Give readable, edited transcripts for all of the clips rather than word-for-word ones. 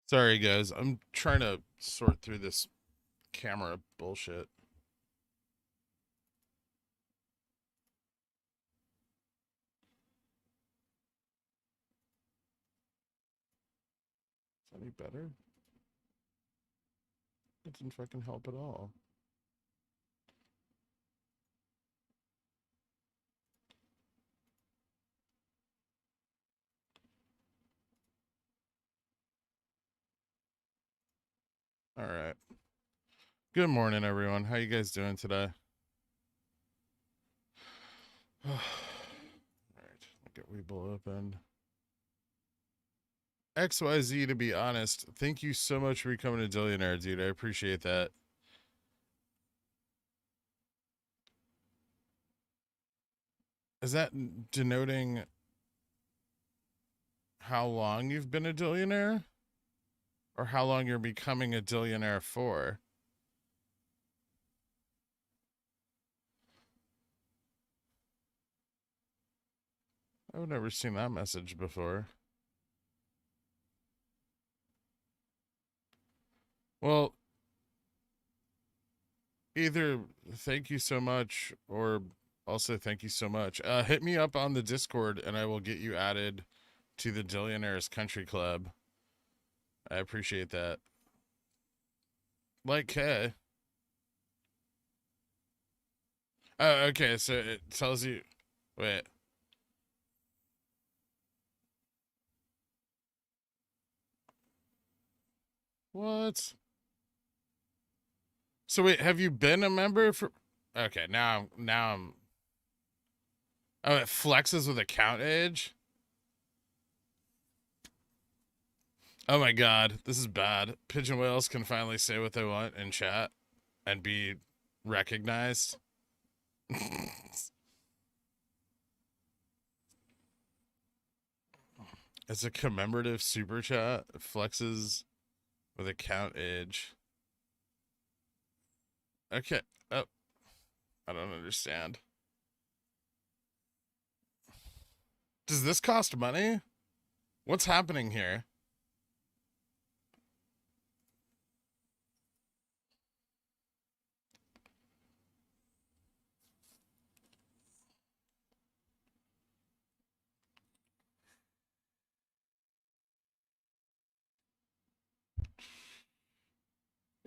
Sorry, guys. I'm trying to sort through this camera bullshit. Is that any better? It didn't fucking help at all. All right. Good morning, everyone. How you guys doing today? All right. I'll get WeBull open. XYZ, to be honest, thank you so much for becoming a billionaire, dude. I appreciate that. Is that denoting how long you've been a billionaire? Or how long you're becoming a billionaire for? I've never seen that message before. Well, either thank you so much or also thank you so much. Hit me up on the Discord and I will get you added to the Dillionaires Country Club. I appreciate that. Like K. Oh, okay. So it tells you. Wait. What? So wait, have you been a member for? Okay, now I'm. Oh, it flexes with account age. Oh my god, this is bad. Pigeon whales can finally say what they want in chat and be recognized. It's a commemorative super chat. It flexes with account age. Okay. Oh, I don't understand. Does this cost money? What's happening here?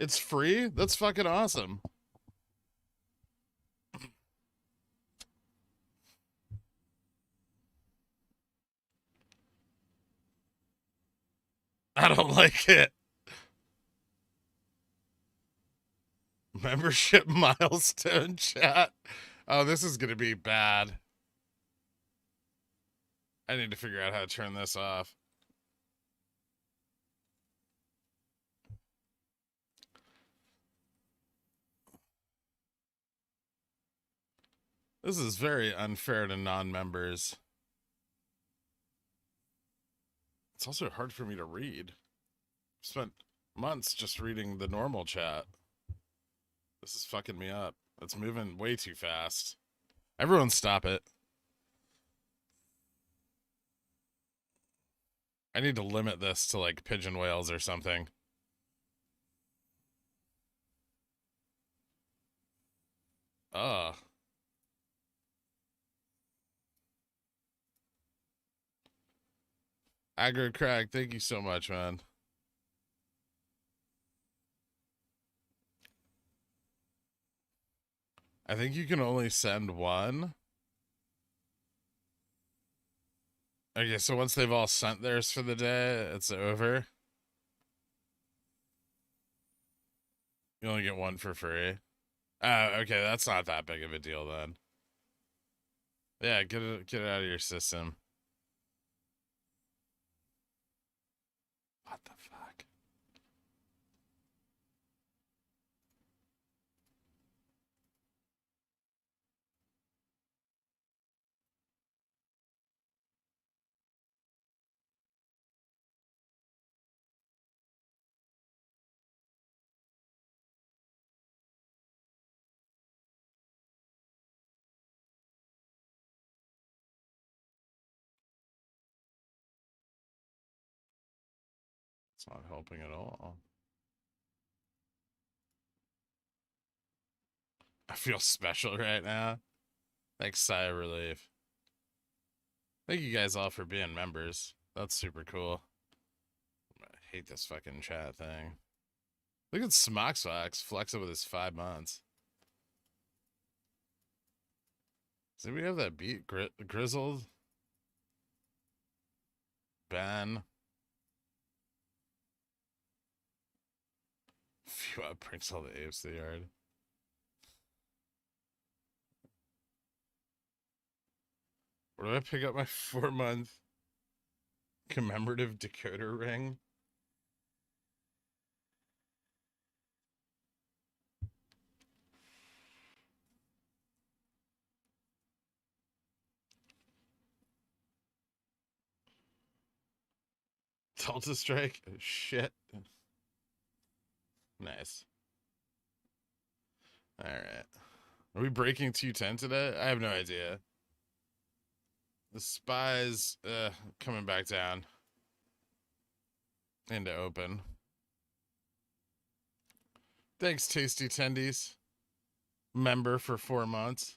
It's free? That's fucking awesome. I don't like it. Membership milestone chat. Oh, this is going to be bad. I need to figure out how to turn this off. This is very unfair to non members. It's also hard for me to read. Spent months just reading the normal chat. This is fucking me up. It's moving way too fast. Everyone stop it. I need to limit this to like pigeon whales or something. Ugh. Aggro Crag, thank you so much, man. I think you can only send one. Okay, so once they've all sent theirs for the day, it's over. You only get one for free. Oh, okay, that's not that big of a deal then. Yeah, get it out of your system. What the fuck? Not helping at all. I feel special right now. Like sigh of relief. Thank you guys all for being members. That's super cool. I hate this fucking chat thing. Look at Smoxfox flexing with his 5 months. Did we have that beat? Grizzled? Ben? Few up brings all the apes to the yard. Where do I pick up my 4-month commemorative decoder ring? Delta Strike? Oh, shit. Nice. Alright. Are we breaking 210 today? I have no idea. The spies coming back down into open. Thanks, Tasty Tendies. Member for 4 months.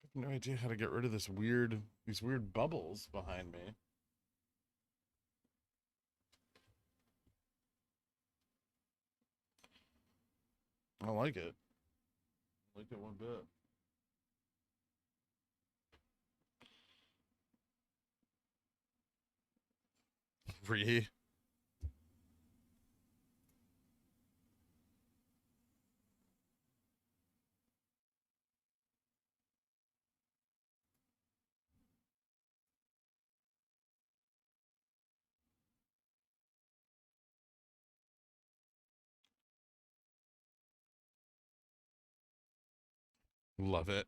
I have no idea how to get rid of these weird bubbles behind me. I like it. I like it one bit. Free. Love it.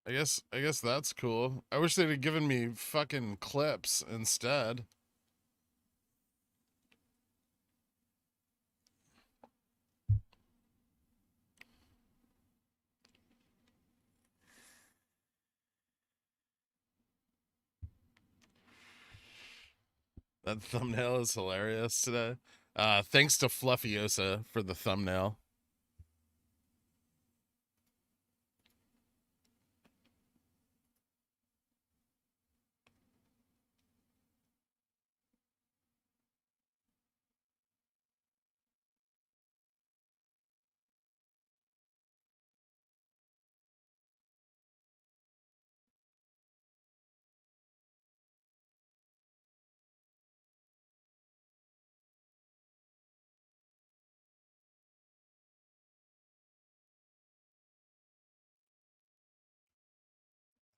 I guess that's cool. I wish they'd have given me fucking clips instead. That thumbnail is hilarious today. Thanks to Fluffyosa for the thumbnail.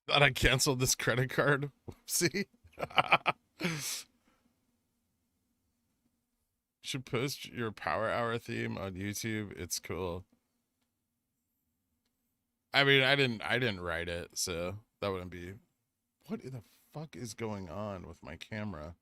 Thought I canceled this credit card. Whoopsie. Should post your Power Hour theme on YouTube. It's cool. I mean, I didn't write it, so that wouldn't be. What the fuck is going on with my camera?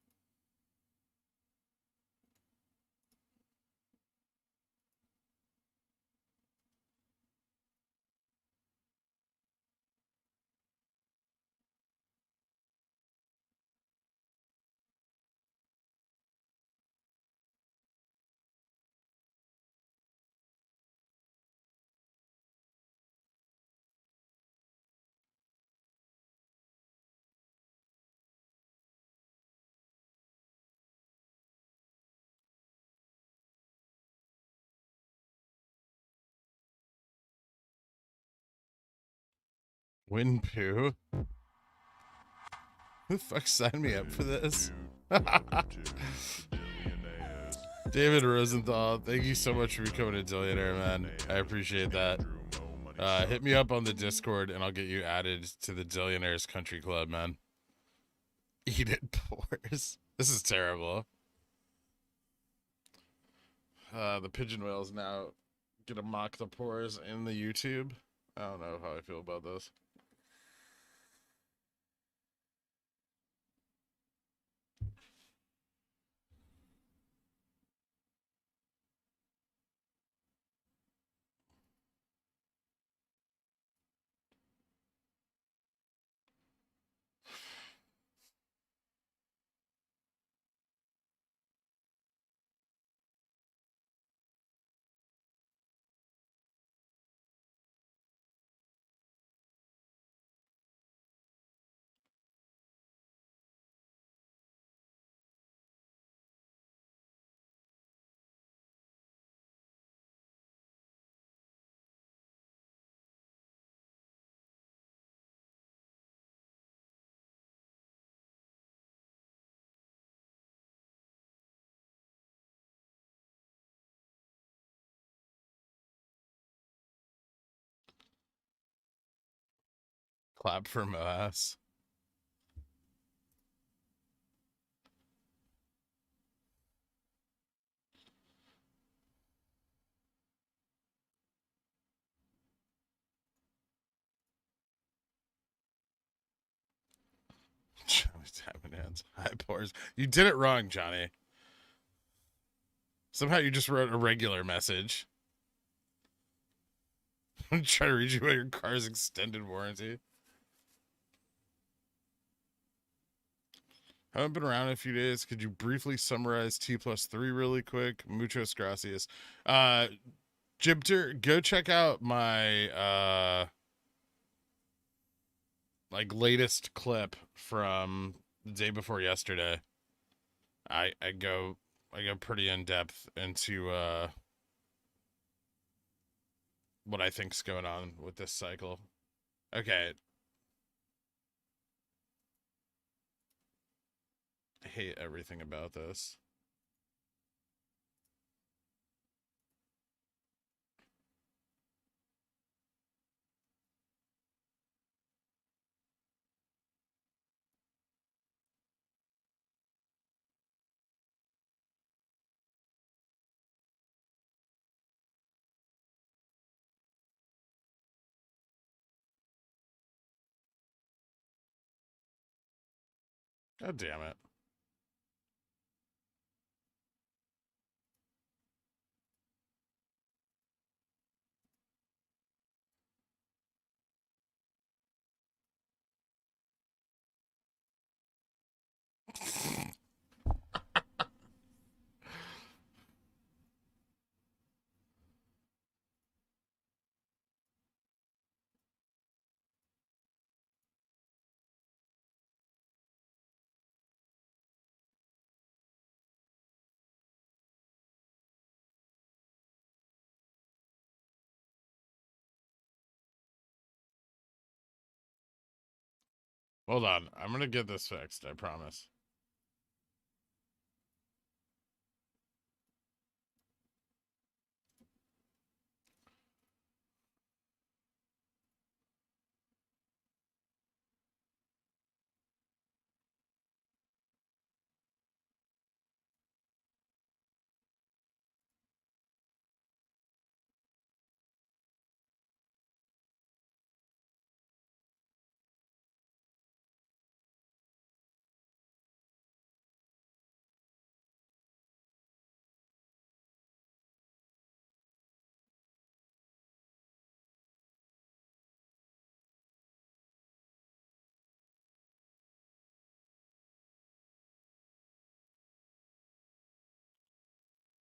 Win poo? Who the fuck signed me up for this? David Rosenthal, thank you so much for becoming a Dillionaire, man. I appreciate that. Hit me up on the Discord and I'll get you added to the Dillionaires Country Club, man. Eat it, pores. This is terrible. the pigeon whales now gonna mock the pores in the YouTube. I don't know how I feel about this. Clap for MOASS. Johnny's tapping hands. High pores. You did it wrong, Johnny. Somehow you just wrote a regular message. I'm trying to read you about your car's extended warranty. Haven't been around in a few days. Could you briefly summarize T+3 really quick? Muchos gracias. Jibter, go check out my like latest clip from the day before yesterday. I go pretty in depth into what I think's going on with this cycle. Okay. I hate everything about this. God damn it. Hold on. I'm going to get this fixed. I promise.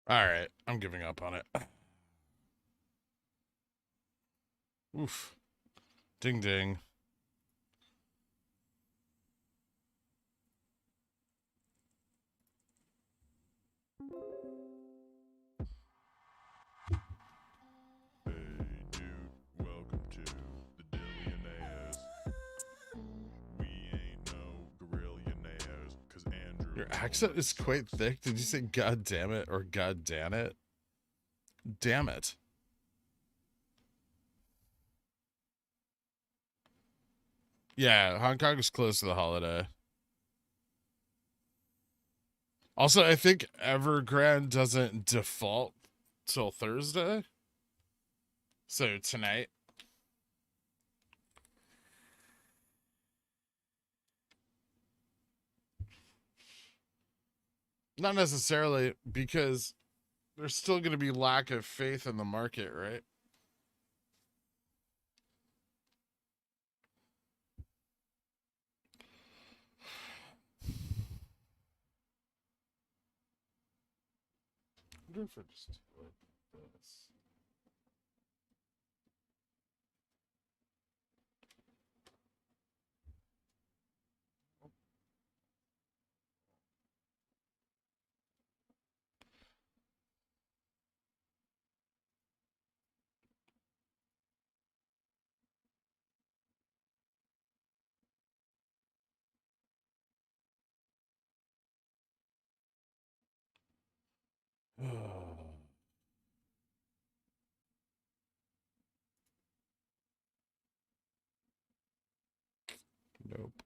All right. I'm giving up on it. Oof. Ding ding. Hey, dude. Welcome to the Dillionaires. We ain't no gorillionaires, because Andrew... Your accent is quite thick. Did you say God damn it or God damn it? Damn it. Yeah, Hong Kong is close to the holiday. Also, I think Evergrande doesn't default till Thursday. So tonight. Not necessarily, because there's still going to be lack of faith in the market, right? I wonder if I just do like this. Nope.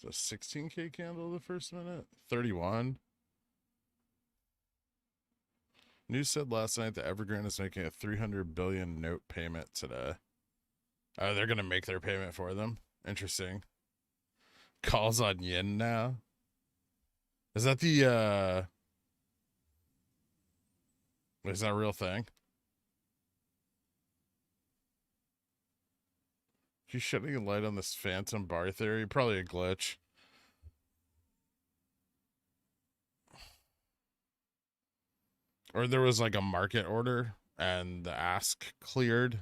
It's a 16K candle the first minute. 31. News said last night that Evergrande is making a 300 billion note payment today. They're gonna make their payment for them. Interesting. Calls on yen now. Is that the is that a real thing? He's shedding a light on this phantom bar theory. Probably a glitch. Or there was like a market order and the ask cleared.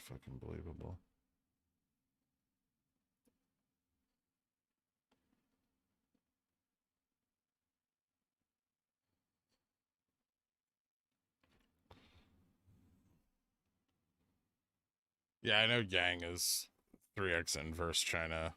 Fucking believable. Yeah, I know Yang is 3x inverse China.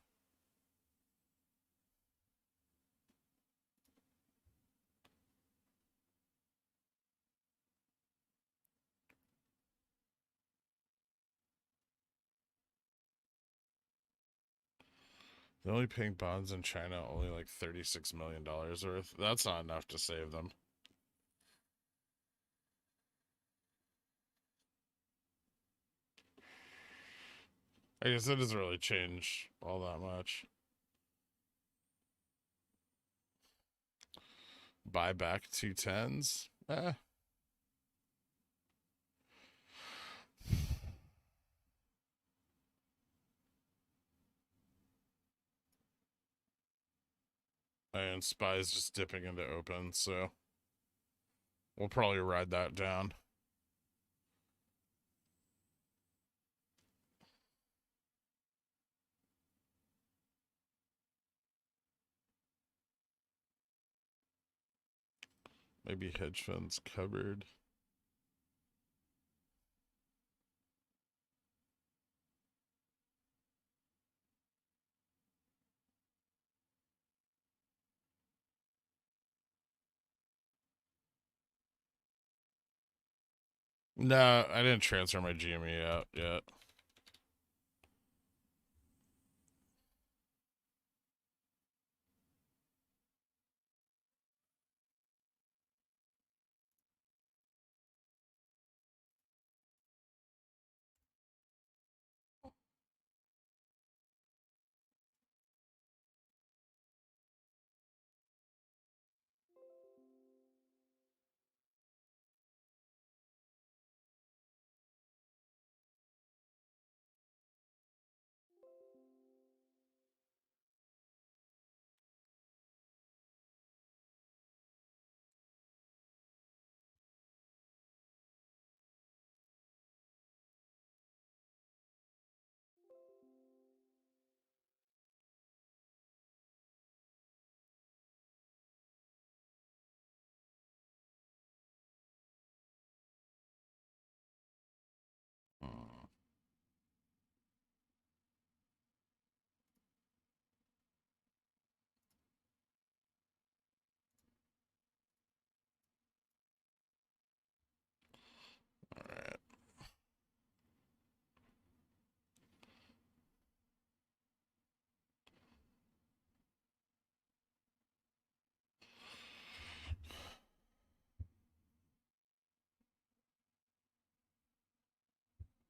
They're only paying bonds in China only like $36 million worth. That's not enough to save them. I guess it doesn't really change all that much. Buy back 210s. And SPY's just dipping into open, so we'll probably ride that down. Maybe hedge funds covered. No, I didn't transfer my GME out yet.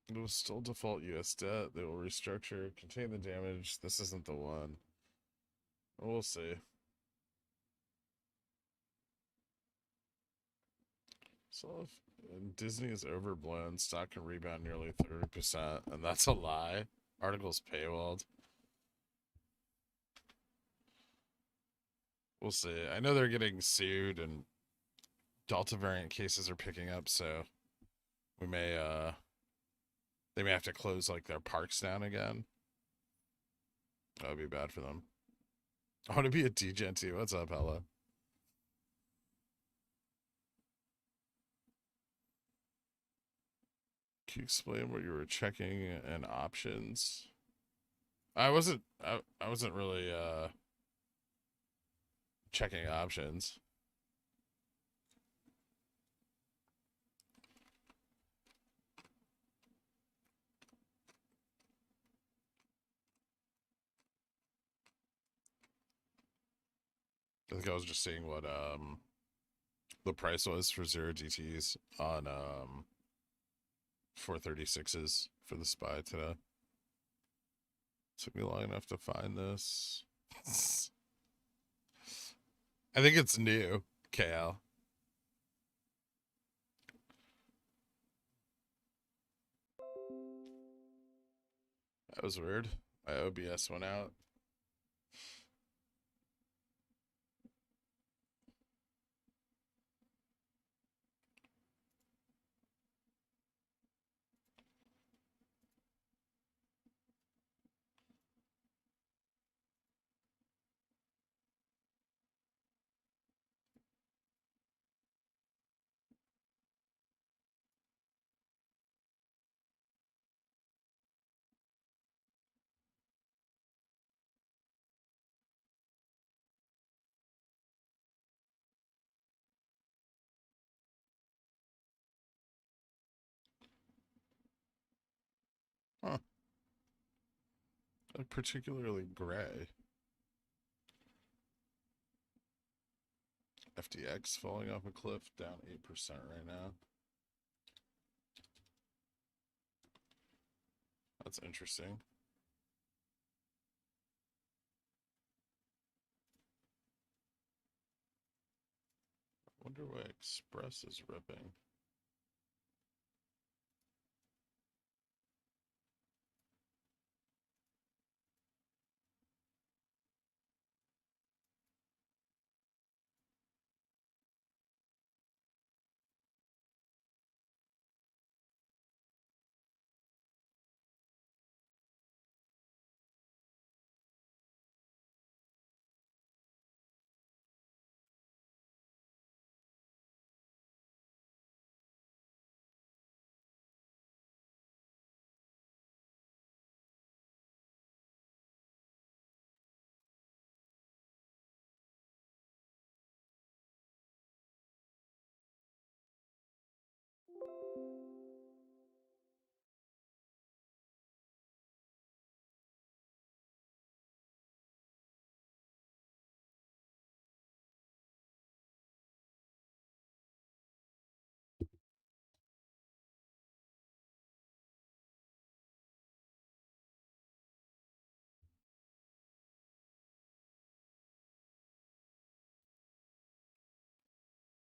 It will still default US debt. They will restructure, contain the damage. This isn't the one. We'll see. So if Disney is overblown, stock can rebound nearly 30%, and that's a lie. Article's paywalled. We'll see. I know they're getting sued and Delta variant cases are picking up, so we may they may have to close like their parks down again. That would be bad for them. I want to be a DGen too. What's up, Hella? Can you explain what you were checking and options? I wasn't really checking options. I think I was just seeing what the price was for 0DTs on 436s for the SPY today. Took me long enough to find this. I think it's new, KL. That was weird. My OBS went out. Huh. Like particularly gray. FTX falling off a cliff, down 8% right now. That's interesting. I wonder why Express is ripping.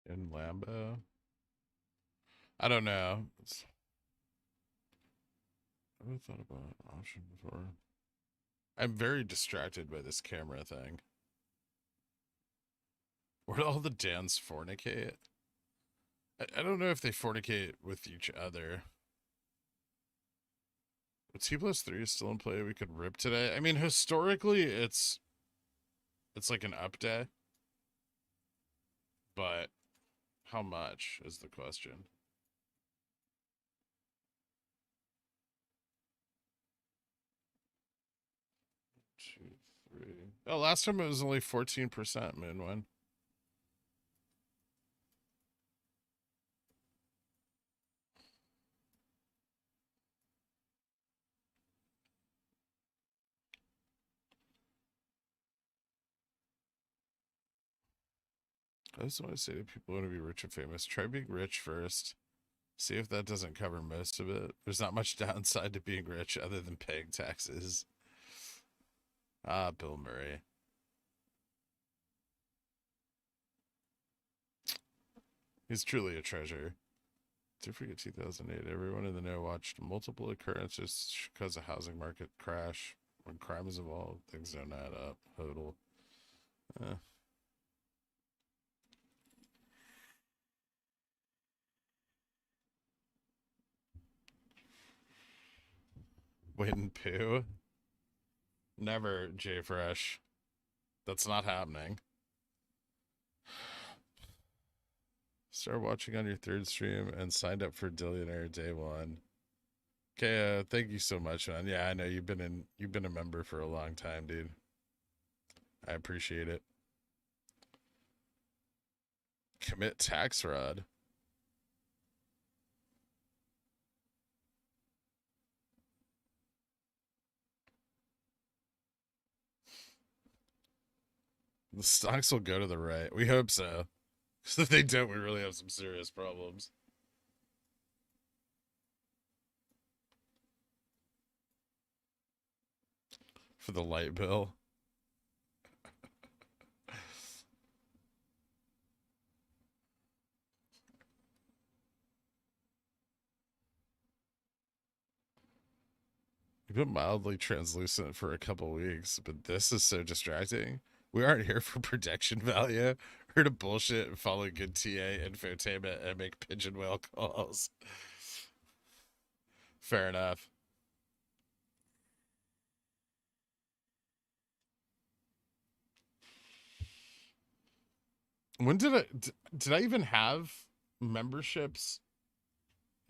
In Lambo? I don't know. I haven't thought about an option before. I'm very distracted by this camera thing. Where do all the Dans fornicate? I don't know if they fornicate with each other. But T+3 is still in play. We could rip today. I mean, historically, it's like an up day. But how much is the question? Two, three. Oh, last time it was only 14% Moonwind. I just want to say to people who want to be rich and famous, try being rich first. See if that doesn't cover most of it. There's not much downside to being rich other than paying taxes. Ah, Bill Murray. He's truly a treasure. Don't forget 2008. Everyone in the know watched multiple occurrences because of housing market crash. When crime is involved, things don't add up. Total. Eh. Wait and poo? Never, J Fresh. That's not happening. Start watching on your third stream and signed up for Dillionaire day one. Okay, thank you so much, man. Yeah, I know you've been a member for a long time, dude. I appreciate it. Commit tax fraud. The stocks will go to the right. We hope so. Because if they don't, we really have some serious problems. For the light bill. You've been mildly translucent for a couple weeks, but this is so distracting. We aren't here for protection value. We're to bullshit and follow good TA infotainment and make pigeon whale calls. Fair enough. When did I even have memberships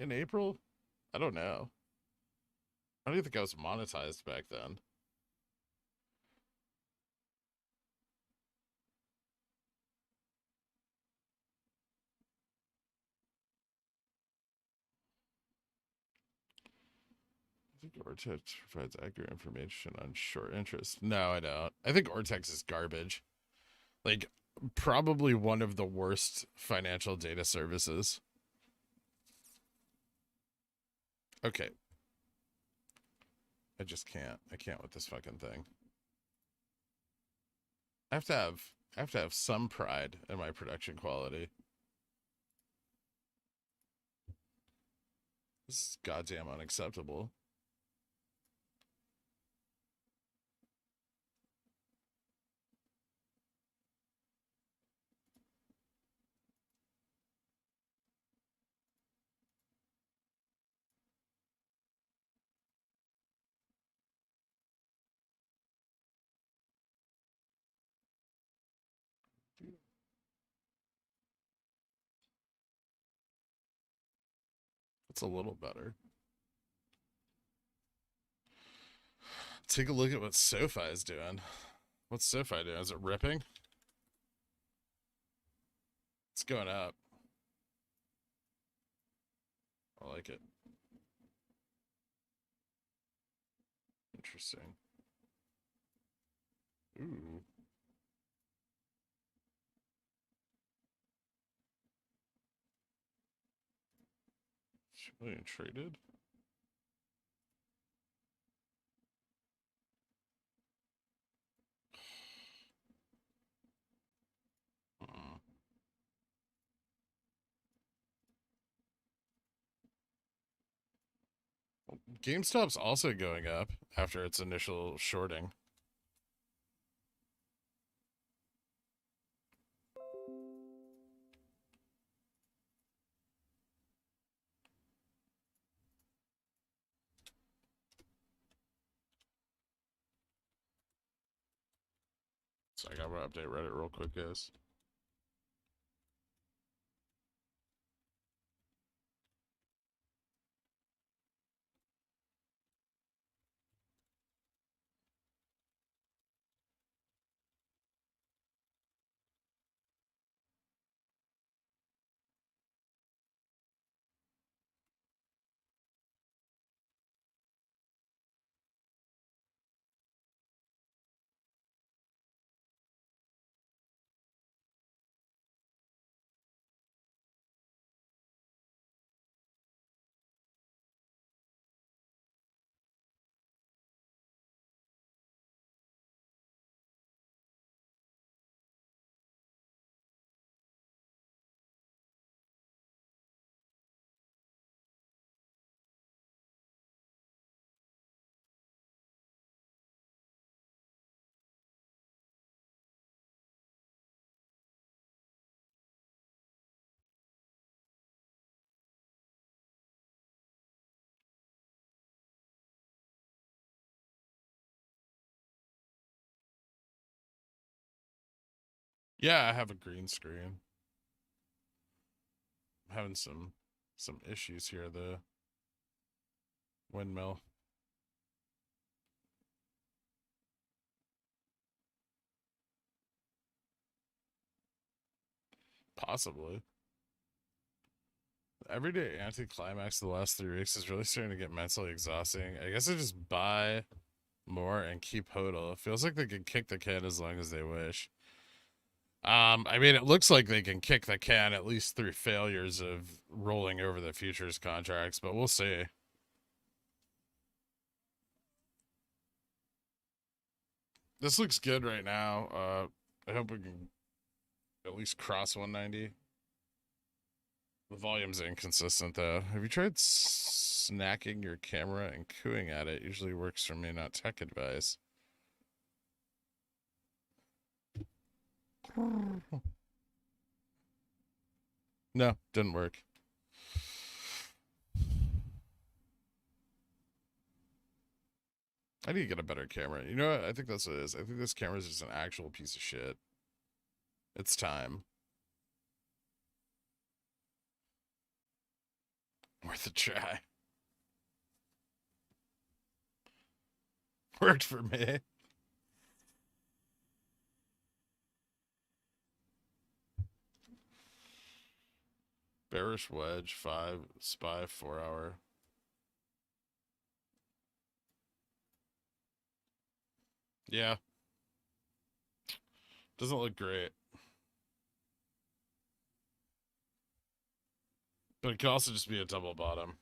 in April? I don't know. I don't even think I was monetized back then. I think Ortex provides accurate information on short interest. No, I don't. I think Ortex is garbage. Like, probably one of the worst financial data services. Okay. I just can't. I can't with this fucking thing. I have to have some pride in my production quality. This is goddamn unacceptable. It's a little better. Take a look at what SoFi is doing. What's SoFi doing? Is it ripping? It's going up. I like it. Interesting. Ooh. She really traded? Hmm. GameStop's also going up after its initial shorting. So I gotta update Reddit real quick, guys. Yeah, I have a green screen. I'm having some issues here. The windmill. Possibly. Everyday anticlimax the last 3 weeks is really starting to get mentally exhausting. I guess I just buy more and keep hodl. It feels like they can kick the can as long as they wish. I mean, it looks like they can kick the can at least through failures of rolling over the futures contracts, but we'll see. This looks good right now. I hope we can at least cross 190. The volume's inconsistent, though. Have you tried snacking your camera and cooing at it? Usually works for me, not tech advice. No, didn't work. I need to get a better camera. You know what? I think that's what it is. I think this camera is just an actual piece of shit. It's time. Worth a try. Worked for me. Bearish wedge, 5, SPY, 4 hour. Yeah. Doesn't look great. But it could also just be a double bottom.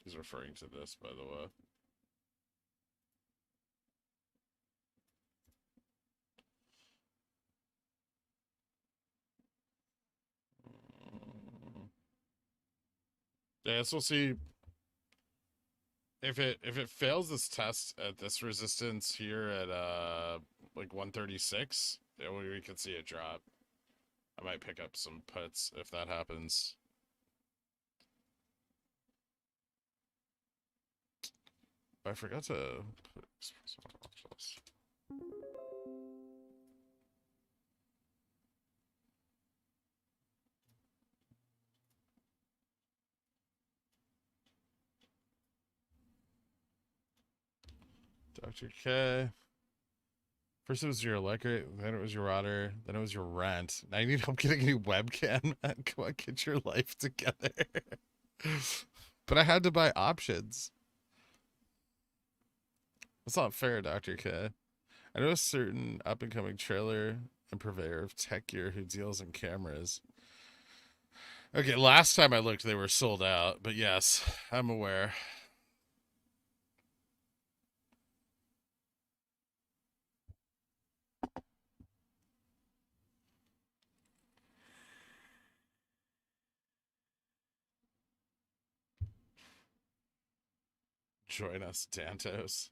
He's referring to this, by the way. Yeah, so we'll see if it fails this test at this resistance here at like 136, we could see a drop. I might pick up some puts if that happens. I forgot to put Dr. K. First it was your electric, then it was your water, then it was your rent. Now you need help getting a new webcam, man. Come on, get your life together. But I had to buy options. That's not fair, Dr. K. I know a certain up-and-coming trailer and purveyor of tech gear who deals in cameras. Okay, last time I looked, they were sold out, but yes, I'm aware. Join us, Dantos.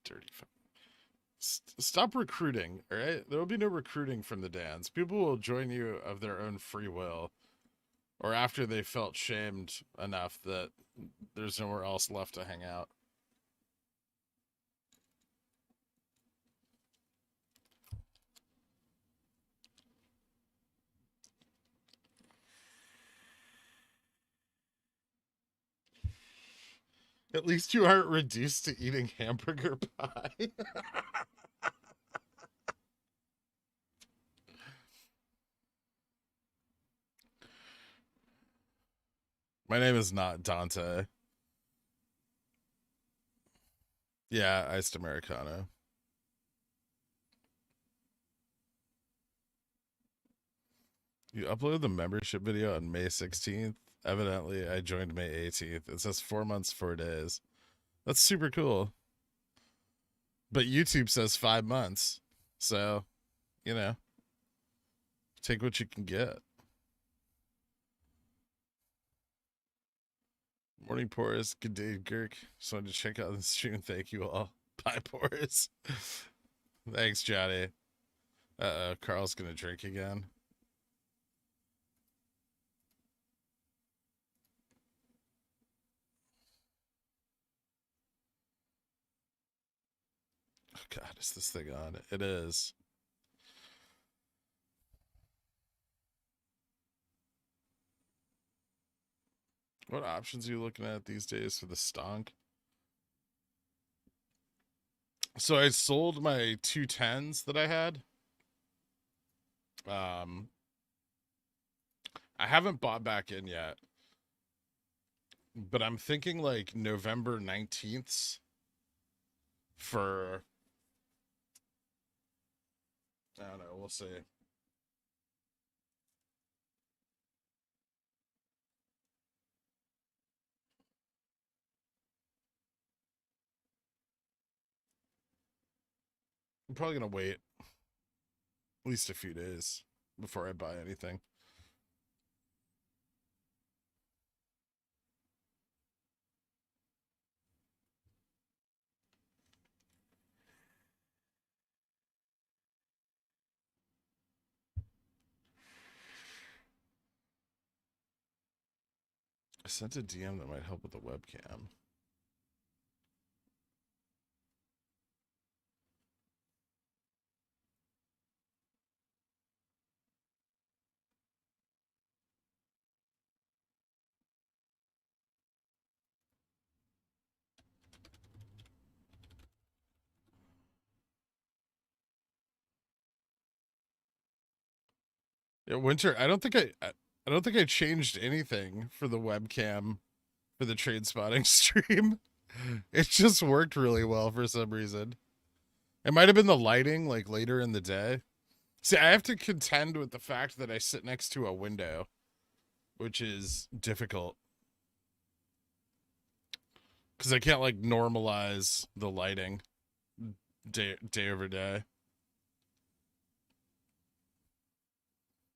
Dirty fuck. Stop recruiting, all right? There will be no recruiting from the Dans. People will join you of their own free will, or after they felt shamed enough that there's nowhere else left to hang out. At least you aren't reduced to eating hamburger pie. My name is not Dante. Yeah, iced Americano. You uploaded the membership video on May 16th. Evidently, I joined May 18th. It says 4 months, 4 days. That's super cool. But YouTube says 5 months. So, you know, take what you can get. Morning, Porous. Good day, Girk. Just wanted to check out the stream. Thank you all. Bye, Porous. Thanks, Johnny. Carl's gonna drink again. God, is this thing on? It is. What options are you looking at these days for the stonk? So I sold my 210s that I had. I haven't bought back in yet, but I'm thinking like November 19th for, I don't know, we'll see. I'm probably gonna wait at least a few days before I buy anything. I sent a DM that might help with the webcam. Yeah, Winter, I don't think I changed anything for the webcam for the trade spotting stream. It just worked really well for some reason. It might have been the lighting like later in the day. See, I have to contend with the fact that I sit next to a window, which is difficult because I can't like normalize the lighting day over day.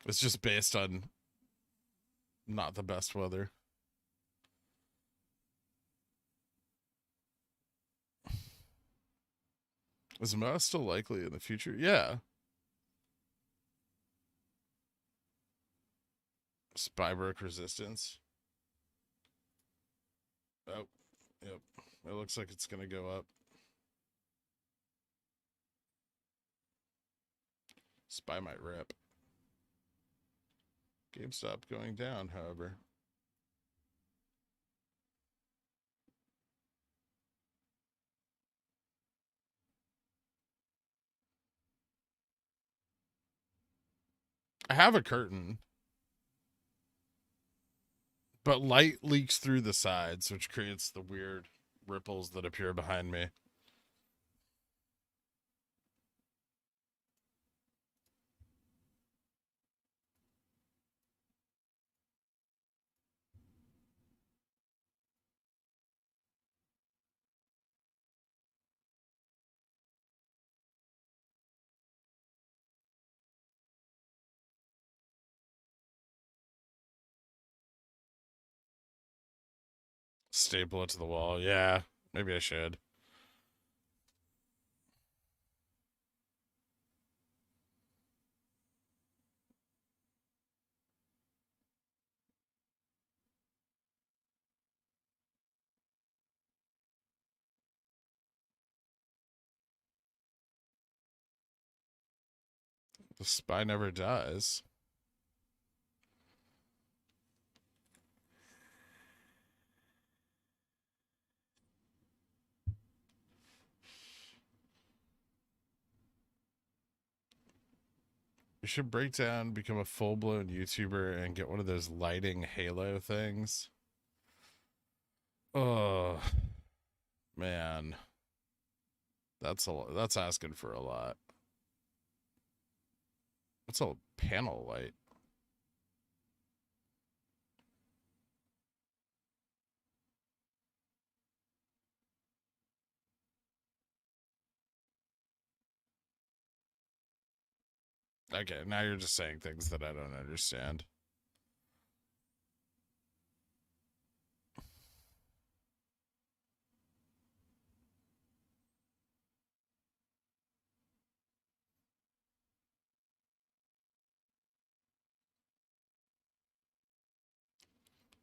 It's just based on not the best weather. Is MOASS still likely in the future? Yeah. Spybrook resistance. Oh, yep. It looks like it's going to go up. Spy might rip. GameStop going down, however. I have a curtain, but light leaks through the sides, which creates the weird ripples that appear behind me. Staple it to the wall. Yeah, maybe I should. The spy never dies. You should break down, become a full blown YouTuber, and get one of those lighting halo things. Oh man, that's asking for a lot. What's a panel light? Okay, now you're just saying things that I don't understand.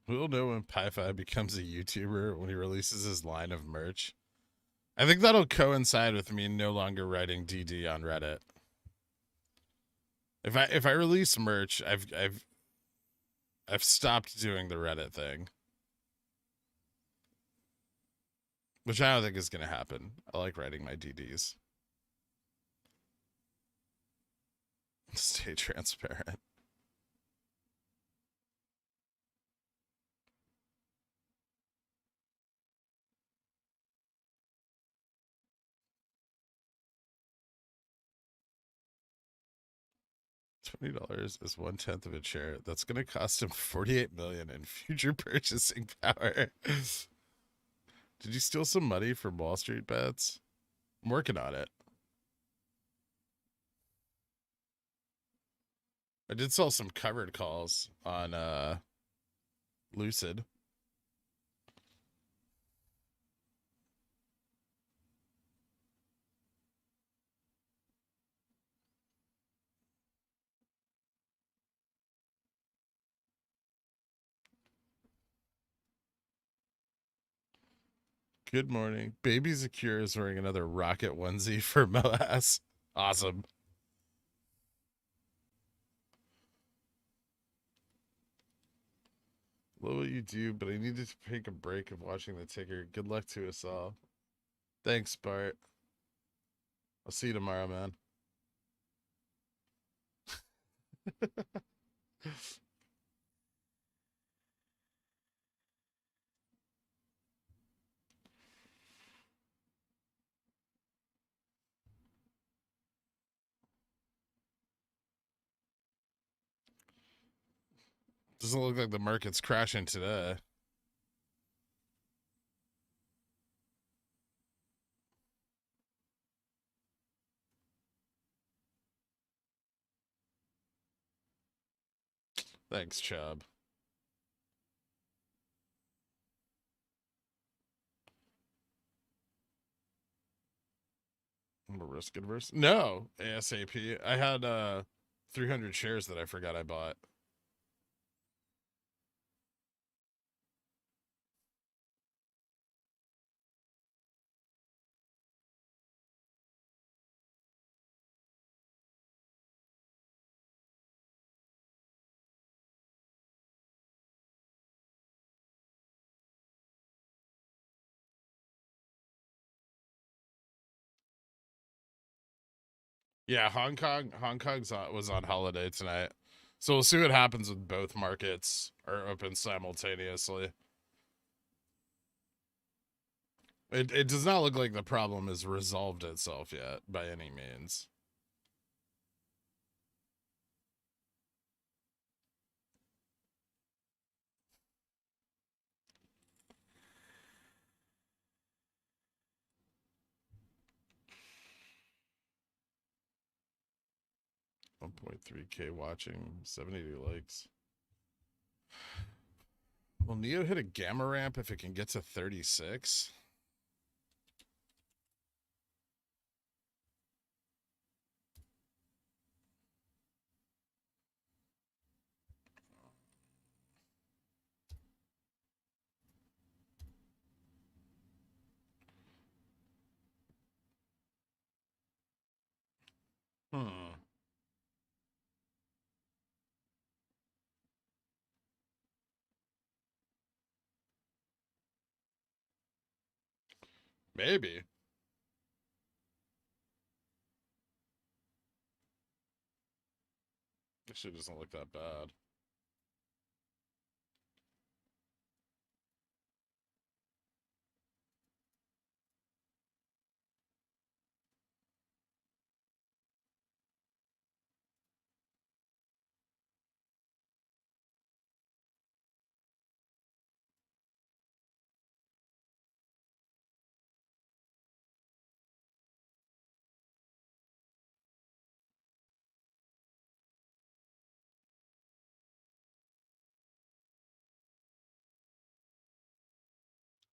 We'll know when Pi5 becomes a YouTuber when he releases his line of merch. I think that'll coincide with me no longer writing DD on Reddit. If I release merch, I've stopped doing the Reddit thing, which I don't think is going to happen. I like writing my DDs. Stay transparent. $20 is 1/10 of a share. That's going to cost him 48 million in future purchasing power. Did you steal some money from Wall Street bets? I'm working on it. I did sell some covered calls on Lucid. Good morning. Baby Zakir is wearing another rocket onesie for MOASS. Awesome. Love what you do, but I needed to take a break of watching the ticker. Good luck to us all. Thanks, Bart. I'll see you tomorrow, man. Doesn't look like the market's crashing today. Thanks, Chubb. I'm a risk adverse. No, ASAP. I had 300 shares that I forgot I bought. Yeah, Hong Kong's was on holiday tonight. So we'll see what happens with both markets are open simultaneously. It does not look like the problem has resolved itself yet by any means. $1.3K watching, 72 likes. Will Neo hit a gamma ramp if it can get to 36? Hmm. Maybe. This shit doesn't look that bad.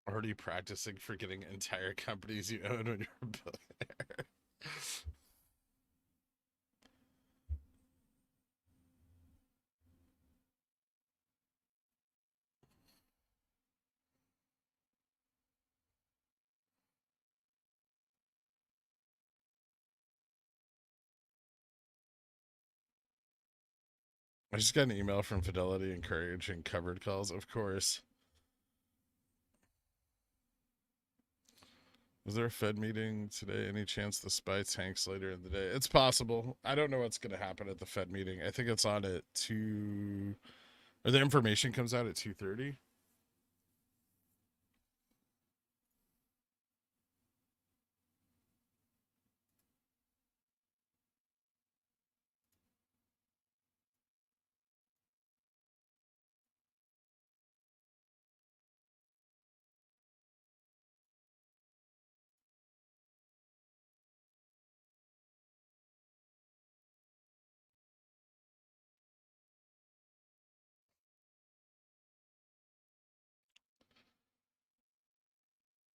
Already practicing for getting entire companies you own when you're a billionaire. I just got an email from Fidelity encouraging covered calls, of course. Was there a Fed meeting today? Any chance the SPY tanks later in the day? It's possible. I don't know what's going to happen at the Fed meeting. I think it's on at 2, or the information comes out at 2:30.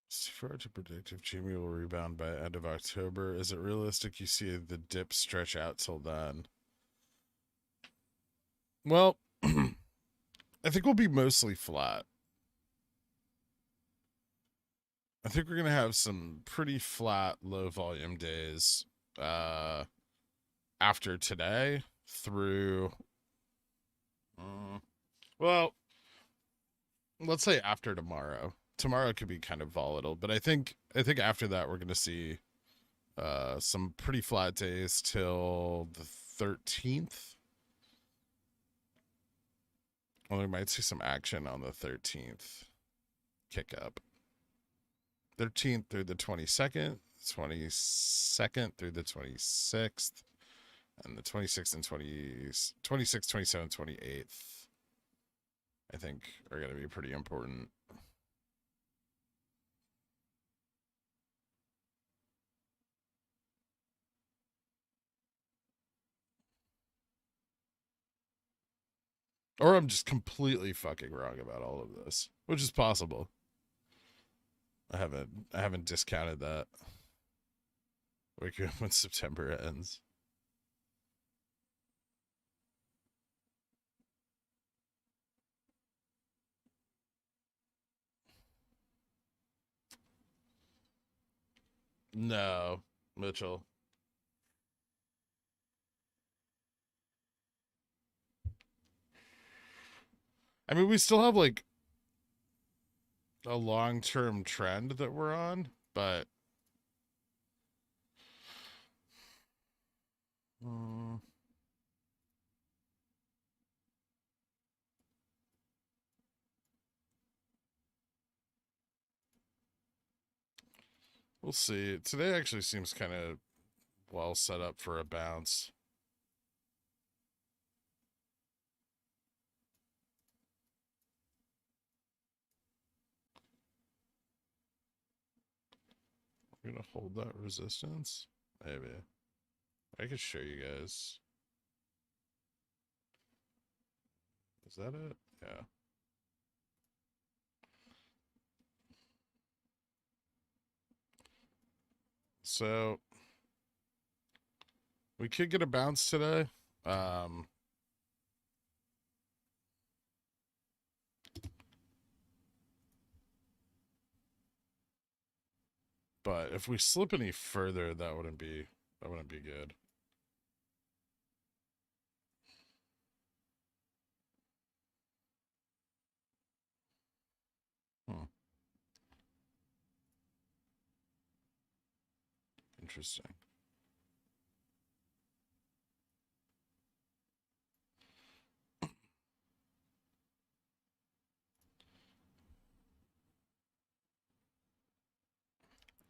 It's too far to predict if Jimmy will rebound by end of October. Is it realistic you see the dip stretch out till then? Well, I think we'll be mostly flat. I think we're going to have some pretty flat, low volume days after today through, well, let's say after tomorrow. Tomorrow could be kind of volatile, but I think after that we're going to see some pretty flat days till the 13th. Well, we might see some action on the 13th. Kick up. 13th through the 22nd, 22nd through the 26th, and the 26th and 26th, 27th, 28th, I think are going to be pretty important. Or I'm just completely fucking wrong about all of this, which is possible. I haven't discounted that. Waking up when September ends. No, Mitchell. I mean, we still have like a long-term trend that we're on, but we'll see. Today actually seems kind of well set up for a bounce. We're gonna hold that resistance? Maybe. I could show you guys. Is that it? Yeah. So we could get a bounce today. But if we slip any further, that wouldn't be good. Interesting.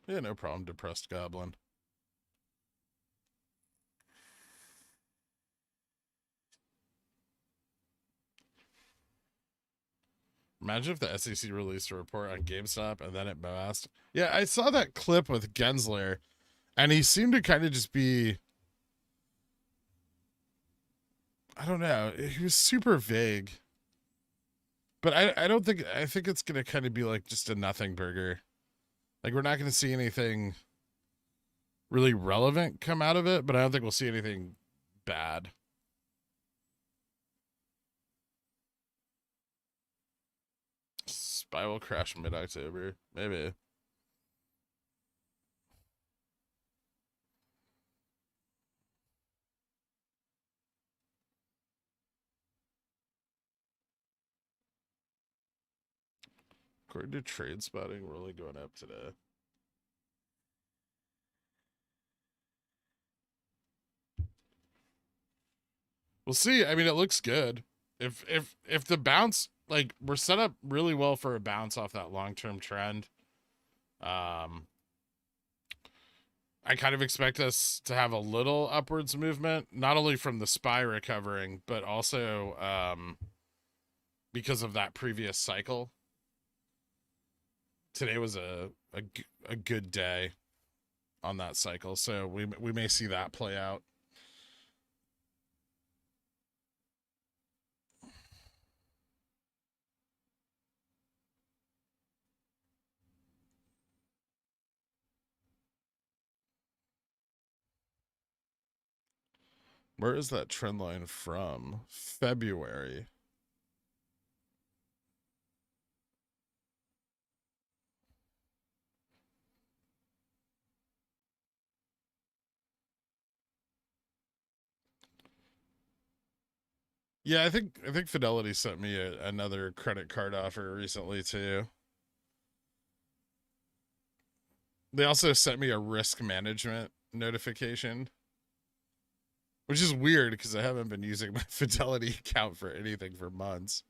Yeah, no problem, depressed goblin. Imagine if the SEC released a report on GameStop and then it MOASS. Yeah, I saw that clip with Gensler, and he seemed to kind of just be, I don't know, he was super vague. But I think it's going to kind of be like just a nothing burger. Like, we're not going to see anything really relevant come out of it, but I don't think we'll see anything bad. SPY will crash mid-October. Maybe. According to trade spotting, we're only going up today. We'll see. I mean, it looks good. If the bounce, like, we're set up really well for a bounce off that long-term trend. I kind of expect us to have a little upwards movement, not only from the SPY recovering, but also because of that previous cycle. Today was a good day on that cycle, so we may see that play out. Where is that trend line from? February. Yeah, I think Fidelity sent me another credit card offer recently too. They also sent me a risk management notification, which is weird because I haven't been using my Fidelity account for anything for months.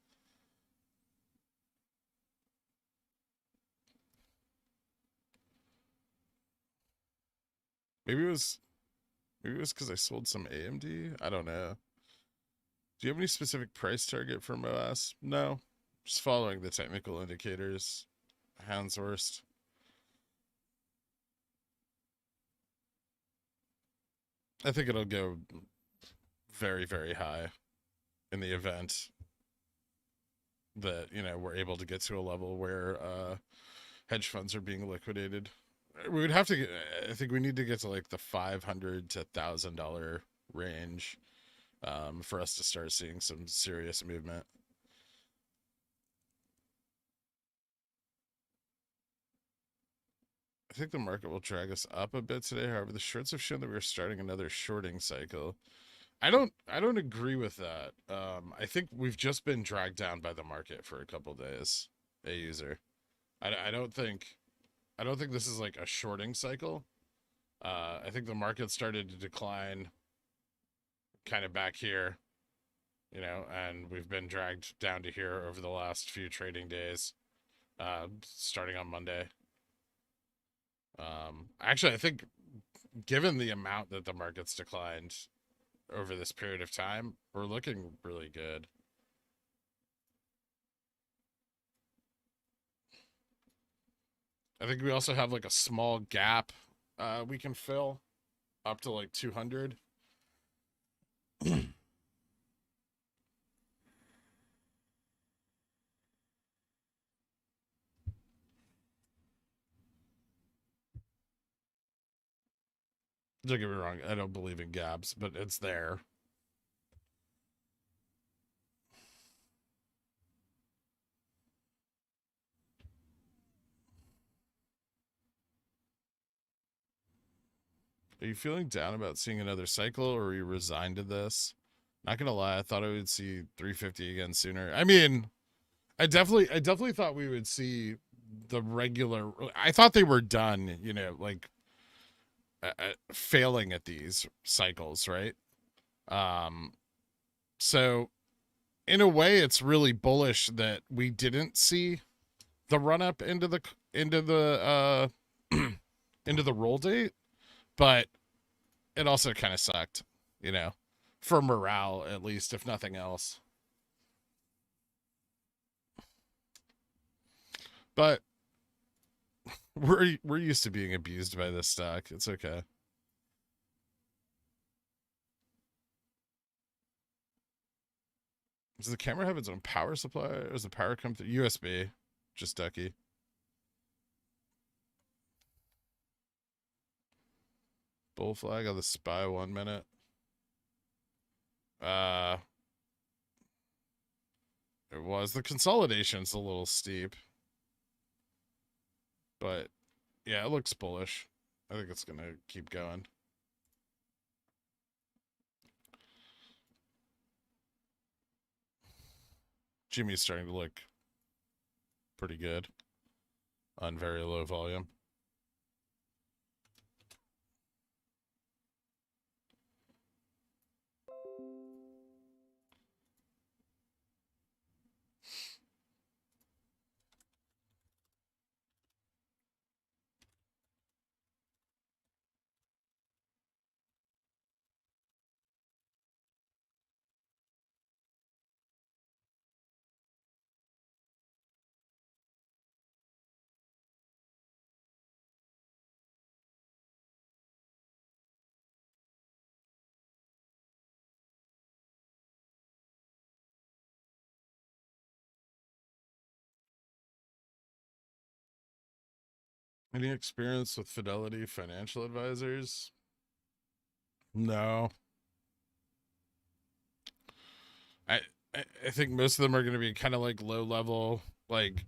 Maybe it was because I sold some AMD. I don't know. Do you have any specific price target for MOASS? No, just following the technical indicators. Hansworst. I think it'll go very, very high in the event that, we're able to get to a level where hedge funds are being liquidated. We would have to get, I think we need to get to like the $500 to $1,000 range for us to start seeing some serious movement. I think the market will drag us up a bit today. However, the shorts have shown that we're starting another shorting cycle. I don't agree with that. I think we've just been dragged down by the market for a couple days. A user. I don't think this is like a shorting cycle. I think the market started to decline kind of back here, and we've been dragged down to here over the last few trading days, starting on Monday. Actually, I think given the amount that the market's declined over this period of time, we're looking really good. I think we also have like a small gap we can fill up to like 200. Don't get me wrong, I don't believe in gaps, but it's there. Are you feeling down about seeing another cycle, or are you resigned to this? Not gonna lie, I thought I would see 350 again sooner. I mean, I definitely thought we would see the regular. I thought they were done, like failing at these cycles, right? So in a way, it's really bullish that we didn't see the run up into the into the roll date, but it also kind of sucked, for morale at least, if nothing else. But we're used to being abused by this stock. It's okay. Does the camera have its own power supply, or does the power come through USB? Just ducky. Bull flag on the SPY 1 minute. It was the consolidation's a little steep, but yeah, it looks bullish. I think it's gonna keep going. Jimmy's starting to look pretty good. on very low volume. Any experience with Fidelity financial advisors? No. I I think most of them are going to be kind of like low level, like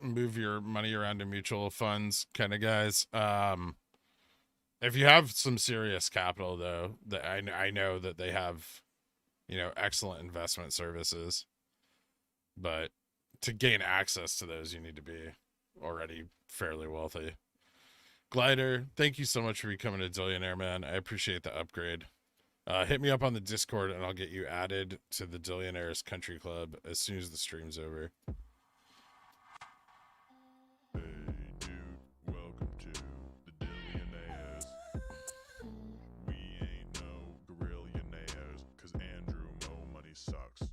move your money around to mutual funds kind of guys. If you have some serious capital though, that I know that they have, excellent investment services, but to gain access to those, you need to be already fairly wealthy. Glider, thank you so much for becoming a Dillionaire, man. I appreciate the upgrade. Hit me up on the Discord and I'll get you added to the Dillionaires Country Club as soon as the stream's over. Hey dude, welcome to the Dillionaires. We ain't no gorillionaires, cause Andrew Mo Money sucks.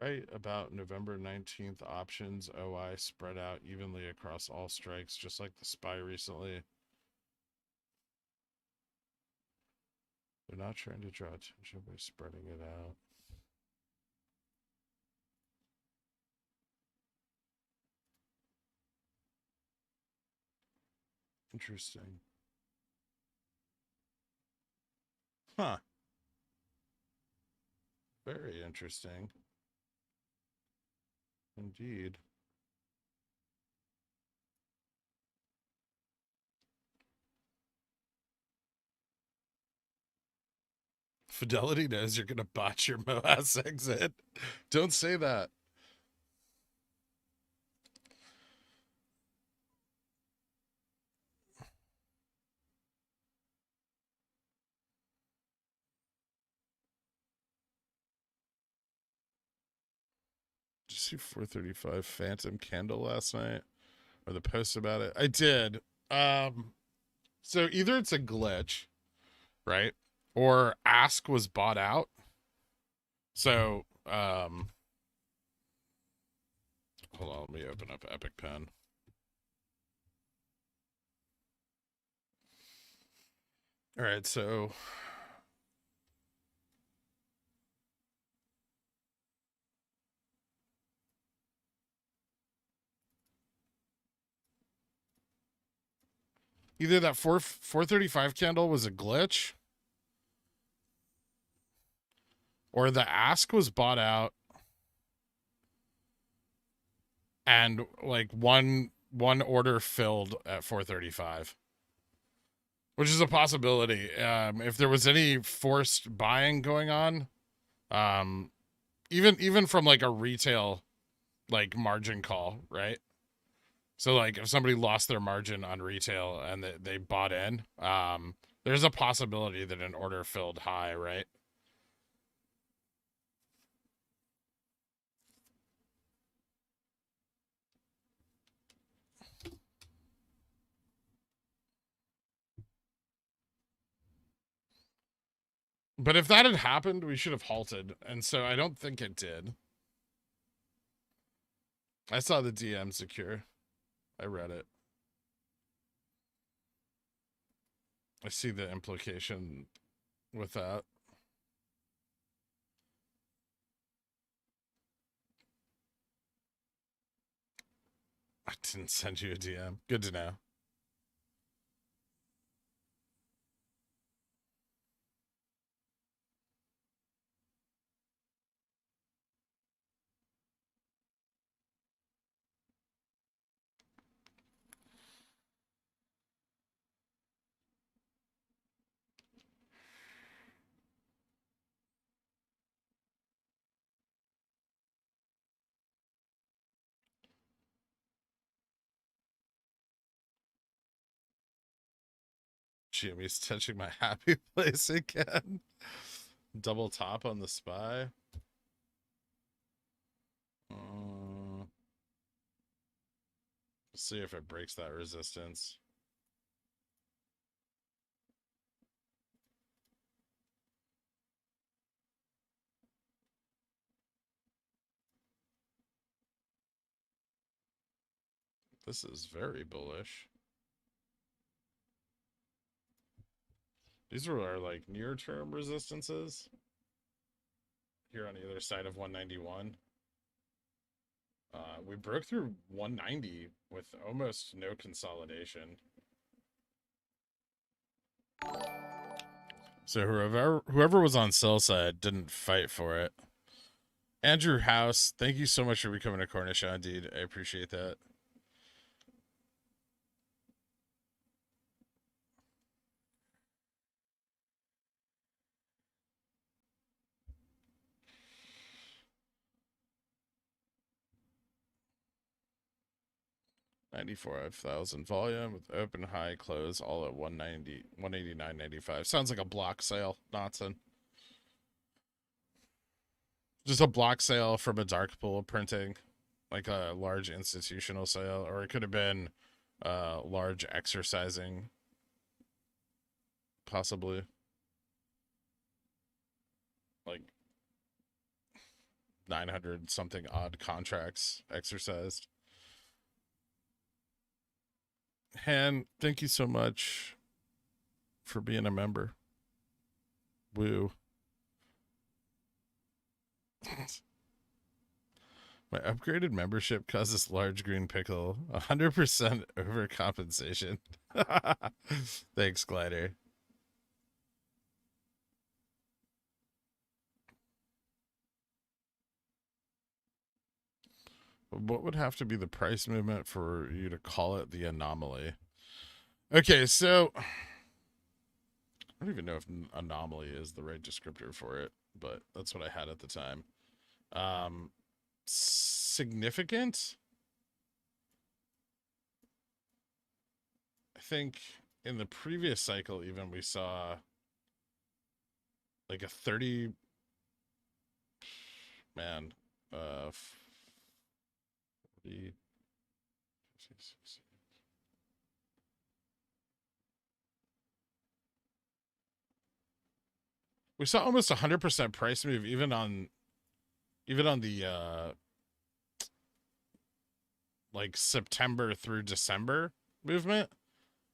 Right about November 19th, options OI spread out evenly across all strikes, just like the SPY recently. They're not trying to draw attention by spreading it out. Interesting. Huh. Very interesting. Indeed. Fidelity knows you're going to botch your MOASS exit. Don't say that. Did you see 435 Phantom Candle last night? Or the post about it? I did. So either it's a glitch, right? Or Ask was bought out. So, hold on, let me open up Epic Pen. All right, so either that 435 candle was a glitch, or the Ask was bought out, and like one order filled at 435, which is a possibility. If there was any forced buying going on, um, even from like a retail like margin call, right? So like if somebody lost their margin on retail and they bought in, there's a possibility that an order filled high, right? But if that had happened, we should have halted. And so I don't think it did. I saw the DM secure. I read it. I see the implication with that. I didn't send you a DM. Good to know. Jimmy's touching my happy place again. Double top on the SPY. See if it breaks that resistance. This is very bullish. These are our like near-term resistances here on the other side of 191. We broke through 190 with almost no consolidation. So whoever was on sell side didn't fight for it. Andrew House, thank you so much for becoming a Cornichon, dude. I appreciate that. $94,000 volume with open, high, close, all at 190, 189.95. Sounds like a block sale, Notson. Just a block sale from a dark pool printing, like a large institutional sale, or it could have been large exercising, possibly. Like 900 something odd contracts exercised. Han, thank you so much for being a member. Woo. My upgraded membership causes large green pickle. 100% overcompensation. Thanks, Glider. What would have to be the price movement for you to call it the anomaly? Okay, so I don't even know if anomaly is the right descriptor for it, but that's what I had at the time. Significant? I think in the previous cycle, even we saw like a 30, man, 40, 50, 60. We saw almost 100% price move even on the like September through December movement.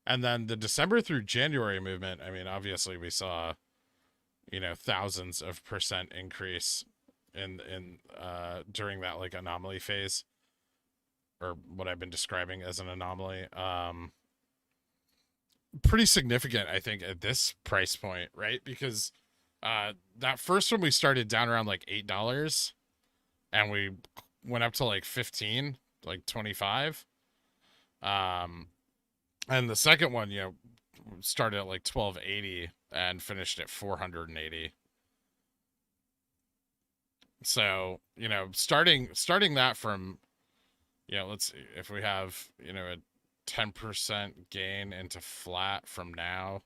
And then the December through January movement, I mean, obviously we saw, you know, thousands of percent increase in during that like anomaly phase, or what I've been describing as an anomaly. Pretty significant, I think, at this price point, right? Because that first one we started down around like $8 and we went up to like 15, like 25. And the second one, you know, started at like 1280 and finished at 480. So, you know, starting that from, you know, let's see, if we have, you know, a 10% gain into flat from now,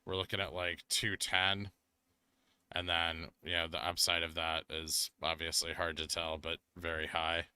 we're looking at like 210. And then, you know, the upside of that is obviously hard to tell, but very high.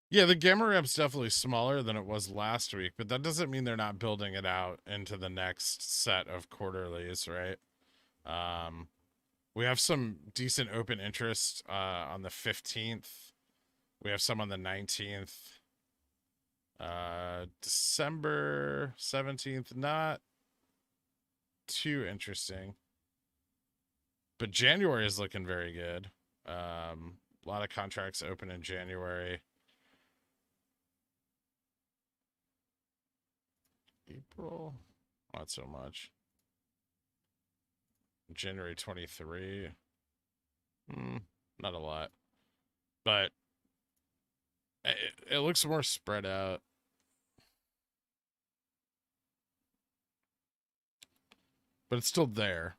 Yeah, the gamma ramp's definitely smaller than it was last week, but that doesn't mean they're not building it out into the next set of quarterlies, right? We have some decent open interest on the 15th. We have some on the 19th. December 17th, not too interesting. But January is looking very good. A lot of contracts open in January. April, not so much. January 23. Not a lot, but it looks more spread out. But it's still there.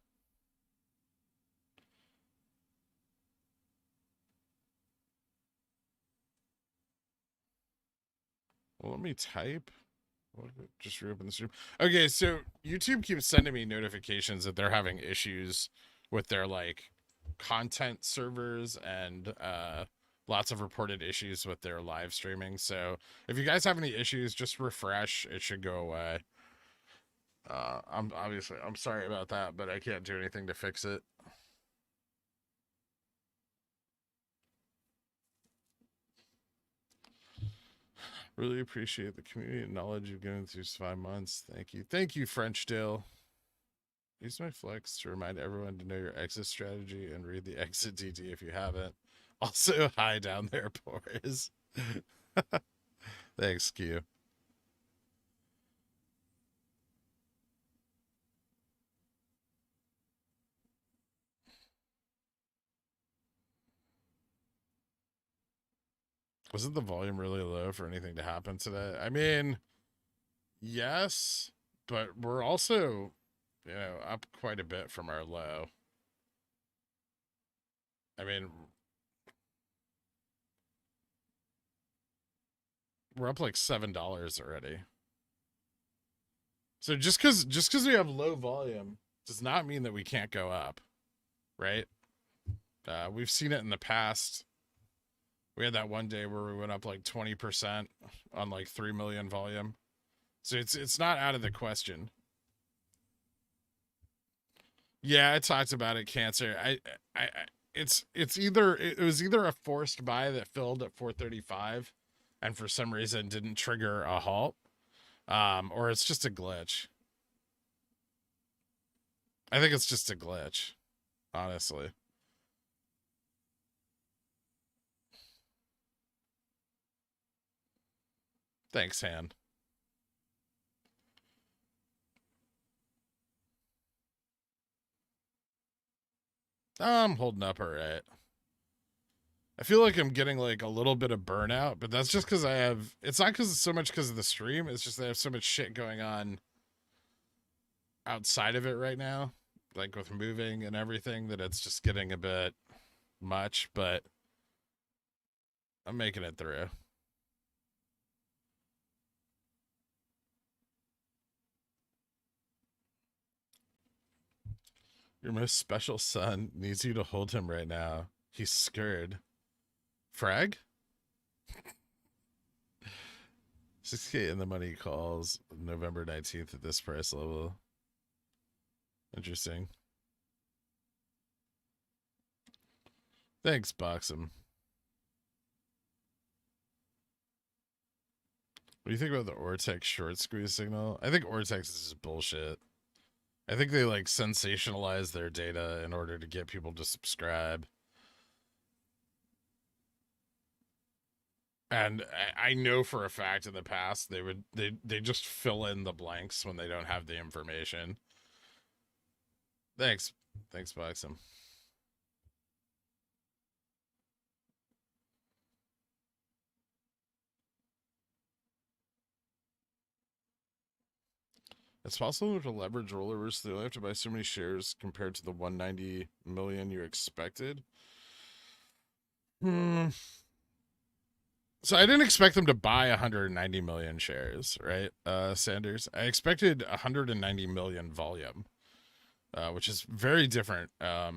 Well, let me type. Just reopen the stream. Okay, so YouTube keeps sending me notifications that they're having issues with their like content servers and lots of reported issues with their live streaming. So if you guys have any issues, just refresh. It should go away. I'm sorry about that, but I can't do anything to fix it. Really appreciate the community and knowledge you've given through 5 months. Thank you. Thank you, Frenchdale. Use my flex to remind everyone to know your exit strategy and read the exit DD if you haven't. Also, hi down there, boys. Thanks, Q. Wasn't the volume really low for anything to happen today? I mean, yes, but we're also, up quite a bit from our low. I mean, we're up like $7 already. So just because we have low volume does not mean that we can't go up, right? We've seen it in the past. We had that one day where we went up like 20% on like 3 million volume. So it's not out of the question. Yeah, I talked about it, Cancer. It was either a forced buy that filled at 435 and for some reason didn't trigger a halt, or it's just a glitch. I think it's just a glitch, honestly. Thanks, Han. I'm holding up all right. I feel like I'm getting like a little bit of burnout, but that's just because it's not because it's so much because of the stream. It's just that I have so much shit going on outside of it right now, like with moving and everything, that it's just getting a bit much, but I'm making it through. Your most special son needs you to hold him right now. He's scared. Frag? 6K in the money calls November 19th at this price level. Interesting. Thanks, Boxum. What do you think about the Ortex short squeeze signal? I think Ortex is just bullshit. I think they like sensationalize their data in order to get people to subscribe. And I know for a fact in the past they just fill in the blanks when they don't have the information. Thanks, Boxum. It's possible to leverage rollovers, so they only have to buy so many shares compared to the 190 million you expected. So I didn't expect them to buy 190 million shares, right, Sanders? I expected 190 million volume, which is very different. A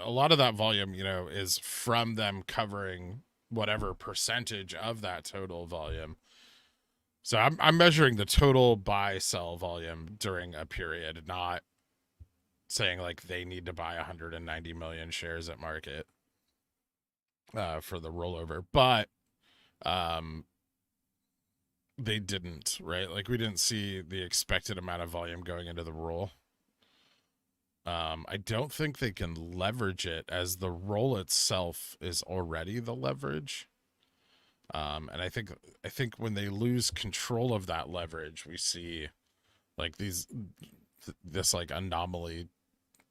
lot of that volume, is from them covering whatever percentage of that total volume. So I'm measuring the total buy sell volume during a period, not saying like they need to buy 190 million shares at market for the rollover, but they didn't, right? Like we didn't see the expected amount of volume going into the roll. I don't think they can leverage it as the roll itself is already the leverage. And I think when they lose control of that leverage, we see like this like anomaly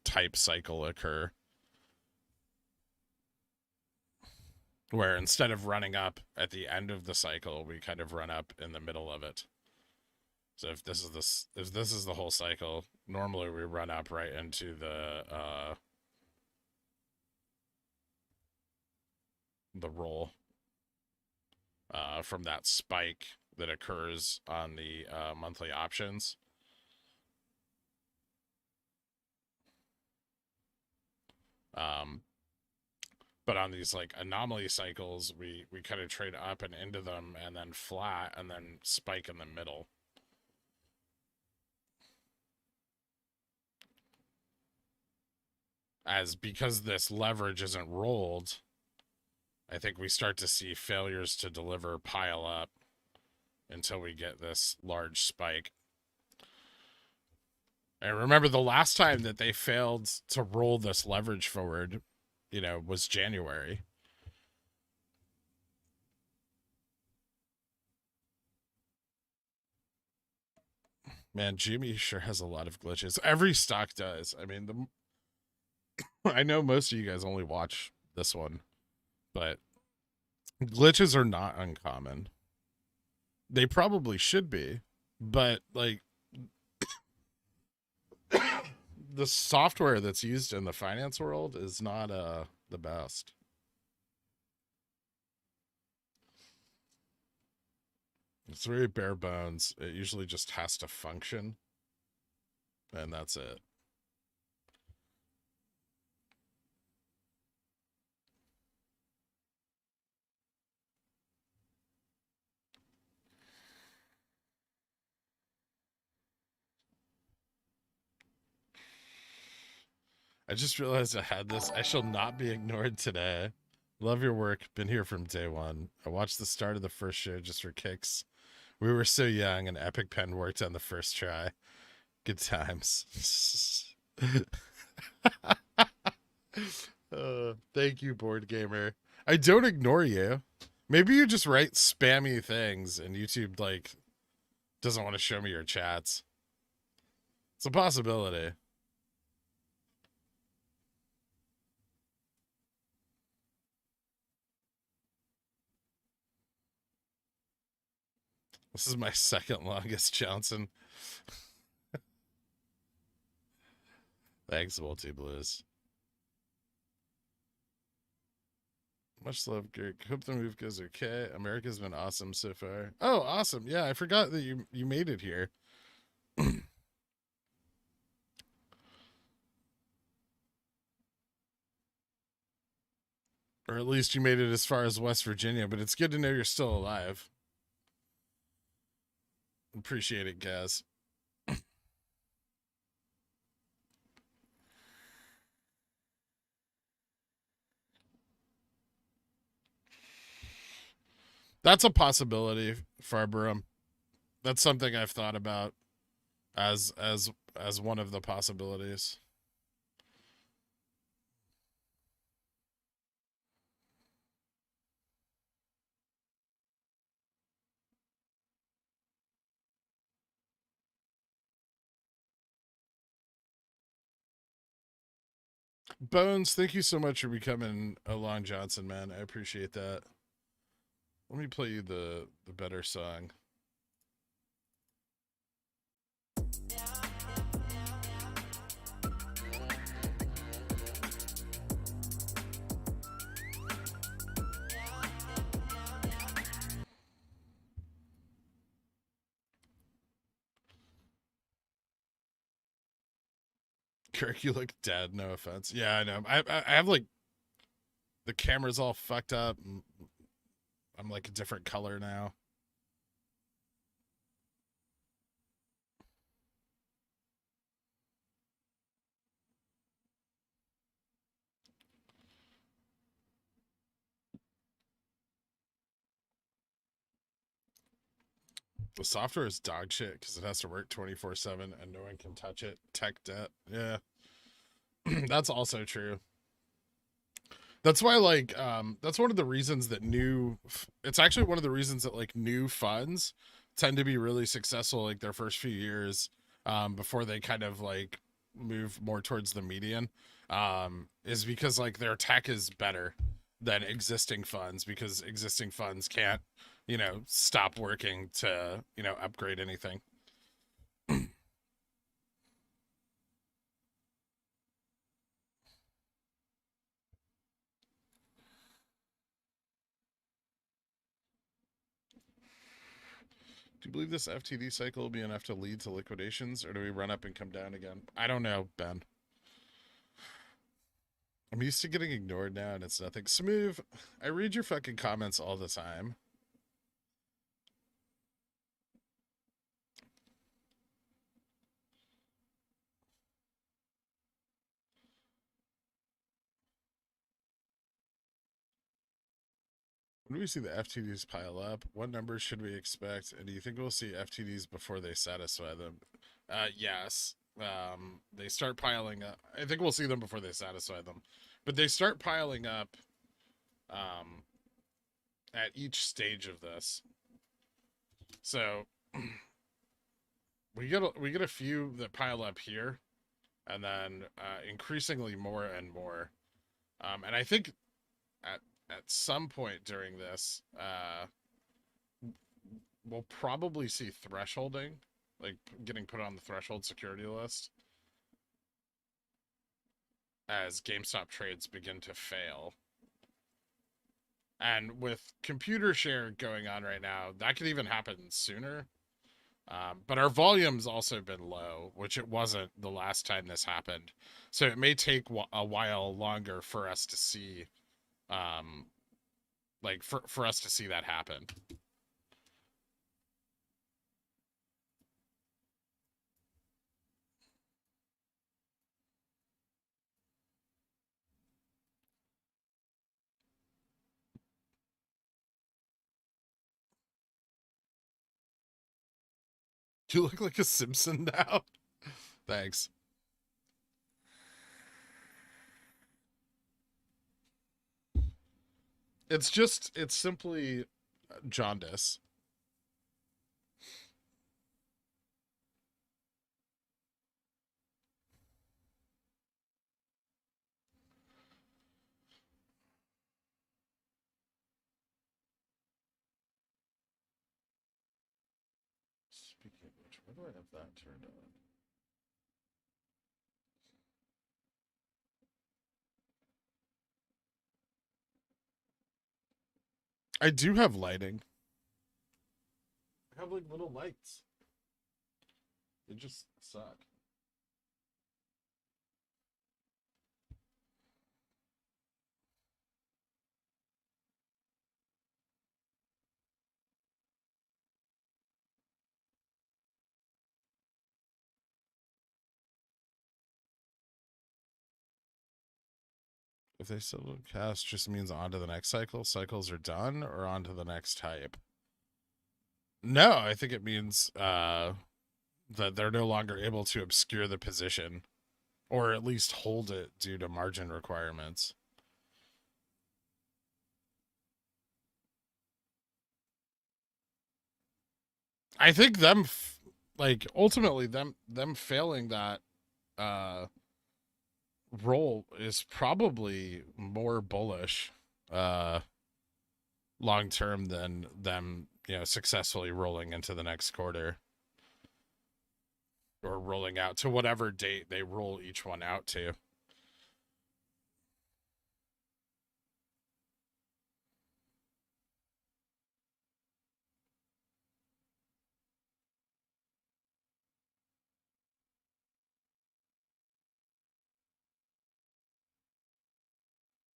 type cycle occur, where instead of running up at the end of the cycle, we kind of run up in the middle of it. So if this is the whole cycle, normally we run up right into the roll from that spike that occurs on the monthly options. But on these like anomaly cycles, we kind of trade up and into them, and then flat, and then spike in the middle. Because this leverage isn't rolled, I think we start to see failures to deliver pile up until we get this large spike. And remember, the last time that they failed to roll this leverage forward, was January. Man, Jimmy sure has a lot of glitches. Every stock does. I mean, I know most of you guys only watch this one, but glitches are not uncommon. They probably should be, but like the software that's used in the finance world is not the best. It's very bare bones. It usually just has to function, and that's it. I just realized I had this. I shall not be ignored today. Love your work. Been here from day one. I watched the start of the first show just for kicks. We were so young, and Epic Pen worked on the first try. Good times. Thank you, Board Gamer. I don't ignore you. Maybe you just write spammy things, and YouTube like doesn't want to show me your chats. It's a possibility. This is my second longest Johnson. Thanks, Multi Blues. Much love, Greg. Hope the move goes okay. America's been awesome so far. Oh, awesome. Yeah, I forgot that you made it here. Or at least you made it as far as West Virginia, but it's good to know you're still alive. Appreciate it, Gaz. That's a possibility, Farberum. That's something I've thought about as one of the possibilities. Bones, thank you so much for becoming a Long Johnson, man. I appreciate that. Let me play you the better song. Kirk, you look dead. No offense. Yeah, I know. I have like the camera's all fucked up. I'm like a different color now. The software is dog shit because it has to work 24/7 and no one can touch it. Tech debt. Yeah. That's also true. That's why like that's one of the reasons that it's actually one of the reasons that like new funds tend to be really successful like their first few years before they kind of like move more towards the median, is because like their tech is better than existing funds because existing funds can't, stop working to, upgrade anything. Do you believe this FTD cycle will be enough to lead to liquidations, or do we run up and come down again? I don't know, Ben. I'm used to getting ignored now, and it's nothing. Smooth, I read your fucking comments all the time. When do we see the FTDs pile up? What numbers should we expect? And do you think we'll see FTDs before they satisfy them? Yes. They start piling up. I think we'll see them before they satisfy them. But they start piling up at each stage of this. So we get a few that pile up here, and then increasingly more and more. And I think at some point during this, we'll probably see thresholding, like getting put on the threshold security list as GameStop trades begin to fail. And with computer share going on right now, that could even happen sooner. But our volume's also been low, which it wasn't the last time this happened. So it may take a while longer for us to see, for us to see that happen. You look like a Simpson now. Thanks. It's simply jaundice. Speaking of which, where do I have that turned on? I do have lighting. I have like little lights. They just suck. If they still don't cast, just means on to the next cycle. Cycles are done, or on to the next type. No, I think it means that they're no longer able to obscure the position, or at least hold it due to margin requirements. I think ultimately them failing that role is probably more bullish long term than them, successfully rolling into the next quarter or rolling out to whatever date they roll each one out to.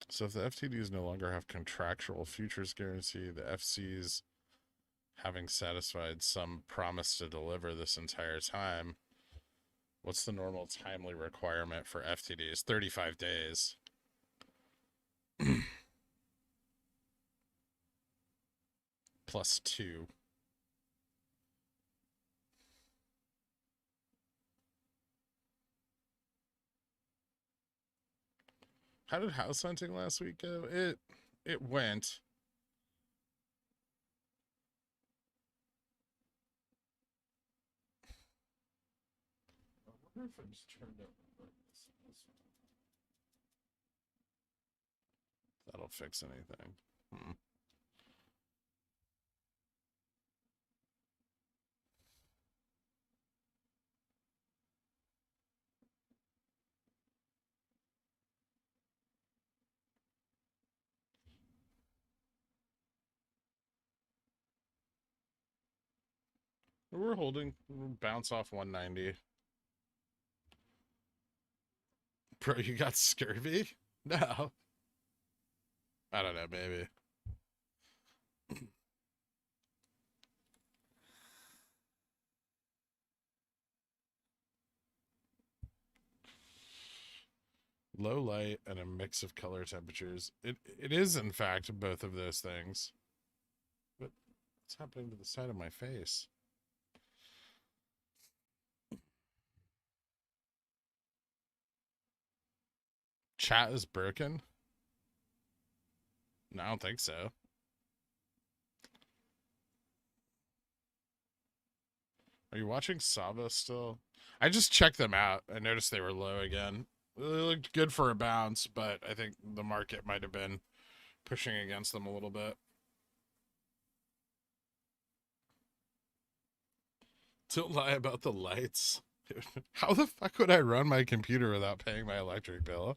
So if the FTDs no longer have contractual futures guarantee, the FCs having satisfied some promise to deliver this entire time, what's the normal timely requirement for FTDs? 35 days. Plus 2. How did house hunting last week go? It went. wonder if I just turned up this one. That'll fix anything. We're holding. We'll bounce off 190. Bro, you got scurvy? No. I don't know, maybe. Low light and a mix of color temperatures. It is, in fact, both of those things. But what's happening to the side of my face? Chat is broken? No, I don't think so. Are you watching Sava still? I just checked them out. I noticed they were low again. They looked good for a bounce, but I think the market might have been pushing against them a little bit. Don't lie about the lights. How the fuck would I run my computer without paying my electric bill?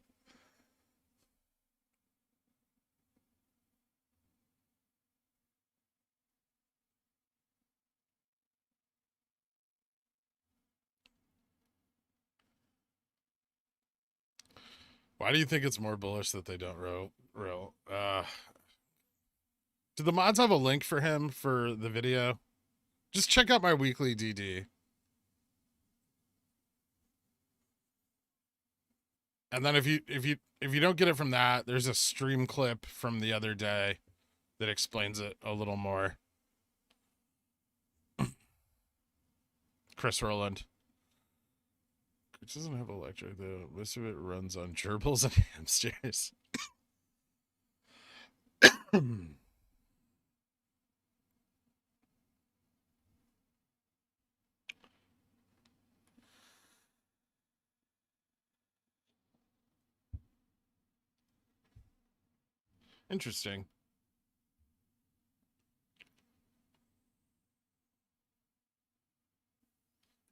Why do you think it's more bullish that they don't roll? Do the mods have a link for him for the video? Just check out my weekly DD. And then if you don't get it from that, there's a stream clip from the other day that explains it a little more. Chris Rowland. Which doesn't have electric though. Most of it runs on gerbils and hamsters. Interesting.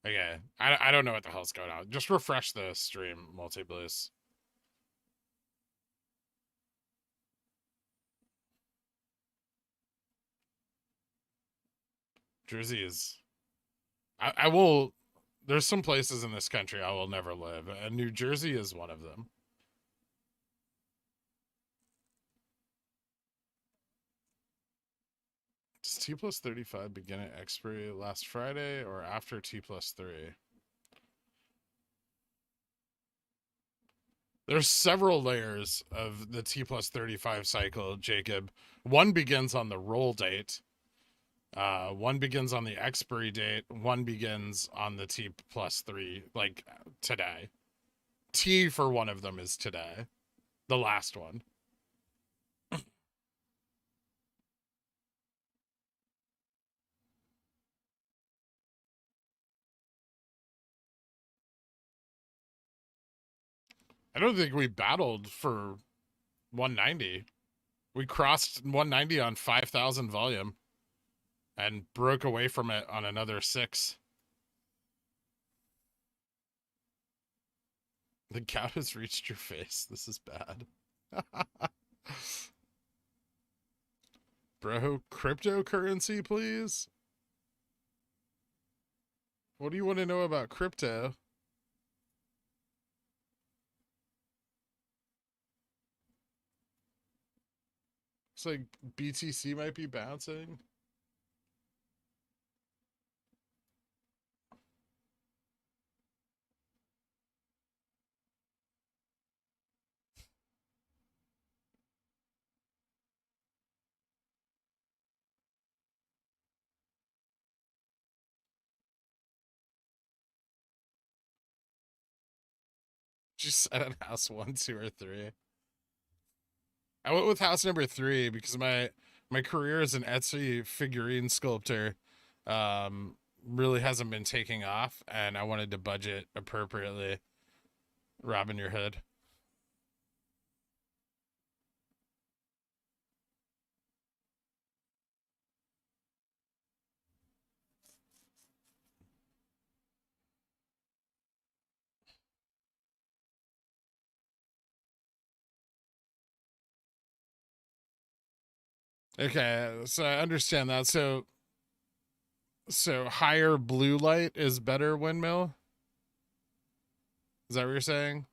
Okay. I don't know what the hell's going on. Just refresh the stream, multi-bliss. Jersey is... I will... There's some places in this country I will never live, and New Jersey is one of them. Does T+35 begin at expiry last Friday or after T+3? There's several layers of the T+35 cycle, Jacob. One begins on the roll date. One begins on the expiry date. One begins on the T+3, like today. T for one of them is today. The last one. I don't think we battled for 190. We crossed 190 on 5,000 volume and broke away from it on another 6. The gout has reached your face. This is bad. Bro, cryptocurrency, please? What do you want to know about crypto? It's like BTC might be bouncing. Just set on house 1, 2, or 3. I went with house number 3 because my career as an Etsy figurine sculptor really hasn't been taking off, and I wanted to budget appropriately. Robin your hood. Okay, so I understand that. So higher blue light is better windmill? Is that what you're saying?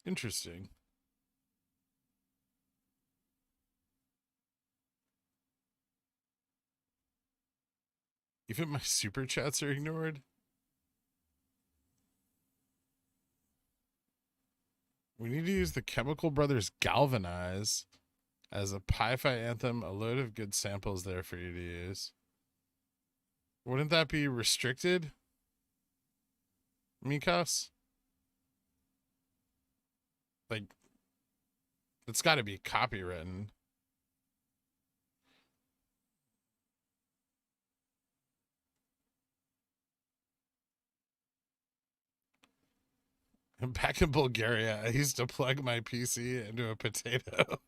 Interesting. Even my super chats are ignored. We need to use the Chemical Brothers Galvanize as a Pi-Fi anthem. A load of good samples there for you to use. Wouldn't that be restricted, Mikos? Like, it's got to be copywritten. Back in Bulgaria, I used to plug my PC into a potato.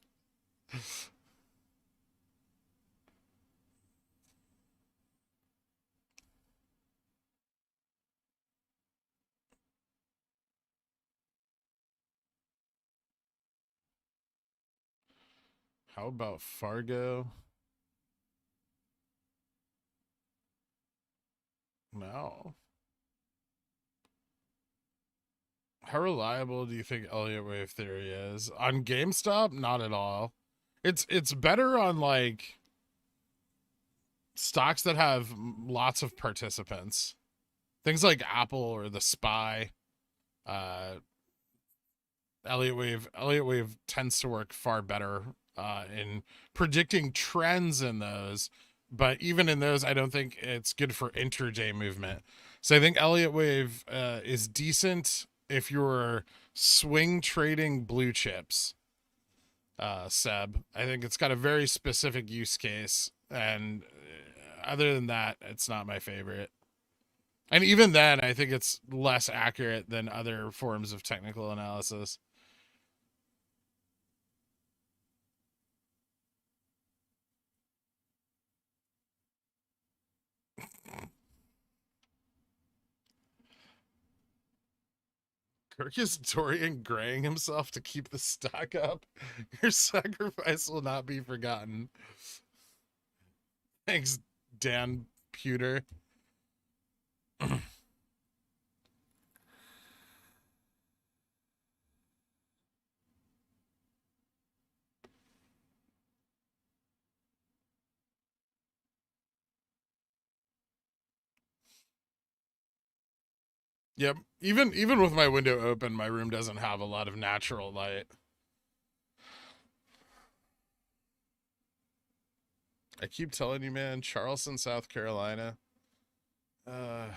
How about Fargo? No. How reliable do you think Elliott wave theory is? On GameStop, not at all. It's better on like stocks that have lots of participants. Things like Apple or the SPY. Uh Elliott wave tends to work far better in predicting trends in those, but even in those I don't think it's good for intraday movement. So I think Elliott wave is decent if you're swing trading blue chips. Seb, I think it's got a very specific use case, and other than that it's not my favorite. And even then I think it's less accurate than other forms of technical analysis. Kirk is Dorian graying himself to keep the stock up. Your sacrifice will not be forgotten. Thanks, Dan Pewter. Yep. Even with my window open, my room doesn't have a lot of natural light. I keep telling you, man, Charleston, South Carolina. Driven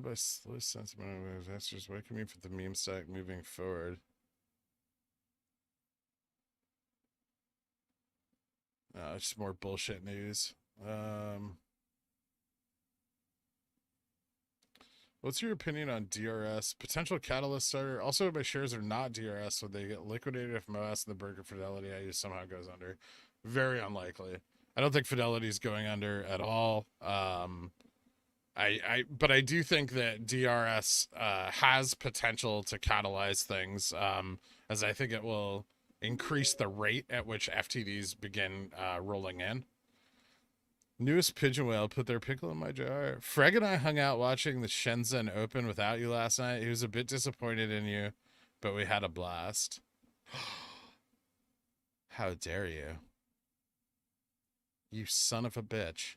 by slow sentiment of investors, what can mean for the meme stack moving forward? It's just more bullshit news. What's your opinion on DRS? Potential catalyst starter. Also, my shares are not DRS, so they get liquidated if MOASS and the Burger Fidelity I use somehow goes under. Very unlikely. I don't think Fidelity is going under at all. But I do think that DRS has potential to catalyze things, as I think it will increase the rate at which FTDs begin rolling in. Newest pigeon whale put their pickle in my jar. Freg and I hung out watching the Shenzhen Open without you last night. He was a bit disappointed in you, but we had a blast. How dare you? You son of a bitch.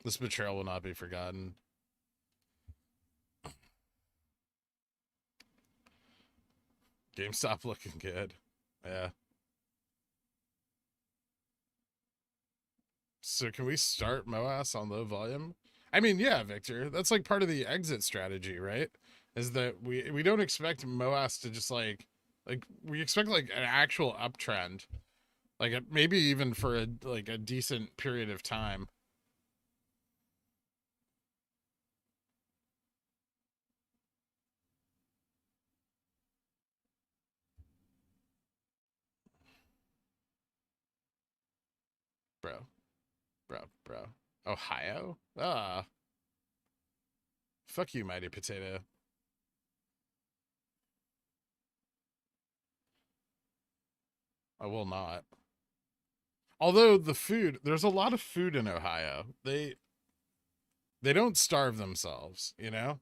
This betrayal will not be forgotten. GameStop looking good. Yeah. So can we start MOASS on low volume? I mean, yeah, Victor. That's like part of the exit strategy, right? Is that we don't expect MOASS to just like we expect like an actual uptrend. Like maybe even for a decent period of time. Bro. Bro. Ohio? Ah. Fuck you, Mighty Potato. I will not. Although the food, there's a lot of food in Ohio. They don't starve themselves, you know?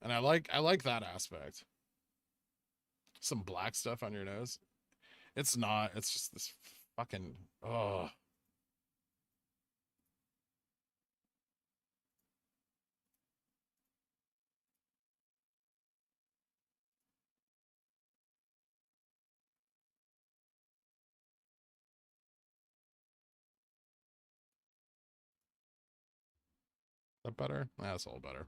And I like that aspect. Some black stuff on your nose. It's not. It's just this fucking oh. That better? That's all better.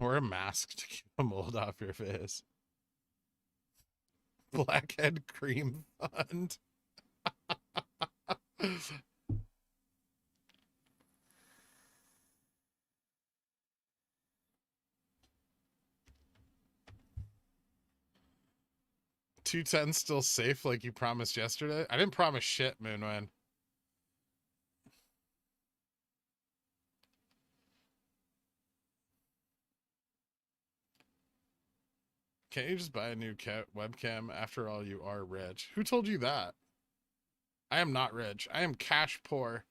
Or a mask to keep the mold off your face. Blackhead cream fund. $2.10 still safe like you promised yesterday? I didn't promise shit, Moonwind. Can't you just buy a new webcam? After all, you are rich. Who told you that? I am not rich. I am cash poor.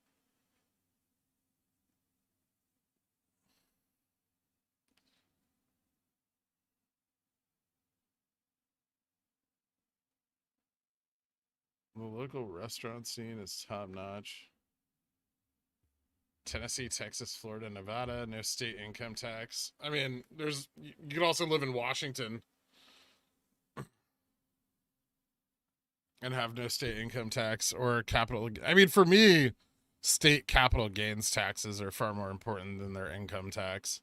The local restaurant scene is top notch. Tennessee, Texas, Florida, Nevada, no state income tax. I mean, you could also live in Washington and have no state income tax or capital. I mean, for me, state capital gains taxes are far more important than their income tax.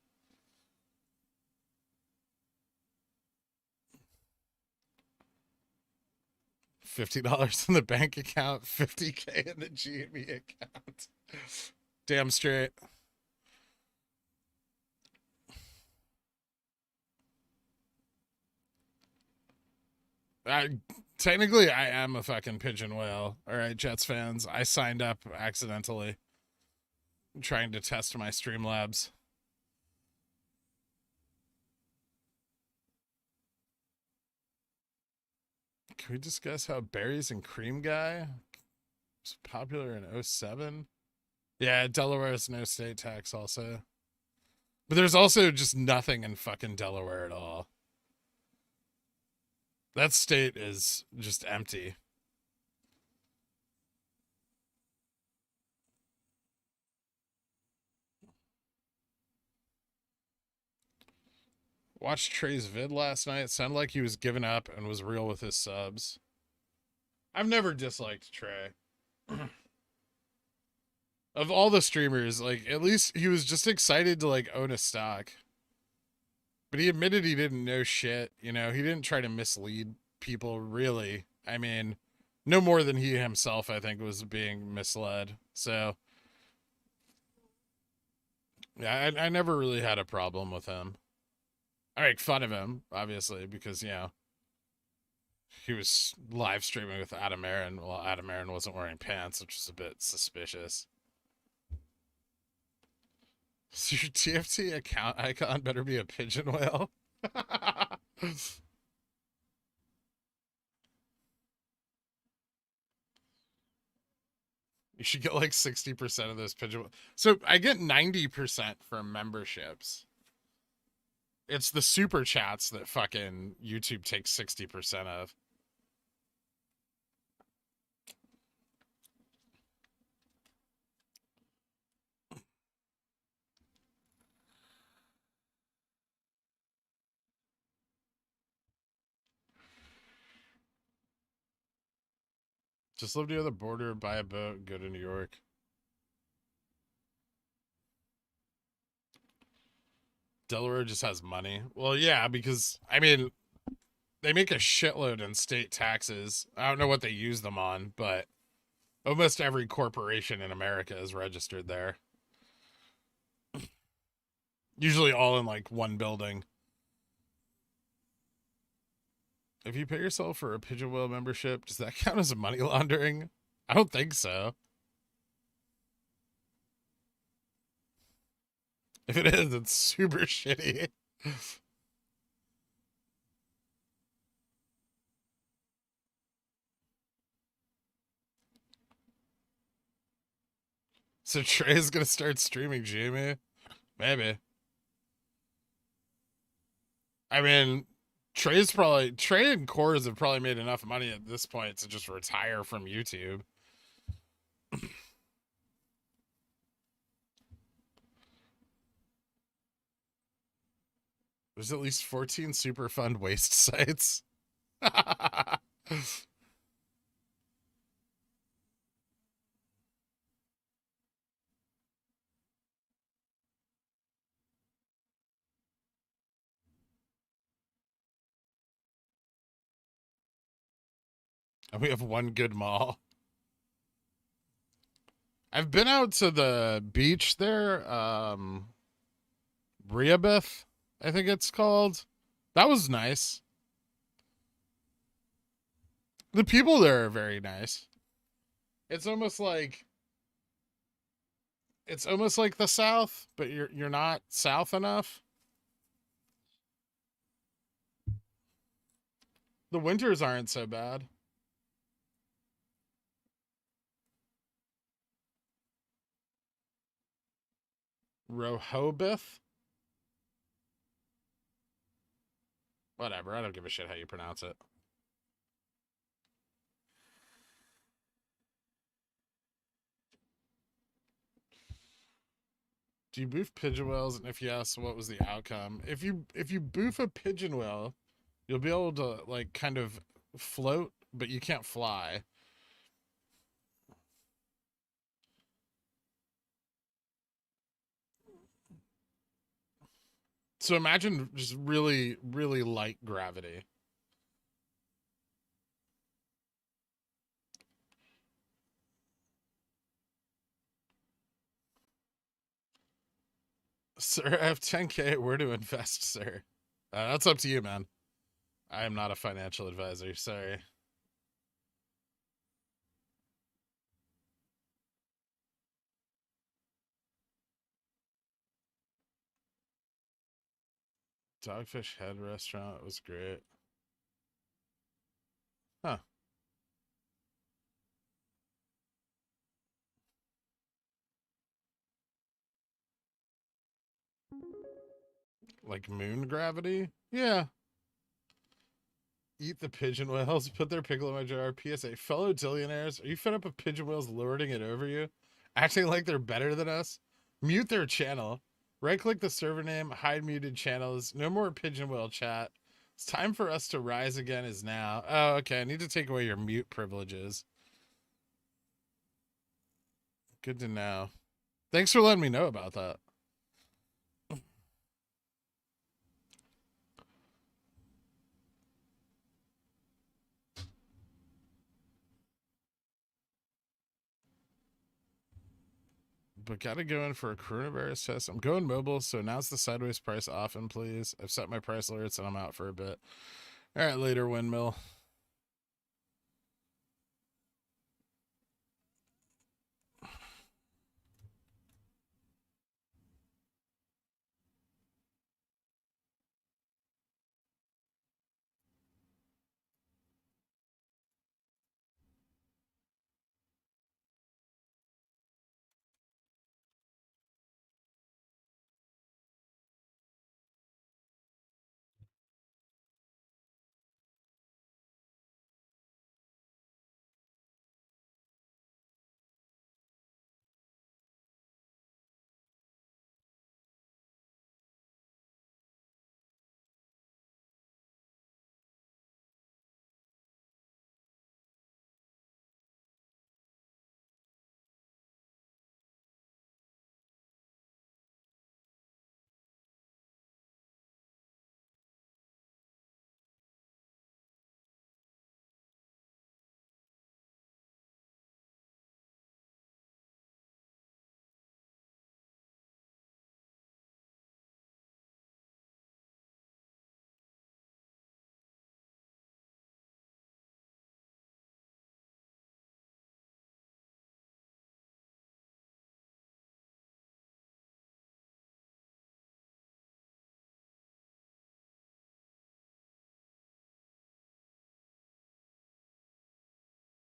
$50 in the bank account, 50K in the GME account. Damn straight. Technically, I am a fucking pigeon whale. All right, Jets fans. I signed up accidentally, trying to test my Streamlabs. Can we discuss how Berries and Cream Guy was popular in 07? Yeah, Delaware has no state tax also. But there's also just nothing in fucking Delaware at all. That state is just empty. Watched Trey's vid last night. It sounded like he was giving up and was real with his subs. I've never disliked Trey. Of all the streamers, like, at least he was just excited to like own a stock. But he admitted he didn't know shit, you know, he didn't try to mislead people really. I mean, no more than he himself, I think, was being misled. So yeah, I never really had a problem with him. I make fun of him, obviously, because, you know, he was live streaming with Adam Aaron while Adam Aaron wasn't wearing pants, which was a bit suspicious. So your TFT account icon better be a pigeon whale. You should get like 60% of those pigeon. So I get 90% from memberships. It's the super chats that fucking YouTube takes 60% of. Just live near the border, buy a boat, go to New York. Delaware just has money. Well, yeah, because I mean, they make a shitload in state taxes. I don't know what they use them on, but almost every corporation in America is registered there. Usually all in like one building. If you pay yourself for a Pigeon Whale membership, does that count as money laundering? I don't think so. If it is, it's super shitty. So Trey's gonna start streaming Jamie? Maybe. I mean, Trey and Cores have probably made enough money at this point to just retire from YouTube. There's at least 14 super fund waste sites. And we have one good mall. I've been out to the beach there, Rehoboth, I think it's called. That was nice. The people there are very nice. It's almost like the South, but you're not South enough. The winters aren't so bad. Rehoboth? Whatever, I don't give a shit how you pronounce it. Do you boof pigeon whales? And if yes, what was the outcome? If you boof a pigeon whale, you'll be able to like kind of float, but you can't fly. So imagine just really, really light gravity. Sir, I have 10K. Where to invest, sir? That's up to you, man. I am not a financial advisor. Sorry. Dogfish Head restaurant was great. Huh. Like moon gravity? Yeah. Eat the pigeon whales. Put their pickle in my jar. PSA. Fellow dillionaires, are you fed up with pigeon whales lording it over you? Acting like they're better than us? Mute their channel. Right click the server name. Hide muted channels. No more pigeon whale chat. It's time for us to rise again is now. Oh, okay. I need to take away your mute privileges. Good to know. Thanks for letting me know about that. But gotta go in for a coronavirus test. I'm going mobile, so announce the sideways price often, please. I've set my price alerts and I'm out for a bit. All right, later, windmill.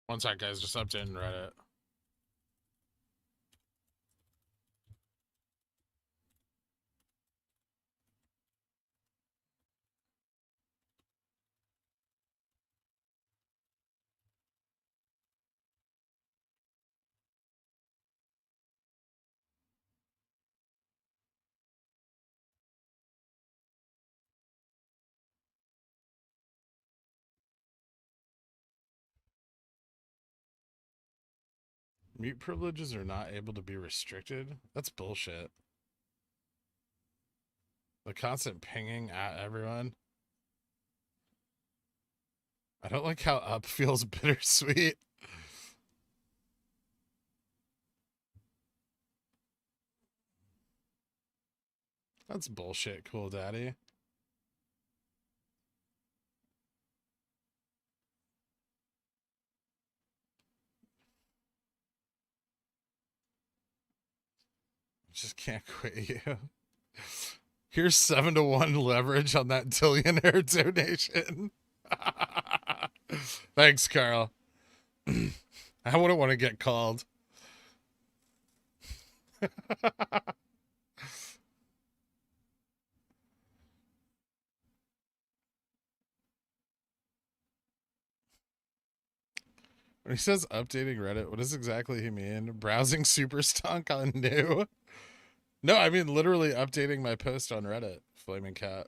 One sec, guys, just updating Reddit. Mute privileges are not able to be restricted? That's bullshit. The constant pinging at everyone. I don't like how up feels bittersweet. That's bullshit, cool daddy. Just can't quit you. Here's 7-to-1 leverage on that tillionaire donation. Thanks, Carl. I wouldn't want to get called. When he says updating Reddit, what does exactly he mean? Browsing super stonk on new? No, I mean literally updating my post on Reddit, Flaming Cat.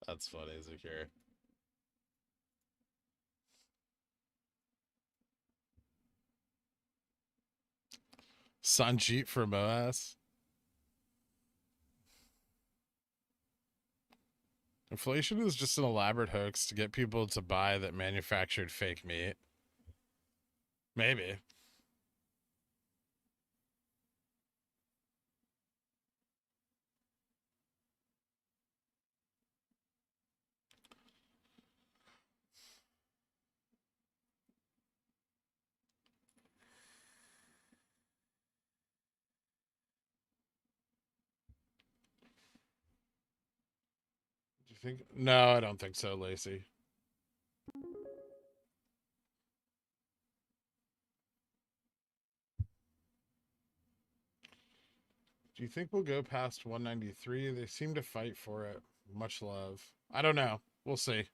That's funny, Zakir. Sanjeet for MOASS. Inflation is just an elaborate hoax to get people to buy that manufactured fake meat. Maybe. Do you think? No, I don't think so, Lacey. Do you think we'll go past 193? They seem to fight for it. Much love. I don't know. We'll see.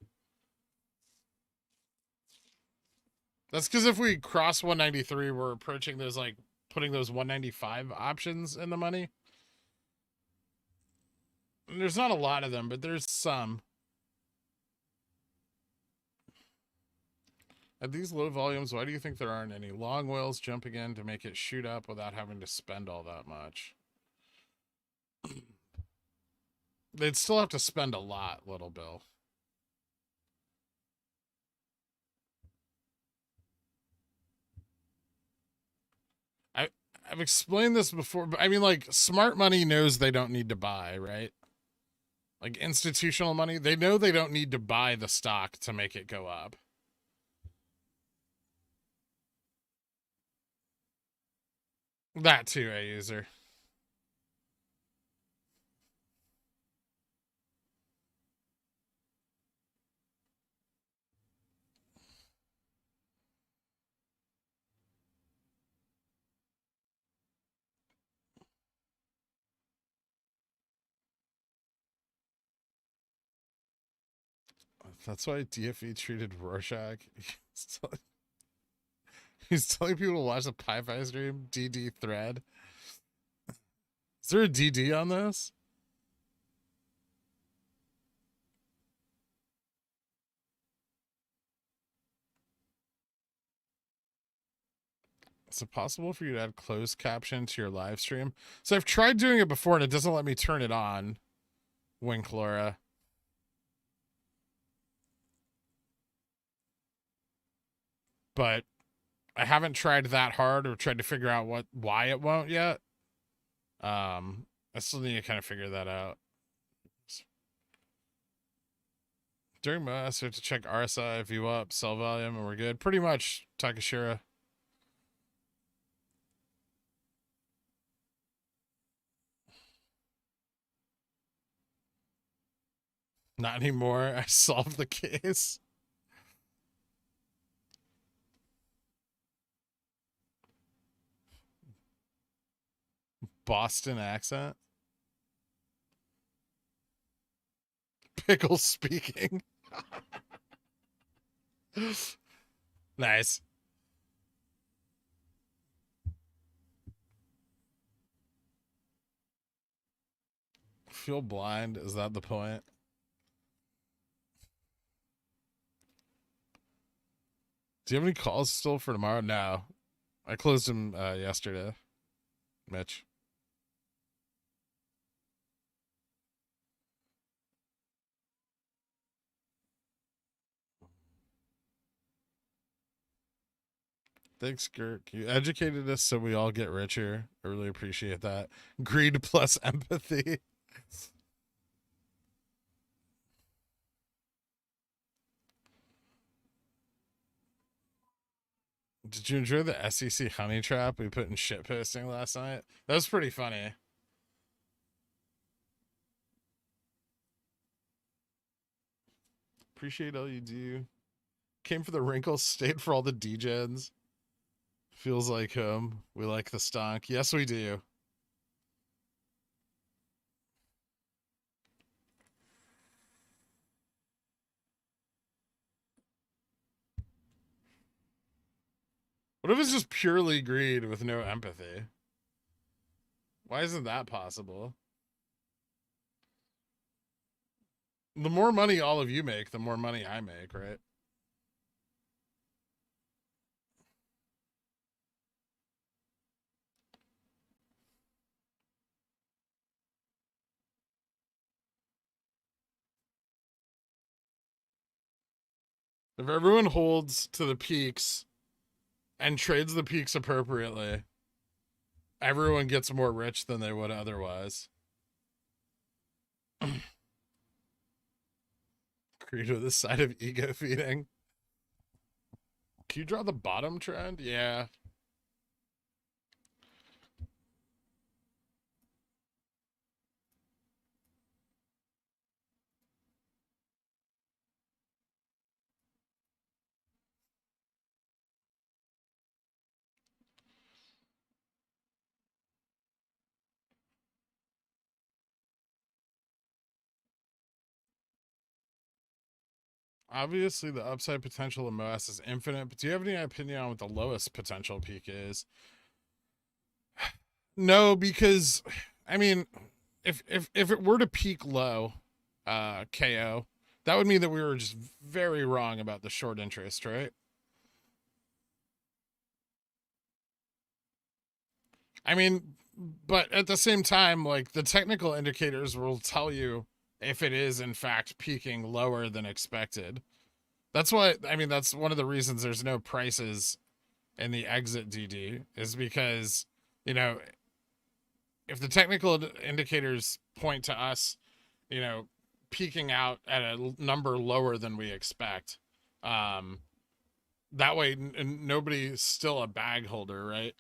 That's because if we cross 193, we're approaching those, like, putting those 195 options in the money. And there's not a lot of them, but there's some. At these low volumes, why do you think there aren't any long whales jumping in to make it shoot up without having to spend all that much? They'd still have to spend a lot, Little Bill. I've explained this before, but I mean, like, smart money knows they don't need to buy, right? Like, institutional money, they know they don't need to buy the stock to make it go up. That too, a user. That's why DFE treated Rorschach. He's telling people to watch the Pi-Fi stream. DD thread. Is there a DD on this? Is it possible for you to add closed caption to your live stream? So I've tried doing it before and it doesn't let me turn it on. Wink, Laura. But I haven't tried that hard or tried to figure out why it won't yet. I still need to kind of figure that out. During MOASS, we have to check RSI, view up, sell volume, and we're good. Pretty much, Takashira. Not anymore. I solved the case. Boston accent. Pickles speaking. Nice. Feel blind? Is that the point? Do you have any calls still for tomorrow? No. I closed them yesterday. Mitch. Thanks, Gert. You educated us so we all get richer. I really appreciate that. Greed plus empathy. Did you enjoy the SEC honey trap we put in shit posting last night? That was pretty funny. Appreciate all you do. Came for the wrinkles, stayed for all the degens. Feels like home. We like the stonk. Yes, we do. What if it's just purely greed with no empathy? Why isn't that possible? The more money all of you make, the more money I make, right? If everyone holds to the peaks and trades the peaks appropriately, everyone gets more rich than they would otherwise. Greed with a side of ego feeding. Can you draw the bottom trend? Yeah. Obviously, the upside potential of MOASS is infinite, but do you have any opinion on what the lowest potential peak is? No, because I mean, if it were to peak low, KO, that would mean that we were just very wrong about the short interest, right? I mean, but at the same time, like the technical indicators will tell you if it is in fact peaking lower than expected. That's why, I mean, that's one of the reasons there's no prices in the exit DD is because, you know, if the technical indicators point to us, you know, peaking out at a number lower than we expect, that way nobody's still a bag holder, right?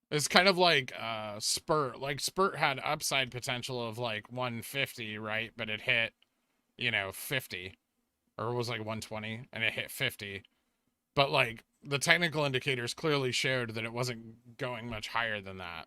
It's kind of like Spurt. Like Spurt had upside potential of like 150, right? But it hit, 50, or it was like 120 and it hit 50. But like the technical indicators clearly showed that it wasn't going much higher than that.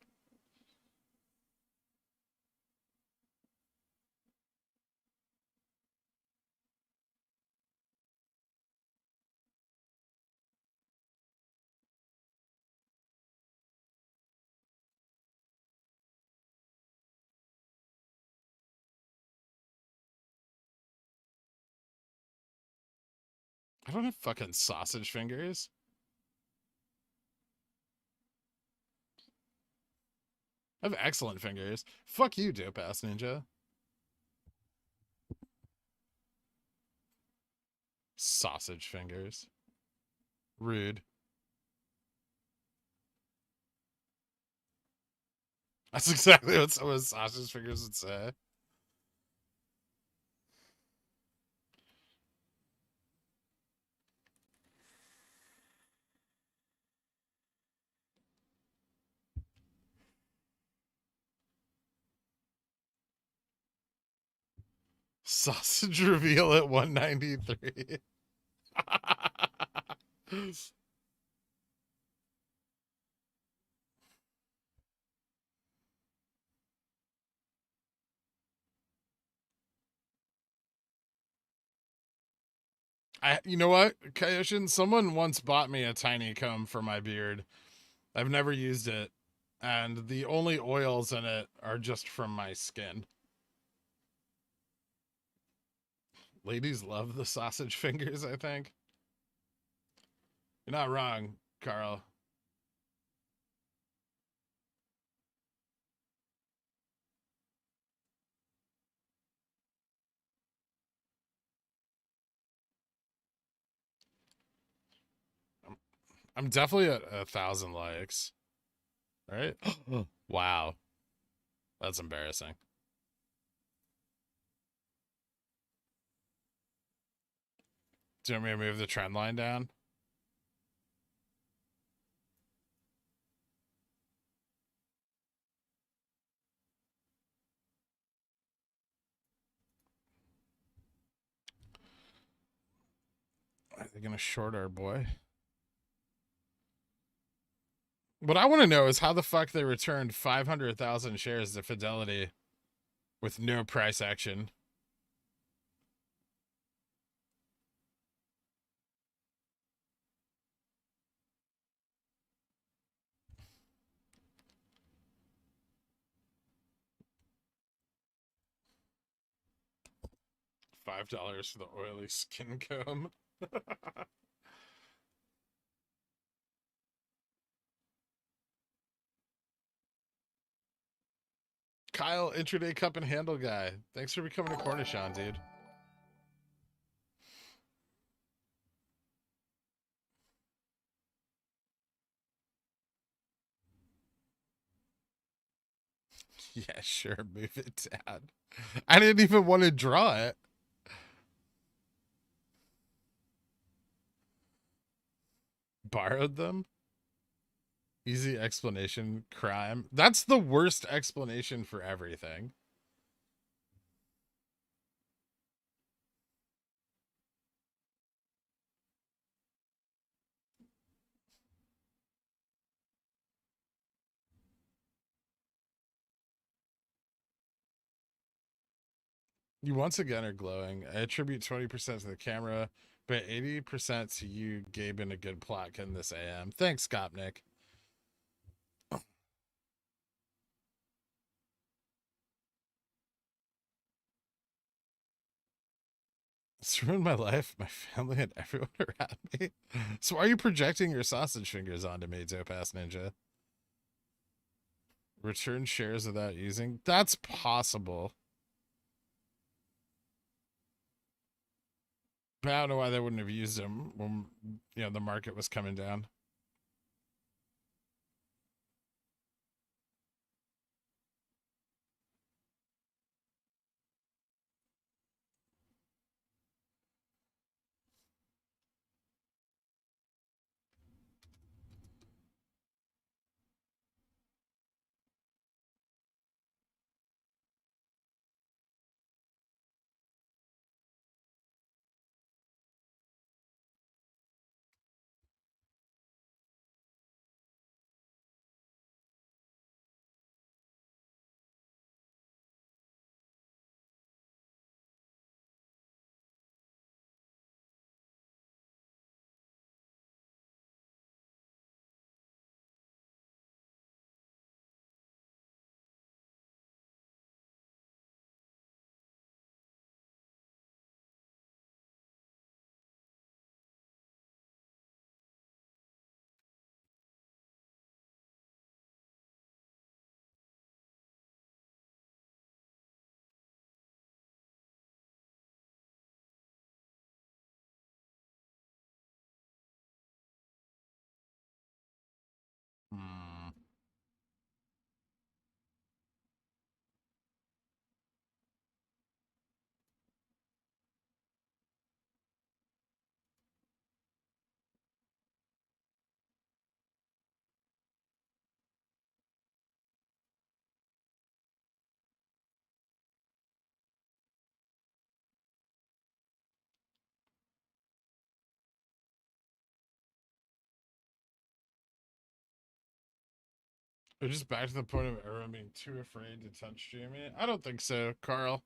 I don't have fucking sausage fingers. I have excellent fingers. Fuck you, dope ass ninja. Sausage fingers. Rude. That's exactly what some of sausage fingers would say. Sausage reveal at 193. You know what, Kayoshin? Someone once bought me a tiny comb for my beard. I've never used it, and the only oils in it are just from my skin. Ladies love the sausage fingers, I think. You're not wrong, Carl. I'm, I'm definitely at 1,000 likes, right? Wow, that's embarrassing. Do you want me to move the trend line down? Are they gonna short our boy? What I want to know is how the fuck they returned 500,000 shares to Fidelity with no price action. $5 for the oily skin comb. Kyle, intraday cup and handle guy. Thanks for becoming a Cornishon, dude. Yeah, sure. Move it, Dad. I didn't even want to draw it. Borrowed them? Easy explanation. Crime. That's the worst explanation for everything. You once again are glowing. I attribute 20% to the camera, but 80% to you, Gabe, in a good plot in this AM. Thanks, Skopnik. It's ruined my life, my family, and everyone around me. So why are you projecting your sausage fingers onto me, Dope Ass Ninja? Return shares without using? That's possible. But I don't know why they wouldn't have used them when the market was coming down. We're just back to the point of everyone being too afraid to touch Jamie. I don't think so, Carl.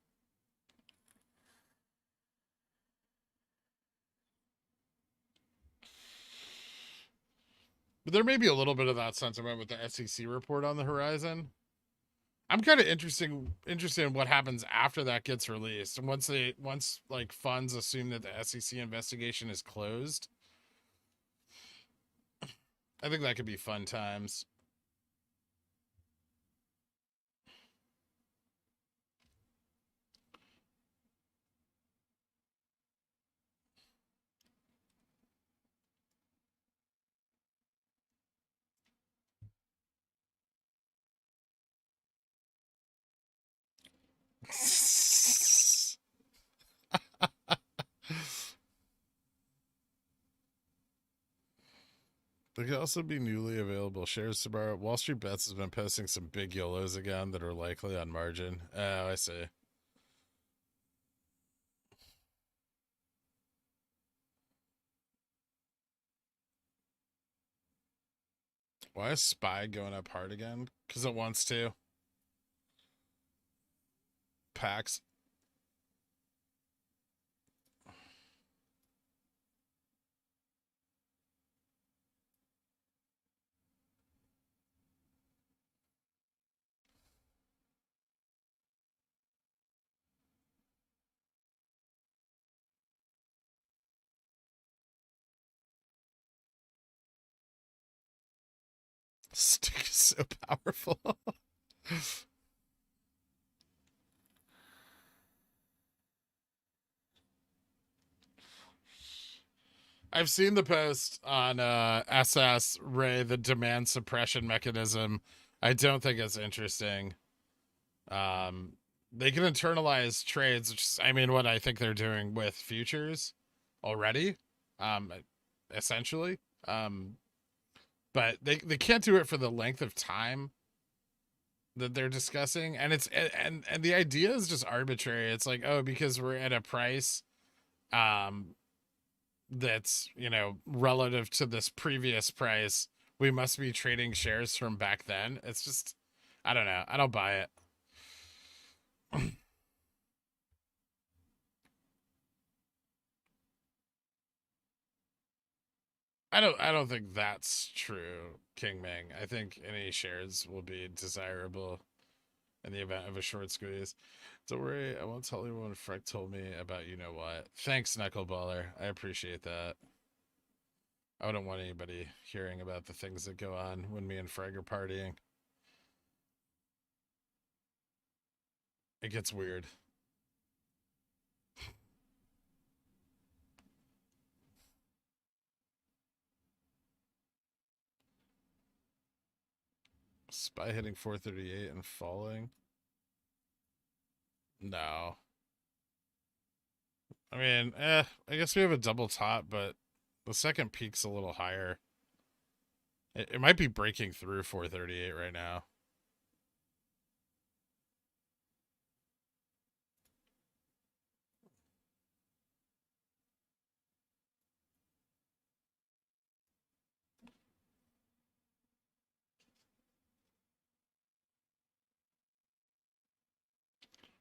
But there may be a little bit of that sentiment with the SEC report on the horizon. I'm kind of interested in what happens after that gets released. And once like funds assume that the SEC investigation is closed, I think that could be fun times. There could also be newly available shares tomorrow. Wall Street Bets has been posting some big YOLOs again that are likely on margin. Oh, I see. Why is SPY going up hard again? Because it wants to. PAX. Stick is so powerful. I've seen the post on SS Ray, the demand suppression mechanism. I don't think it's interesting. They can internalize trades, which is, I mean, what I think they're doing with futures already, essentially. But they can't do it for the length of time that they're discussing, and and the idea is just arbitrary. It's like, oh, because we're at a price, um, that's, you know, relative to this previous price, we must be trading shares from back then. It's just, I don't know. I don't buy it. I don't think that's true, King Ming. I think any shares will be desirable in the event of a short squeeze. Don't worry, I won't tell anyone what Freck told me about you know what. Thanks, Knuckleballer. I appreciate that. I wouldn't want anybody hearing about the things that go on when me and Freg are partying. It gets weird. Spy hitting 438 and falling. No. I mean, I guess we have a double top, but the second peak's a little higher. It might be breaking through 438 right now.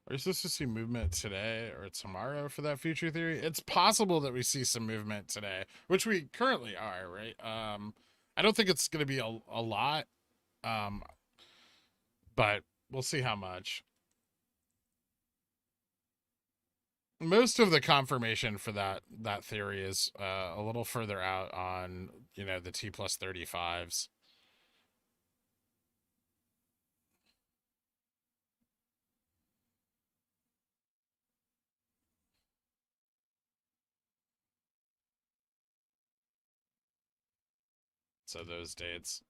Are you supposed to see movement today or tomorrow for that future theory? It's possible that we see some movement today, which we currently are, right? I don't think it's going to be a lot, um, but we'll see how much. Most of the confirmation for that theory is a little further out on, you know, the T+35s. So those dates.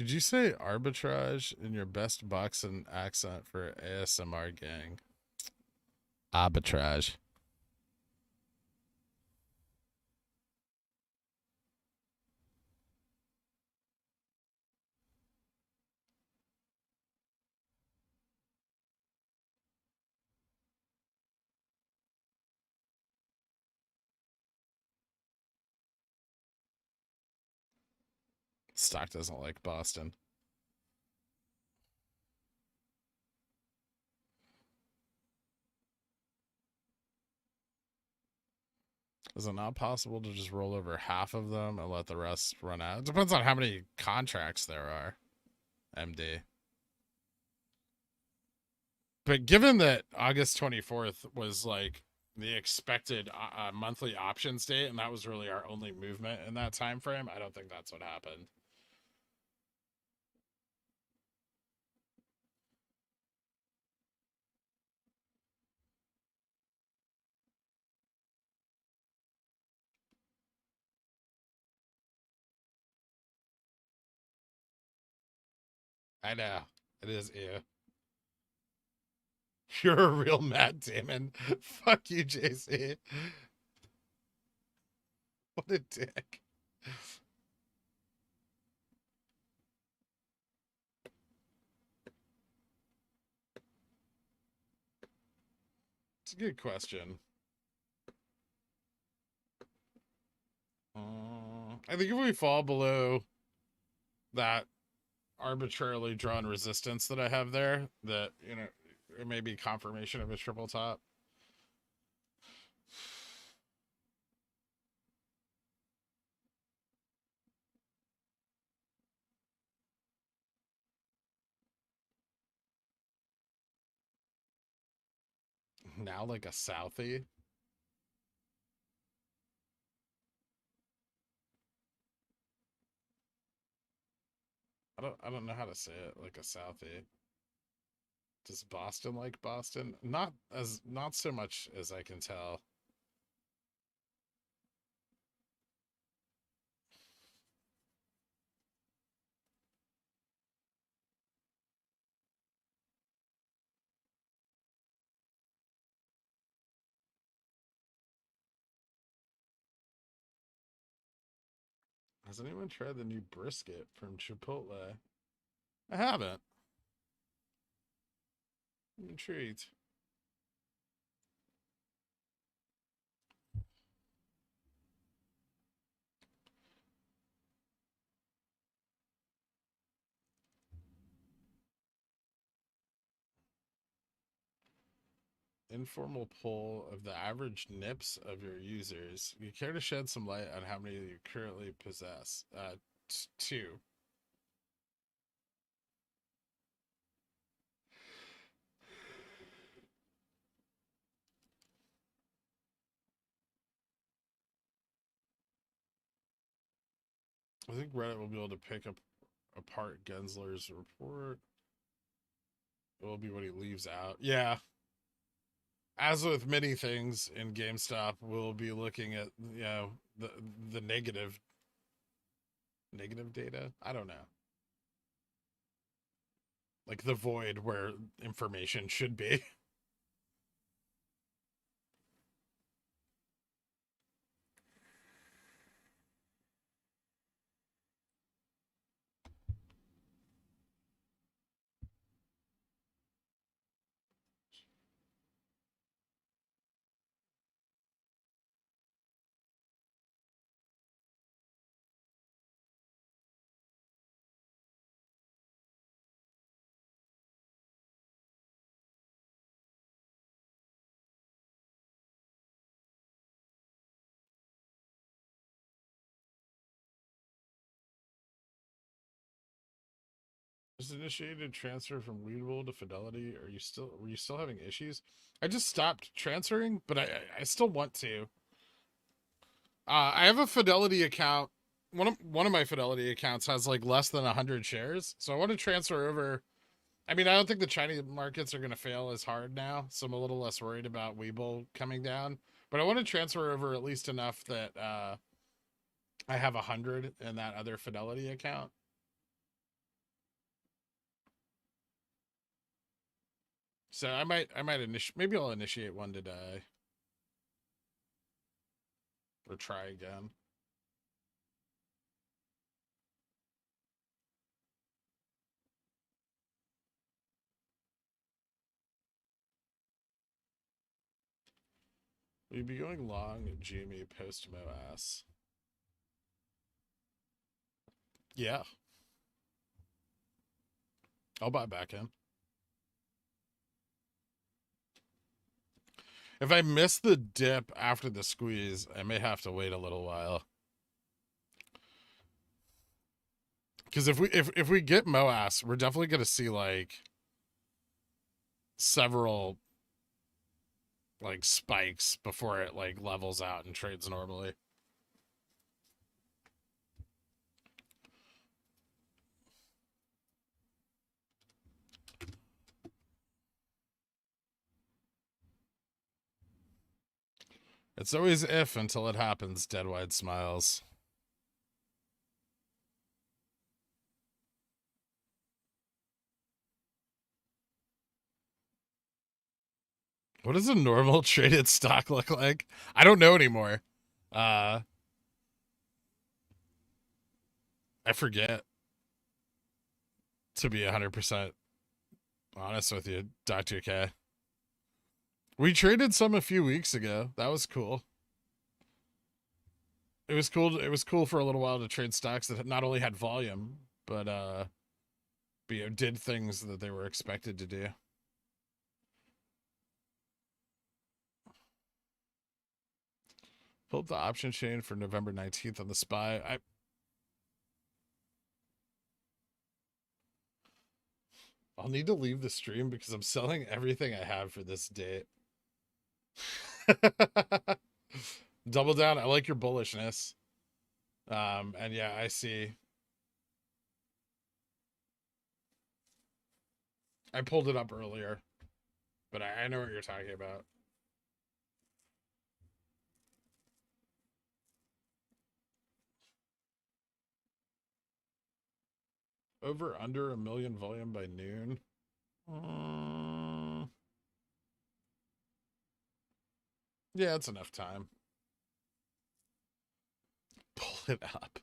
Did you say arbitrage in your best Boxing accent for ASMR gang? Arbitrage. Stock doesn't like Boston. Is it not possible to just roll over half of them and let the rest run out? It depends on how many contracts there are, MD. But given that August 24th was like the expected monthly options date, and that was really our only movement in that time frame, I don't think that's what happened. I know. It is ew. You're a real Matt Damon. Fuck you, JC. What a dick. It's a good question. I think if we fall below that arbitrarily drawn resistance that I have there, that, you know, it may be confirmation of a triple top. Now like a Southie. I don't know how to say it, like a Southie. Does Boston like Boston? Not so much as I can tell. Has anyone tried the new brisket from Chipotle? I haven't. I'm intrigued. Informal poll of the average nips of your users. You care to shed some light on how many you currently possess? Two. I think Reddit will be able to pick up apart Gensler's report. It will be what he leaves out. Yeah. As with many things in GameStop, we'll be looking at, you know, the negative data. I don't know. Like the void where information should be. Just initiated transfer from WeBull to Fidelity. Were you still having issues? I just stopped transferring, but I still want to. I have a Fidelity account. One of my Fidelity accounts has like less than 100 shares, so I want to transfer over. I mean, I don't think the Chinese markets are going to fail as hard now, so I'm a little less worried about WeBull coming down. But I want to transfer over at least enough that I have 100 in that other Fidelity account. So I might maybe I'll initiate one today. Or try again. We'd be going long GME post MOASS. Yeah. I'll buy back in. If I miss the dip after the squeeze, I may have to wait a little while. Because if we get MOASS, we're definitely gonna see like several like spikes before it like levels out and trades normally. It's always if until it happens, dead wide smiles. What does a normal traded stock look like? I don't know anymore. I forget, to be 100% honest with you, Dr. K. We traded some a few weeks ago. That was cool. It was cool. It was cool for a little while to trade stocks that not only had volume, but did things that they were expected to do. Pull up the option chain for November 19th on the SPY. I'll need to leave the stream because I'm selling everything I have for this date. Double down. I like your bullishness. And yeah, I see. I pulled it up earlier, but I know what you're talking about. Over under 1 million volume by noon. Yeah, it's enough time. Pull it up.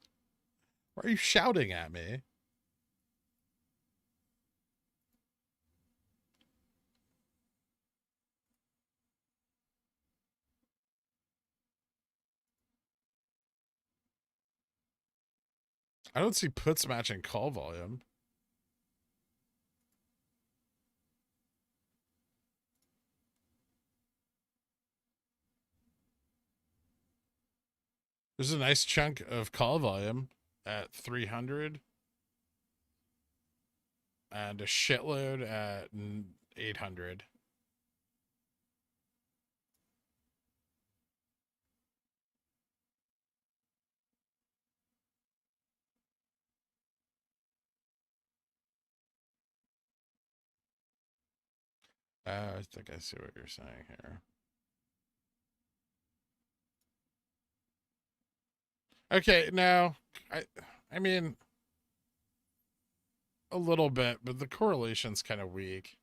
Why are you shouting at me? I don't see puts matching call volume. There's a nice chunk of call volume at 300 and a shitload at 800. I think I see what you're saying here. Okay, now, I mean, a little bit, but the correlation's kind of weak.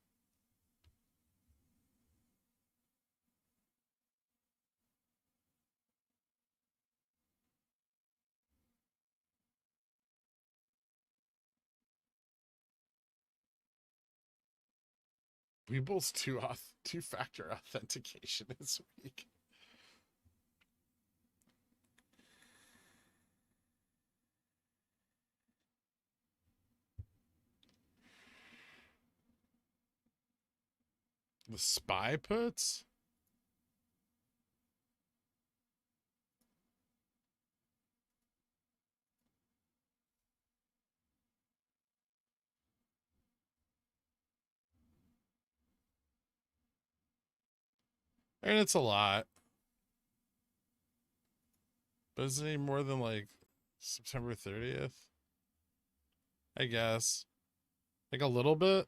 WeBull's two-factor authentication is weak. The SPY puts? And it's a lot. But is it any more than like September 30th? I guess. Like a little bit?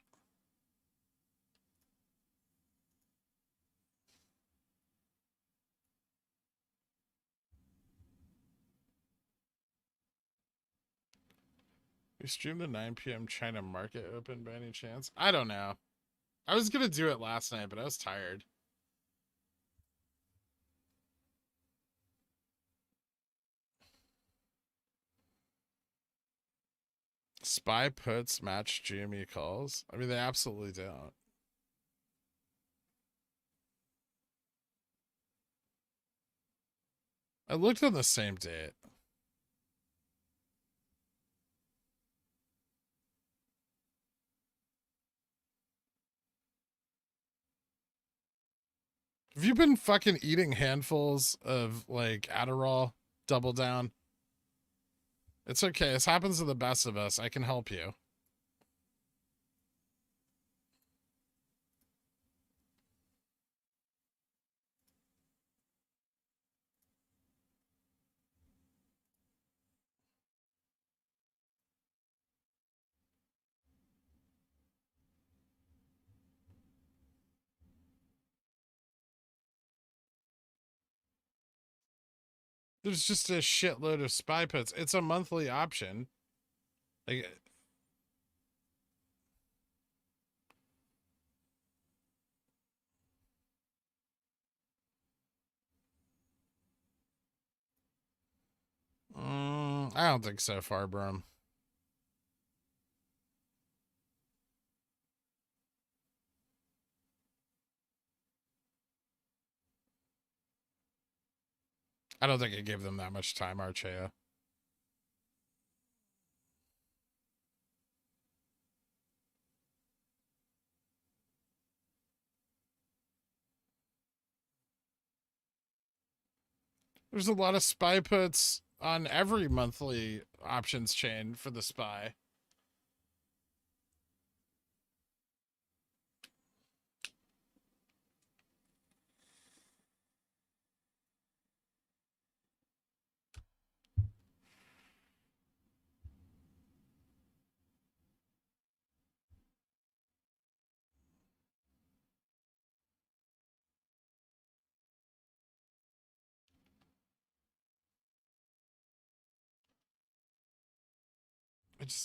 We streamed the 9 p.m. China market open by any chance? I don't know. I was gonna do it last night, but I was tired. SPY puts match GME calls. I mean, they absolutely don't. I looked on the same date. Have you been fucking eating handfuls of like Adderall? Double down. It's okay. This happens to the best of us. I can help you. There's just a shitload of SPY puts. It's a monthly option. Like, I don't think so far, bro. I don't think it gave them that much time, Archea. There's a lot of SPY puts on every monthly options chain for the SPY.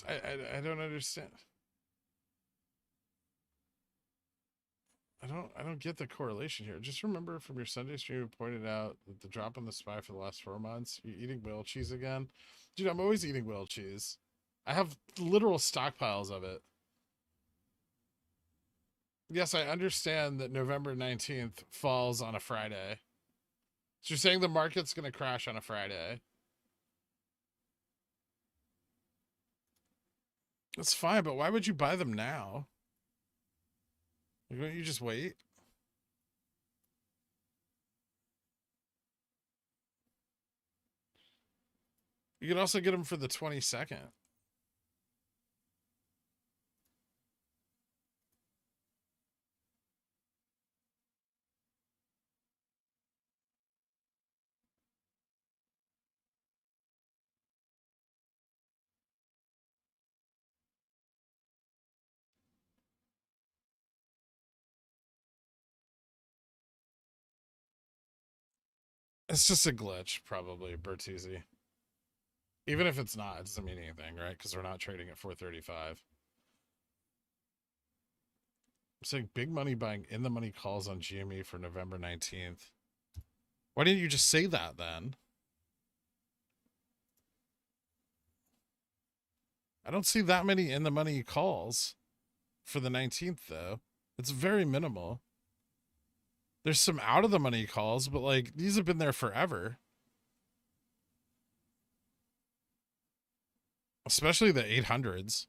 I don't understand. I don't get the correlation here. Just remember from your Sunday stream you pointed out that the drop on the SPY for the last 4 months. You're eating whale cheese again. Dude, I'm always eating whale cheese. I have literal stockpiles of it. Yes, I understand that November 19th falls on a Friday. So you're saying the market's gonna crash on a Friday. That's fine, but why would you buy them now? Like, wouldn't you just wait? You could also get them for the 22nd. It's just a glitch, probably, Bertuzzi. Even if it's not, it doesn't mean anything, right? Because we're not trading at 435. I'm saying big money buying in the money calls on GME for November 19th. Why didn't you just say that then? I don't see that many in the money calls for the 19th, though. It's very minimal. There's some out of the money calls, but like these have been there forever. Especially the 800s.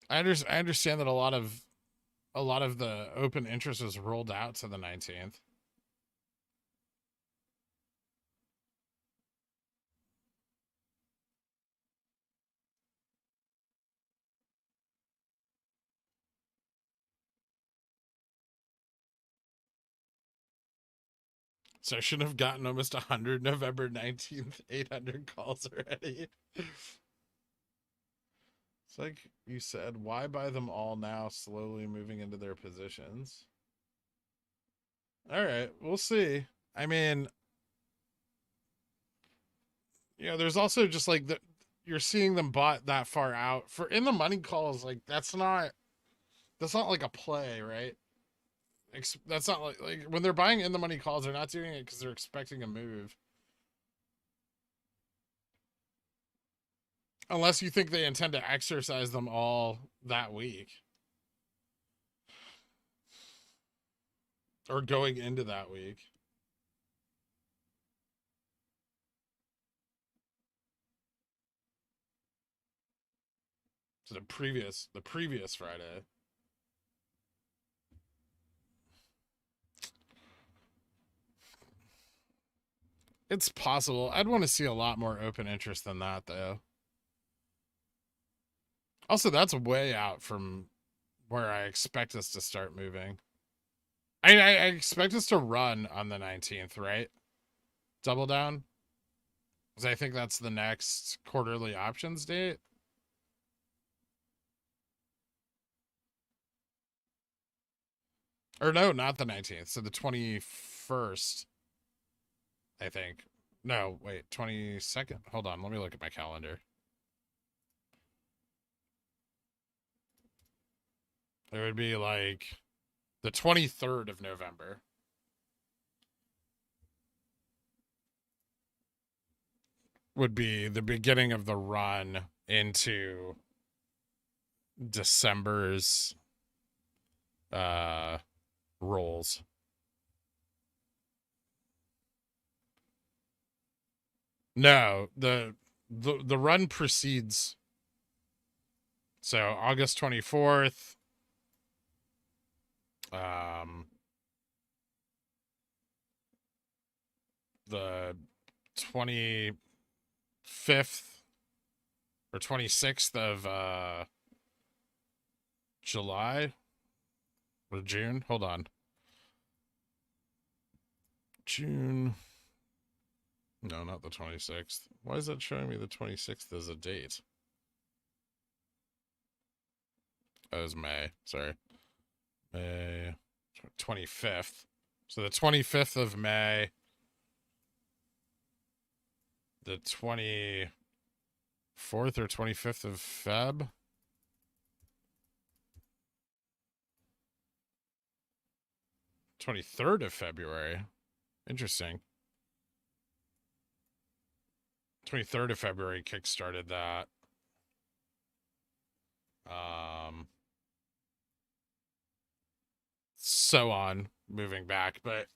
I understand that a lot of the open interest was rolled out to the 19th. So I shouldn't have gotten almost 100 November 19th 800 calls already. It's like you said, why buy them all now, slowly moving into their positions? All right, we'll see. I mean, there's also just like you're seeing them bought that far out for in the money calls. Like that's not like a play, right? That's not like when they're buying in the money calls, they're not doing it because they're expecting a move. Unless you think they intend to exercise them all that week or going into that week. So the previous Friday. It's possible. I'd want to see a lot more open interest than that, though. Also, that's way out from where I expect us to start moving. I expect us to run on the 19th, right? Double down? Because I think that's the next quarterly options date. Or no, not the 19th. So the 21st, I think. No, wait, 22nd? Hold on, let me look at my calendar. It would be like the 23rd of November. Would be the beginning of the run into December's rolls. No, the run precedes. So August 24th. The 25th or 26th of July or June. Hold on. June. No, not the 26th. Why is that showing me the 26th as a date? That was May. Sorry. May 25th. So the 25th of May. The 24th or 25th of Feb. February. 23rd of February. Interesting. 23rd of February kickstarted that. So on, moving back, but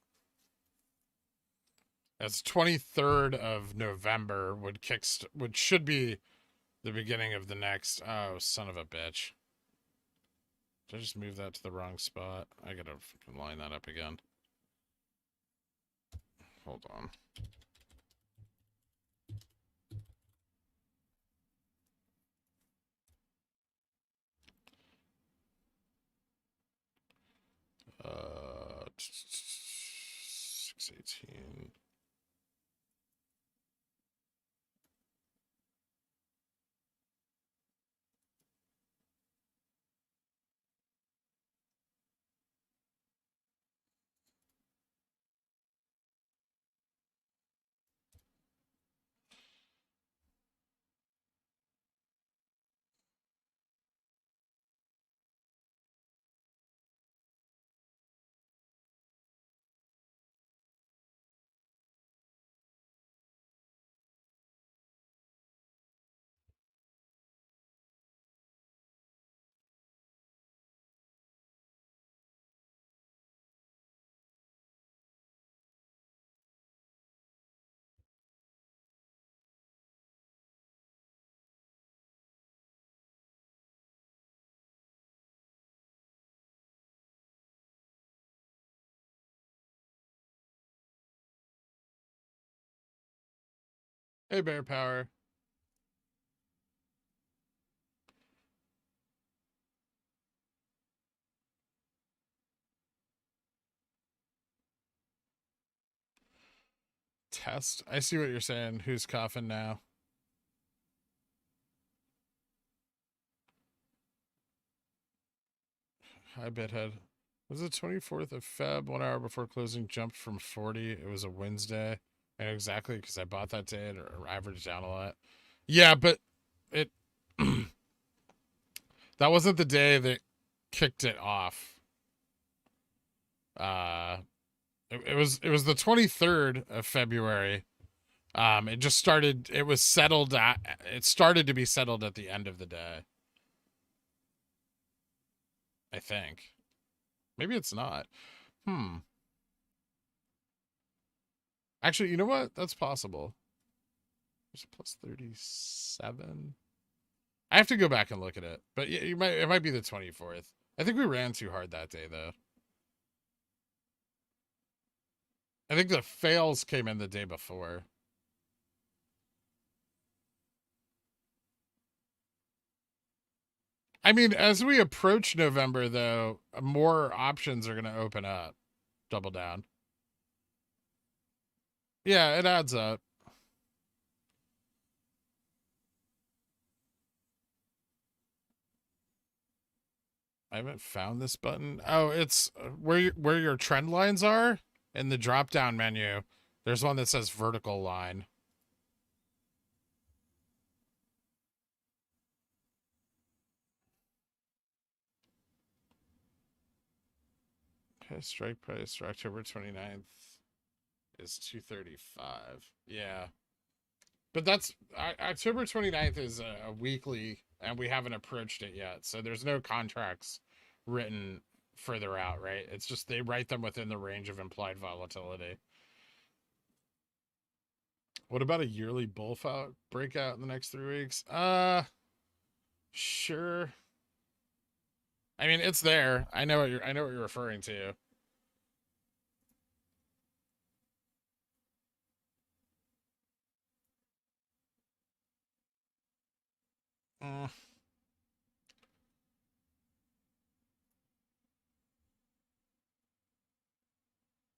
as 23rd of November would should be the beginning of the next. Oh, son of a bitch. Did I just move that to the wrong spot? I gotta line that up again. Hold on. Uh, 618. Hey, Bear Power. Test. I see what you're saying. Who's coughing now? Hi, Bithead. Was it 24th of Feb, 1 hour before closing, jumped from 40. It was a Wednesday. And exactly because I bought that day and averaged down a lot. Yeah, but it that wasn't the day that kicked it off. It was the 23rd of February. It just started. It was settled at. It started to be settled at the end of the day. I think. Maybe it's not. Actually, you know what? That's possible. There's a plus 37. I have to go back and look at it, but it might be the 24th. I think we ran too hard that day, though. I think the fails came in the day before. I mean, as we approach November, though, more options are going to open up. Double down. Yeah, it adds up. I haven't found this button. Oh, it's where your trend lines are in the drop down menu. There's one that says vertical line. Okay, strike price for October 29th is 235. Yeah. But that's October 29th is a weekly, and we haven't approached it yet. So there's no contracts written further out, right? It's just they write them within the range of implied volatility. What about a yearly bull breakout in the next 3 weeks? Sure. I mean, it's there. I know what you're referring to.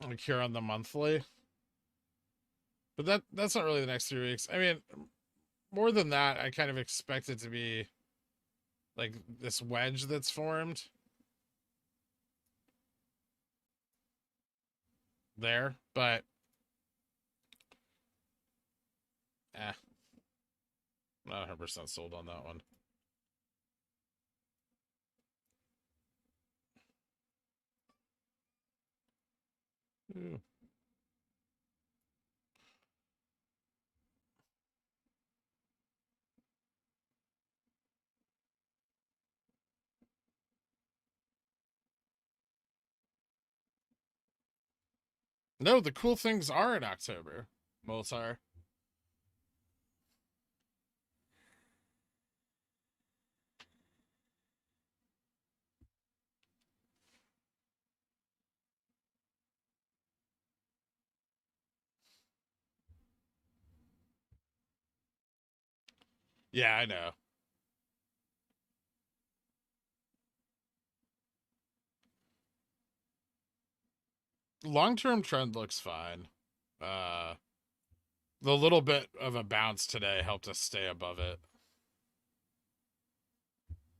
Like here on the monthly. But that's not really the next 3 weeks. I mean, more than that, I kind of expect it to be like this wedge that's formed there, but not 100% sold on that one. Ooh. No, the cool things are in October. Moltar. Yeah, I know. Long-term trend looks fine. The little bit of a bounce today helped us stay above it.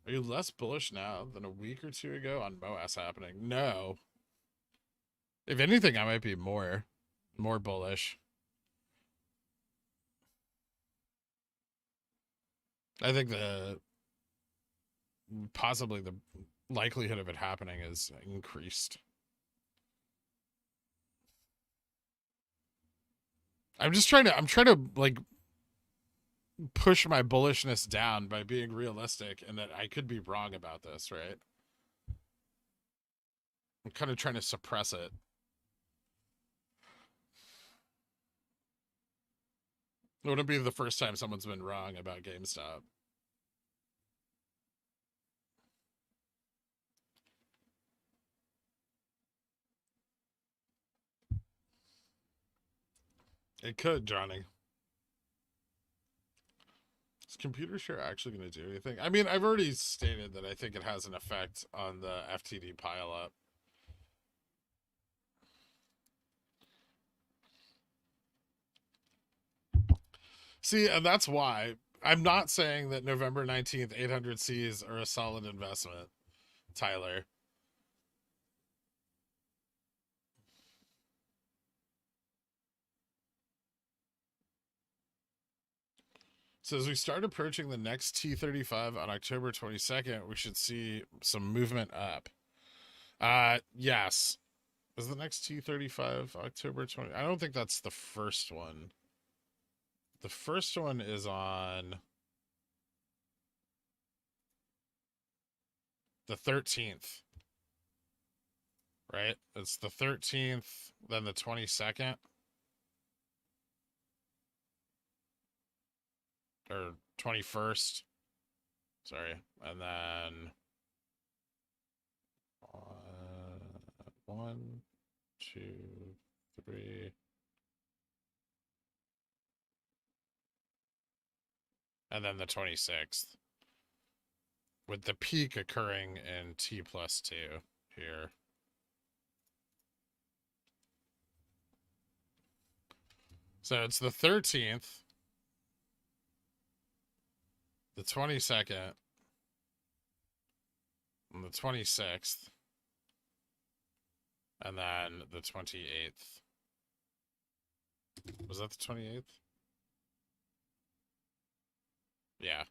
Are you less bullish now than a week or two ago on MOASS happening? No. If anything, I might be more bullish. I think possibly the likelihood of it happening is increased. I'm trying to like push my bullishness down by being realistic and that I could be wrong about this, right? I'm kind of trying to suppress it. It wouldn't be the first time someone's been wrong about GameStop. It could, Johnny. Is computer share actually going to do anything? I mean, I've already stated that I think it has an effect on the FTD pileup. See, and that's why I'm not saying that November 19th 800Cs are a solid investment, Tyler. So as we start approaching the next T35 on October 22nd, we should see some movement up. Yes. Is the next T35 October 20? I don't think that's the first one. The first one is on the 13th. Right? It's the 13th, then the 22nd. Or 21st. Sorry. And then 1, 2, 3. And then the 26th. With the peak occurring in T+2 here. So it's the 13th, the 22nd, and the 26th, and then the 28th. Was that the 28th? Yeah.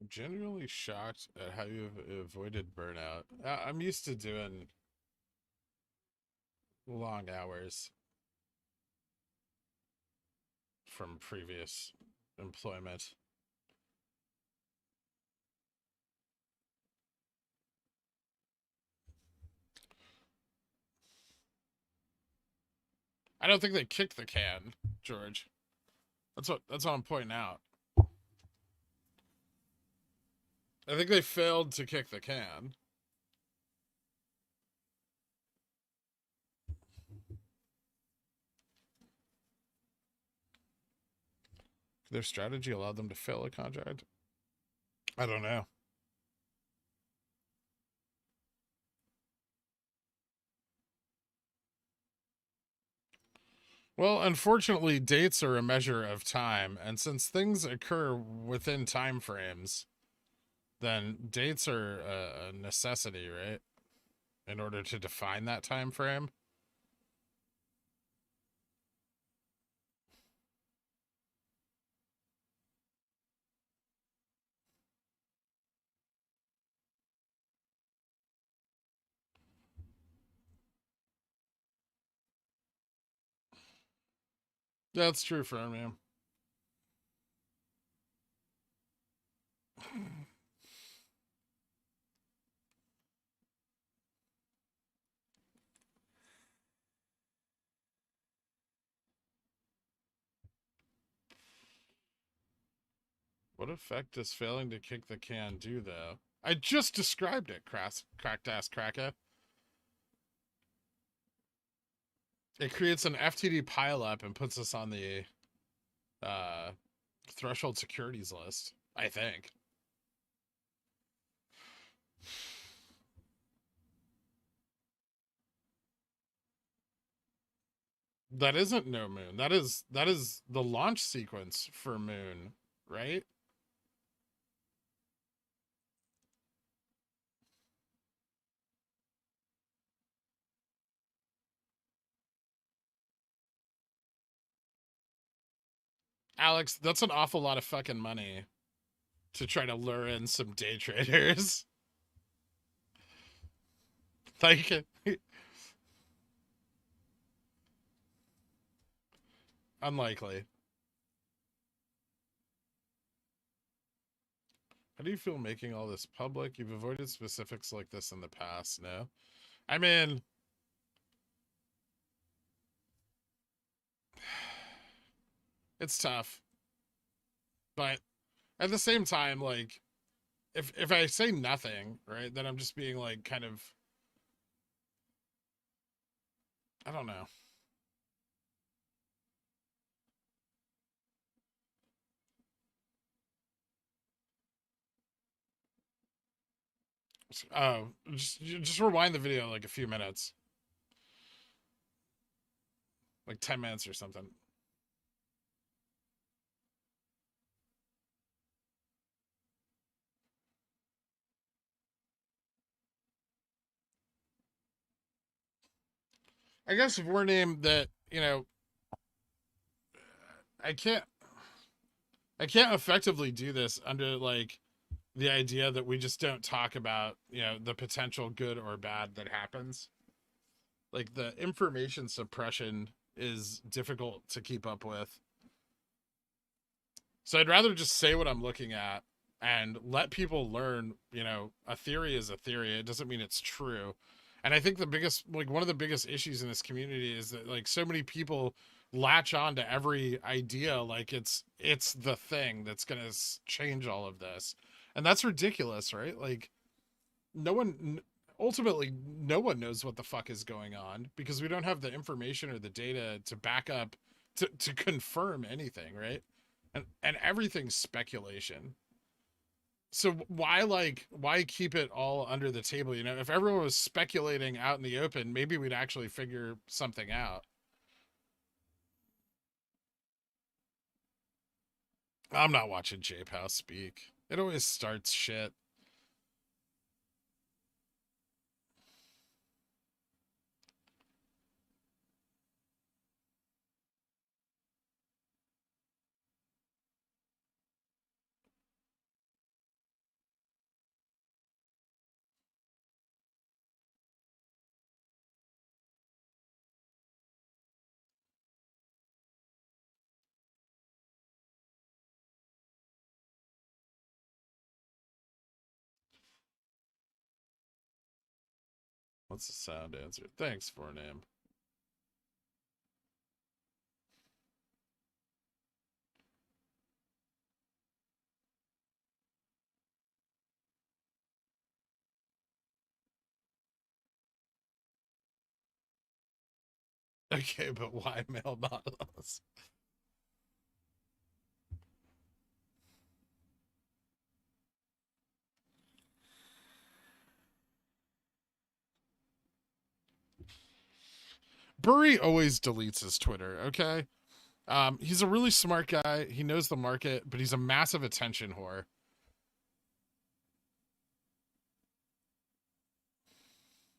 I'm genuinely shocked at how you've avoided burnout. I'm used to doing long hours from previous employment. I don't think they kicked the can, George. That's what I'm pointing out. I think they failed to kick the can. Their strategy allowed them to fail a contract? I don't know. Well, unfortunately, dates are a measure of time, and since things occur within time frames, then dates are a necessity, right? In order to define that time frame. That's true for me. What effect does failing to kick the can do, though? I just described it, cracked ass cracker. It creates an FTD pileup and puts us on the threshold securities list, I think. That isn't no moon. That is the launch sequence for moon, right? Alex, that's an awful lot of fucking money to try to lure in some day traders. Like, unlikely. How do you feel making all this public? You've avoided specifics like this in the past, no? I mean, it's tough. But at the same time, like, if I say nothing, right, then I'm just being like kind of, I don't know. Just rewind the video like a few minutes, like 10 minutes or something. I guess if we're named that, I can't I can't effectively do this under like the idea that we just don't talk about, the potential good or bad that happens. Like the information suppression is difficult to keep up with. So I'd rather just say what I'm looking at and let people learn, a theory is a theory. It doesn't mean it's true. And I think one of the biggest issues in this community is that like so many people latch on to every idea like it's the thing that's going to change all of this. And that's ridiculous, right? Like no one ultimately no one knows what the fuck is going on because we don't have the information or the data to back up to confirm anything, right? And everything's speculation. So why keep it all under the table? If everyone was speculating out in the open, maybe we'd actually figure something out. I'm not watching Jape House speak. It always starts shit. What's the sound answer? Thanks for a name. Okay, but why male models? Burry always deletes his Twitter, okay? He's a really smart guy. He knows the market, but he's a massive attention whore.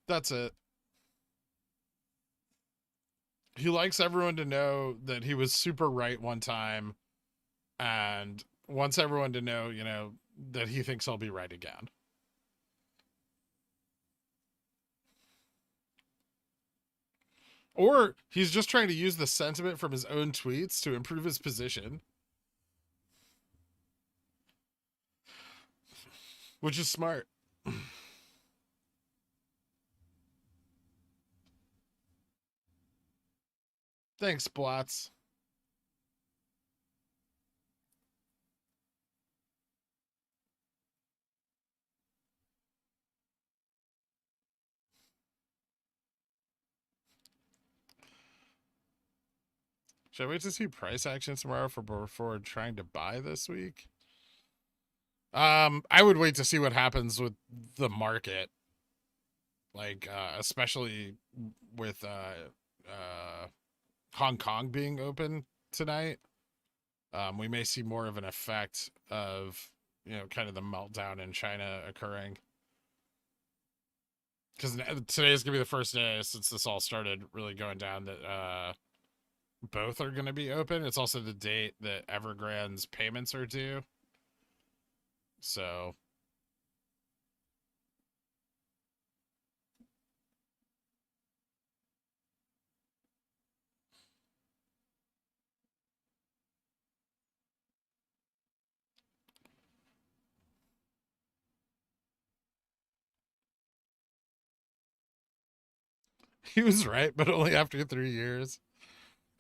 That's it. He likes everyone to know that he was super right one time and wants everyone to know, that he thinks I'll be right again. Or he's just trying to use the sentiment from his own tweets to improve his position, which is smart. Thanks, Blots. Should I wait to see price action tomorrow before trying to buy this week? I would wait to see what happens with the market, like especially with Hong Kong being open tonight. We may see more of an effect of kind of the meltdown in China occurring. Because today is gonna be the first day since this all started really going down that both are gonna be open. It's also the date that Evergrande's payments are due. So he was right, but only after 3 years.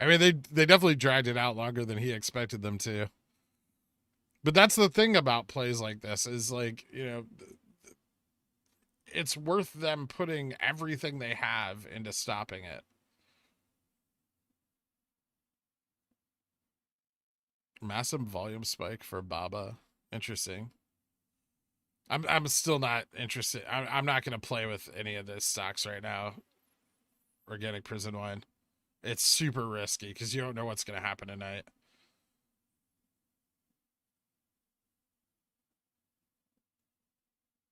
I mean, they definitely dragged it out longer than he expected them to. But that's the thing about plays like this is like, it's worth them putting everything they have into stopping it. Massive volume spike for Baba. Interesting. I'm still not interested. I'm not going to play with any of this stocks right now. Organic prison wine. It's super risky because you don't know what's going to happen tonight.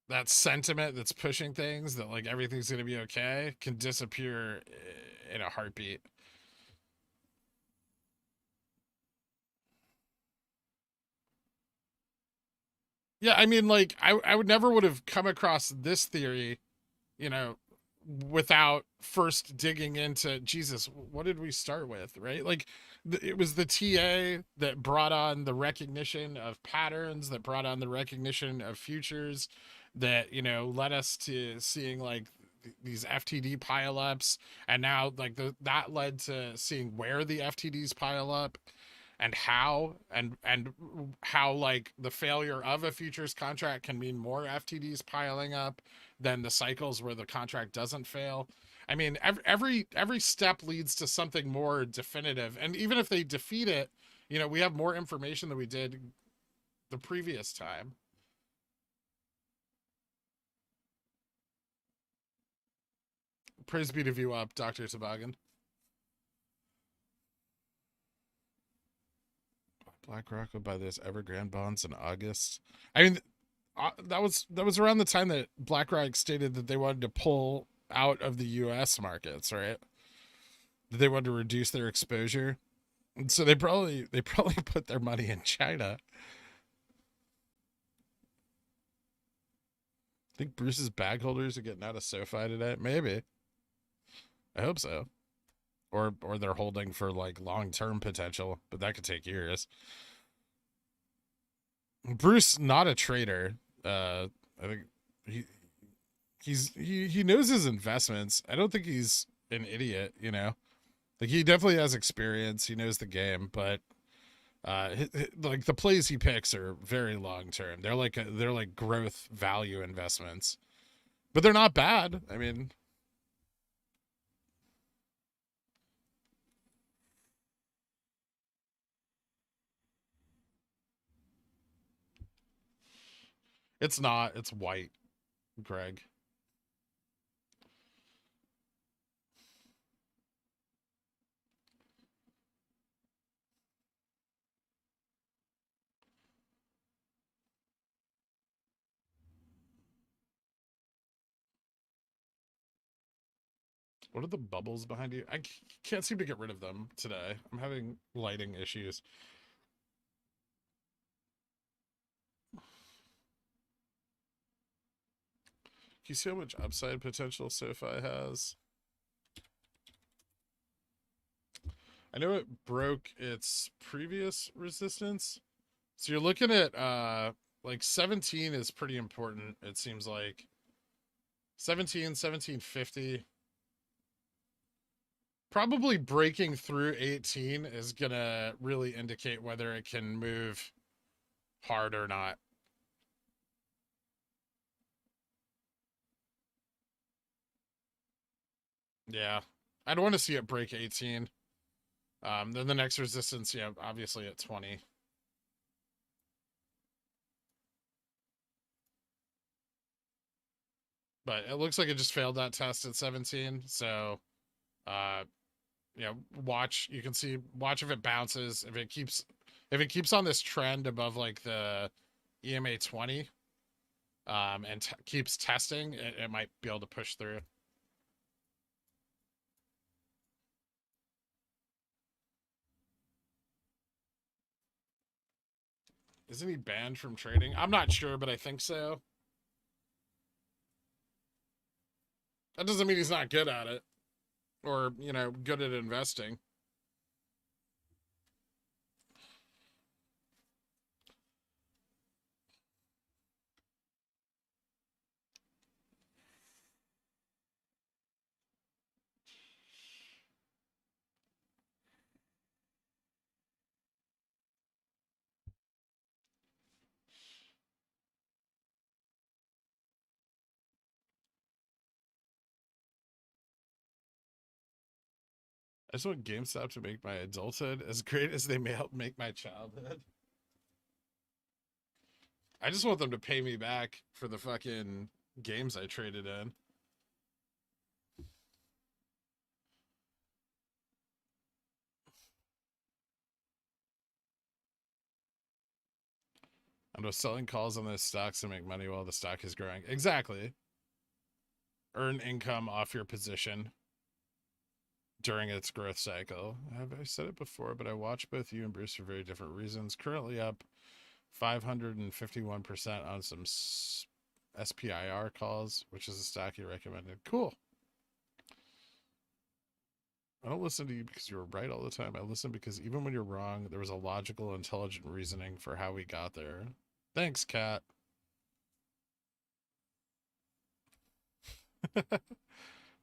That sentiment that's pushing things that like everything's going to be okay can disappear in a heartbeat. Yeah, I mean, like, I would never would have come across this theory, you know, without first digging into Jesus. What did we start with, right? Like, it was the TA that brought on the recognition of patterns, that brought on the recognition of futures, that led us to seeing like these FTD pileups, and now like that led to seeing where the FTDs pile up and how like the failure of a futures contract can mean more FTDs piling up than the cycles where the contract doesn't fail. I mean, every step leads to something more definitive, and even if they defeat it, we have more information than we did the previous time. Praise be to view up, Dr. Toboggan. BlackRock would buy those Evergrande bonds in August. I mean, that was around the time that BlackRock stated that they wanted to pull out of the U.S. markets, right? That they wanted to reduce their exposure, and so they probably put their money in China. I think Bruce's bag holders are getting out of SoFi today. Maybe. I hope so. Or they're holding for like long-term potential, but that could take years. Bruce, not a trader. I think he knows his investments. I don't think he's an idiot, Like he definitely has experience. He knows the game, but like the plays he picks are very long term. They're like growth value investments, but they're not bad. I mean, it's not. It's white, Greg. What are the bubbles behind you? I can't seem to get rid of them today. I'm having lighting issues. You see how much upside potential SoFi has? I know it broke its previous resistance. So you're looking at like 17 is pretty important, it seems like. 1750. Probably breaking through 18 is gonna really indicate whether it can move hard or not. Yeah. I'd want to see it break 18. Then the next resistance, obviously at 20. But it looks like it just failed that test at 17. So, uh, watch. You can see. Watch if it bounces. If it keeps on this trend above like the EMA 20, and keeps testing, it might be able to push through. Isn't he banned from trading? I'm not sure, but I think so. That doesn't mean he's not good at it, or good at investing. I just want GameStop to make my adulthood as great as they may help make my childhood. I just want them to pay me back for the fucking games I traded in. And was selling calls on those stocks to make money while the stock is growing. Exactly. Earn income off your position during its growth cycle. Have I said it before? But I watch both you and Bruce for very different reasons. Currently up 551% on some SPIR calls, which is a stock you recommended. Cool. I don't listen to you because you were right all the time. I listen because even when you're wrong, there was a logical, intelligent reasoning for how we got there. Thanks, Kat.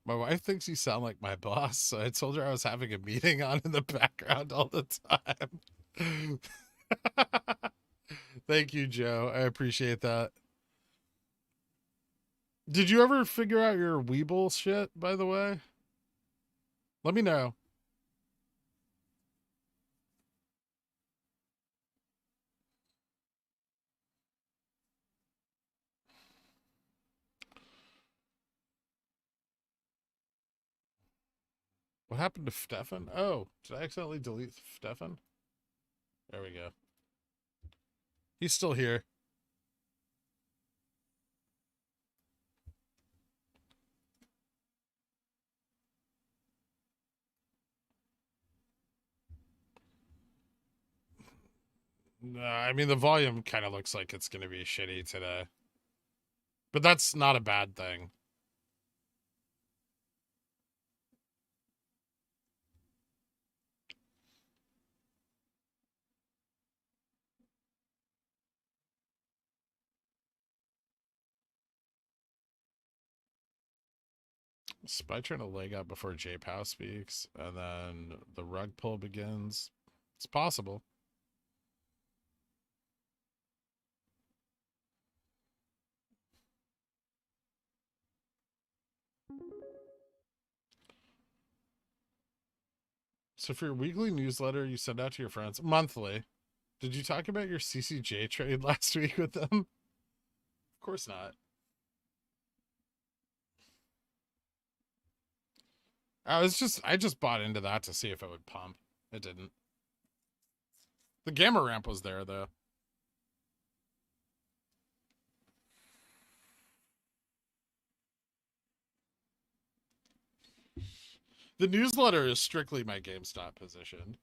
My wife thinks you sound like my boss, so I told her I was having a meeting on in the background all the time. Thank you, Joe. I appreciate that. Did you ever figure out your WeBull shit, by the way? Let me know. What happened to Stefan? Oh, did I accidentally delete Stefan? There we go. He's still here. No, I mean, the volume kind of looks like it's going to be shitty today. But that's not a bad thing. Spy trying to leg up before J-Pow speaks, and then the rug pull begins. It's possible. So for your weekly newsletter you send out to your friends monthly, did you talk about your CCJ trade last week with them? Of course not. I just bought into that to see if it would pump. It didn't. The gamma ramp was there though. The newsletter is strictly my GameStop position.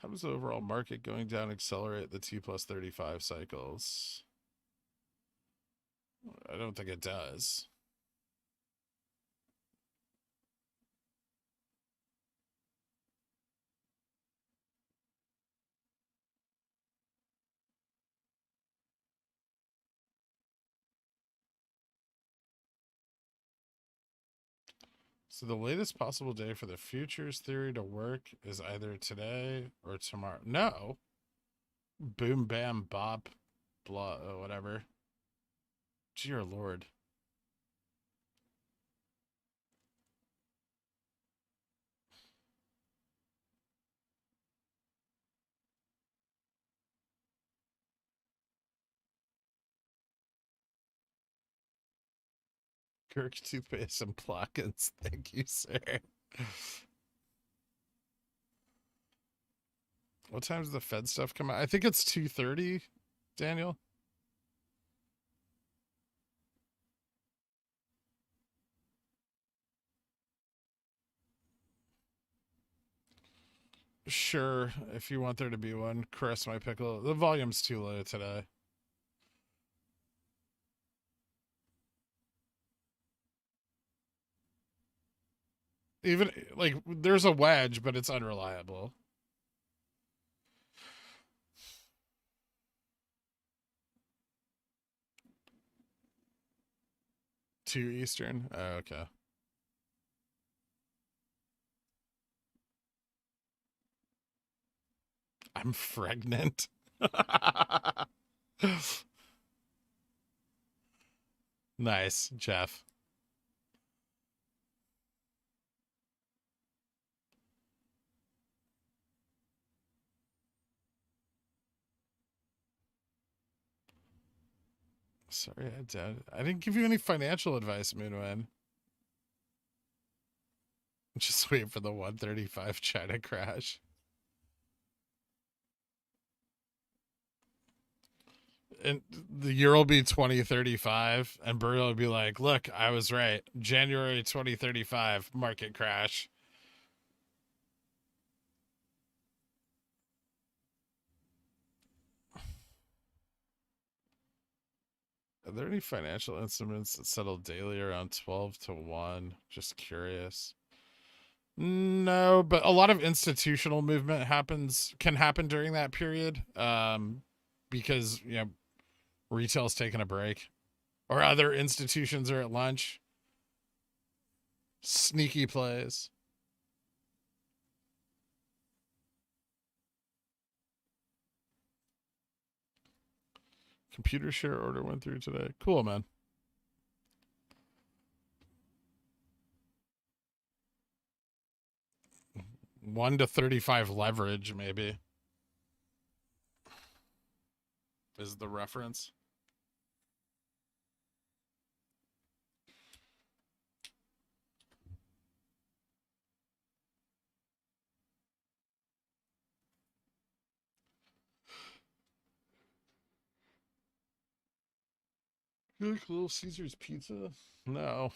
How does the overall market going down accelerate the T+35 cycles? I don't think it does. So the latest possible day for the futures theory to work is either today or tomorrow. No. Boom, bam, bop, blah, whatever. Dear Lord. Kirk toothpaste and plugins. Thank you, sir. What time does the Fed stuff come out? I think it's 2:30, Daniel. Sure, if you want there to be one. Chris, my pickle. The volume's too low today. Even, like, there's a wedge, but it's unreliable. Two Eastern? Oh, okay. I'm pregnant. Nice, Jeff. Sorry, I didn't give you any financial advice, Moonwin. Just wait for the 135 China crash. And the year will be 2035, and Burry will be like, look, I was right. January 2035, market crash. Are there any financial instruments that settle daily around 12 to 1? Just curious. No, but a lot of institutional movement can happen during that period. Because retail's taking a break, or other institutions are at lunch. Sneaky plays. Computer share order went through today. Cool, man. One to 35 leverage, maybe, is the reference. You like Little Caesar's pizza? No.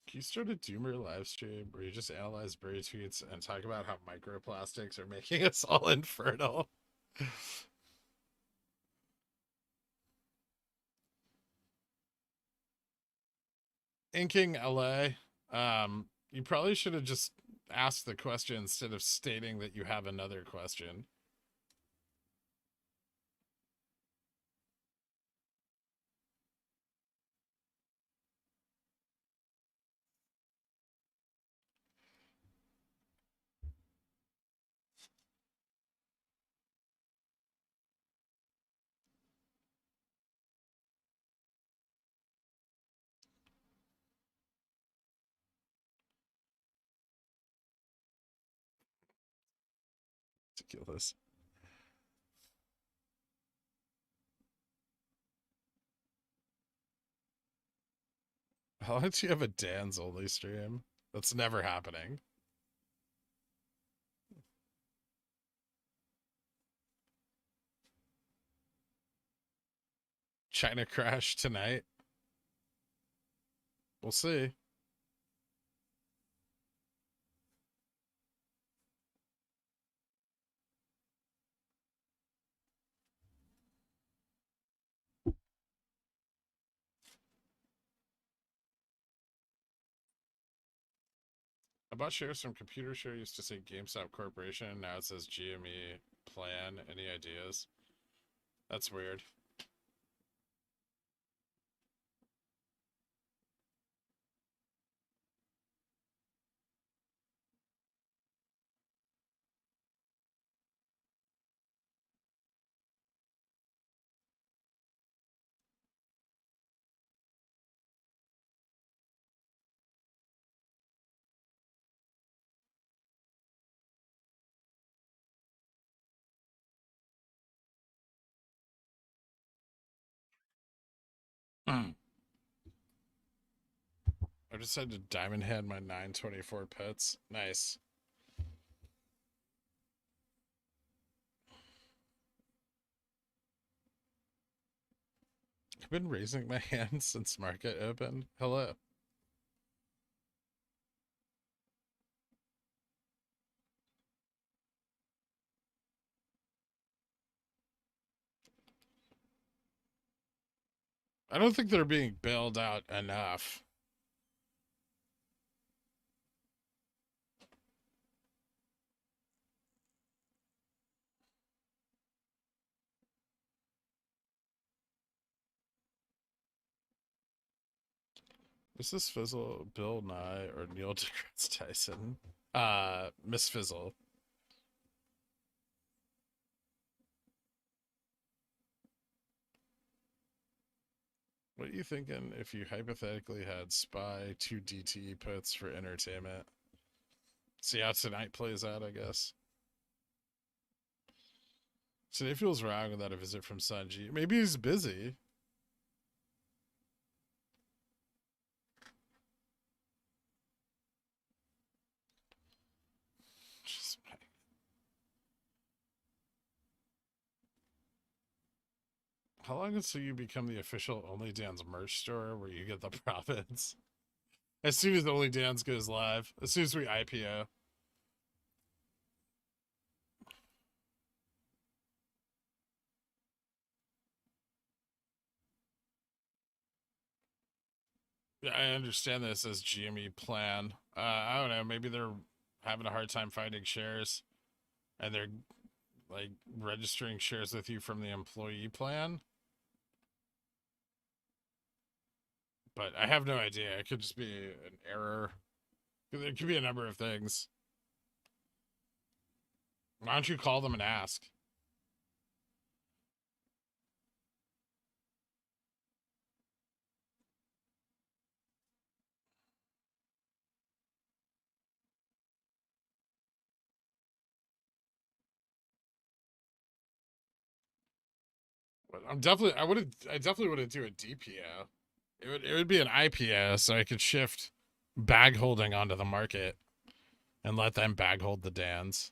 Can you start a Doomer live stream where you just analyze Berry tweets and talk about how microplastics are making us all infertile? Inking LA. You probably should have just asked the question instead of stating that you have another question. Ridiculous. How long do you have a Dan's only stream? That's never happening. China crash tonight. We'll see. I bought shares from Computer Share. Used to say GameStop Corporation. Now it says GME Plan. Any ideas? That's weird. I decided to diamond hand my 924 pets. Nice. I've been raising my hand since market opened. Hello. I don't think they're being bailed out enough. Is this Fizzle, Bill Nye, or Neil deGrasse Tyson? Miss Fizzle. What are you thinking if you hypothetically had SPY 2 DT puts for entertainment? See how tonight plays out, I guess. Today feels wrong without a visit from Sanji. Maybe he's busy. Just how long until you become the official Only Dan's merch store where you get the profits? As soon as Only Dan's goes live, as soon as we IPO. Yeah, I understand this as GME plan. I don't know. Maybe they're having a hard time finding shares, and they're like registering shares with you from the employee plan. But I have no idea. It could just be an error. There could be a number of things. Why don't you call them and ask? But I definitely wouldn't do a DPO. It would be an IPO, so I could shift bag holding onto the market and let them bag hold the Dans.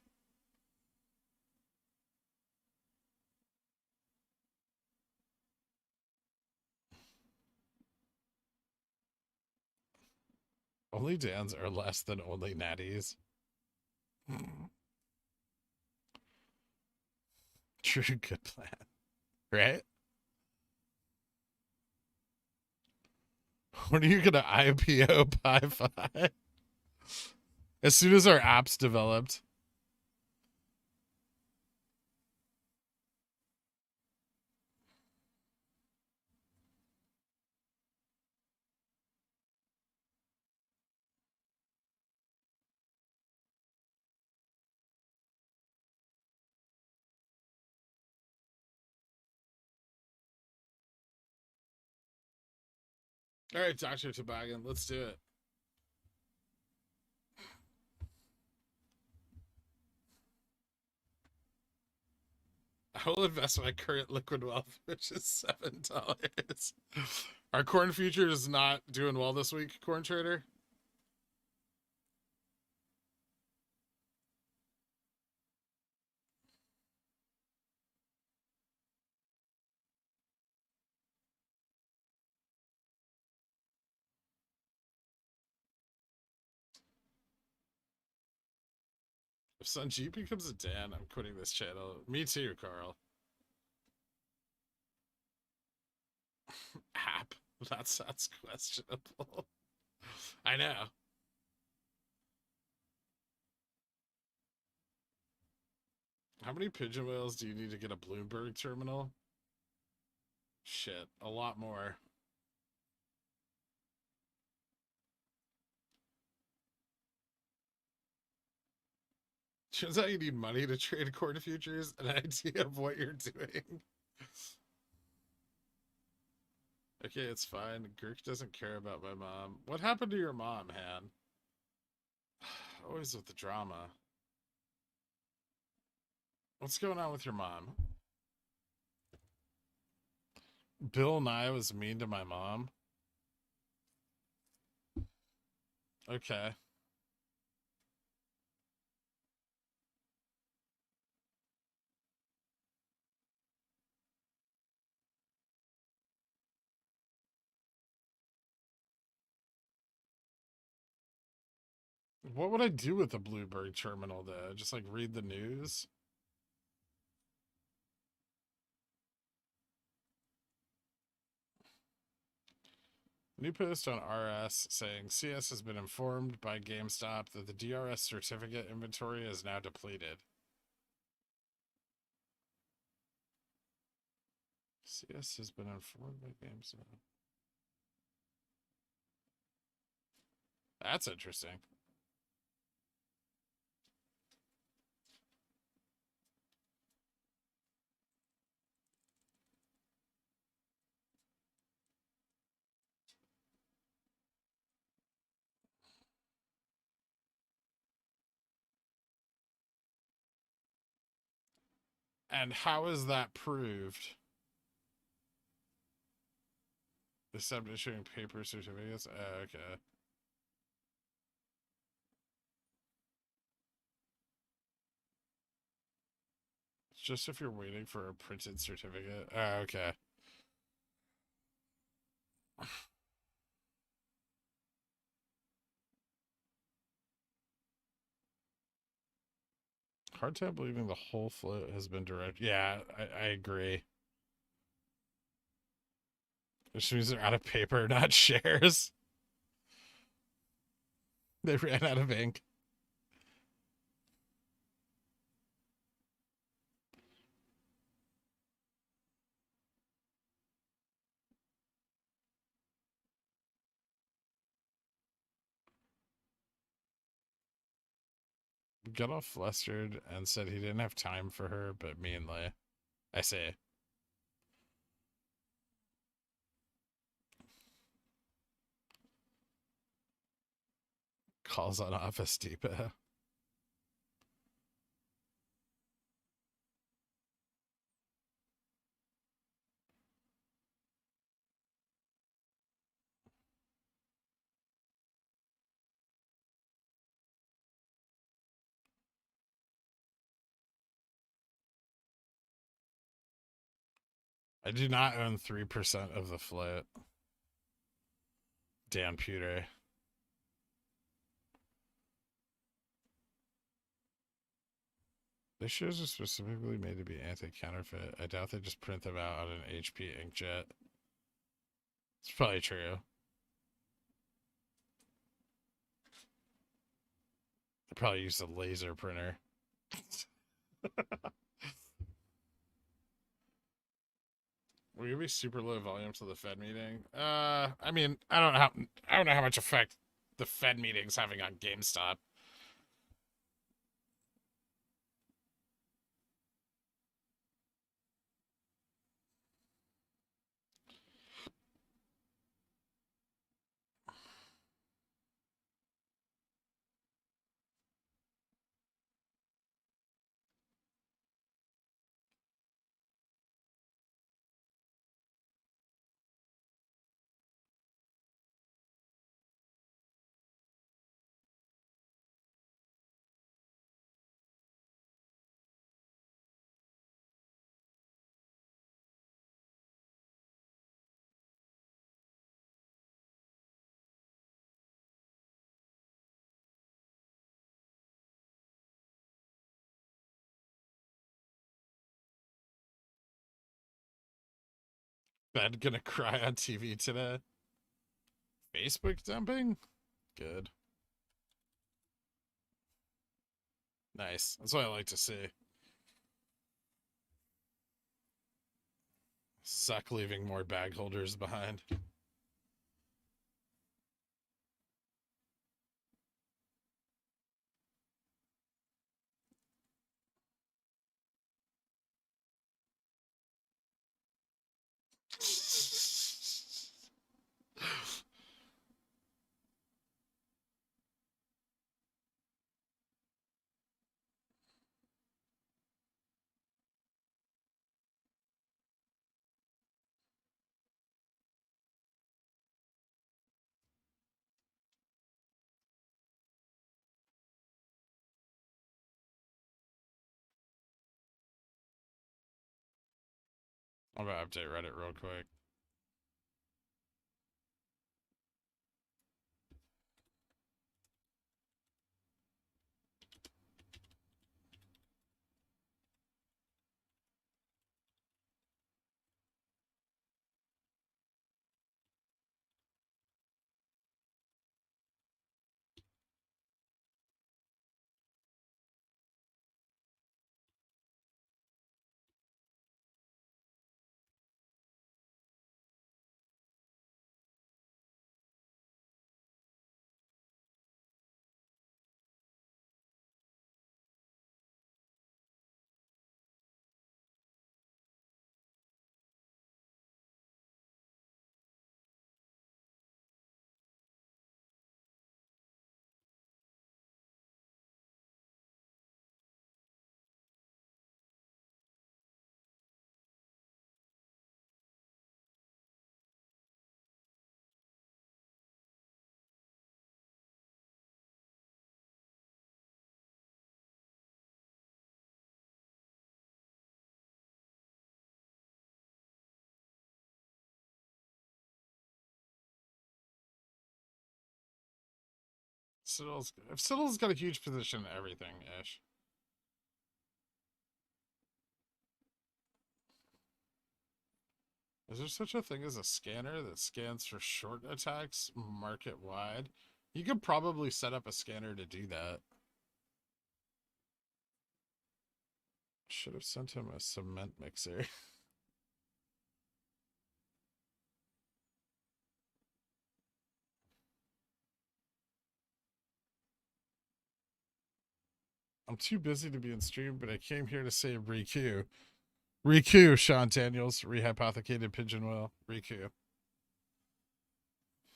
Only Dans are less than only natties. True good plan. Right? When are you gonna IPO Pi-Fi? As soon as our app's developed. All right, Dr. Toboggan, let's do it. I will invest my current liquid wealth, which is $7. Our corn future is not doing well this week, corn trader. If Sanjeev becomes a Dan, I'm quitting this channel. Me too, Carl. App. That sounds questionable. I know. How many pigeon whales do you need to get a Bloomberg terminal? Shit, a lot more. Turns out you need money to trade corn futures, an idea of what you're doing. Okay, it's fine. Girk doesn't care about my mom. What happened to your mom, Han? Always with the drama. What's going on with your mom? Bill Nye was mean to my mom. Okay. What would I do with the Bloomberg terminal though? Just like read the news? New post on RS saying CS has been informed by GameStop that the DRS certificate inventory is now depleted. CS has been informed by GameStop. That's interesting. And how is that proved? They stopped issuing paper certificates? Okay. It's just if you're waiting for a printed certificate. Okay. Hard time believing the whole float has been direct. Yeah, I agree. Which means they're out of paper, not shares. They ran out of ink. Got all flustered and said he didn't have time for her, but meanly, I say, calls on Office Depot. I do not own 3% of the float. Dan Pewter. These shares are specifically made to be anti-counterfeit. I doubt they just print them out on an HP inkjet. It's probably true. They probably use a laser printer. Will you be super low volume to the Fed meeting? I mean, I don't know how much effect the Fed meeting's having on GameStop. Fed gonna cry on TV today. Facebook dumping? Good. Nice. That's what I like to see. Suck leaving more bag holders behind. I'm gonna update Reddit real quick. Citadel's got a huge position in everything ish. Is there such a thing as a scanner that scans for short attacks market wide? You could probably set up a scanner to do that. Should have sent him a cement mixer. I'm too busy to be in stream, but I came here to say Riku. Riku, Sean Daniels, rehypothecated pigeon wheel. Riku.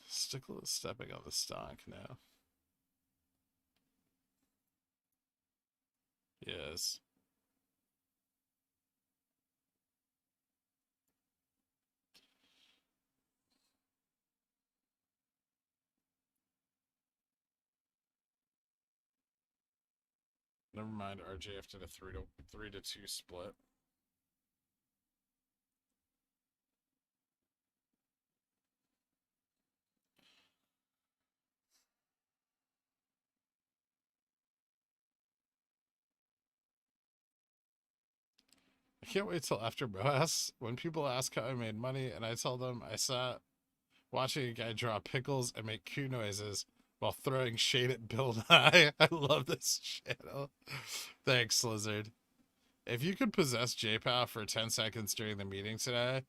Stickle is stepping on the stonk now. Yes. Never mind. RJF did a 3-2 split. I can't wait till after MOASS when people ask how I made money and I tell them I sat watching a guy draw pickles and make coo noises while throwing shade at Bill Nye. I love this channel. Thanks, Lizard. If you could possess JPOW for 10 seconds during the meeting today,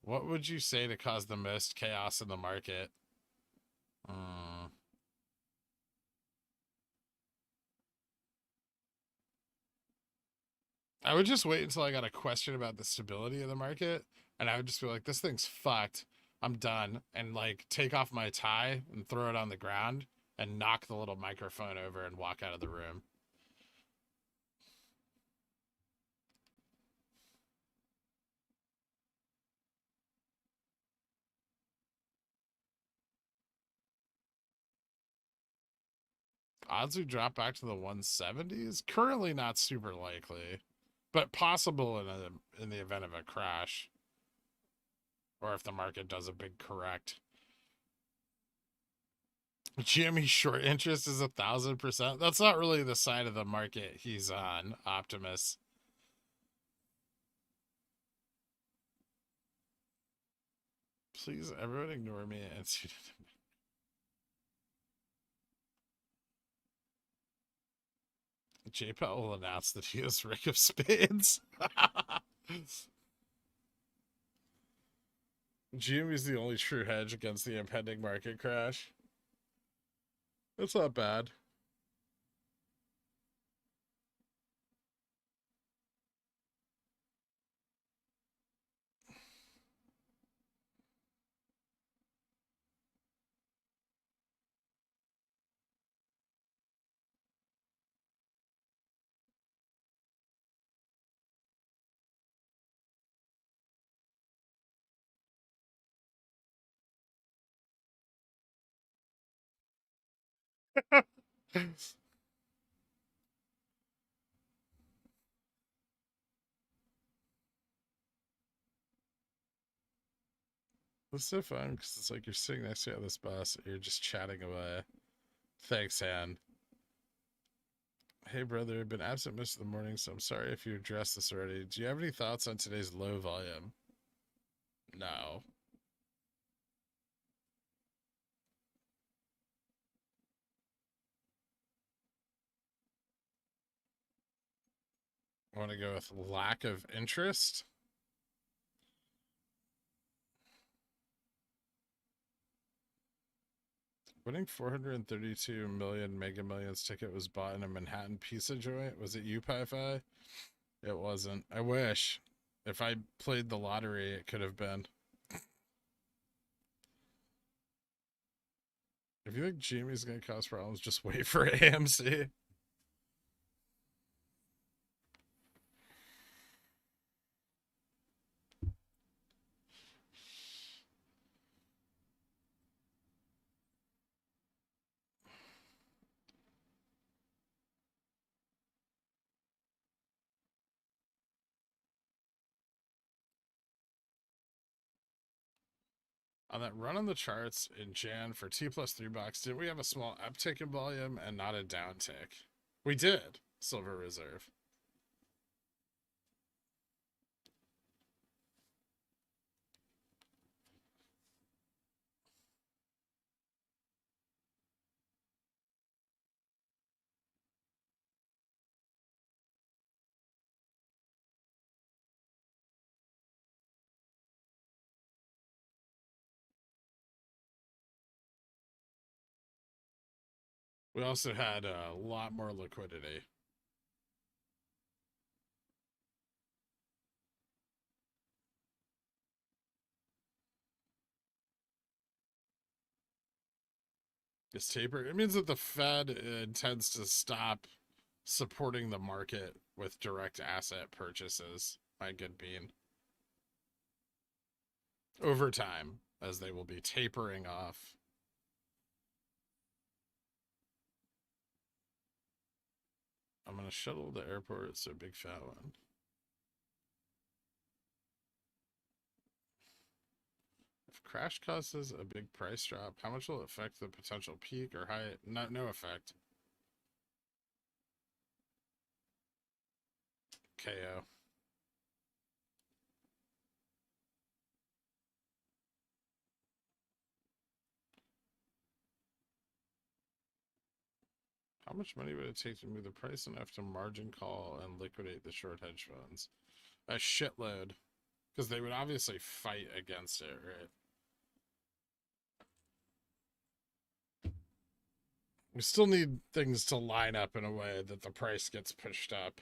what would you say to cause the most chaos in the market? I would just wait until I got a question about the stability of the market, and I would just be like, this thing's fucked. I'm done. And like take off my tie and throw it on the ground and knock the little microphone over and walk out of the room. Odds we drop back to the 170s? Currently not super likely, but possible in the event of a crash. Or if the market does a big correct. Jimmy short interest is 1,000%. That's not really the side of the market he's on, Optimus. Please, everyone ignore me and see. JPEL will announce that he is Rick of Spades. Jimmy's the only true hedge against the impending market crash. That's not bad. It's so fun because it's like you're sitting next to this bus, and you're just chatting away. Thanks, Han. Hey, brother, I've been absent most of the morning, so I'm sorry if you addressed this already. Do you have any thoughts on today's low volume? No. I want to go with lack of interest. Winning 432 million Mega Millions ticket was bought in a Manhattan pizza joint. Was it you, Pi-Fi? It wasn't. I wish. If I played the lottery, it could have been. If you think Jimmy's gonna cause problems, just wait for AMC. On that run on the charts in Jan for T+3 bucks, did we have a small uptick in volume and not a downtick? We did. Silver Reserve. We also had a lot more liquidity. It's taper. It means that the Fed intends to stop supporting the market with direct asset purchases, my good bean, over time, as they will be tapering off. I'm going to shuttle the airport. It's a big fat one. If crash causes a big price drop, how much will it affect the potential peak or high? No effect. KO. How much money would it take to move the price enough to margin call and liquidate the short hedge funds? A shitload. Because they would obviously fight against it, right? We still need things to line up in a way that the price gets pushed up.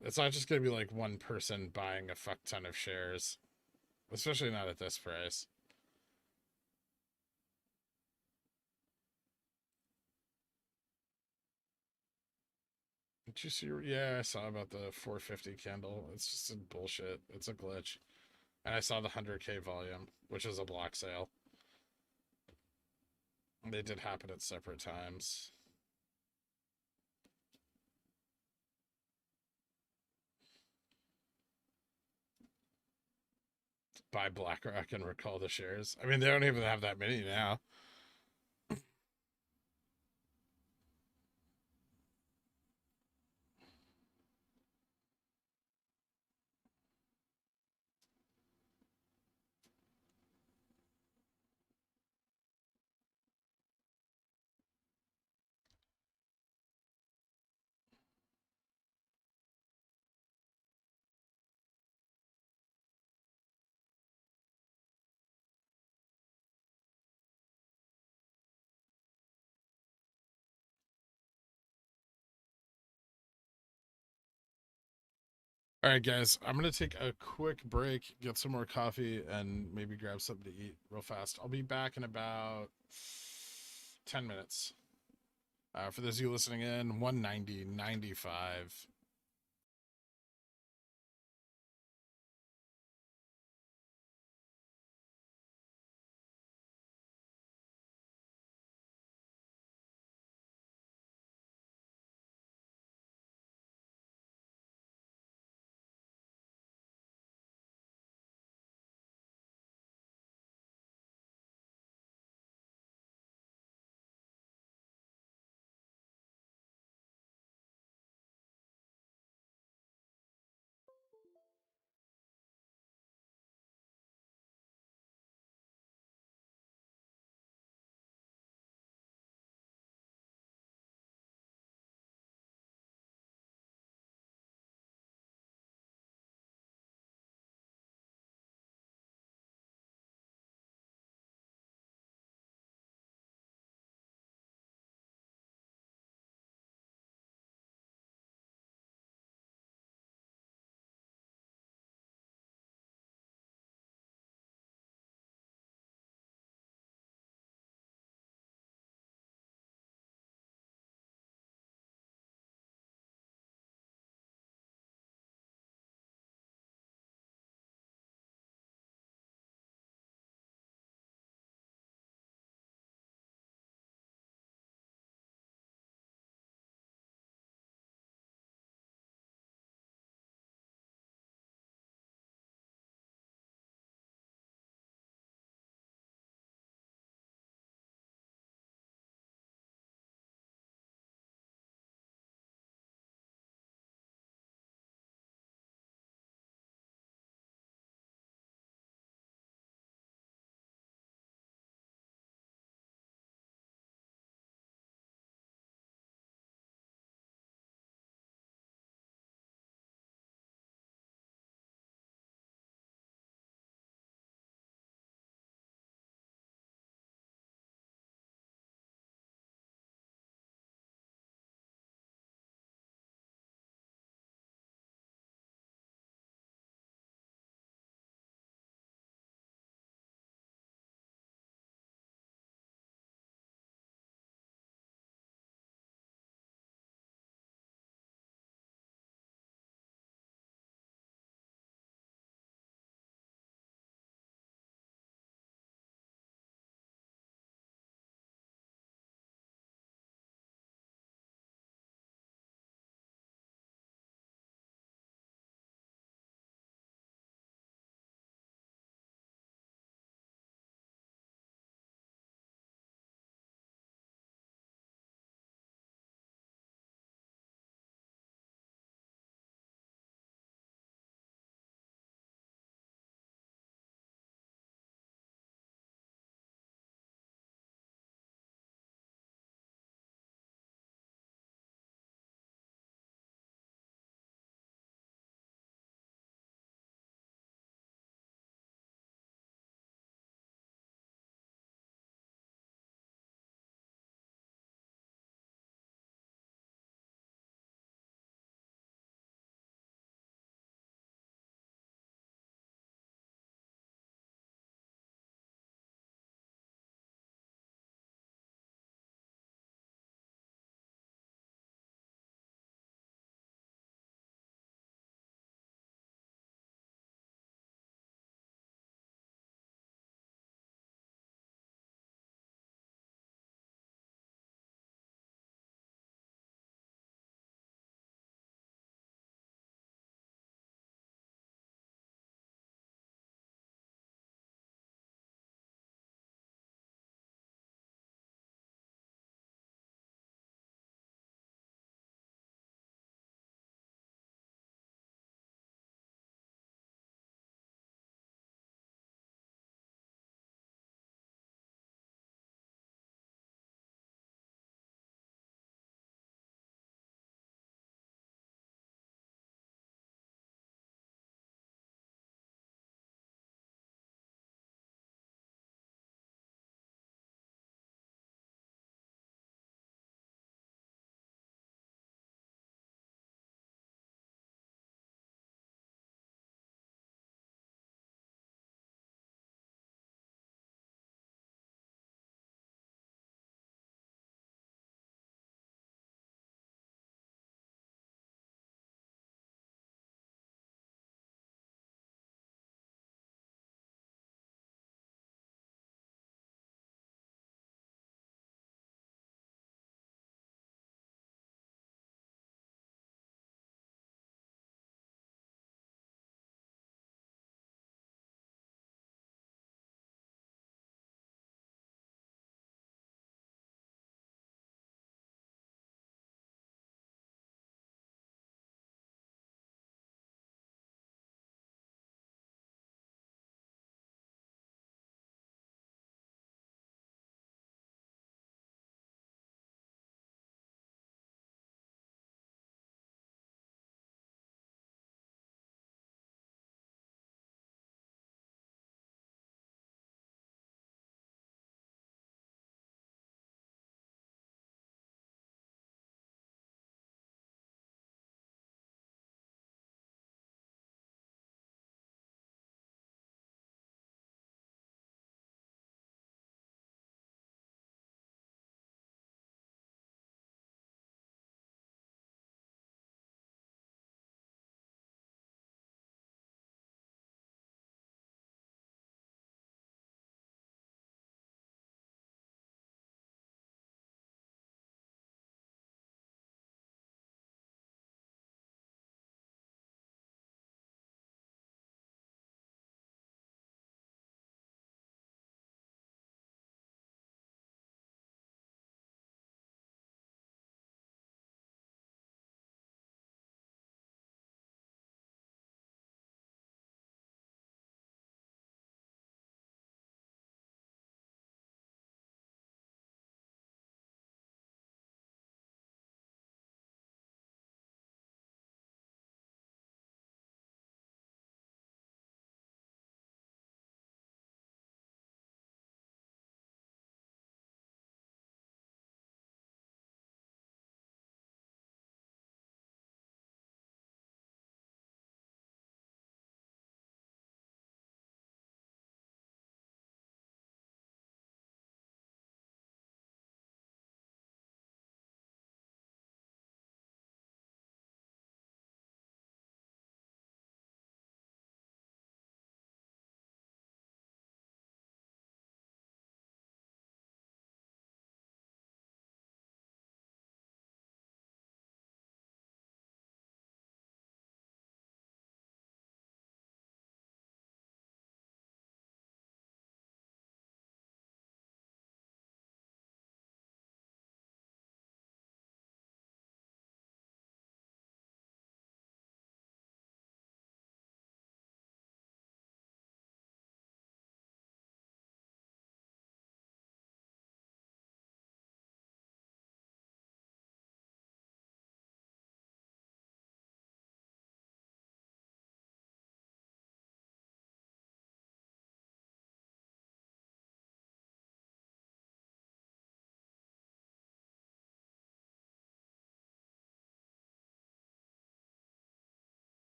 It's not just going to be like one person buying a fuck ton of shares, especially not at this price. Did you see? Yeah, I saw about the 450 candle. It's just a bullshit. It's a glitch. And I saw the 100K volume, which is a block sale. They did happen at separate times. Buy BlackRock and recall the shares. I mean, they don't even have that many now. All right, guys, I'm going to take a quick break, get some more coffee, and maybe grab something to eat real fast. I'll be back in about 10 minutes. For those of you listening in, 190.95.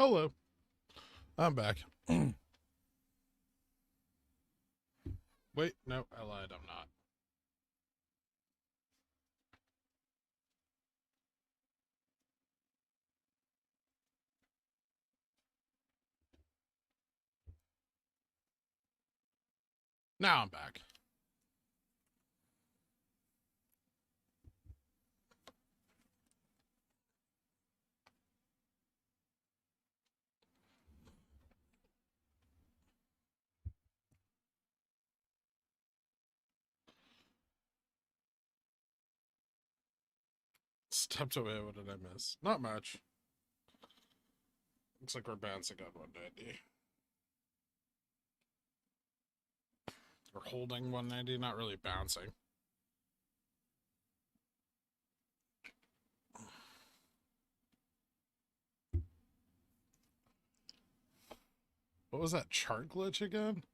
Hello. I'm back. Wait, no, I lied. I'm not. Now I'm back. Stepped away. What did I miss? Not much. Looks like we're bouncing on 190. We're holding 190, not really bouncing. What was that chart glitch again?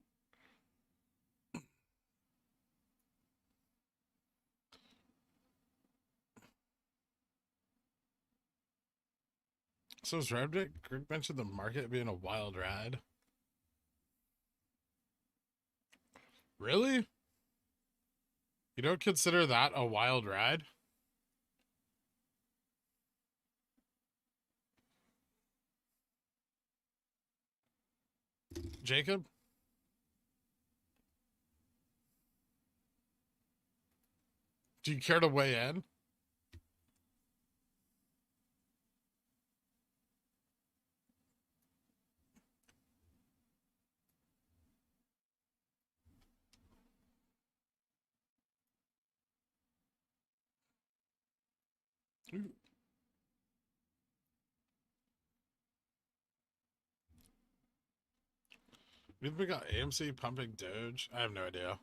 So is Greg mentioned the market being a wild ride? Really? You don't consider that a wild ride? Jacob? Do you care to weigh in? We got AMC pumping Doge? I have no idea.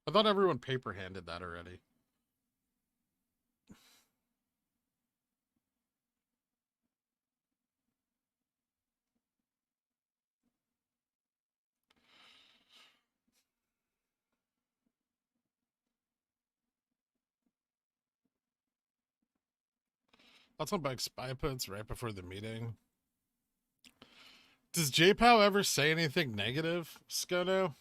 I thought everyone paper handed that already. That's on bike spy puts right before the meeting. Does JPOW ever say anything negative, Skono?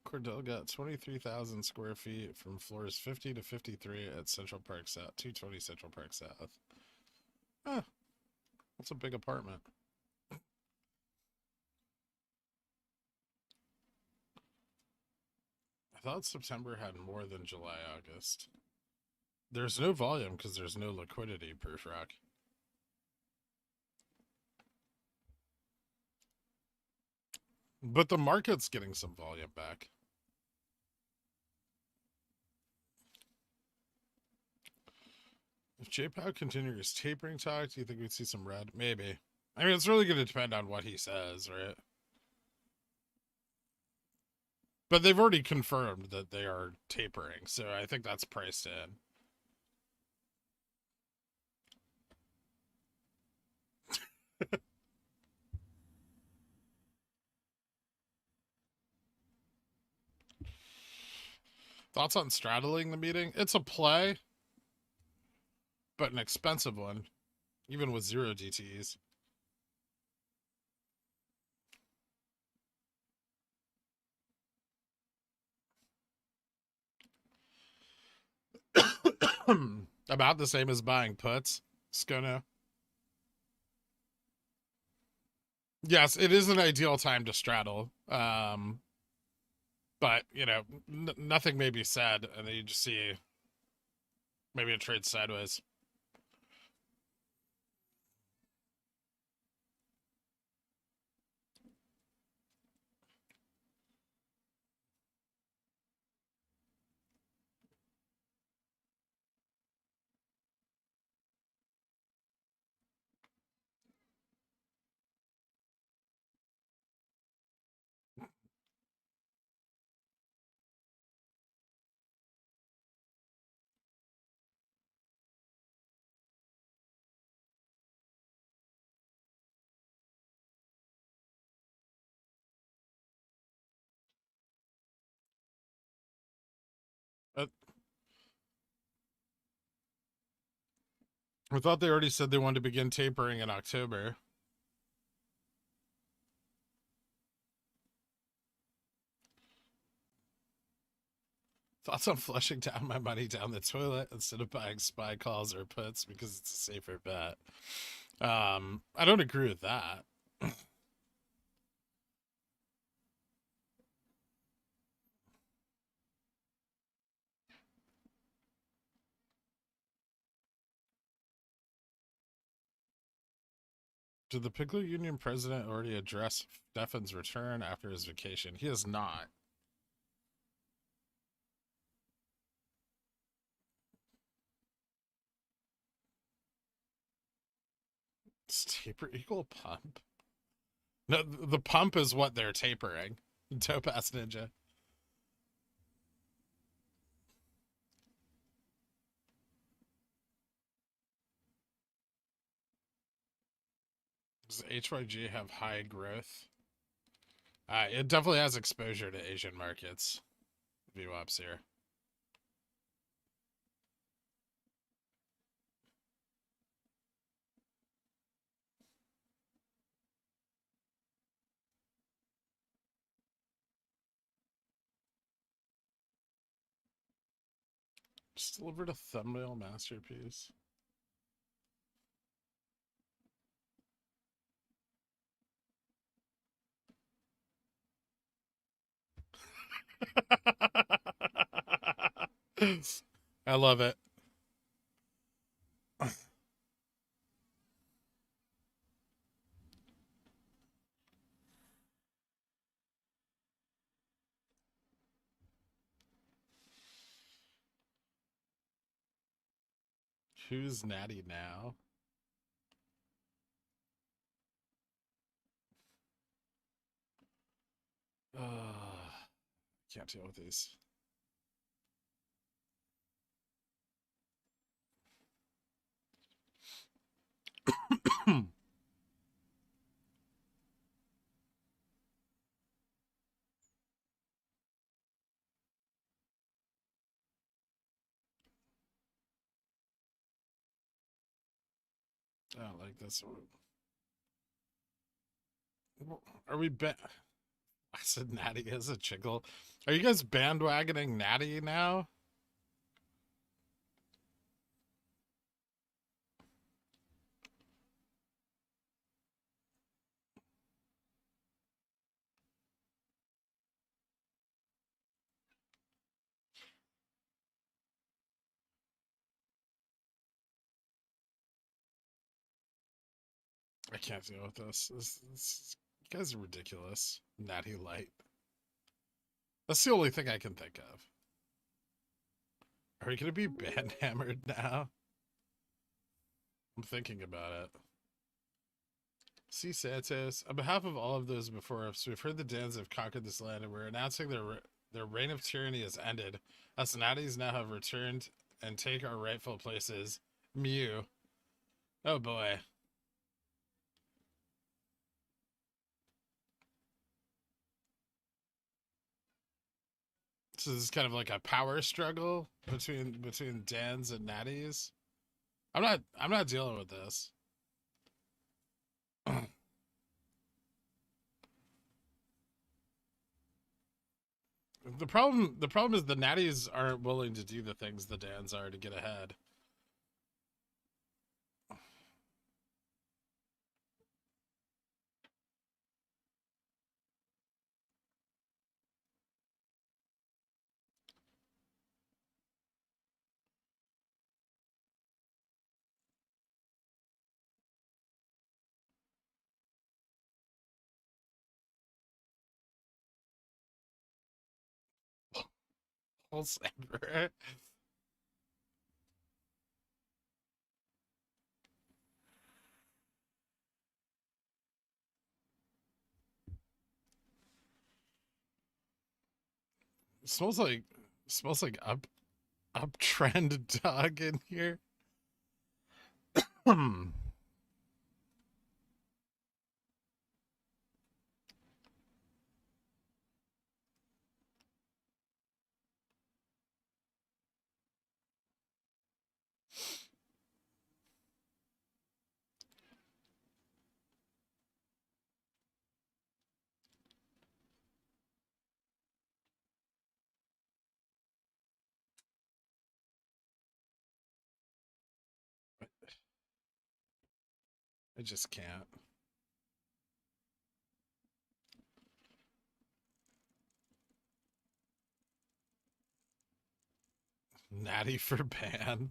Cordell got 23,000 square feet from floors 50 to 53 at Central Park South, 220 Central Park South. Huh. That's a big apartment. I thought September had more than July, August. There's no volume because there's no liquidity, Proof Rock. But the market's getting some volume back. If JPOW continues tapering talk, do you think we'd see some red? Maybe. I mean, it's really going to depend on what he says, right? But they've already confirmed that they are tapering, so I think that's priced in. Thoughts on straddling the meeting? It's a play, but an expensive one, even with 0 DTEs. About the same as buying puts, Skono. Yes, it is an ideal time to straddle. But, you know, nothing may be said, and then you just see maybe it trades sideways. I thought they already said they wanted to begin tapering in October. Thoughts on flushing down my money down the toilet instead of buying SPY calls or puts because it's a safer bet. I don't agree with that. Did the Pickle Union president already address Stefan's return after his vacation? He has not. Does taper equal pump? No, the pump is what they're tapering. Dope ass ninja. Does HYG have high growth? It definitely has exposure to Asian markets. VWAPs here. Just delivered a thumbnail masterpiece. I love it. Who's natty now? Can't deal with these. I don't like this one. Are we I said natty as a chickle. Are you guys bandwagoning natty now? I can't deal with this. You guys are ridiculous. Natty light. That's the only thing I can think of. Are we gonna be band hammered now? I'm thinking about it. See Santos. On behalf of all of those before us, we've heard the Dans have conquered this land, and we're announcing their reign of tyranny has ended. Us natties now have returned and take our rightful places. Mew. Oh boy. So this is kind of like a power struggle between Dans and natties. I'm not dealing with this. The problem is the natties aren't willing to do the things the Dans are to get ahead. Whole saver. It smells like uptrend dog in here. I just can't. Natty for ban.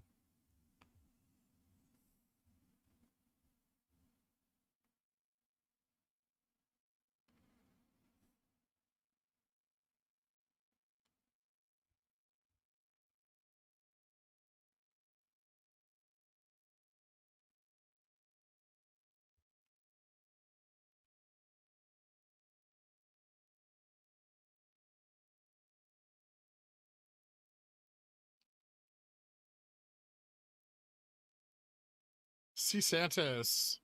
C. Santos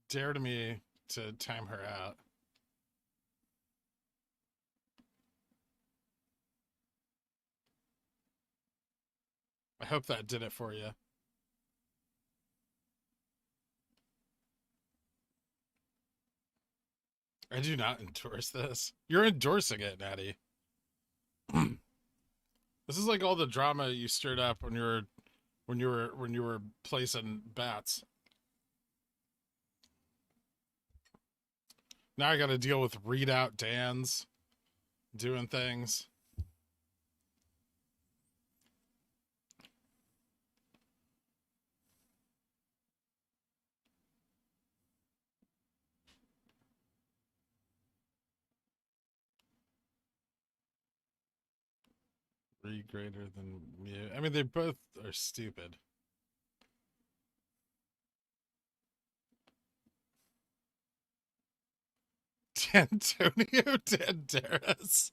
dared me to time her out. I hope that did it for you. I do not endorse this. You're endorsing it, Natty. This is like all the drama you stirred up when you were placing bats. Now I got to deal with readout Dan's doing things. Re greater than mu. I mean, they both are stupid. Antonio Banderas.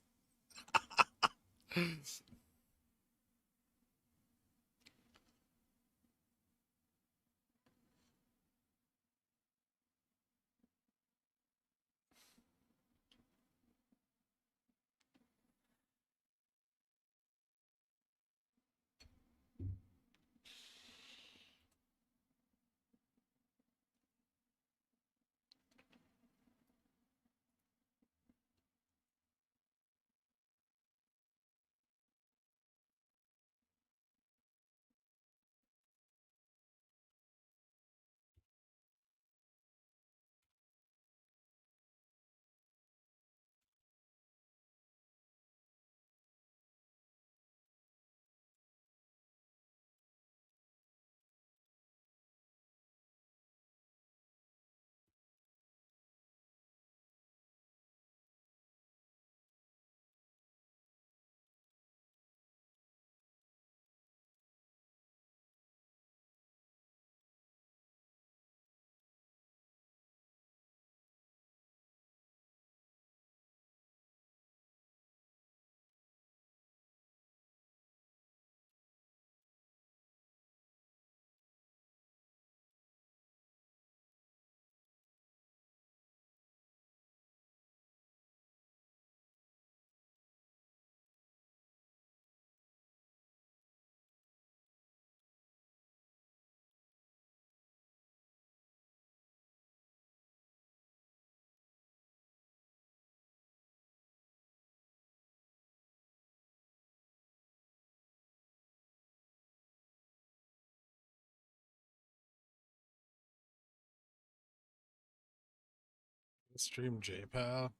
Stream JPal.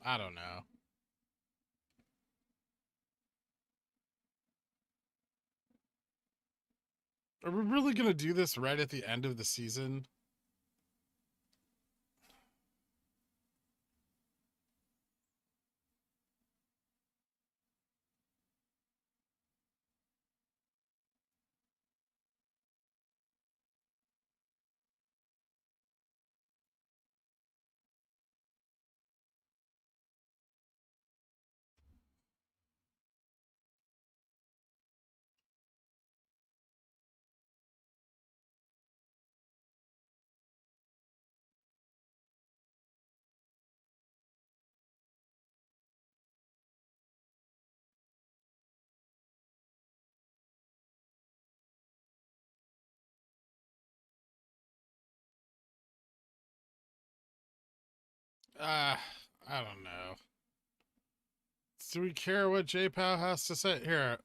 I don't know. Are we really gonna do this right at the end of the season? I don't know. Do we care what JPal has to say? Here.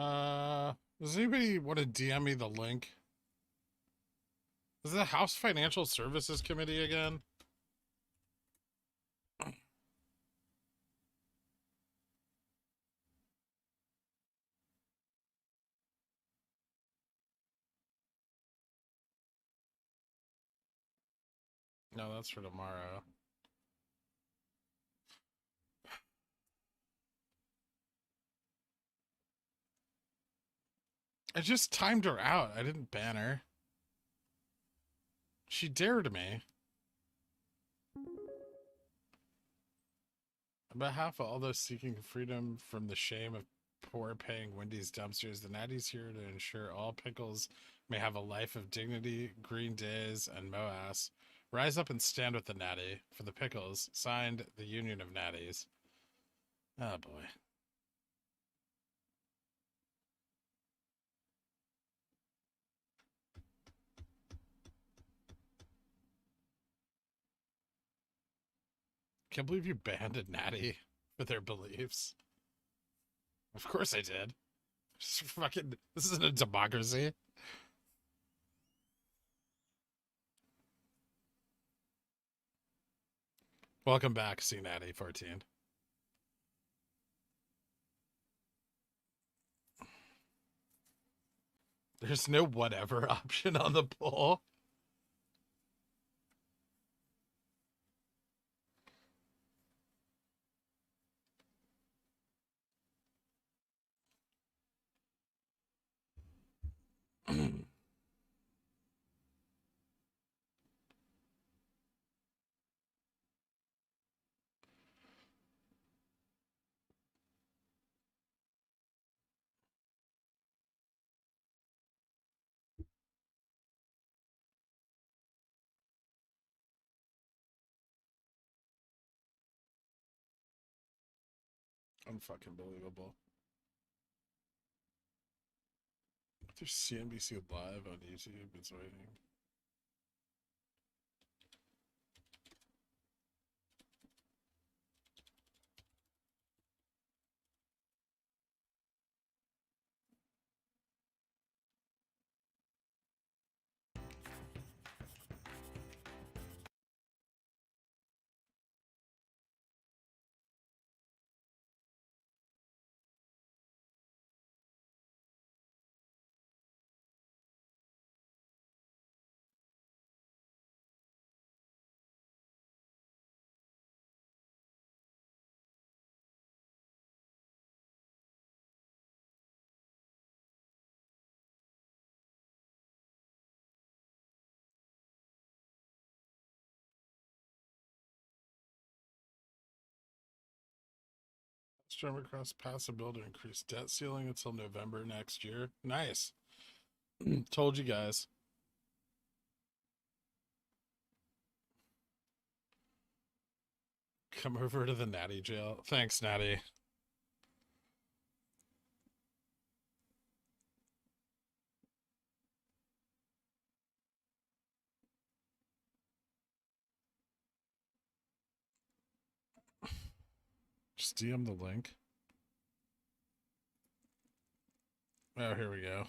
Does anybody want to DM me the link? Is it the House Financial Services Committee again? No, that's for tomorrow. I just timed her out. I didn't ban her. She dared me. On behalf of all those seeking freedom from the shame of poor paying Wendy's dumpsters, the Natty's here to ensure all pickles may have a life of dignity, green days, and MOASS. Rise up and stand with the Natty for the pickles. Signed, the Union of Natties. Oh boy. Can't believe you banned a Natty for their beliefs. Of course I did. Just fucking, this isn't a democracy. Welcome back, C Natty 14. There's no whatever option on the poll. Unfucking believable. There's CNBC Live on YouTube. It's waiting. Storm across pass a bill to increase debt ceiling until November next year. Nice. Told you guys. Come over to the Natty jail. Thanks, Natty. Just DM the link. Oh, here we go.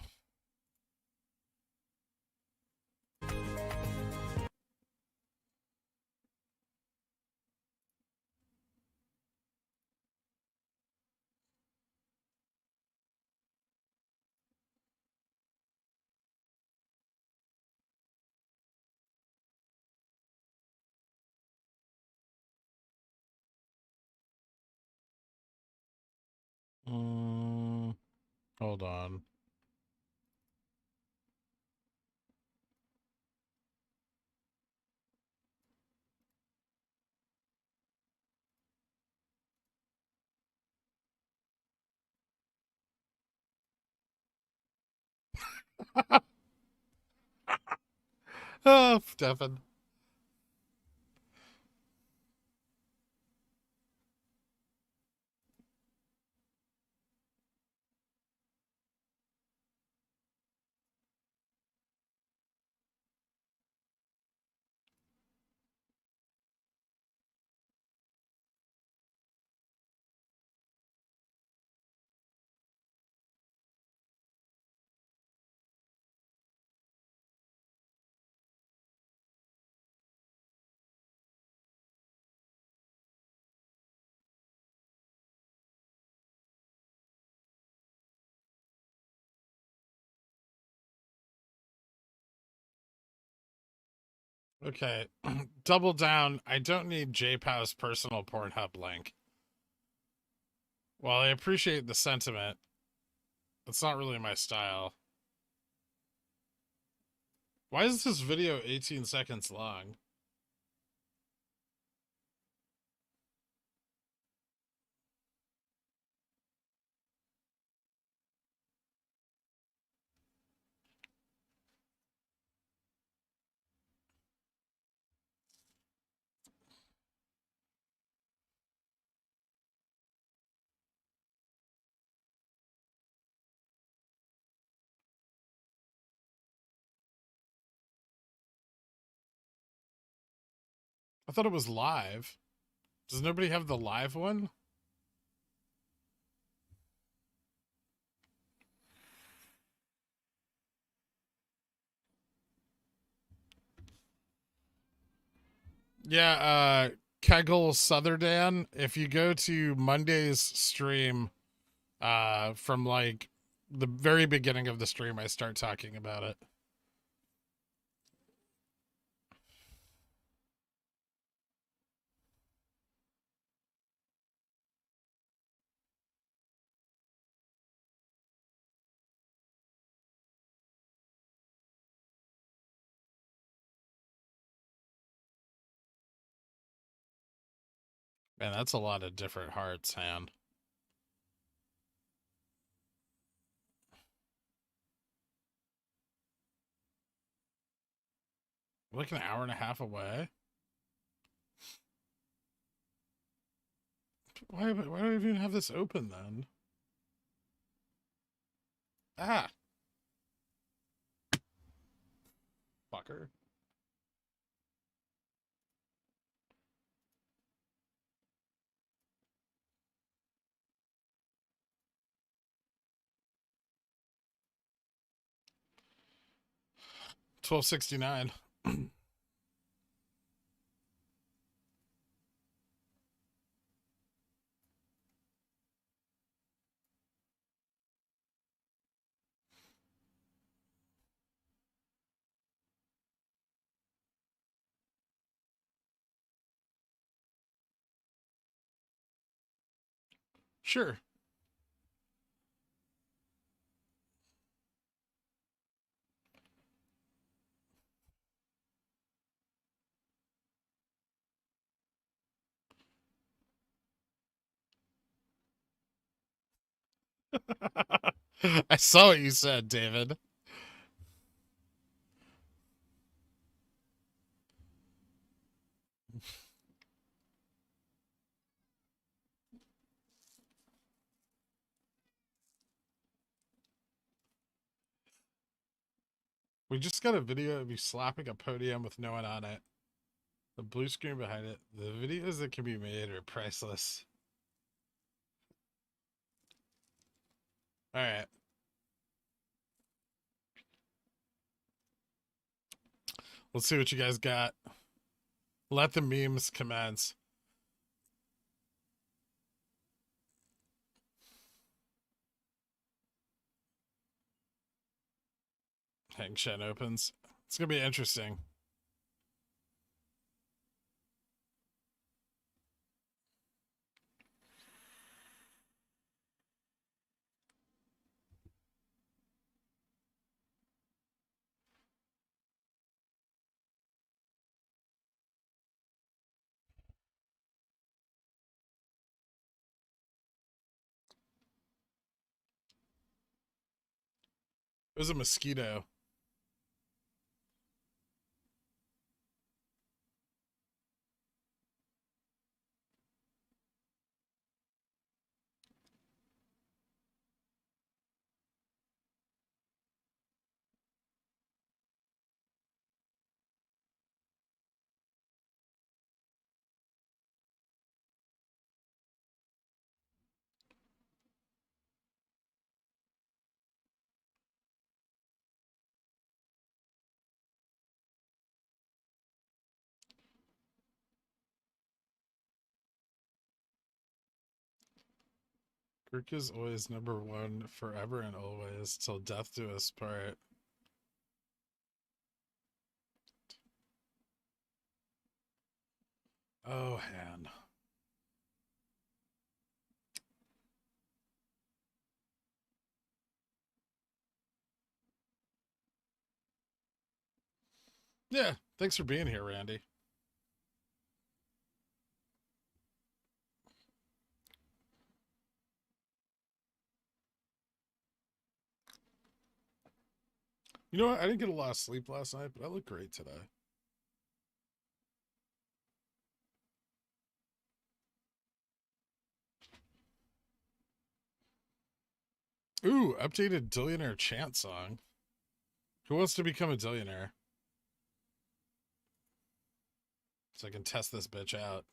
Hold on. Oh, Stefan. Okay, double down. I don't need JPow's personal Pornhub link. While I appreciate the sentiment, it's not really my style. Why is this video 18 seconds long? I thought it was live. Does nobody have the live one? Yeah, Kegel Southerdan, if you go to Monday's stream, from like the very beginning of the stream, I start talking about it. Man, that's a lot of different hearts, hand. Like an hour and a half away. Why do I even have this open then? Ah, fucker. $12.69. Sure. I saw what you said, David. We just got a video of you slapping a podium with no one on it. The blue screen behind it. The videos that can be made are priceless. All right. Let's see what you guys got. Let the memes commence. Hang Shen opens. It's going to be interesting. It was a mosquito. Kirk is always number one, forever and always, till death do us part. Oh, Han. Yeah, thanks for being here, Randy. You know what? I didn't get a lot of sleep last night, but I look great today. Ooh, updated Dillionaire chant song. Who wants to become a Dillionaire? So I can test this bitch out.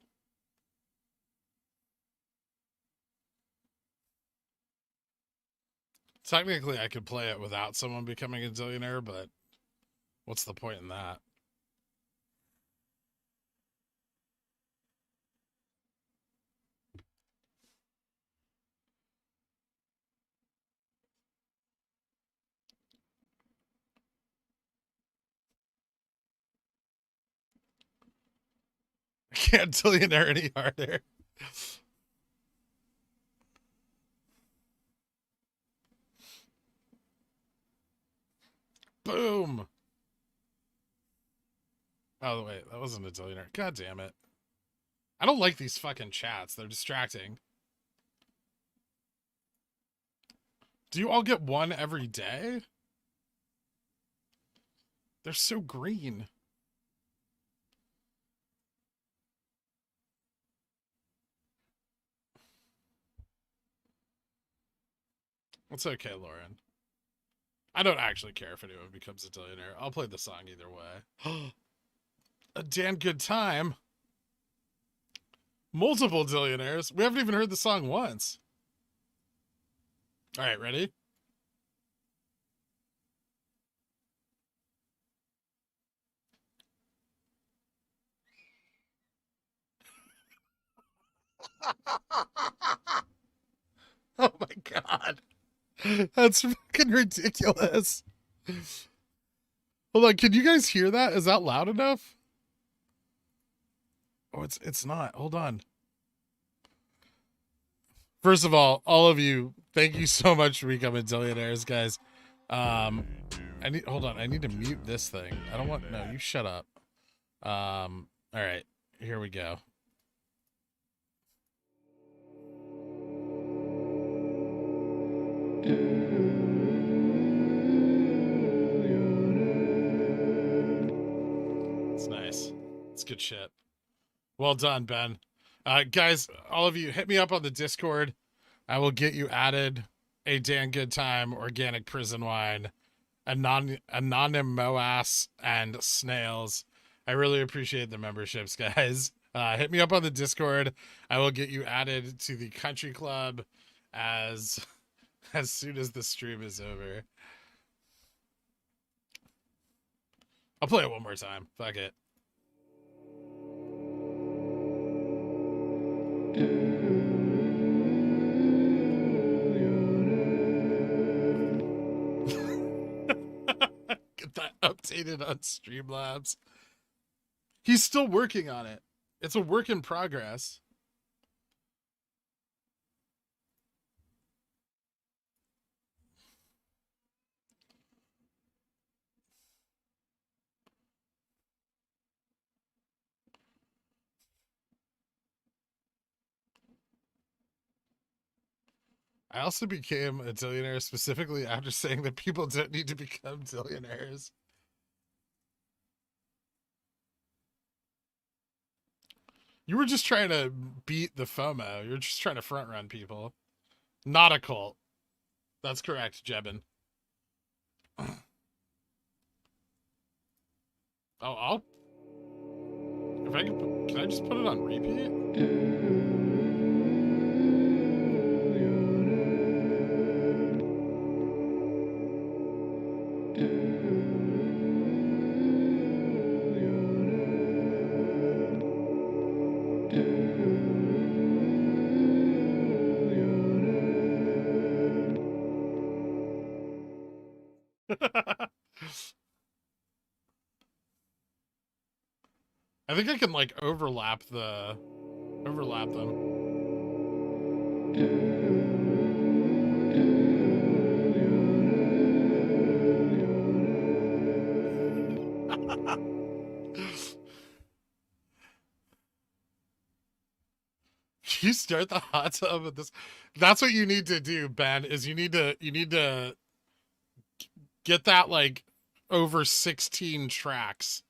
Technically, I could play it without someone becoming a Dillionaire, but what's the point in that? I can't Dillionaire any harder. Boom. Oh, wait, that wasn't a Dillionaire. God damn it. I don't like these fucking chats. They're distracting. Do you all get one every day? They're so green. It's okay, Lauren. I don't actually care if anyone becomes a Dillionaire. I'll play the song either way. A damn good time. Multiple Dillionaires. We haven't even heard the song once. All right, ready? Oh my god. That's fucking ridiculous. Hold on, can you guys hear that? Is that loud enough? Oh, it's not. Hold on. First of all of you, thank you so much for becoming Dillionaires, guys. I need hold on, I need to mute this thing. I don't want no, you shut up. All right, here we go. It's nice. It's good shit. Well done, Ben. Guys, all of you, hit me up on the Discord. I will get you added. A damn good time, organic prison wine, anonym MOASS, and snails. I really appreciate the memberships, guys. Hit me up on the Discord. I will get you added to the country club as as soon as the stream is over. I'll play it one more time. Fuck it. Get that updated on Streamlabs. He's still working on it. It's a work in progress. I also became a Dillionaire specifically after saying that people don't need to become Dillionaires. You were just trying to beat the FOMO. You were just trying to front run people. Not a cult. That's correct, Jebin. Oh, I'll. If I can I just put it on repeat? I think I can like overlap them. You start the hot tub with this. That's what you need to do, Ben, is you need to get that like over 16 tracks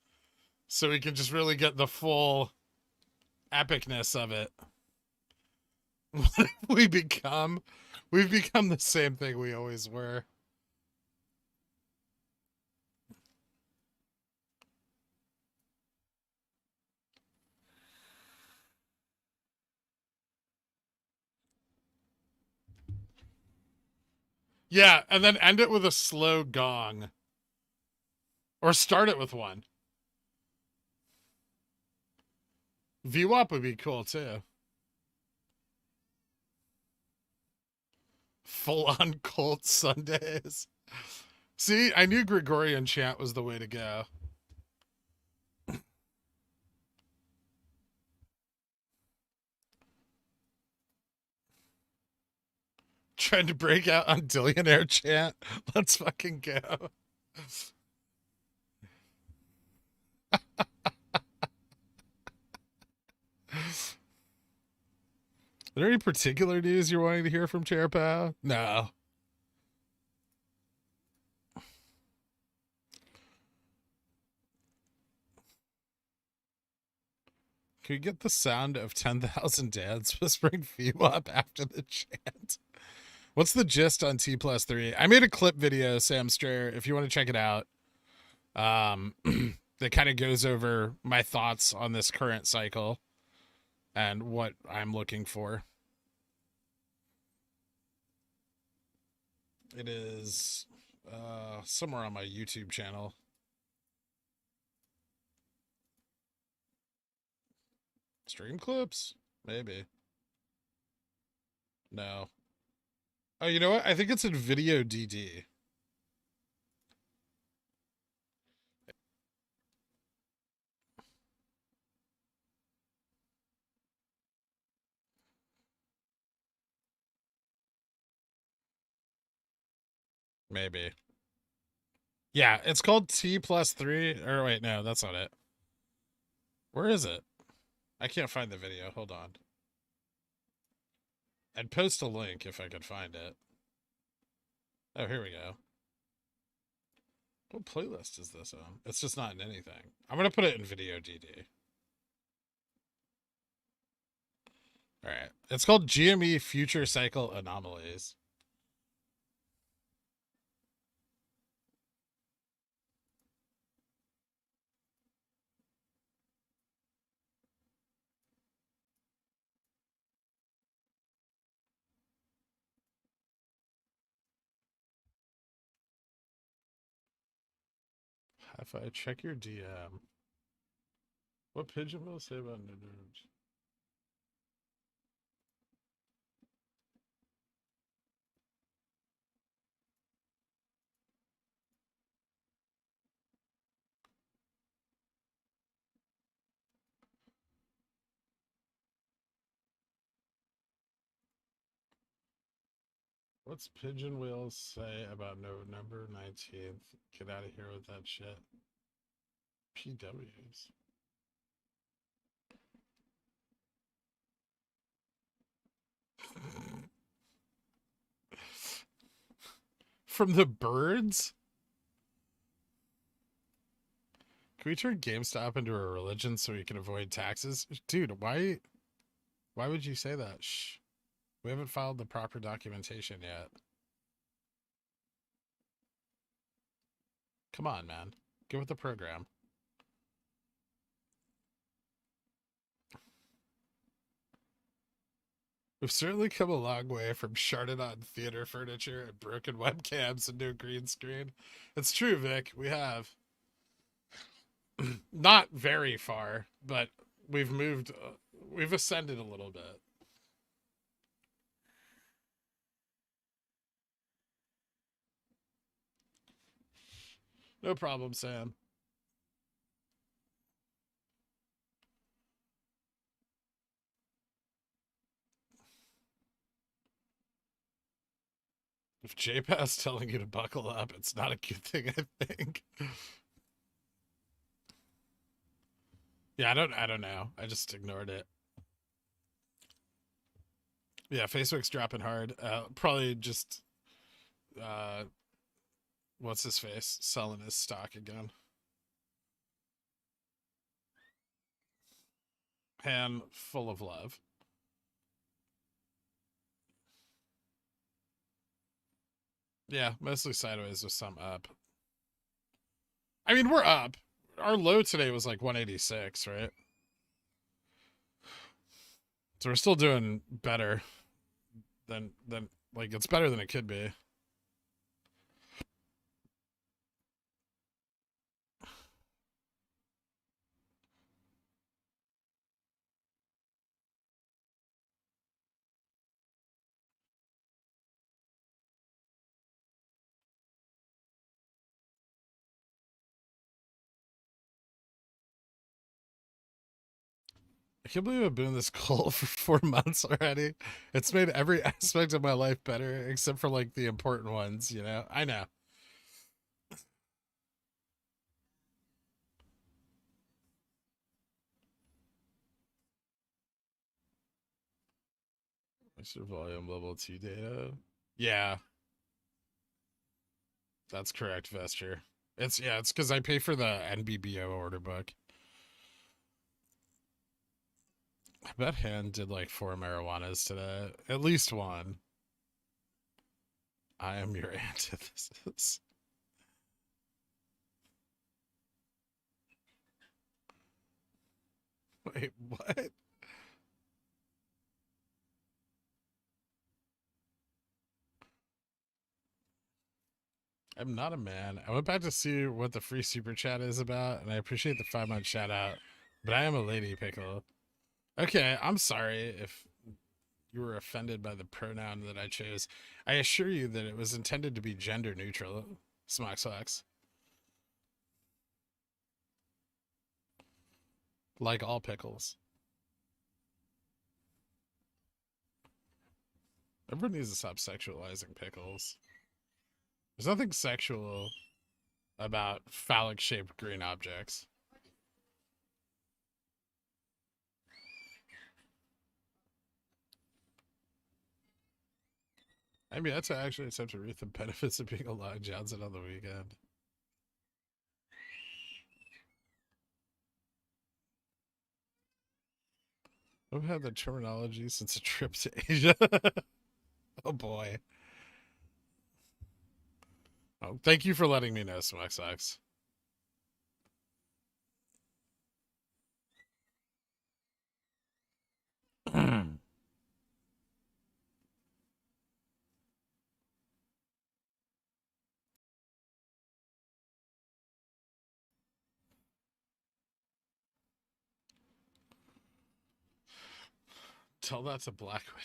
so we can just really get the full epicness of it. We've become the same thing we always were. Yeah, and then end it with a slow gong. Or start it with one. VWAP would be cool too. Full on cult Sundays. See, I knew Gregorian chant was the way to go. Trying to break out on Dillionaire chant. Let's fucking go. Are there any particular news you're wanting to hear from Chairpow? No. Can we get the sound of 10,000 dads whispering VWAP after the chant? What's the gist on T+3? I made a clip video, Sam Strayer, if you want to check it out. That kind of goes over my thoughts on this current cycle and what I'm looking for. It is somewhere on my YouTube channel. Stream clips? Maybe. No. Oh, you know what? I think it's in Video DD. Maybe. Yeah, it's called T+3. Or wait, no, that's not it. Where is it? I can't find the video. Hold on. I'd post a link if I could find it. Oh, here we go. What playlist is this on? It's just not in anything. I'm going to put it in Video DD. All right. It's called GME Future Cycle Anomalies. If I check your DM, what pigeon will say about nerds? What's Pigeon Wheel say about November 19th? Get out of here with that shit. PWs. From the birds? Can we turn GameStop into a religion so we can avoid taxes? Dude, why would you say that? Shh. We haven't filed the proper documentation yet. Come on, man. Get with the program. We've certainly come a long way from sharded on theater furniture and broken webcams and no green screen. It's true, Vic. We have. Not very far, but we've moved. We've ascended a little bit. No problem, Sam. If JPass telling you to buckle up, it's not a good thing, I think. Yeah, I don't know. I just ignored it. Yeah, Facebook's dropping hard. Probably just what's his face selling his stock again. Hand full of love. Yeah, mostly sideways with some up. I mean, we're up. Our low today was like 186, right? So we're still doing better than like it's better than it could be. I can't believe I've been in this cult for 4 months already. It's made every aspect of my life better, except for like the important ones, you know? I know. Extra volume level 2 data. Yeah, that's correct, Vesture. It's because I pay for the NBBO order book. I bet Hand did like 4 marijuanas today. At least one. I am your antithesis. Wait, what? I'm not a man. I went back to see what the free super chat is about, and I appreciate the 5 month shout out, but I am a lady pickle. Okay, I'm sorry if you were offended by the pronoun that I chose. I assure you that it was intended to be gender neutral. Smock socks. Like all pickles. Everyone needs to stop sexualizing pickles. There's nothing sexual about phallic shaped green objects. I mean, that's actually attempt to reap the benefits of being a Long Johnson on the weekend. I've had the terminology since a trip to Asia. Oh boy. Oh, thank you for letting me know, Smoke Socks. Tell that to Blackwood.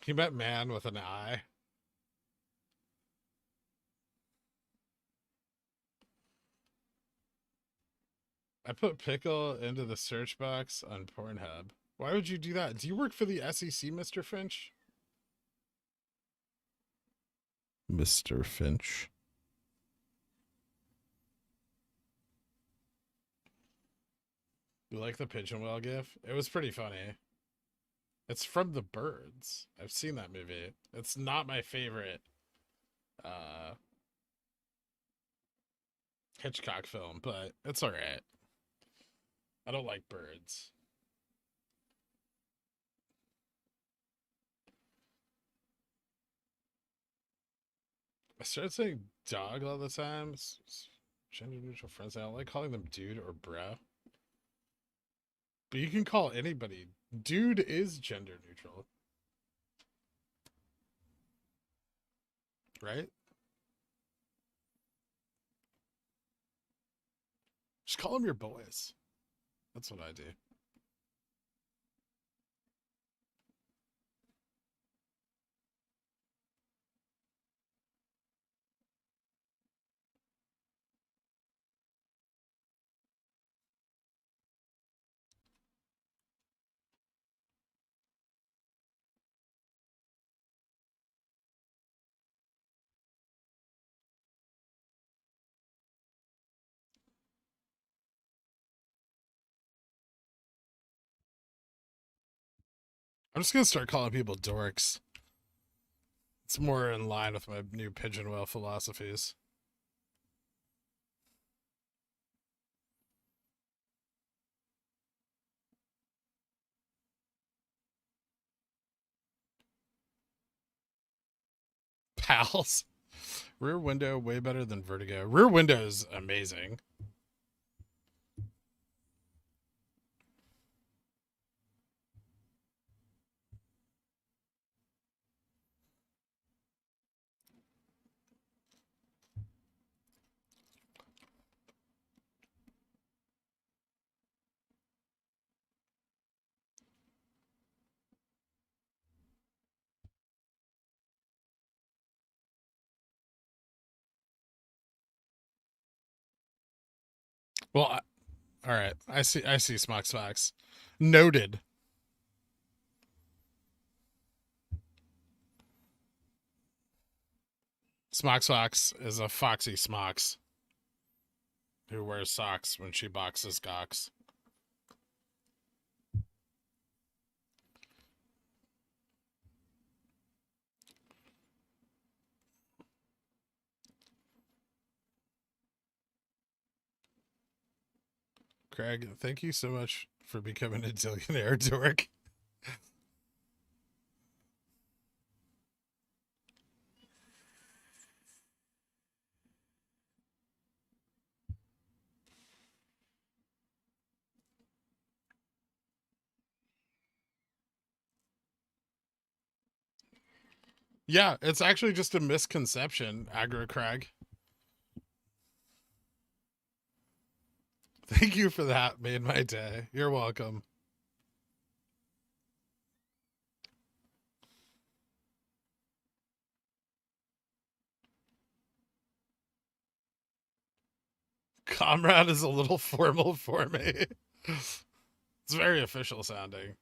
He met man with an I. I put pickle into the search box on Pornhub. Why would you do that? Do you work for the SEC, Mr. Finch? Mr. Finch. You like the pigeon whale gif? It was pretty funny. It's from The Birds. I've seen that movie. It's not my favorite uh Hitchcock film, but it's alright. I don't like birds. I started saying dog all the time. Gender neutral friends. I don't like calling them dude or bro. But you can call anybody. Dude is gender neutral. Right? Just call them your boys. That's what I do. I'm just gonna start calling people dorks. It's more in line with my new pigeon whale philosophies. Pals. Rear Window way better than Vertigo. Rear Window is amazing. Well, all right. I see Smox Fox. Noted. Smox Fox is a foxy Smox who wears socks when she boxes cocks. Craig, thank you so much for becoming a billionaire dork. Yeah, it's actually just a misconception, Aggro Crag. Thank you for that. Made my day. You're welcome. Comrade is a little formal for me. It's very official sounding.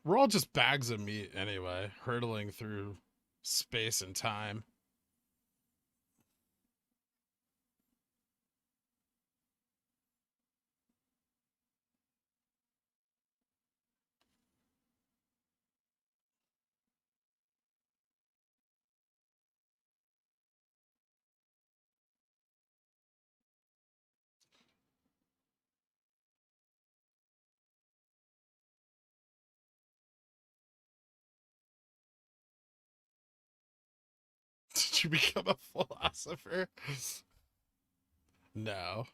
We're all just bags of meat anyway, hurtling through space and time. Did you become a philosopher? No.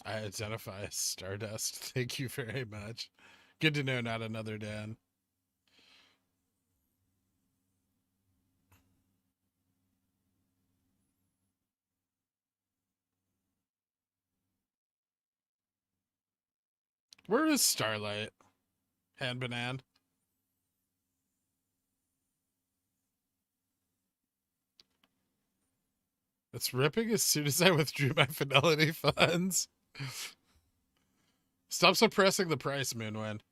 I identify as Stardust. Thank you very much. Good to know not another Dan. Where is Starlight? Hand banan. It's ripping as soon as I withdrew my Fidelity funds. Stop suppressing the price, Moonwind.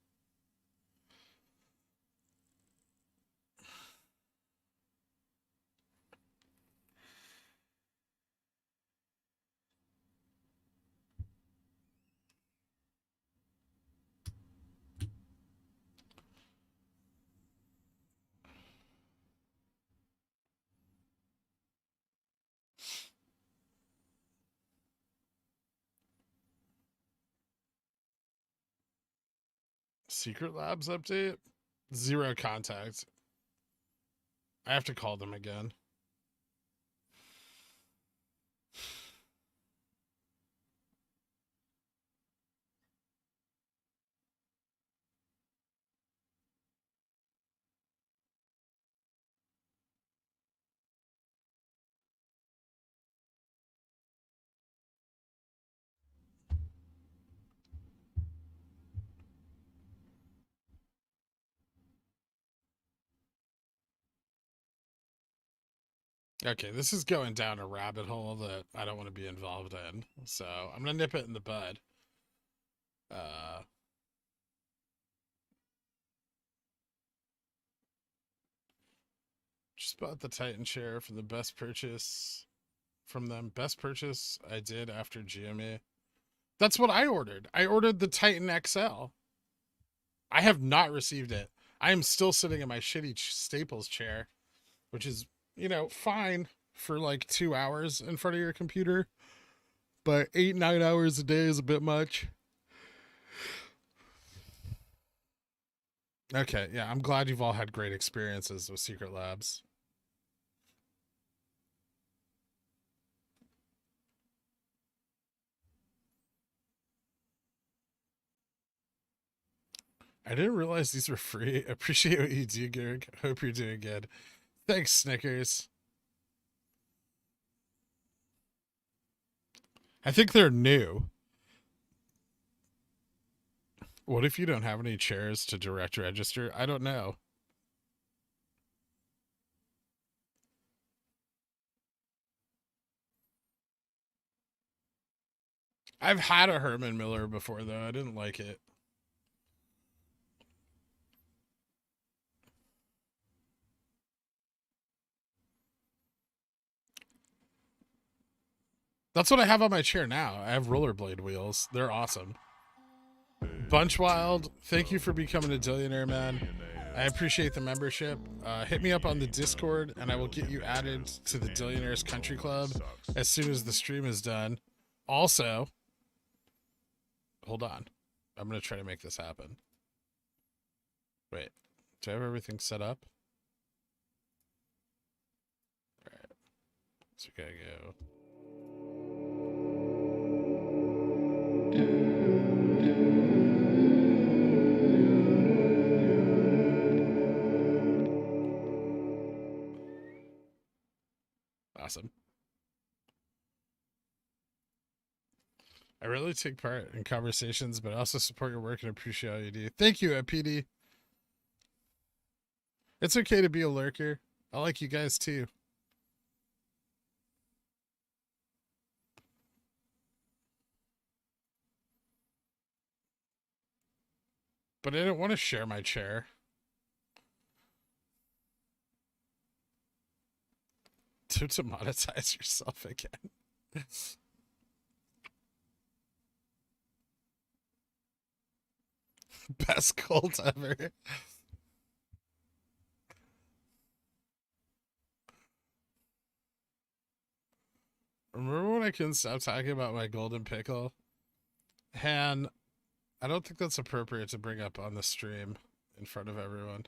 Secret Labs update? Zero contact. I have to call them again. Okay, this is going down a rabbit hole that I don't want to be involved in. So I'm gonna nip it in the bud. Uh, just bought the Titan chair for the best purchase from them. Best purchase I did after GME. That's what I ordered. I ordered the Titan XL. I have not received it. I am still sitting in my shitty Staples chair, which is, fine for like 2 hours in front of your computer, but 8, 9 hours a day is a bit much. Okay, yeah, I'm glad you've all had great experiences with Secret Labs. I didn't realize these were free. Appreciate what you do, Garrick. Hope you're doing good. Thanks, Snickers. I think they're new. What if you don't have any chairs to direct register? I don't know. I've had a Herman Miller before, though. I didn't like it. That's what I have on my chair now. I have rollerblade wheels. They're awesome. Bunchwild, thank you for becoming a Dillionaire, man. I appreciate the membership. Hit me up on the Discord, and I will get you added to the Dillionaires Country Club as soon as the stream is done. Also, hold on. I'm going to try to make this happen. Wait, do I have everything set up? All right. So we got to go. Awesome. I really take part in conversations, but I also support your work and appreciate all you do. Thank you, PD. It's okay to be a lurker. I like you guys too. But I don't want to share my chair. To monetize yourself again. Best cult ever. Remember when I couldn't stop talking about my golden pickle? Han, I don't think that's appropriate to bring up on the stream in front of everyone.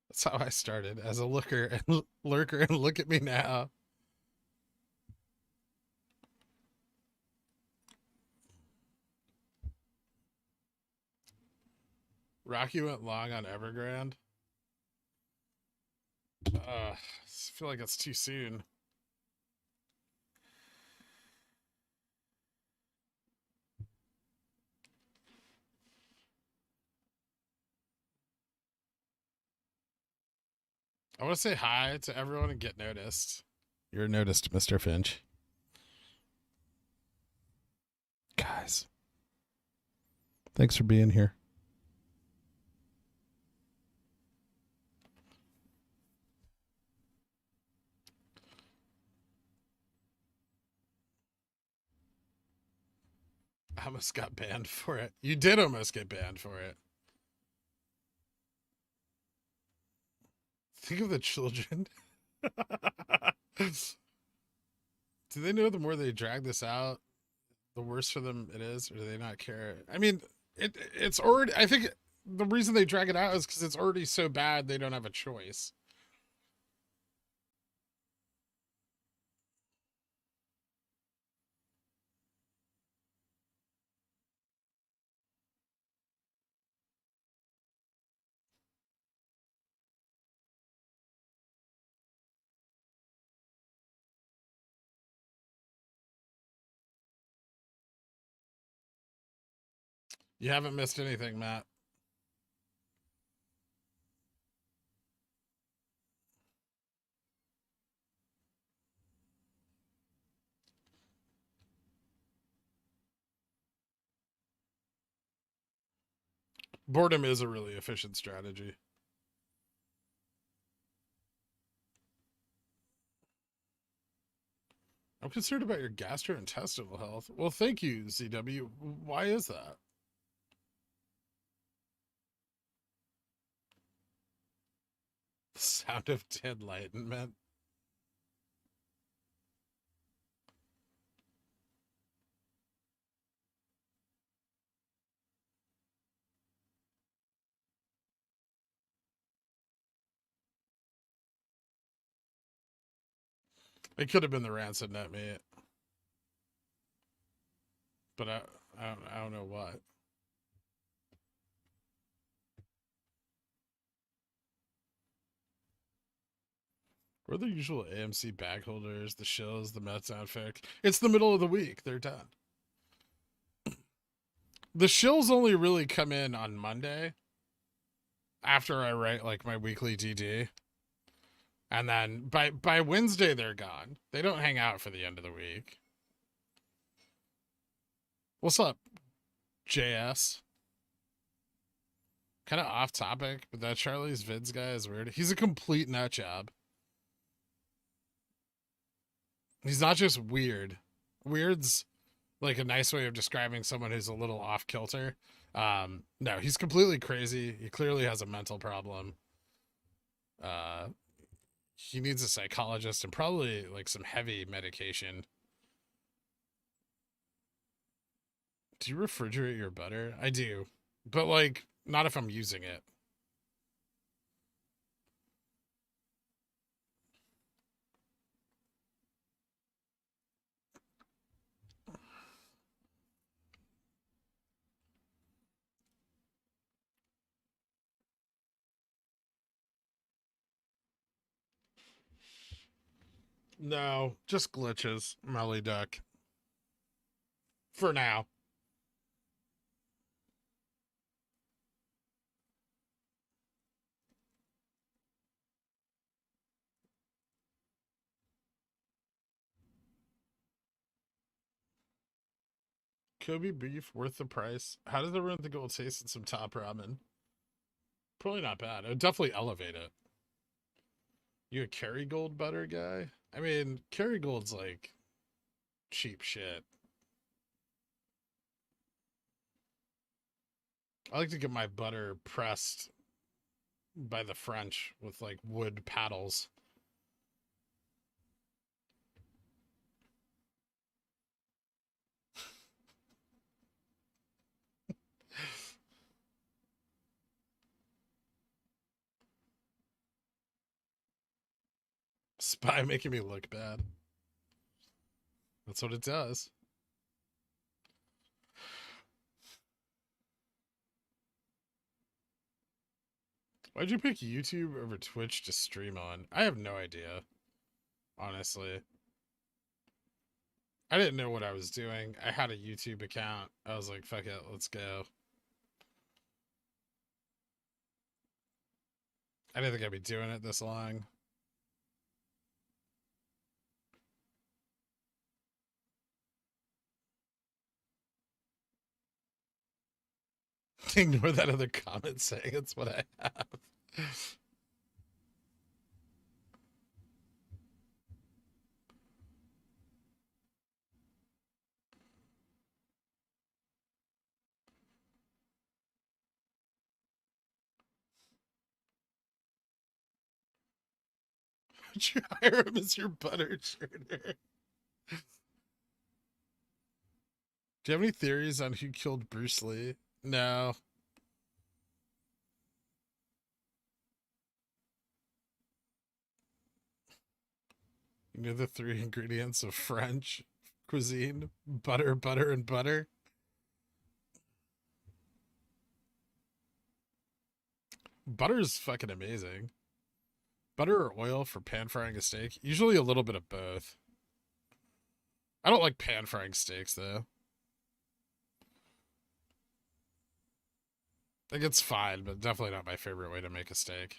That's how I started, as a lurker and look at me now. Rocky went long on Evergrande. I feel like it's too soon. I want to say hi to everyone and get noticed. You're noticed, Mr. Finch. Guys, thanks for being here. I almost got banned for it. You did almost get banned for it. Think of the children. Do they know the more they drag this out, the worse for them it is, or do they not care? I mean, it's already. I think the reason they drag it out is because it's already so bad they don't have a choice. You haven't missed anything, Matt. Boredom is a really efficient strategy. I'm concerned about your gastrointestinal health. Well, thank you, ZW. Why is that? The sound of enlightenment. It could have been the rancid net meat, but I don't know what. We're the usual AMC bag holders, the shills, the Mets outfit. It's the middle of the week. They're done. The shills only really come in on Monday after I write like my weekly DD. And then by Wednesday they're gone. They don't hang out for the end of the week. What's up, JS? Kind of off topic, but that Charlie's Vids guy is weird. He's a complete nut job. He's not just weird. Weird's like a nice way of describing someone who's a little off kilter. No, he's completely crazy. He clearly has a mental problem. He needs a psychologist and probably like some heavy medication. Do you refrigerate your butter? I do, but like not if I'm using it. No, just glitches, Melly Duck. For now. Kobe beef worth the price. How does everyone think it will taste in some top ramen? Probably not bad. It would definitely elevate it. You a Kerrygold butter guy? I mean, Kerrygold's like cheap shit. I like to get my butter pressed by the French with like wood paddles. Spy making me look bad. That's what it does. Why'd you pick YouTube over Twitch to stream on? I have no idea, honestly. I didn't know what I was doing. I had a YouTube account. I was like, fuck it, let's go. I didn't think I'd be doing it this long. Ignore that other comment saying it's what I have. Would you hire him as your butter churner? Do you have any theories on who killed Bruce Lee? No. You know the three ingredients of French cuisine? Butter, butter, and butter. Butter is fucking amazing. Butter or oil for pan frying a steak? Usually a little bit of both. I don't like pan frying steaks though. Like, it's fine, but definitely not my favorite way to make a steak.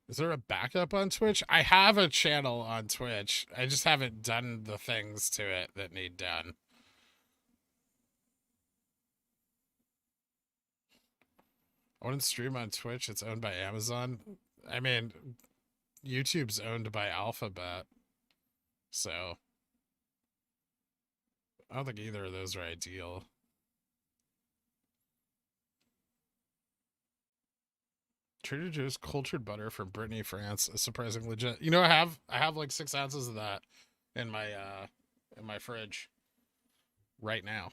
Is there a backup on Twitch? I have a channel on Twitch. I just haven't done the things to it that need done. I want to stream on Twitch. It's owned by Amazon. I mean, YouTube's owned by Alphabet. So, I don't think either of those are ideal. Trader Joe's cultured butter from Brittany, France is surprisingly legit. You know, I have like 6 ounces of that in my fridge right now.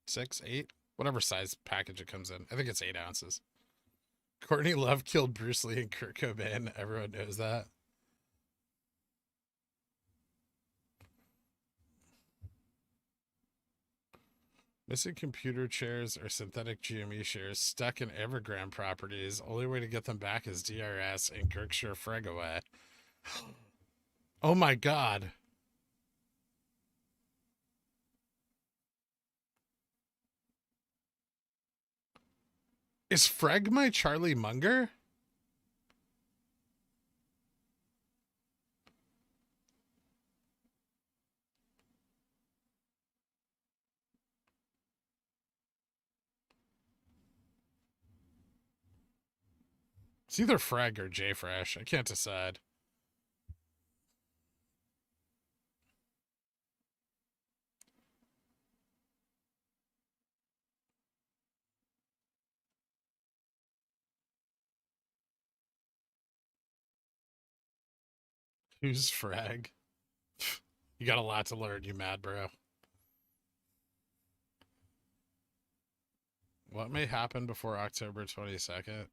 6, 8, whatever size package it comes in. I think it's 8 ounces. Courtney Love killed Bruce Lee and Kurt Cobain. Everyone knows that. Missing computer chairs or synthetic GME shares stuck in Evergrande properties. Only way to get them back is DRS and Berkshire Fregaway. Oh my god. Is Freg my Charlie Munger? It's either Freg or JFresh. I can't decide. Who's Frag? You got a lot to learn, you mad bro. What may happen before October 22nd?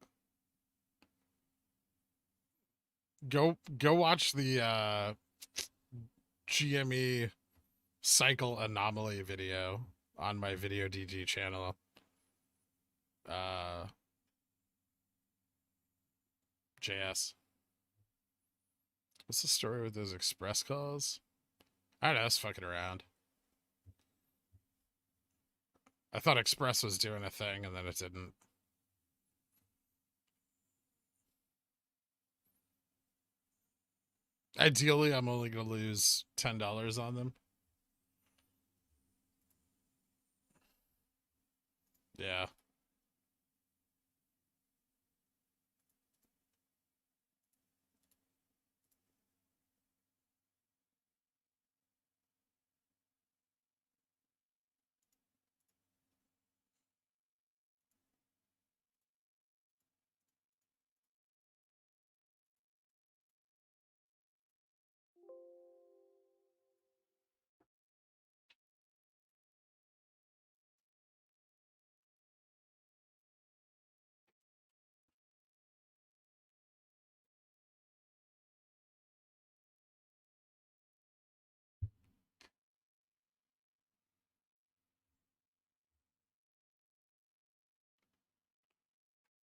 Go watch the GME cycle anomaly video on my Video DG channel. JS. What's the story with those express calls? I don't know, it's fucking around. I thought Express was doing a thing and then it didn't. Ideally, I'm only going to lose $10 on them. Yeah.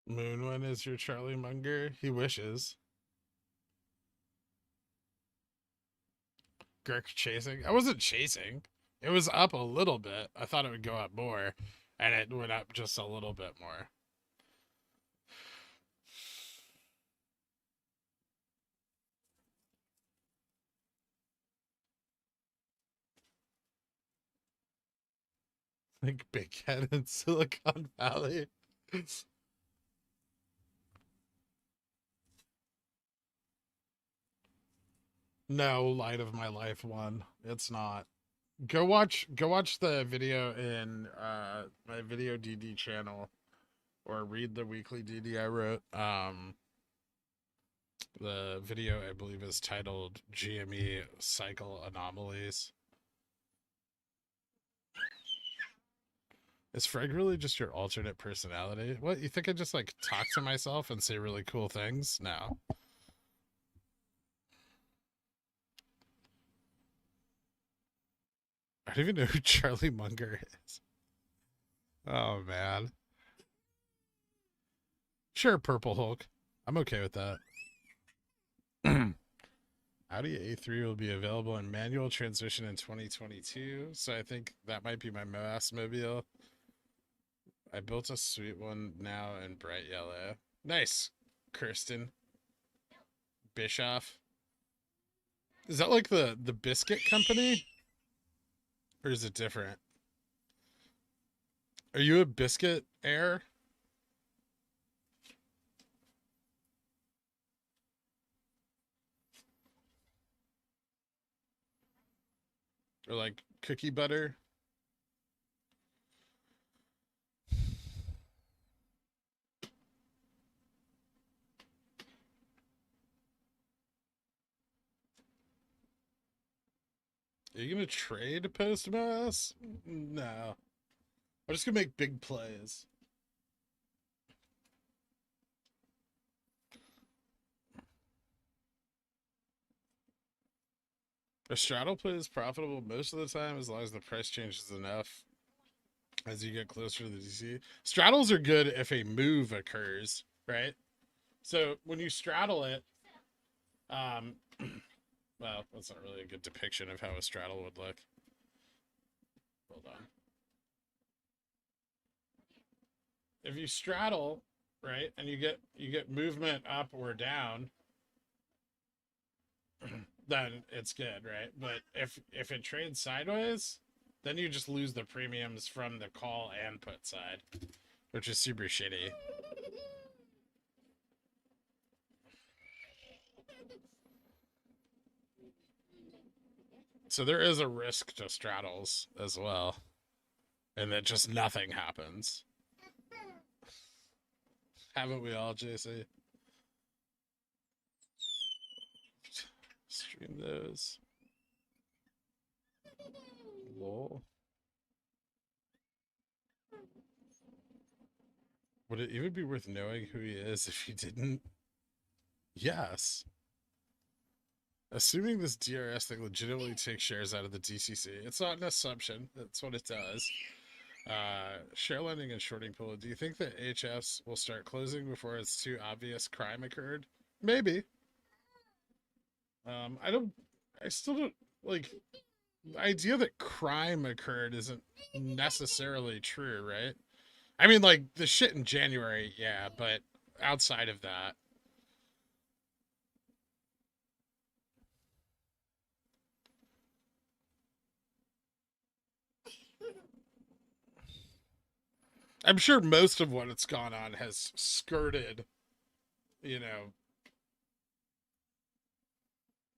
Moonwind is your Charlie Munger? He wishes. Girk chasing? I wasn't chasing. It was up a little bit. I thought it would go up more, and it went up just a little bit more. Like Big Head in Silicon Valley. No, Light of My Life one. It's not. Go watch the video in my Video DD channel, or read the weekly DD I wrote. The video I believe is titled GME Cycle Anomalies. Is Freg really just your alternate personality? What, you think I just like talk to myself and say really cool things? No. I don't even know who Charlie Munger is. Oh man. Sure, Purple Hulk. I'm okay with that. Audi A3 will be available in manual transmission in 2022, so I think that might be my MOASS mobile. I built a sweet one now in bright yellow. Nice, Kirsten. Bischoff. Is that like the biscuit company? Or is it different? Are you a biscuit heir? Or like cookie butter? Are you gonna trade post MOASS? No. I'm just gonna make big plays. A straddle play is profitable most of the time as long as the price changes enough as you get closer to the DC. Straddles are good if a move occurs, right? So when you straddle it, well, that's not really a good depiction of how a straddle would look. Hold on. If you straddle, right, and you get movement up or down, then it's good, right? But if it trades sideways, then you just lose the premiums from the call and put side, which is super shitty. So there is a risk to straddles as well, and that just nothing happens. Haven't we all, JC? Stream those. Lol. Would it even be worth knowing who he is if you didn't? Yes. Assuming this DRS thing legitimately takes shares out of the DCC. It's not an assumption. That's what it does. Share lending and shorting pool. Do you think that HFs will start closing before it's too obvious crime occurred? Maybe. I still don't, like, the idea that crime occurred isn't necessarily true, right? I mean, like, the shit in January, yeah, but outside of that. I'm sure most of what it's gone on has skirted, you know,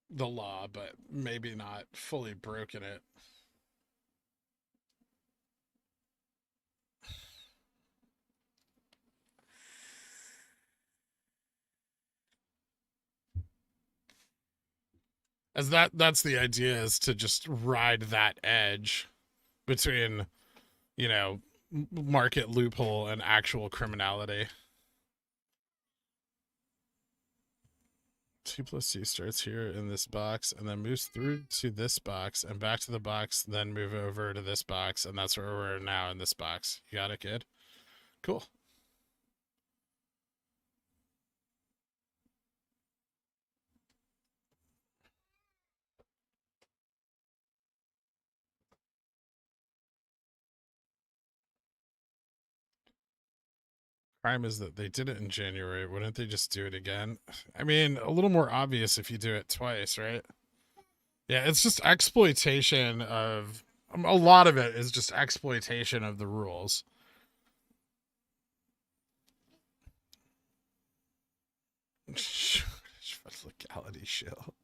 the law, but maybe not fully broken it. As that's the idea, is to just ride that edge between, you know, market loophole and actual criminality. T+C starts here in this box and then moves through to this box and back to the box, then move over to this box, and that's where we're now in this box. You got it, kid? Cool. Crime is that they did it in January. Wouldn't they just do it again? I mean, a little more obvious if you do it twice, right? Yeah, it's just exploitation of, a lot of it is just exploitation of the rules. Legality shill.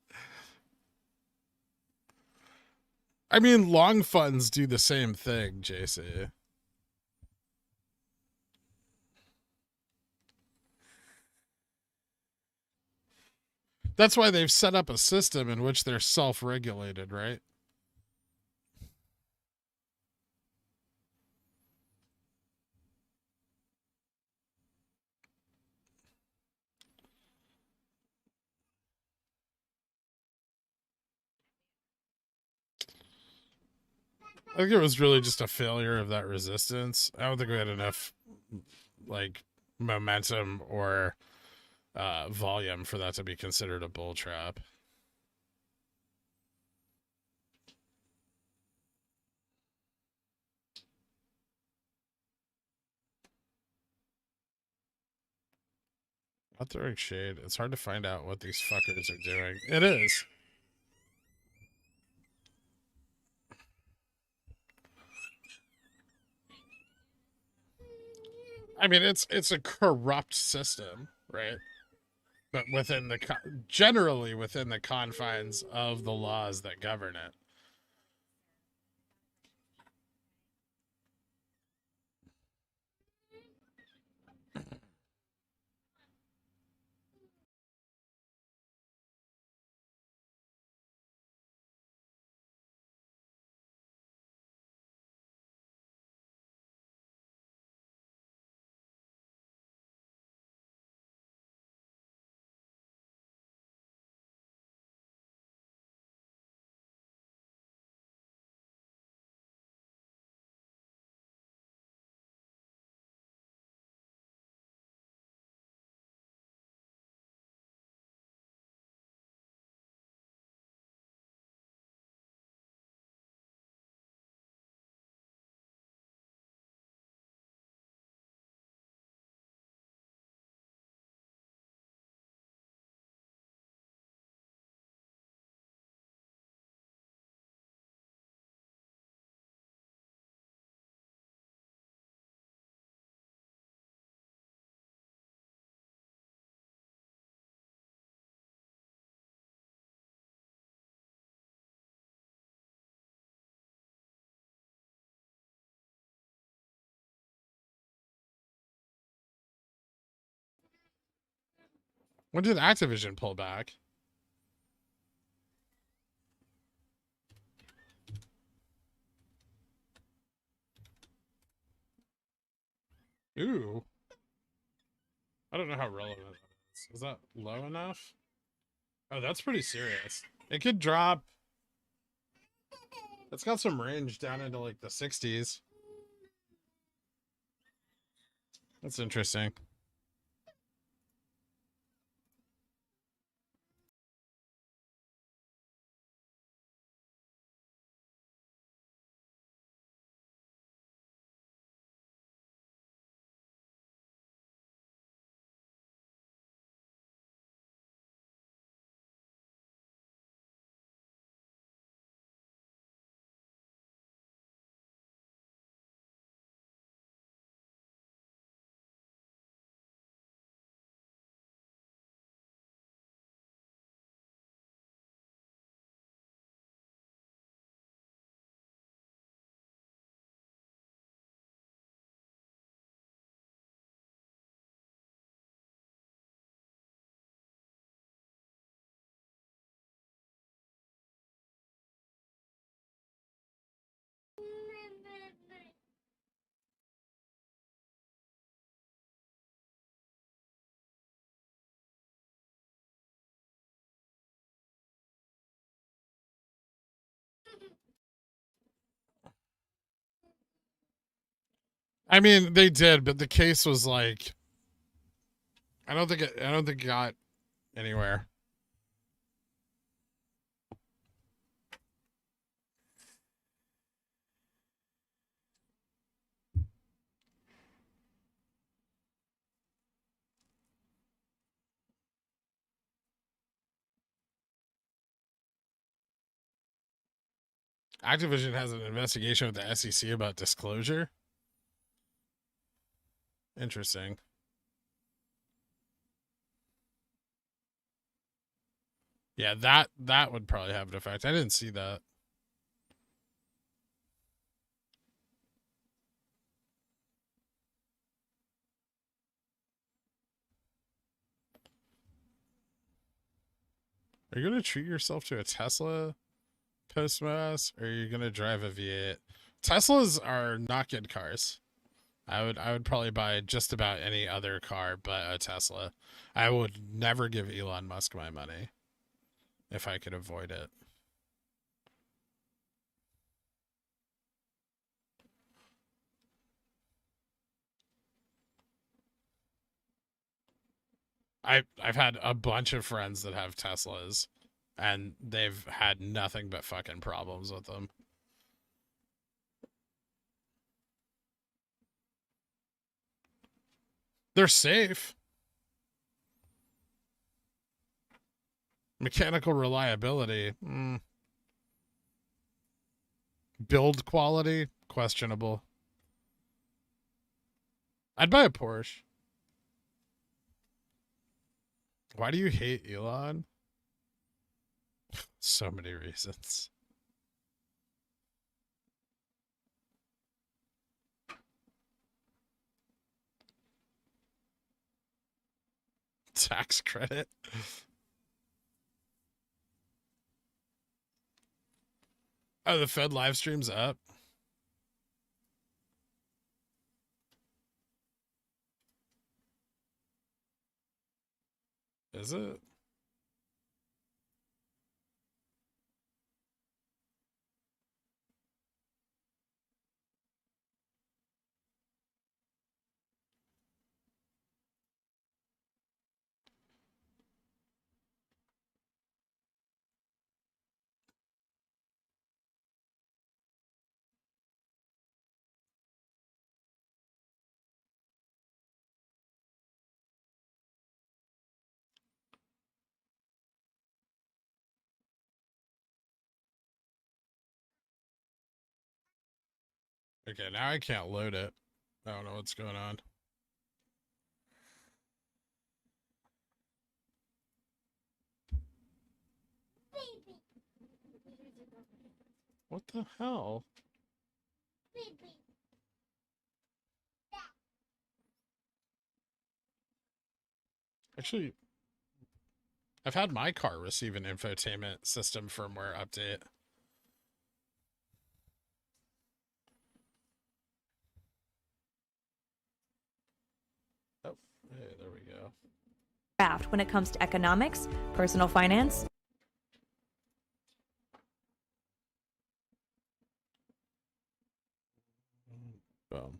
I mean, long funds do the same thing, JC. That's why they've set up a system in which they're self-regulated, right? I think it was really just a failure of that resistance. I don't think we had enough, like, momentum or volume for that to be considered a bull trap. Not throwing shade. It's hard to find out what these fuckers are doing. It is. I mean, it's a corrupt system, right? But within the generally within the confines of the laws that govern it. When did Activision pull back? Ooh. I don't know how relevant that is. Is that low enough? Oh, that's pretty serious. It could drop. It's got some range down into like the 60s. That's interesting. I mean, they did, but the case was like, I don't think it got anywhere. Activision has an investigation with the SEC about disclosure. Interesting. Yeah, that would probably have an effect. I didn't see that. Are you going to treat yourself to a Tesla post MOASS, or are you going to drive a V8? Teslas are not good cars. I would probably buy just about any other car but a Tesla. I would never give Elon Musk my money if I could avoid it. I've had a bunch of friends that have Teslas, and they've had nothing but fucking problems with them. They're safe. Mechanical reliability. Build quality, questionable. I'd buy a Porsche. Why do you hate Elon? So many reasons. Tax credit. Oh, the Fed live stream's up. Is it? Okay, now I can't load it. I don't know what's going on. What the hell? Actually, I've had my car receive an infotainment system firmware update. Oh, hey, there we go. Craft when it comes to economics, personal finance. Boom.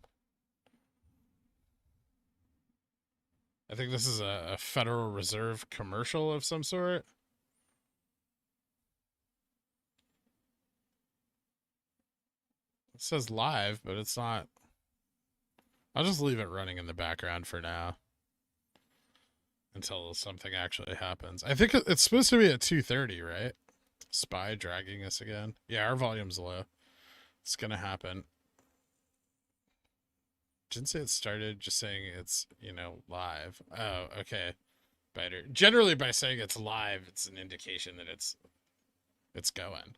I think this is a Federal Reserve commercial of some sort. It says live, but it's not. I'll just leave it running in the background for now until something actually happens. I think it's supposed to be at 2:30, right? Spy dragging us again. Yeah, our volume's low. It's gonna happen. Didn't say it started, just saying it's, live. Oh, okay. Better. Generally, by saying it's live, it's an indication that it's going.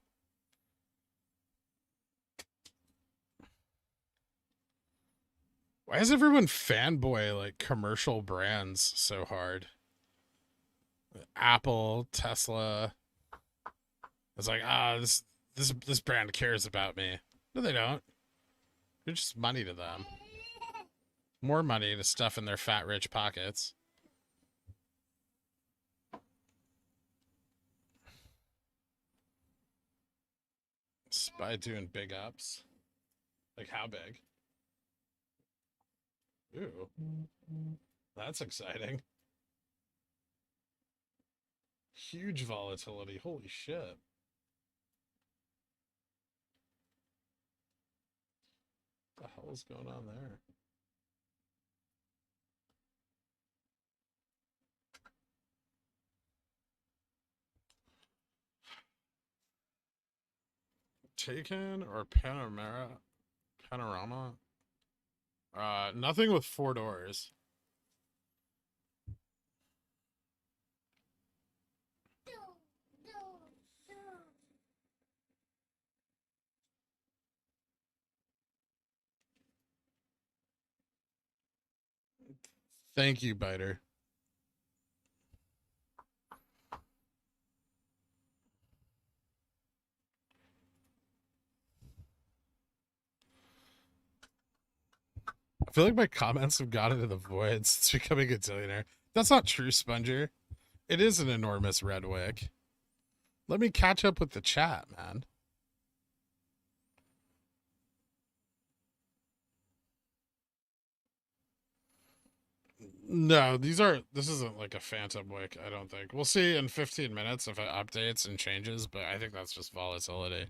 Why is everyone fanboy like commercial brands so hard? Apple, Tesla. It's like, this brand cares about me. No, they don't. You're just money to them. More money to stuff in their fat, rich pockets. Spy doing big ups. Like how big? Ooh. That's exciting. Huge volatility. Holy shit. What the hell is going on there? Taken or Panorama? Nothing with 4 doors. Thank you, Biter. I feel like my comments have gone into the void since becoming a billionaire. That's not true, Sponger. It is an enormous red wick. Let me catch up with the chat, man. No, this isn't like a phantom wick, I don't think. We'll see in 15 minutes if it updates and changes, but I think that's just volatility.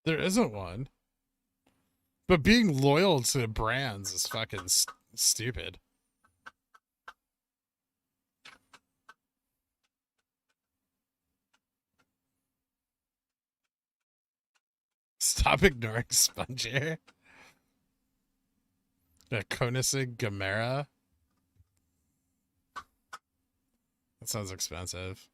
There isn't one. But being loyal to brands is fucking stupid. Stop ignoring Sponge. Koenigsegg Gamera. That sounds expensive.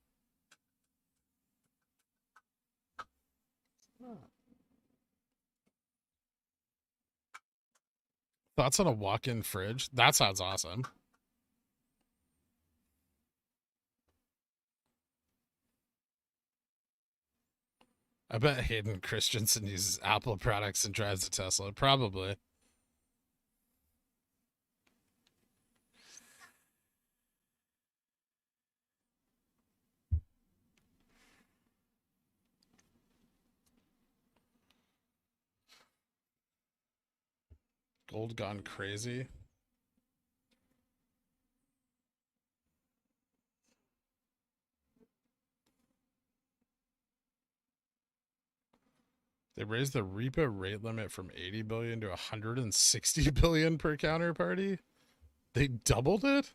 Thoughts on a walk-in fridge? That sounds awesome. I bet Hayden Christensen uses Apple products and drives a Tesla. Probably. Gold gone crazy. They raised the repo rate limit from 80 billion to 160 billion per counterparty. They doubled it?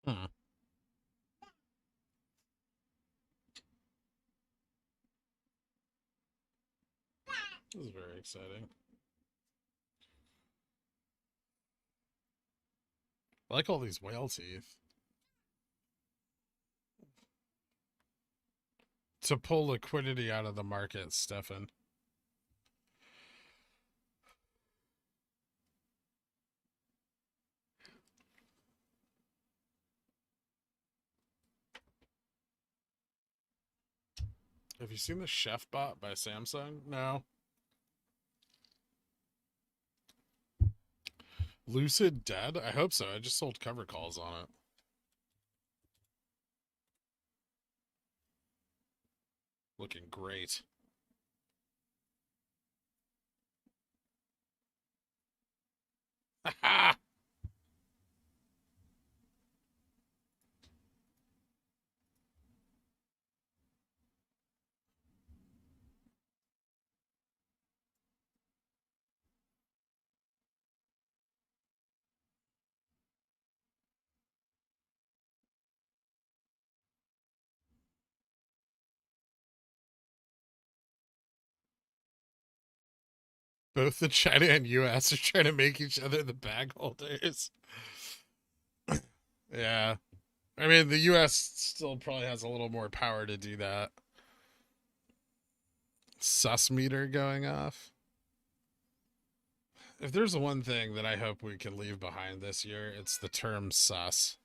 Hmm. This is very exciting. I like all these whale teeth. To pull liquidity out of the market, Stefan. Have you seen the Chef Bot by Samsung? No. Lucid dead? I hope so. I just sold cover calls on it. Looking great. Ha! Both the China and US are trying to make each other the bag holders. Yeah. I mean, the US still probably has a little more power to do that. Sus meter going off. If there's one thing that I hope we can leave behind this year, it's the term sus.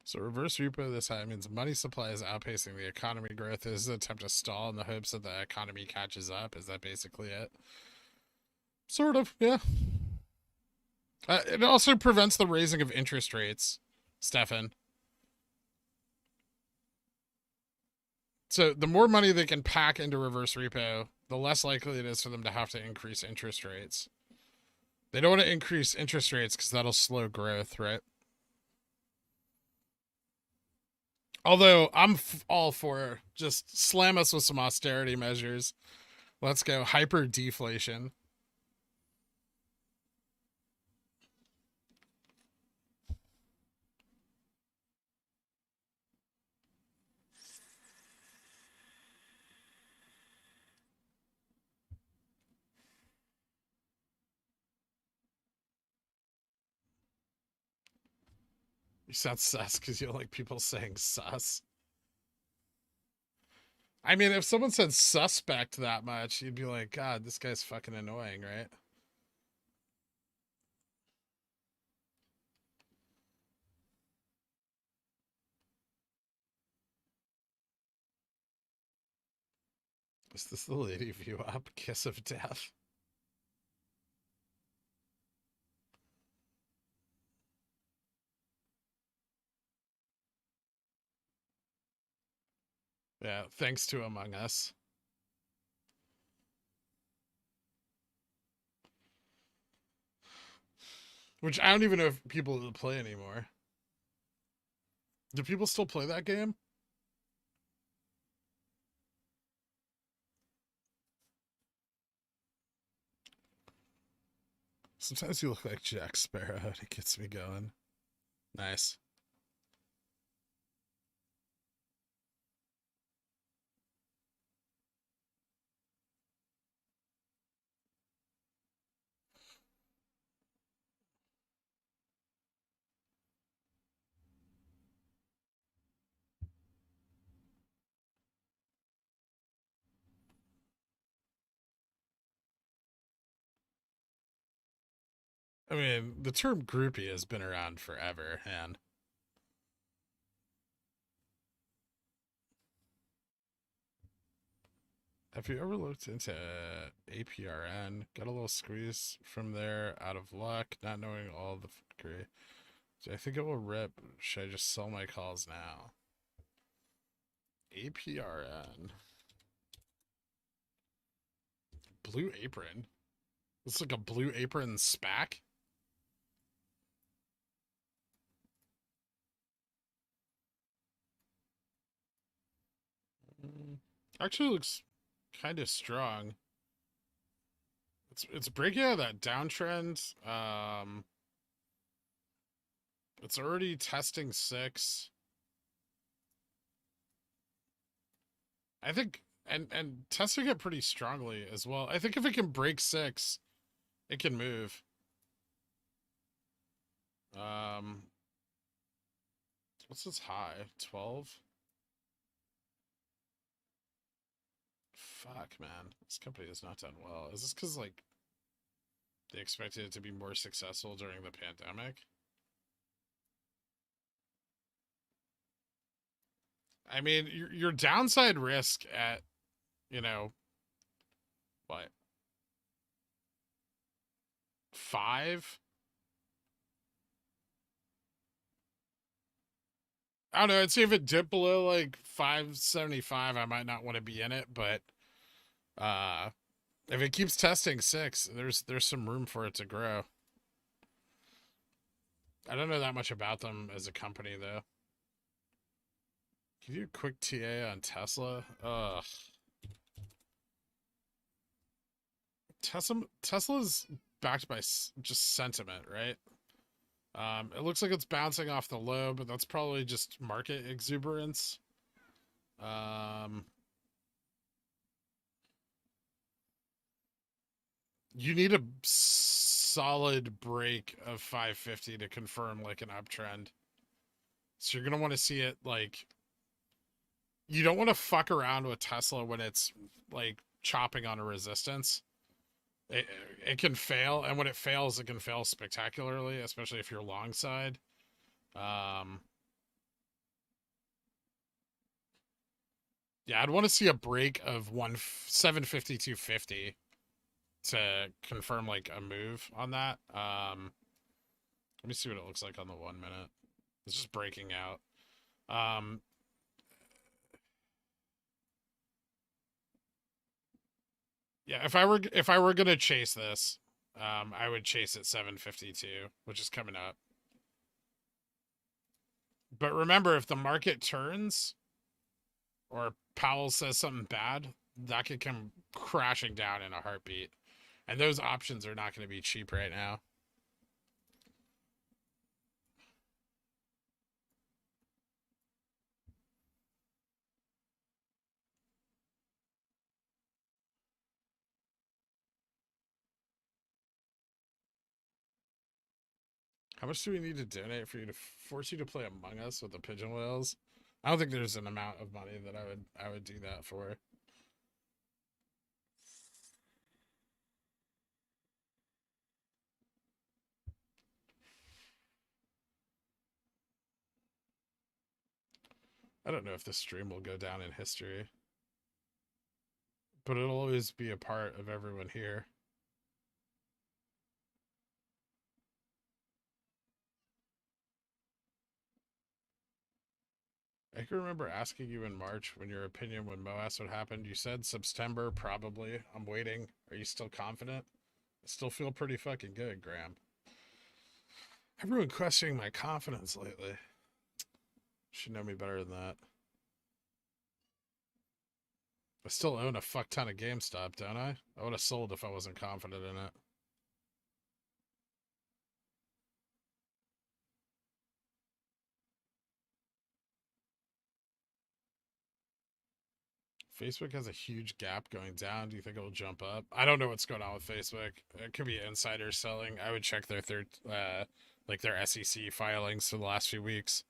So reverse repo this time means money supply is outpacing the economy growth. This is an attempt to stall in the hopes that the economy catches up. Is that basically it? Sort of, yeah. It also prevents the raising of interest rates, Stefan. So the more money they can pack into reverse repo, the less likely it is for them to have to increase interest rates. They don't want to increase interest rates because that'll slow growth, right? Although I'm all for just slam us with some austerity measures. Let's go hyper deflation. You sound sus because you don't like people saying sus. I mean, if someone said suspect that much, you'd be like, God, this guy's fucking annoying, right? Is this the lady view up? Kiss of death. Yeah, thanks to Among Us. Which I don't even know if people play anymore. Do people still play that game? Sometimes you look like Jack Sparrow and it gets me going. Nice. I mean, the term groupie has been around forever, and have you ever looked into APRN? Got a little squeeze from there, out of luck, not knowing all the fuckery. Do I think it will rip? Should I just sell my calls now? APRN. Blue Apron. It's like a Blue Apron SPAC. Actually looks kind of strong. It's breaking out of that downtrend. It's already testing 6. I think and testing it pretty strongly as well. I think if it can break 6, it can move. What's this high? 12? Fuck, man. This company has not done well. Is this because, like, they expected it to be more successful during the pandemic? I mean, your downside risk at, you know, what? 5? I don't know. I'd say if it dipped below like 575, I might not want to be in it, but if it keeps testing 6, there's some room for it to grow. I don't know that much about them as a company though. Give you a quick TA on Tesla. Ugh. Tesla's backed by just sentiment, right? It looks like it's bouncing off the low, but that's probably just market exuberance. You need a solid break of 550 to confirm like an uptrend. So you're going to want to see it like, you don't want to fuck around with Tesla when it's like chopping on a resistance. It can fail, and when it fails, it can fail spectacularly, especially if you're long side. Yeah, I'd want to see a break of 750 250 to confirm like a move on that. Let me see what it looks like on the 1 minute. It's just breaking out. Yeah, if I were gonna chase this, I would chase at 752, which is coming up. But remember, if the market turns or Powell says something bad, that could come crashing down in a heartbeat. And those options are not going to be cheap right now. How much do we need to donate for you to force you to play Among Us with the pigeon whales? I don't think there's an amount of money that I would do that for. I don't know if this stream will go down in history, but it'll always be a part of everyone here. I can remember asking you in March when your opinion when MOASS would happen. You said September, probably. I'm waiting. Are you still confident? I still feel pretty fucking good, Graham. Everyone questioning my confidence lately. Should know me better than that. I still own a fuck ton of GameStop, don't I? I would have sold if I wasn't confident in it. Facebook has a huge gap going down. Do you think it'll jump up? I don't know what's going on with Facebook. It could be insider selling. I would check their their SEC filings for the last few weeks.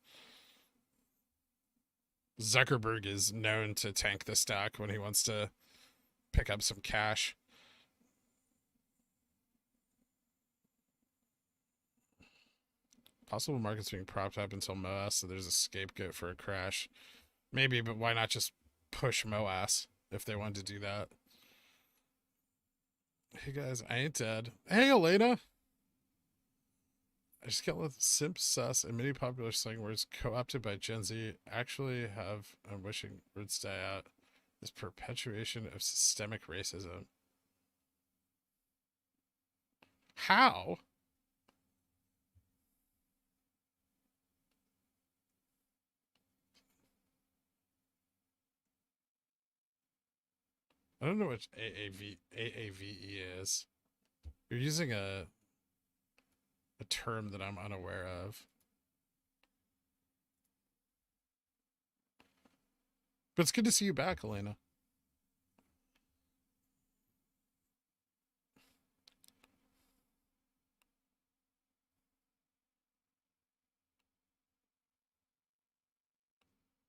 Zuckerberg is known to tank the stock when he wants to pick up some cash. Possible markets being propped up until MOASS, so there's a scapegoat for a crash. Maybe, but why not just push MOASS if they wanted to do that? Hey guys, I ain't dead. Hey Elena! I just can't let simp sus and many popular slang words co-opted by Gen Z actually have, I'm wishing words die out, this perpetuation of systemic racism. How? I don't know what AAVE is. You're using a term that I'm unaware of. But it's good to see you back, Elena.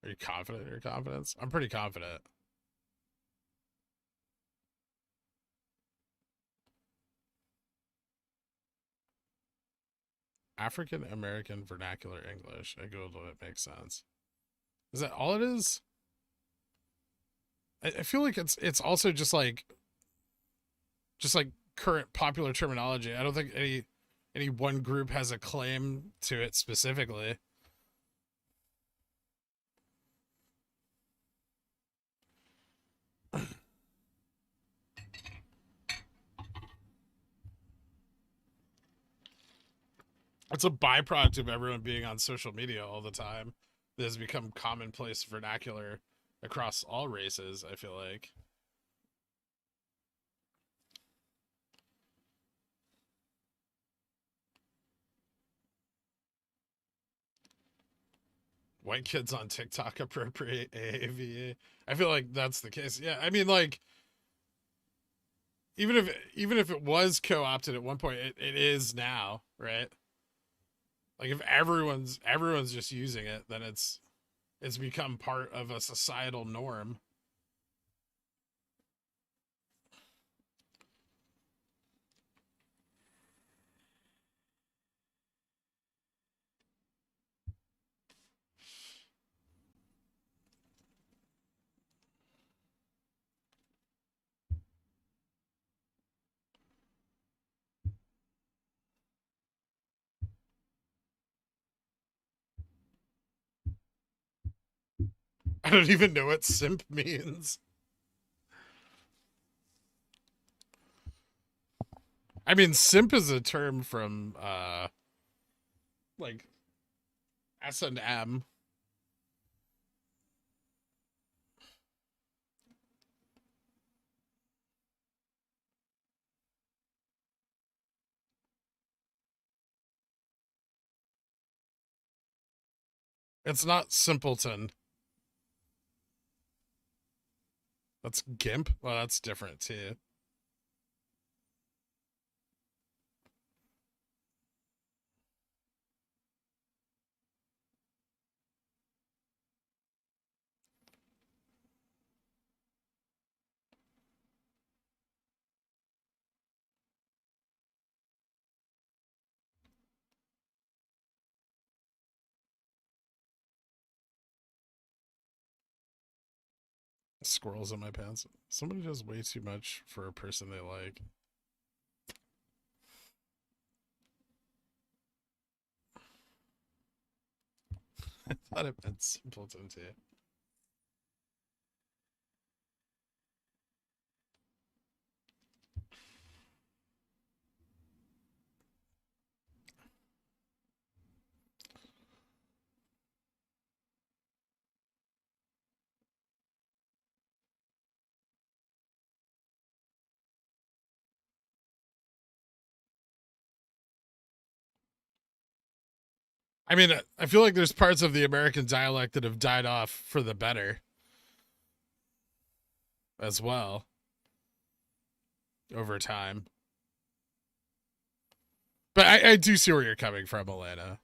Are you confident in your confidence? I'm pretty confident. African American Vernacular English. I googled it. Makes sense. Is that all it is? I feel like it's also just like current popular terminology. I don't think any one group has a claim to it specifically. It's a byproduct of everyone being on social media all the time. That has become commonplace vernacular across all races, I feel like. White kids on TikTok appropriate AAVE. I feel like that's the case. Yeah, I mean, like, even if it was co-opted at one point, it is now, right? Like, if everyone's just using it, then it's become part of a societal norm. I don't even know what simp means. I mean, simp is a term from like S&M. It's not simpleton. That's gimp. Well, that's different too. Squirrels in my pants. Somebody does way too much for a person they like. I thought it meant simpleton too. I mean, I feel like there's parts of the American dialect that have died off for the better as well over time. But I do see where you're coming from, Alana.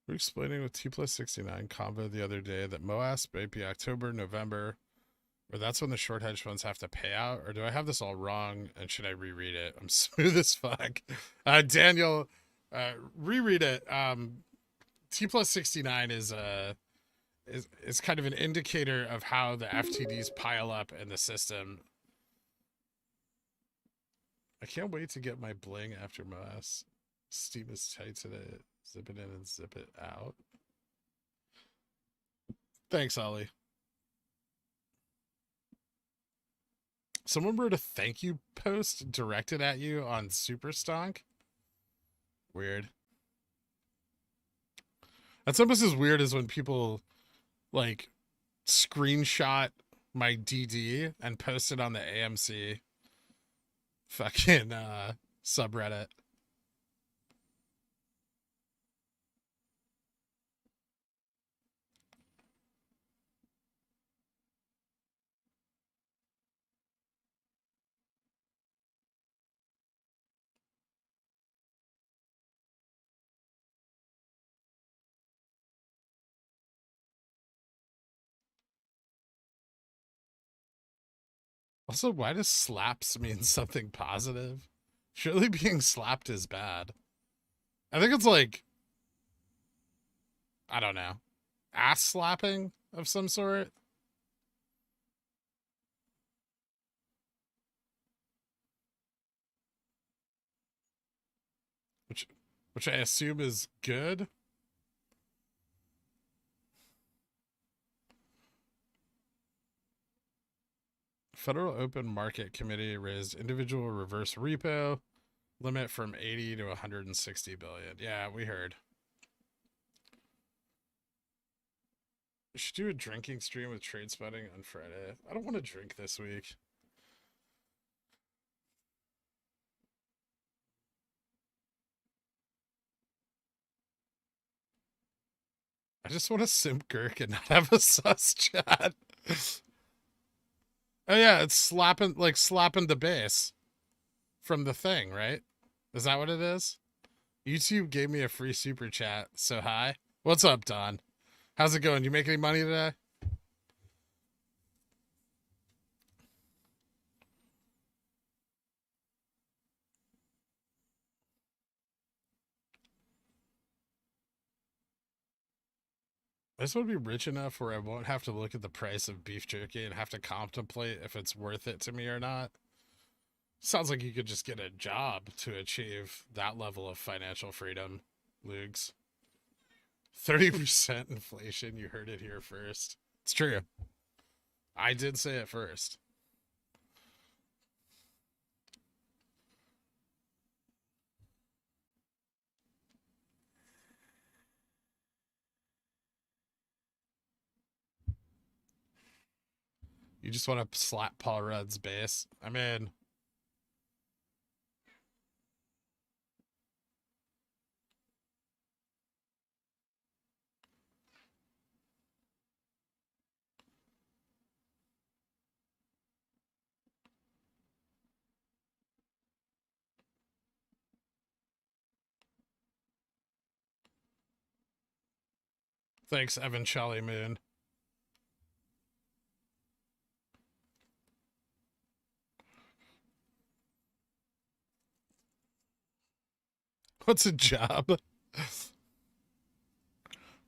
We were explaining with T+69 combo the other day that MOASS might be October, November, or that's when the short hedge funds have to pay out, or do I have this all wrong and should I reread it? I'm smooth as fuck. Daniel, reread it. T+69 is kind of an indicator of how the FTDs pile up in the system. I can't wait to get my bling after MOASS. Steam is tight today. Zip it in and zip it out. Thanks, Ollie. Someone wrote a thank you post directed at you on Super Stonk. Weird. That's almost as weird as when people like screenshot my DD and post it on the AMC fucking subreddit. Also, why does slaps mean something positive? Surely being slapped is bad. I think it's like, I don't know, ass slapping of some sort. Which I assume is good. Federal Open Market Committee raised individual reverse repo limit from 80 to 160 billion. Yeah, we heard. We should do a drinking stream with trade spotting on Friday. I don't want to drink this week. I just want to simp Gherk and not have a sus chat. Oh yeah, it's slapping the base from the thing, right? Is that what it is? YouTube gave me a free super chat, so hi. What's up, Don? How's it going? You make any money today? I just want to be rich enough where I won't have to look at the price of beef jerky and have to contemplate if it's worth it to me or not. Sounds like you could just get a job to achieve that level of financial freedom, Lugs. 30% inflation, you heard it here first. It's true. I did say it first. You just want to slap Paul Rudd's base. I mean, thanks, Evan Charlie Moon. What's a job?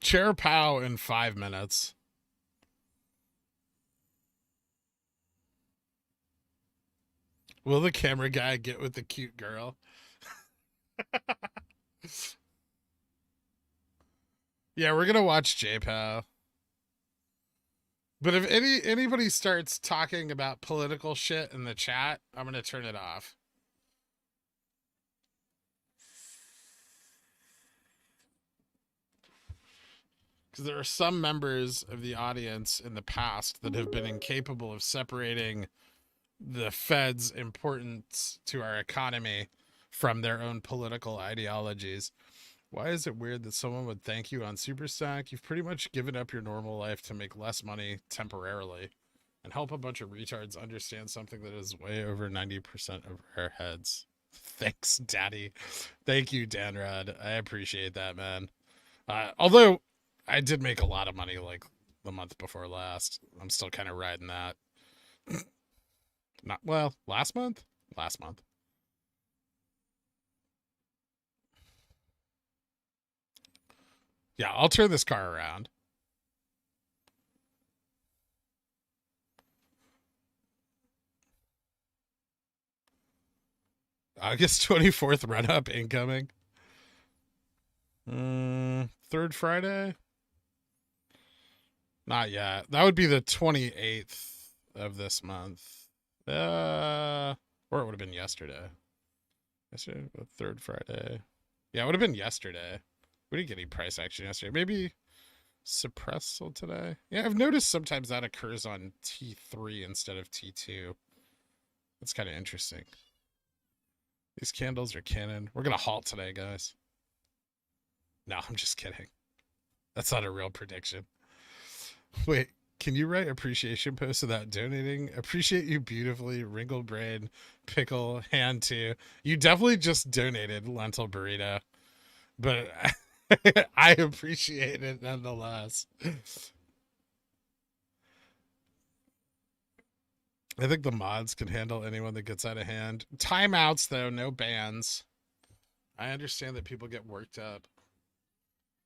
Chair Pow in 5 minutes. Will the camera guy get with the cute girl? Yeah, we're gonna watch J-Pow. But if anybody starts talking about political shit in the chat, I'm gonna turn it off. Because there are some members of the audience in the past that have been incapable of separating the Fed's importance to our economy from their own political ideologies. Why is it weird that someone would thank you on Superstack? You've pretty much given up your normal life to make less money temporarily and help a bunch of retards understand something that is way over 90% of our heads. Thanks, Daddy. Thank you, Danrod. I appreciate that, man. Although I did make a lot of money like the month before last. I'm still kind of riding that. Not well, last month? Last month. Yeah, I'll turn this car around. August 24th run up incoming. Third Friday? Not yet. That would be the 28th of this month. Or it would have been yesterday. Yesterday, the third Friday. Yeah, it would have been yesterday. We didn't get any price action yesterday. Maybe suppressed till today. Yeah, I've noticed sometimes that occurs on T3 instead of T2. That's kind of interesting. These candles are canon. We're going to halt today, guys. No, I'm just kidding. That's not a real prediction. Wait, can you write appreciation posts without donating? Appreciate you beautifully, wrinkled brain, pickle, hand too. You definitely just donated lentil burrito, but I appreciate it nonetheless. I think the mods can handle anyone that gets out of hand. Timeouts, though, no bans. I understand that people get worked up.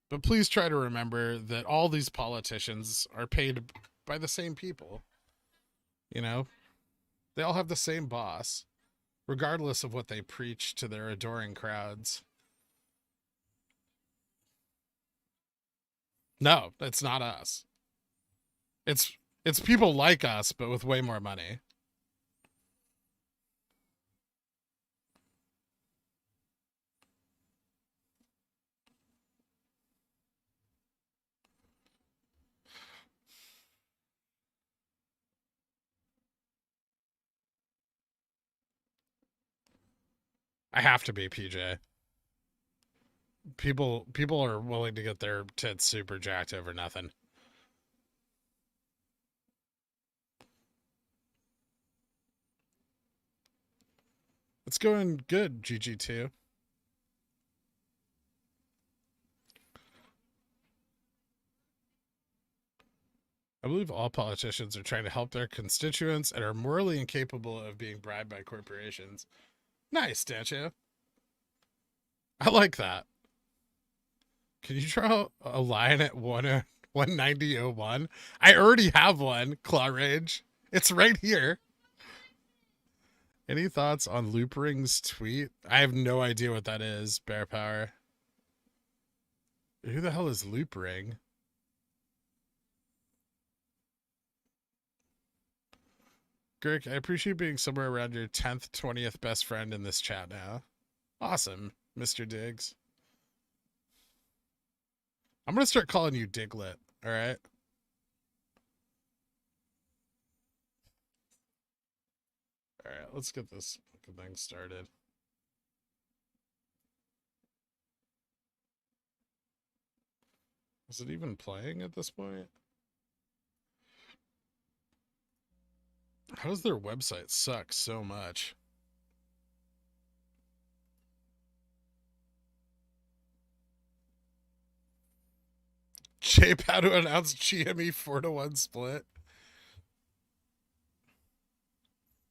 But please try to remember that all these politicians are paid by the same people. You know? They all have the same boss, regardless of what they preach to their adoring crowds. No, it's not us. It's people like us, but with way more money. I have to be, PJ. People are willing to get their tits super jacked over nothing. It's going good, GG2. I believe all politicians are trying to help their constituents and are morally incapable of being bribed by corporations. Nice, Dancho. I like that. Can you draw a line at 190.01? I already have one, Claw Rage. It's right here. Any thoughts on Loopring's tweet? I have no idea what that is, Bear Power. Who the hell is Loopring? Girk, I appreciate being somewhere around your 10th, 20th best friend in this chat now. Awesome, Mr. Diggs. I'm going to start calling you Diglet, all right? All right, let's get this fucking thing started. Is it even playing at this point? How does their website suck so much? Shape how to announce GME 4-1 split.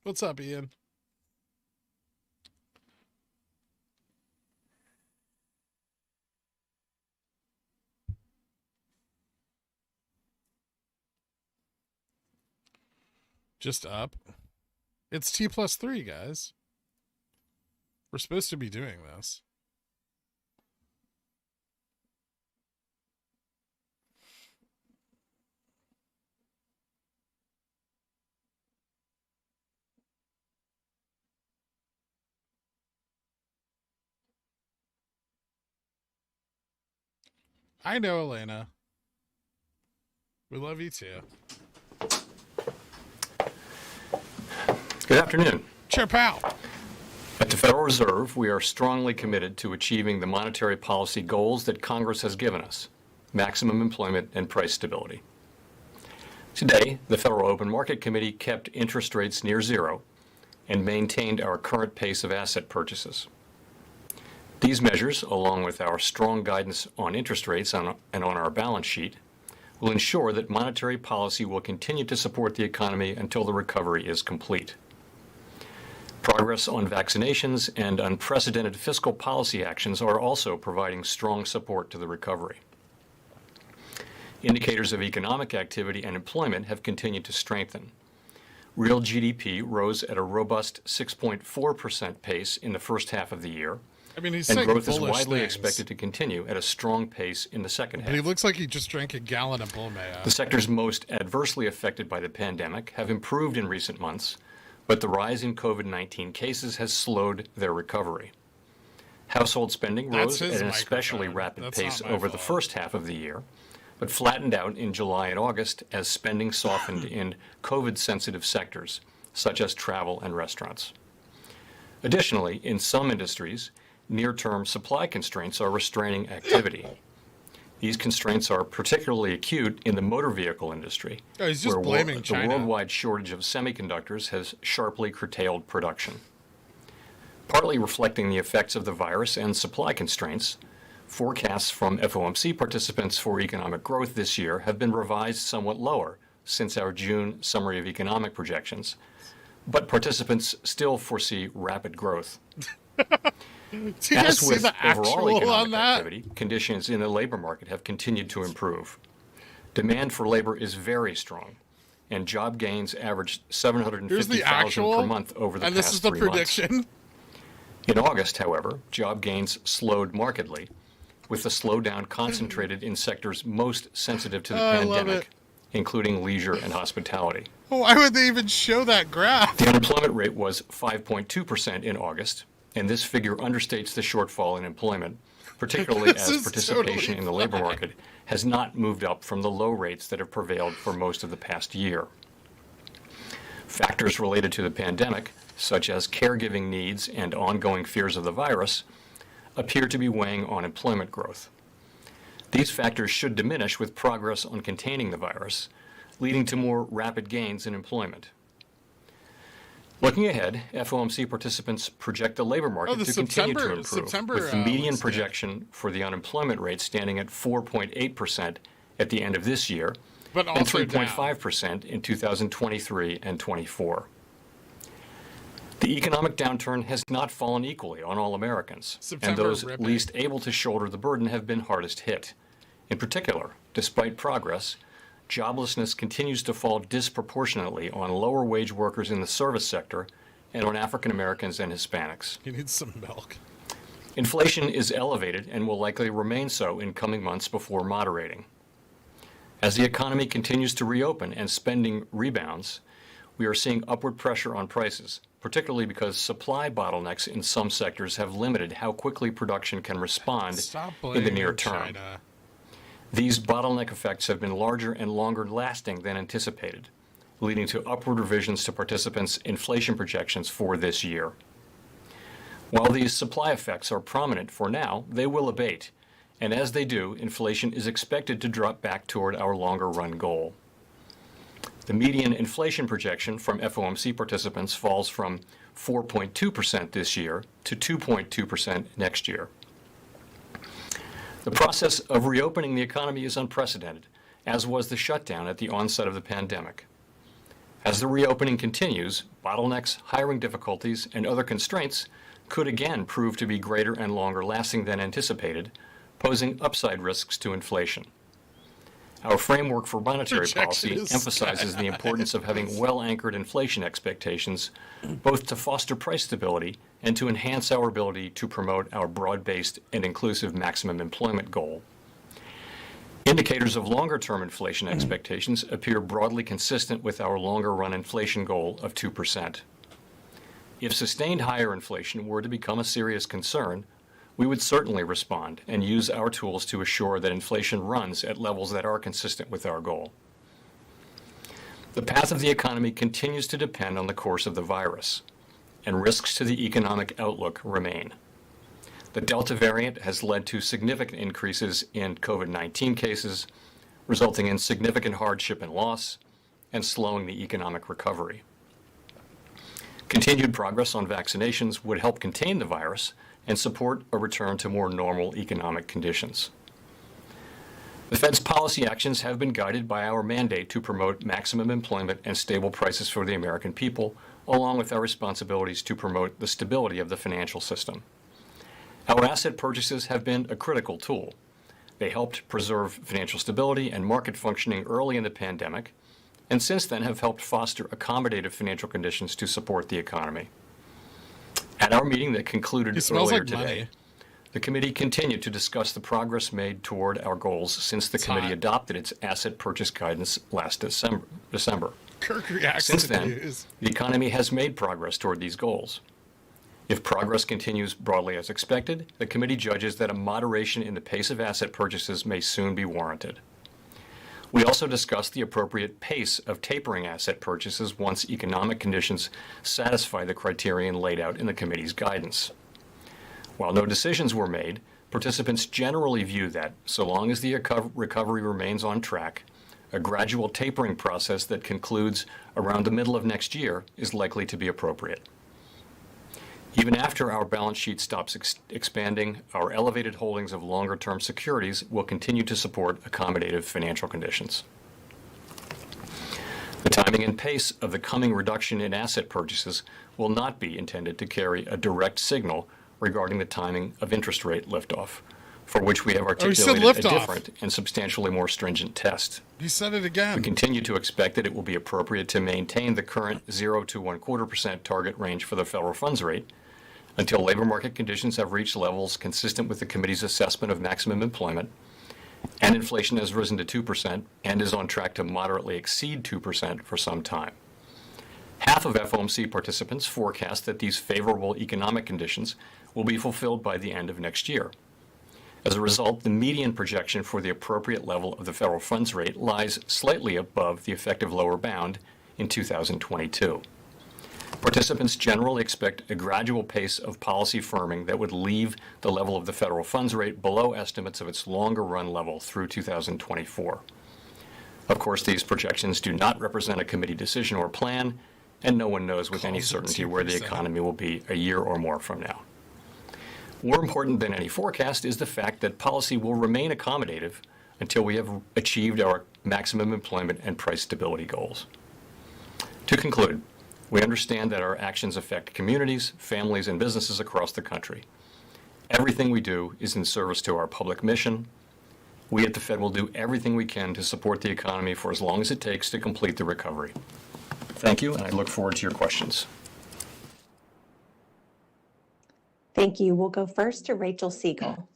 What's up, Ian? Just up. It's T+3, guys. We're supposed to be doing this. I know, Elena. We love you too. Good afternoon. Chair Powell. At the Federal Reserve, we are strongly committed to achieving the monetary policy goals that Congress has given us: maximum employment and price stability. Today, the Federal Open Market Committee kept interest rates near zero and maintained our current pace of asset purchases. These measures, along with our strong guidance on interest rates and on our balance sheet, will ensure that monetary policy will continue to support the economy until the recovery is complete. Progress on vaccinations and unprecedented fiscal policy actions are also providing strong support to the recovery. Indicators of economic activity and employment have continued to strengthen. Real GDP rose at a robust 6.4% pace in the first half of the year, I mean, he's and saying growth is bullish widely things, expected to continue at a strong pace in the second but half. he looks like he just drank a gallon of Bull Mayo. The sectors most adversely affected by the pandemic have improved in recent months, but the rise in COVID-19 cases has slowed their recovery. Household spending That's rose at his an especially microphone. rapid That's pace not my over the fault. first half of the year, but flattened out in July and August as spending softened in COVID-sensitive sectors, such as travel and restaurants. Additionally, in some industries, near-term supply constraints are restraining activity. These constraints are particularly acute in the motor vehicle industry, Oh, he's just where blaming the China. worldwide shortage of semiconductors has sharply curtailed production. Partly reflecting the effects of the virus and supply constraints, forecasts from FOMC participants for economic growth this year have been revised somewhat lower since our June summary of economic projections, but participants still foresee rapid growth. Do you guys As see with the overall actual economic on that? activity, conditions in the labor market have continued to improve. Demand for labor is very strong, and job gains averaged Here's the 750,000 actual, per month over the and past this is the 3 months. prediction. In August, however, job gains slowed markedly, with the slowdown concentrated in sectors most sensitive to the I love pandemic, it. including leisure and hospitality. Why would they even show that graph? The unemployment rate was 5.2% in August, and this figure understates the shortfall in employment, particularly This as is participation totally in the labor flat. market has not moved up from the low rates that have prevailed for most of the past year. Factors related to the pandemic, such as caregiving needs and ongoing fears of the virus, appear to be weighing on employment growth. These factors should diminish with progress on containing the virus, leading to more rapid gains in employment. Looking ahead, FOMC participants project the labor market the to continue to September- improve, September, with the median looks good. projection for the unemployment rate standing at 4.8% at the end of this year, But and also 3.5% in 2023 and 24. The economic downturn has not fallen equally on all Americans, September and those ripping. least able to shoulder the burden have been hardest hit. In particular, despite progress, joblessness continues to fall disproportionately on lower wage workers in the service sector and on African Americans and Hispanics. He needs some milk. Inflation is elevated and will likely remain so in coming months before moderating. As the economy continues to reopen and spending rebounds, we are seeing upward pressure on prices, particularly because supply bottlenecks in some sectors have limited how quickly production can respond Stop in the near blaming term. China. These bottleneck effects have been larger and longer lasting than anticipated, leading to upward revisions to participants' inflation projections for this year. While these supply effects are prominent for now, they will abate, and as they do, inflation is expected to drop back toward our longer run goal. The median inflation projection from FOMC participants falls from 4.2% this year to 2.2% next year. The process of reopening the economy is unprecedented, as was the shutdown at the onset of the pandemic. As the reopening continues, bottlenecks, hiring difficulties, and other constraints could again prove to be greater and longer lasting than anticipated, posing upside risks to inflation. Our framework for monetary policy Projection is emphasizes the importance of having well-anchored inflation expectations, both to foster price stability and to enhance our ability to promote our broad-based and inclusive maximum employment goal. Indicators of longer-term inflation expectations appear broadly consistent with our longer-run inflation goal of 2%. If sustained higher inflation were to become a serious concern, we would certainly respond and use our tools to assure that inflation runs at levels that are consistent with our goal. The path of the economy continues to depend on the course of the virus, and risks to the economic outlook remain. The Delta variant has led to significant increases in COVID-19 cases, resulting in significant hardship and loss, and slowing the economic recovery. Continued progress on vaccinations would help contain the virus and support a return to more normal economic conditions. The Fed's policy actions have been guided by our mandate to promote maximum employment and stable prices for the American people, along with our responsibilities to promote the stability of the financial system. Our asset purchases have been a critical tool. They helped preserve financial stability and market functioning early in the pandemic, and since then have helped foster accommodative financial conditions to support the economy. At our meeting that concluded He smells earlier like today, money. the committee continued to discuss the progress made toward our goals since the committee hot. adopted its asset purchase guidance last December. Kirk reacts Since to then, news. the economy has made progress toward these goals. If progress continues broadly as expected, the committee judges that a moderation in the pace of asset purchases may soon be warranted. We also discussed the appropriate pace of tapering asset purchases once economic conditions satisfy the criterion laid out in the committee's guidance. While no decisions were made, participants generally view that, so long as the recovery remains on track, a gradual tapering process that concludes around the middle of next year is likely to be appropriate. Even after our balance sheet stops expanding, our elevated holdings of longer-term securities will continue to support accommodative financial conditions. The timing and pace of the coming reduction in asset purchases will not be intended to carry a direct signal regarding the timing of interest rate liftoff, for which we have articulated a liftoff. different and substantially more stringent test. He said it We again. continue to expect that it will be appropriate to maintain the current 0 to 1/4% target range for the federal funds rate until labor market conditions have reached levels consistent with the committee's assessment of maximum employment, and inflation has risen to 2% and is on track to moderately exceed 2% for some time. Half of FOMC participants forecast that these favorable economic conditions will be fulfilled by the end of next year. As a result, the median projection for the appropriate level of the federal funds rate lies slightly above the effective lower bound in 2022. Participants generally expect a gradual pace of policy firming that would leave the level of the federal funds rate below estimates of its longer-run level through 2024. Of course, these projections do not represent a committee decision or plan, and no one knows with any Calls it certainty where the 2%. economy will be a year or more from now. More important than any forecast is the fact that policy will remain accommodative until we have achieved our maximum employment and price stability goals. To conclude, we understand that our actions affect communities, families, and businesses across the country. Everything we do is in service to our public mission. We at the Fed will do everything we can to support the economy for as long as it takes to complete the recovery. Thank you, and I look forward to your questions. Thank you. We'll go first to Rachel Siegel.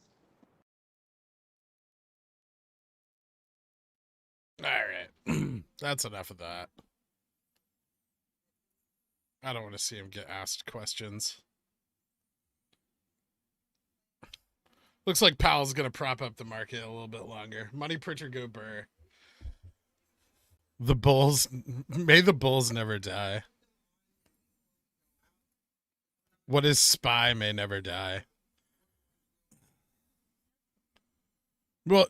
All right. That's enough of that. I don't want to see him get asked questions. Looks like Powell's going to prop up the market a little bit longer. Money Pritchard go Burr. The Bulls, may the Bulls never die. What is spy may never die. Well,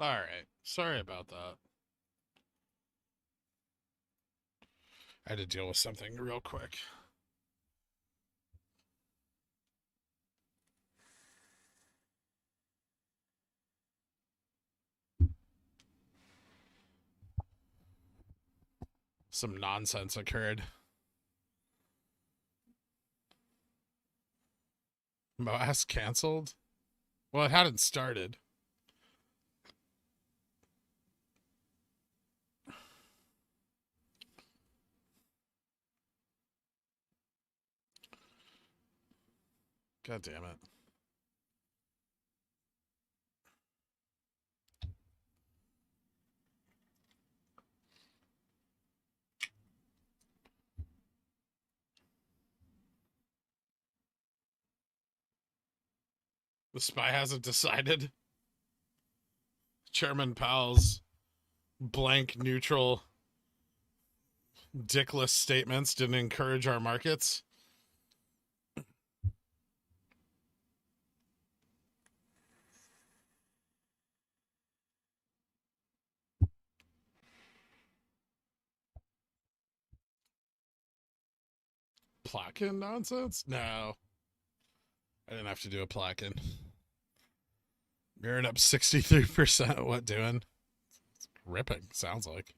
all right. Sorry about that. I had to deal with something real quick. Some nonsense occurred. MOASS canceled? Well, it hadn't started. God damn it. The SPY hasn't decided. Chairman Powell's blank, neutral, dickless statements didn't encourage our markets. Plotkin nonsense? No. I didn't have to do a Plotkin. Mirroring up 63%. What doing? It's ripping, sounds like.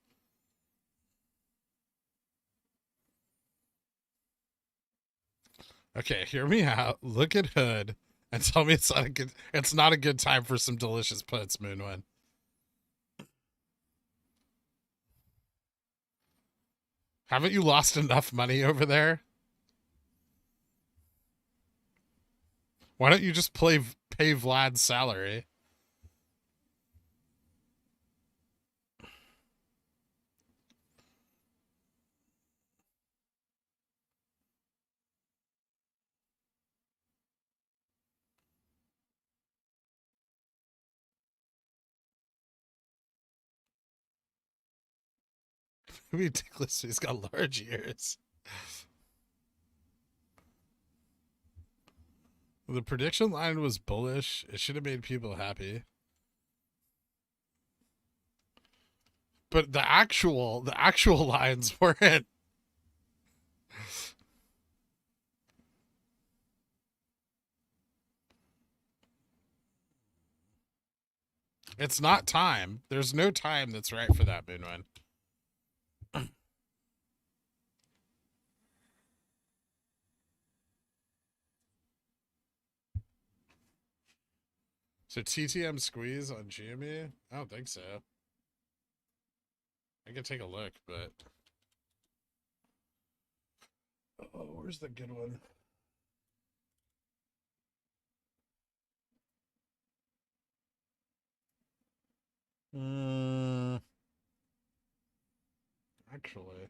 Okay, hear me out. Look at Hood and tell me it's not a good time for some delicious puts, Moonwind. Haven't you lost enough money over there? Why don't you just pay Vlad's salary? Ridiculous. He's got large ears. The prediction line was bullish. It should have made people happy. But the actual lines weren't. It's not time. There's no time that's right for that, Moonwind. So TTM squeeze on GME? I don't think so. I could take a look, but... Oh, where's the good one? Actually...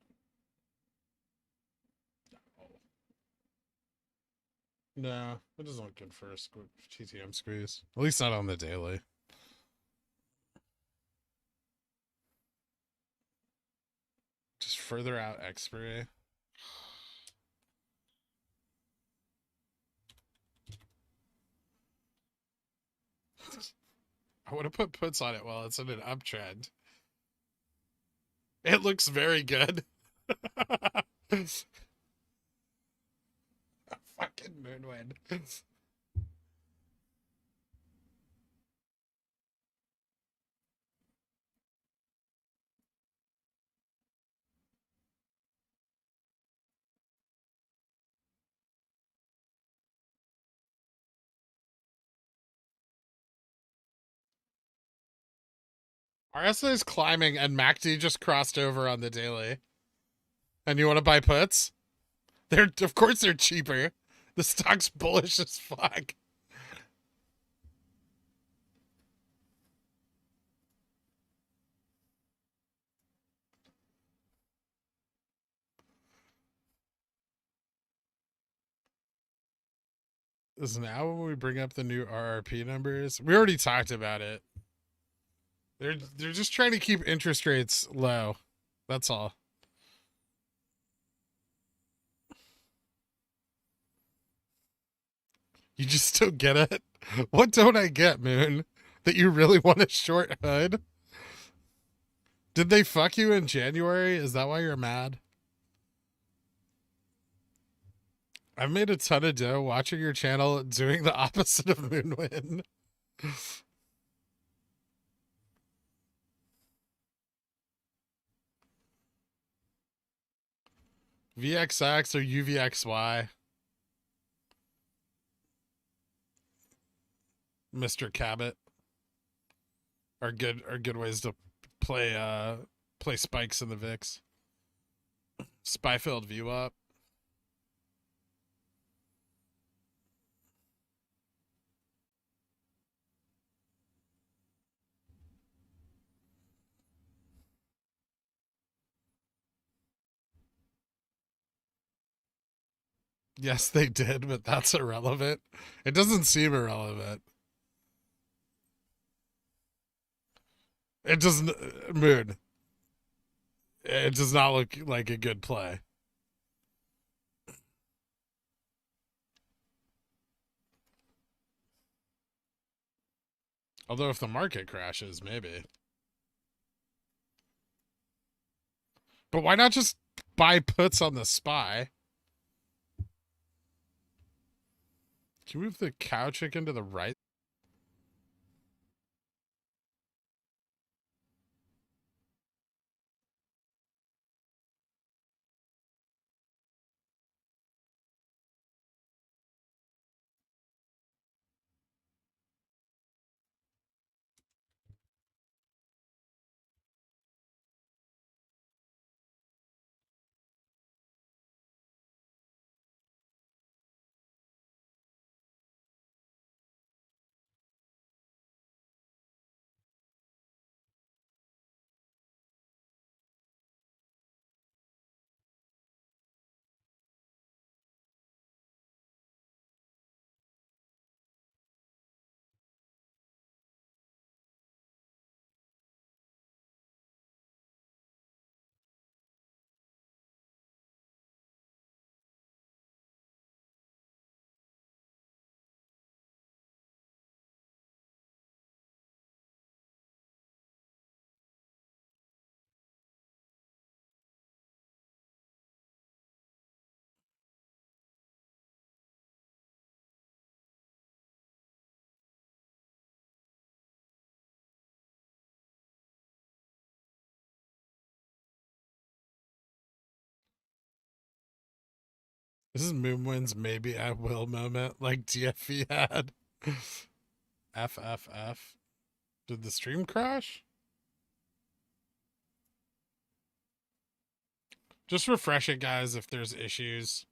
No, it doesn't look good for a TTM squeeze. At least not on the daily. Just further out expiry. I would have put puts on it while it's in an uptrend. It looks very good. Fucking Moonwind. RSA is climbing and MACD just crossed over on the daily. And you want to buy puts? Of course they're cheaper. The stock's bullish as fuck. Is now when we bring up the new RRP numbers? We already talked about it. They're just trying to keep interest rates low. That's all. You just don't get it? What don't I get, Moon? That you really want to short Hood? Did they fuck you in January? Is that why you're mad? I've made a ton of dough watching your channel doing the opposite of Moonwind. VXX or UVXY. Mr. Cabot are good ways to play spikes in the VIX. Spyfield view up. Yes, they did, but that's irrelevant. It doesn't seem irrelevant. It doesn't, Moon. It does not look like a good play. Although if the market crashes, maybe. But why not just buy puts on the SPY? Can you move the cow chicken to the right? This is Moonwind's maybe I will moment, like DFV had. FFF. Did the stream crash? Just refresh it, guys, if there's issues.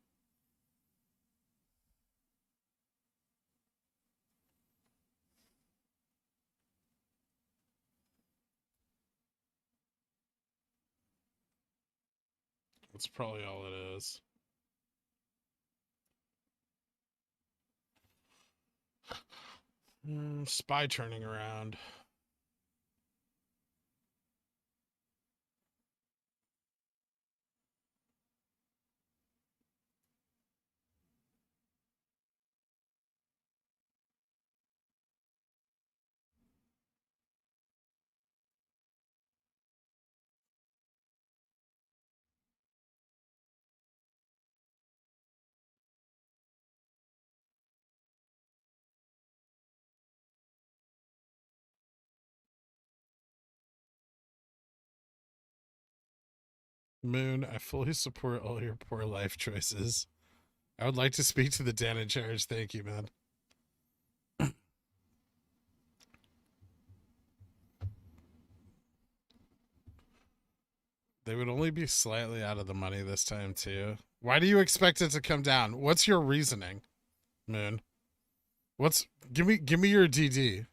That's probably all it is. SPY turning around. Moon, I fully support all your poor life choices. I would like to speak to the Dan in charge. Thank you, man. They would only be slightly out of the money this time, too. Why do you expect it to come down? What's your reasoning, Moon? Give me your DD.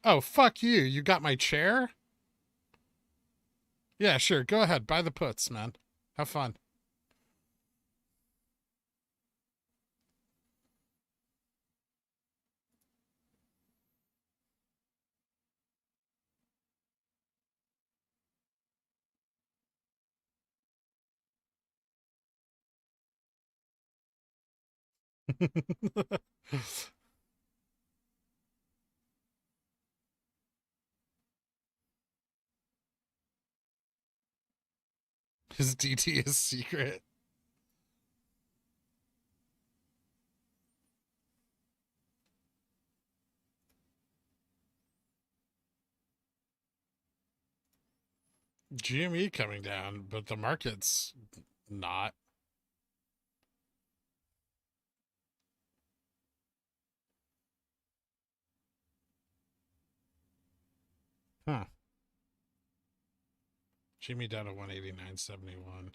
Oh, fuck you. You got my chair? Yeah, sure. Go ahead. Buy the puts, man. Have fun. His DT is secret. GME coming down, but the market's not. Huh. GME down to 189.71.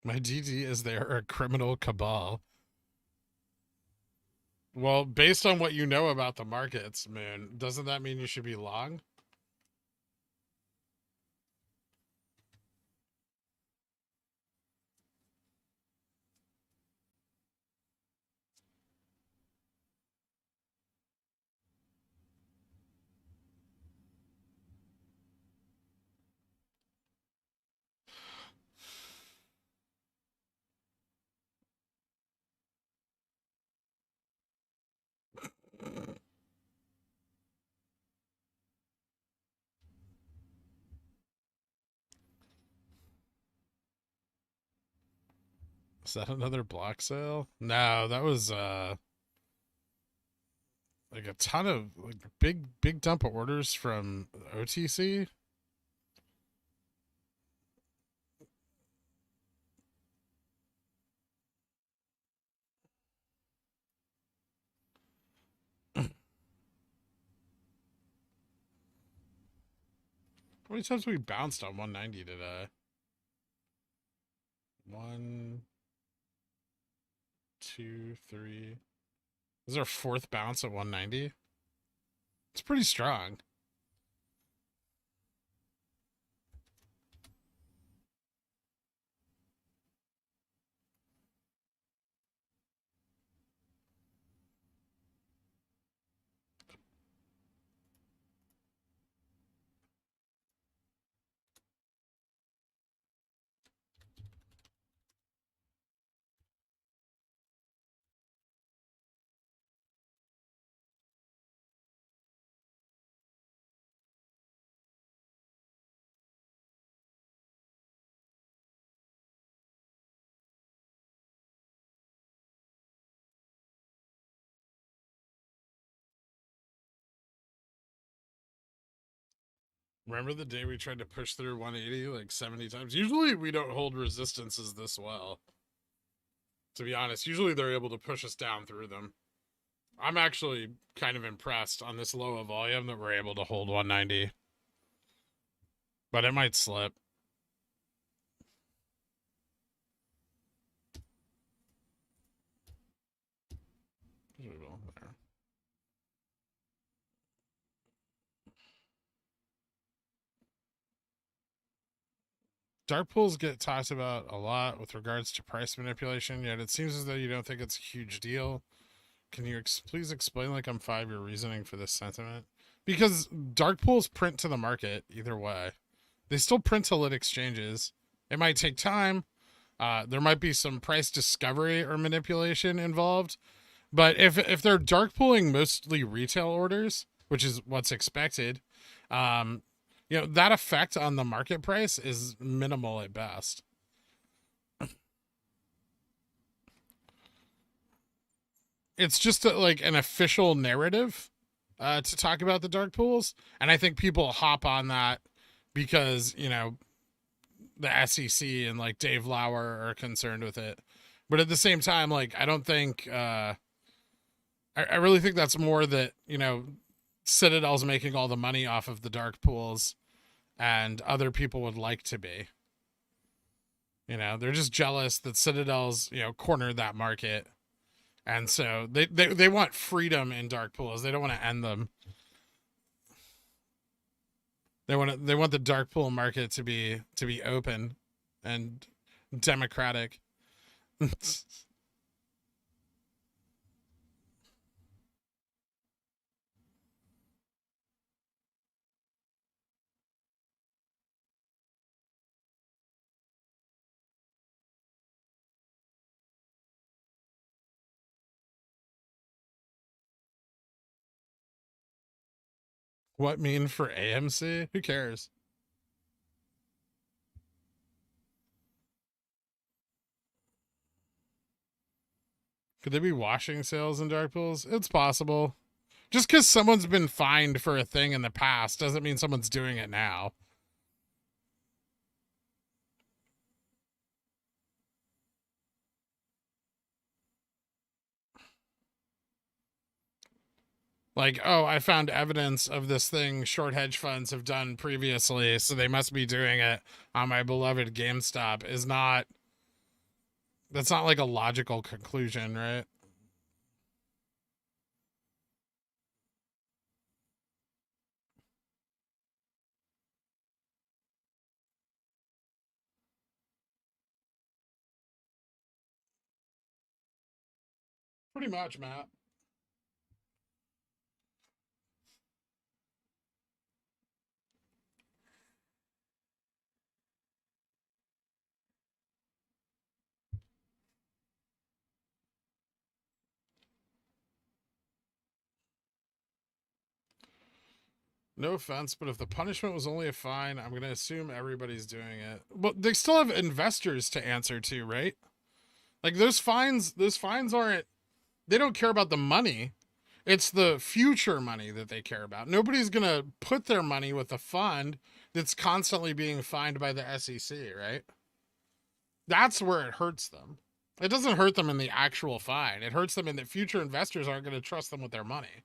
My DT is there a criminal cabal. Well, based on what you know about the markets, man, doesn't that mean you should be long? Is that another block sale? No, that was like a ton of like big dump of orders from OTC. How many times have we bounced on 190 today? 1, 2, 3. This is our fourth bounce at 190. It's pretty strong. Remember the day we tried to push through 180 like 70 times? Usually we don't hold resistances this well. To be honest, usually they're able to push us down through them. I'm actually kind of impressed on this low of volume that we're able to hold 190. But it might slip. There. Dark pools get talked about a lot with regards to price manipulation, yet it seems as though you don't think it's a huge deal. Can you please explain, like I'm 5, your reasoning for this sentiment? Because dark pools print to the market either way. They still print to lit exchanges. It might take time. There might be some price discovery or manipulation involved. But if they're dark pooling mostly retail orders, which is what's expected, that effect on the market price is minimal at best. It's just like an official narrative to talk about the dark pools, and I think people hop on that because the SEC and like Dave Lauer are concerned with it. But at the same time, like I don't think I really think that's more that Citadel's making all the money off of the dark pools, and other people would like to be. They're just jealous that Citadel's cornered that market. And so they want freedom in dark pools. They don't want to end them. They want the dark pool market to be open and democratic. What mean for AMC? Who cares? Could they be washing sales in dark pools? It's possible. Just because someone's been fined for a thing in the past doesn't mean someone's doing it now. Like, oh, I found evidence of this thing short hedge funds have done previously, so they must be doing it on my beloved GameStop is not, that's not like a logical conclusion, right? Pretty much, Matt. No offense, but if the punishment was only a fine, I'm going to assume everybody's doing it. But they still have investors to answer to, right? Like those fines aren't, they don't care about the money. It's the future money that they care about. Nobody's going to put their money with a fund that's constantly being fined by the SEC, right? That's where it hurts them. It doesn't hurt them in the actual fine. It hurts them in that future investors aren't going to trust them with their money.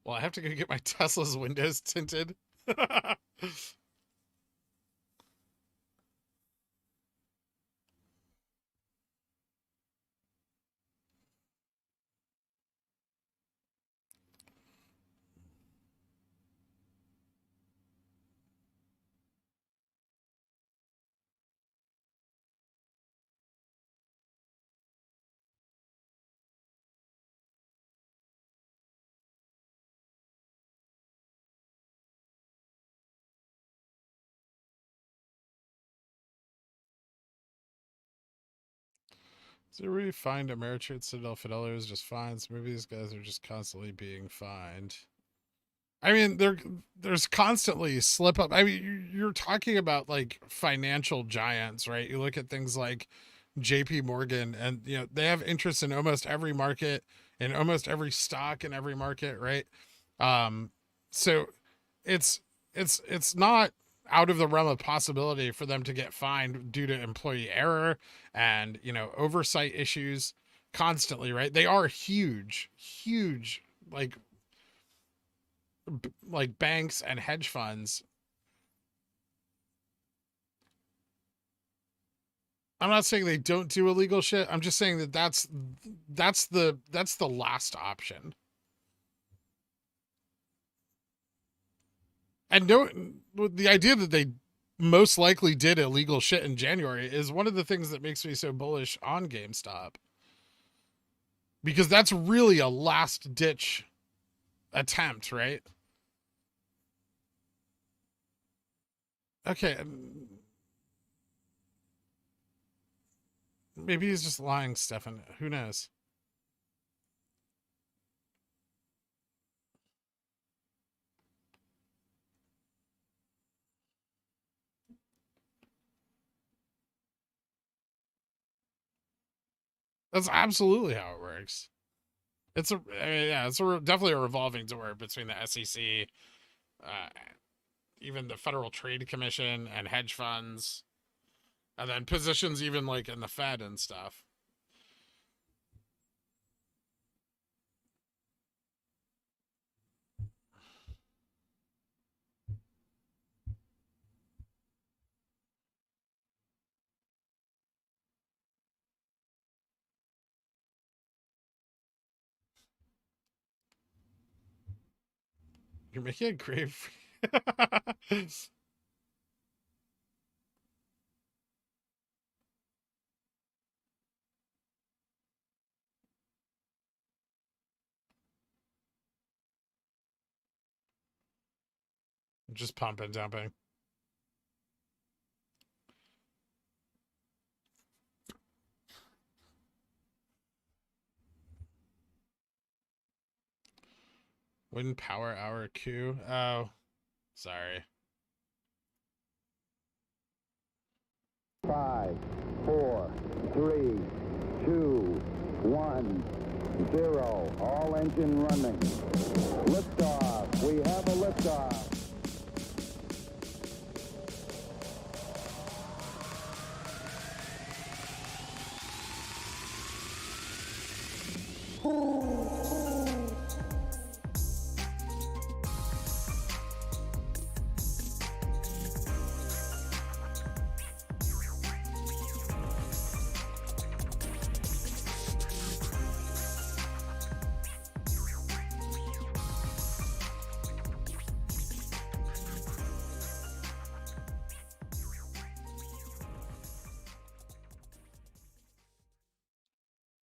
Well, I have to go get my Tesla's windows tinted. So we find Ameritrade, Citadel, Fidelio is just fines. Maybe these guys are just constantly being fined. I mean, there's constantly slip up. I mean, you're talking about like financial giants, right? You look at things like JP Morgan and you know, they have interest in almost every market, in almost every stock in every market, right? So it's it's not out of the realm of possibility for them to get fined due to employee error and, you know, oversight issues constantly, right? They are huge like like banks and hedge funds. I'm not saying they don't do illegal shit. I'm just saying that that's the last option. And no, the idea that they most likely did illegal shit in January is one of the things that makes me so bullish on GameStop. Because that's really a last ditch attempt, right? Okay, maybe he's just lying, Stefan. Who knows? That's absolutely how it works. It's a I mean, yeah, it's definitely a revolving door between the SEC, uh, even the Federal Trade Commission, and hedge funds, and then positions even like in the Fed and stuff. You're making a grave. Just pump and dumping. Wind power hour Q. Oh, sorry. 5, 4, 3, 2, 1, 0. All engine running. Liftoff. We have a liftoff.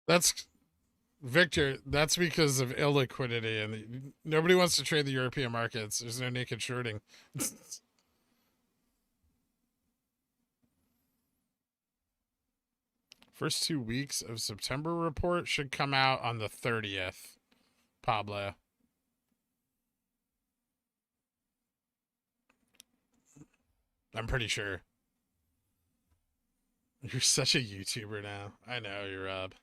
That's Victor. That's because of illiquidity, and nobody wants to trade the European markets. There's no naked shorting. First 2 weeks of September report should come out on the 30th. Pablo. I'm pretty sure. You're such a YouTuber now. I know, you're Rob.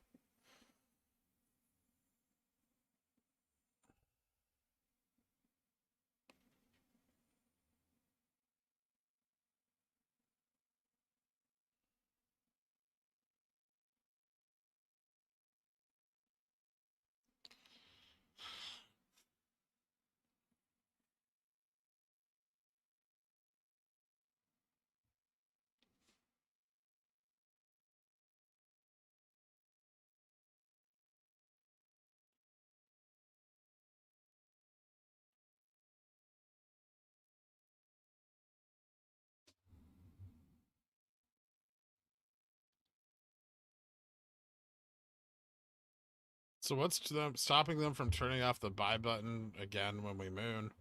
So what's stopping them from turning off the buy button again when we moon?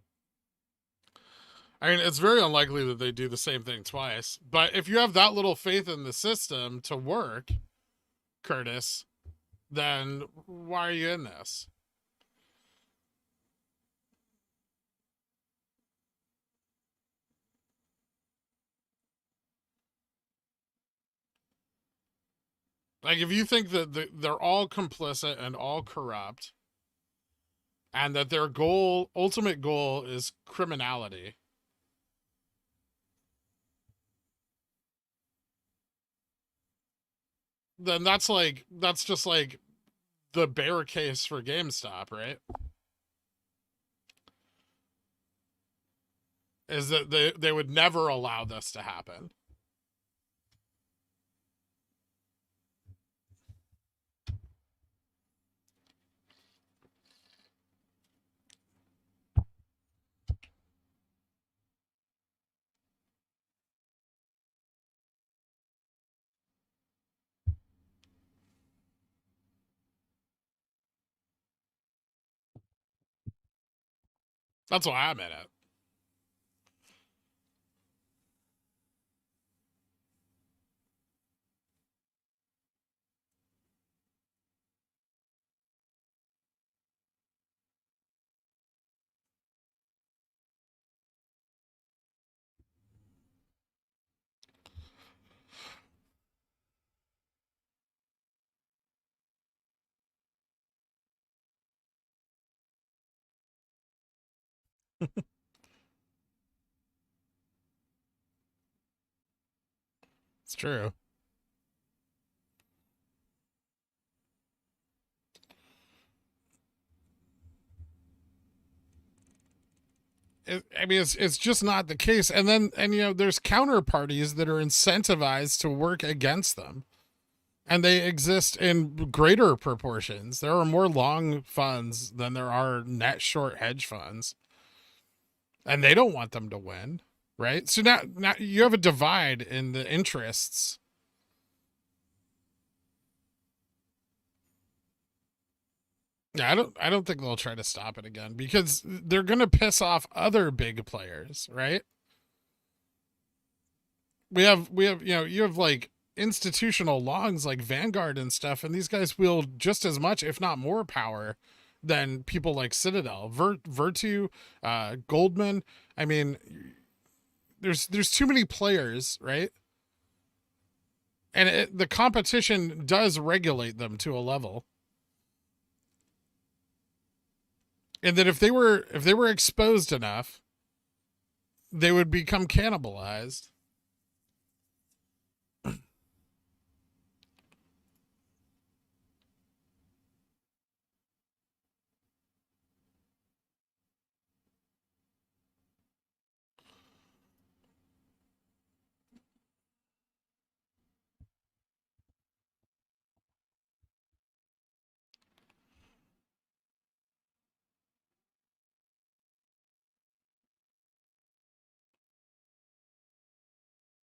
I mean, it's very unlikely that they do the same thing twice. But if you have that little faith in the system to work, Curtis, then why are you in this? Like, if you think that they're all complicit and all corrupt, and that their ultimate goal is criminality, then that's just like the bear case for GameStop, right? Is that they would never allow this to happen. That's why I'm in it. It's true. I mean, it's just not the case. And there's counterparties that are incentivized to work against them, and they exist in greater proportions. There are more long funds than there are net short hedge funds. and they don't want them to win, right? So now you have a divide in the interests. Yeah, I don't think they'll try to stop it again because they're going to piss off other big players, right? We have you have like institutional longs like Vanguard and stuff, and these guys wield just as much, if not more, power than people like Citadel, Virtu, Goldman. I mean, there's too many players, right? And the competition does regulate them to a level. And that if they were exposed enough, they would become cannibalized.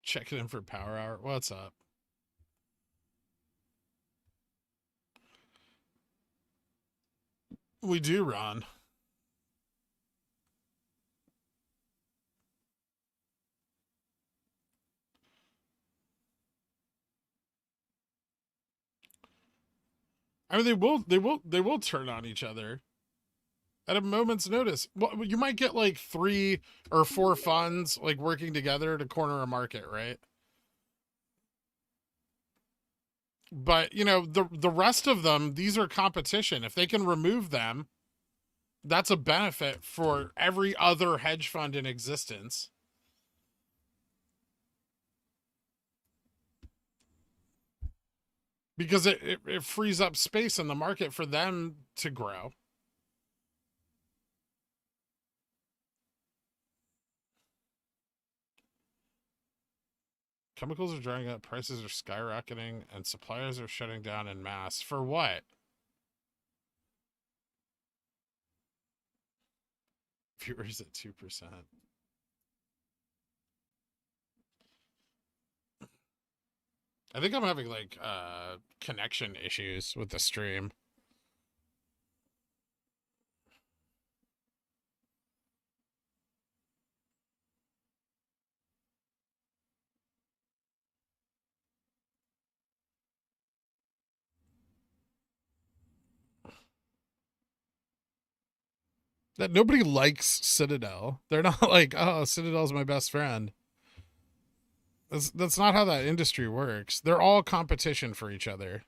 Checking in for Power Hour. What's up? We do, Ron. I mean, they will turn on each other at a moment's notice. Well, you might get like 3 or 4 funds like working together to corner a market, right? But you know, the rest of them, these are competition. If they can remove them, that's a benefit for every other hedge fund in existence. Because it frees up space in the market for them to grow. Chemicals are drying up, prices are skyrocketing, and suppliers are shutting down en masse. For what? Viewers at 2%. I think I'm having like connection issues with the stream. That nobody likes Citadel. They're not like, oh, Citadel's my best friend. That's not how that industry works. They're all competition for each other.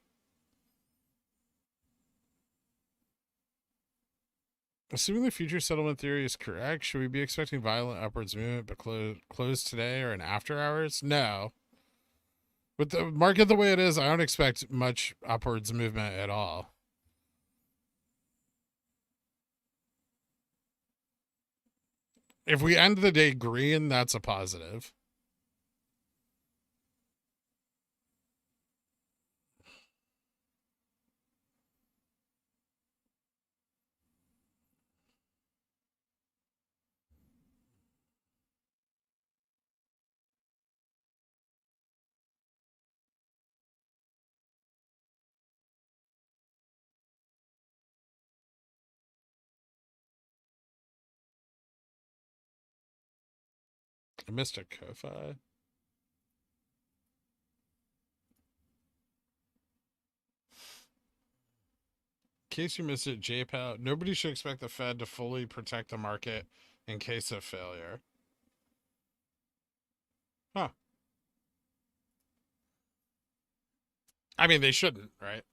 Assuming the future settlement theory is correct, should we be expecting violent upwards movement but close today or in after hours? No. With the market the way it is, I don't expect much upwards movement at all. If we end the day green, that's a positive. I missed a Ko-Fi. In case you missed it, JPOW, nobody should expect the Fed to fully protect the market in case of failure. Huh. I mean, they shouldn't, right?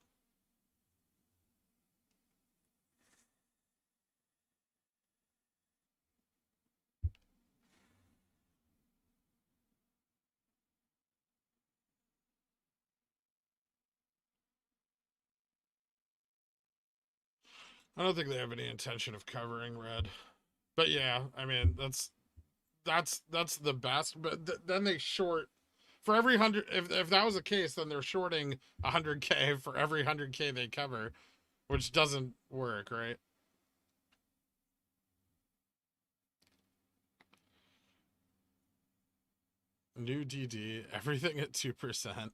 I don't think they have any intention of covering red. But yeah, I mean, that's the best. But then they short for every 100. If that was the case, then they're shorting 100K for every 100K they cover, which doesn't work, right? New DD, everything at 2%.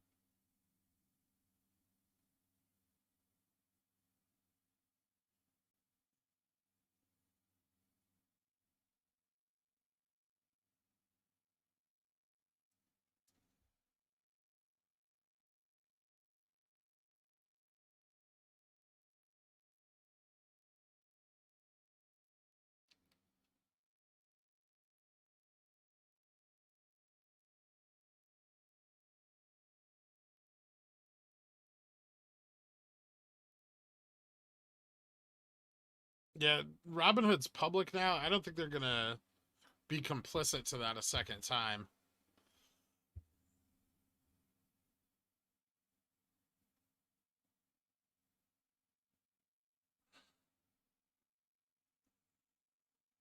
Yeah, Robinhood's public now. I don't think they're gonna be complicit to that a second time.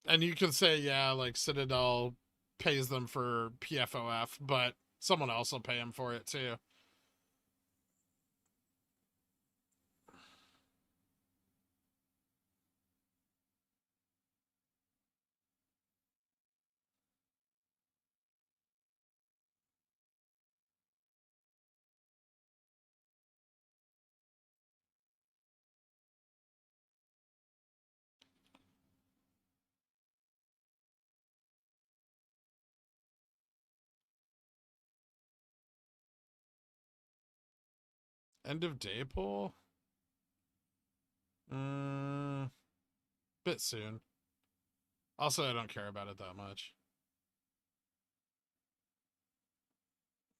And you can say, yeah, like Citadel pays them for PFOF, but someone else will pay them for it too. End of day poll? Bit soon. Also, I don't care about it that much.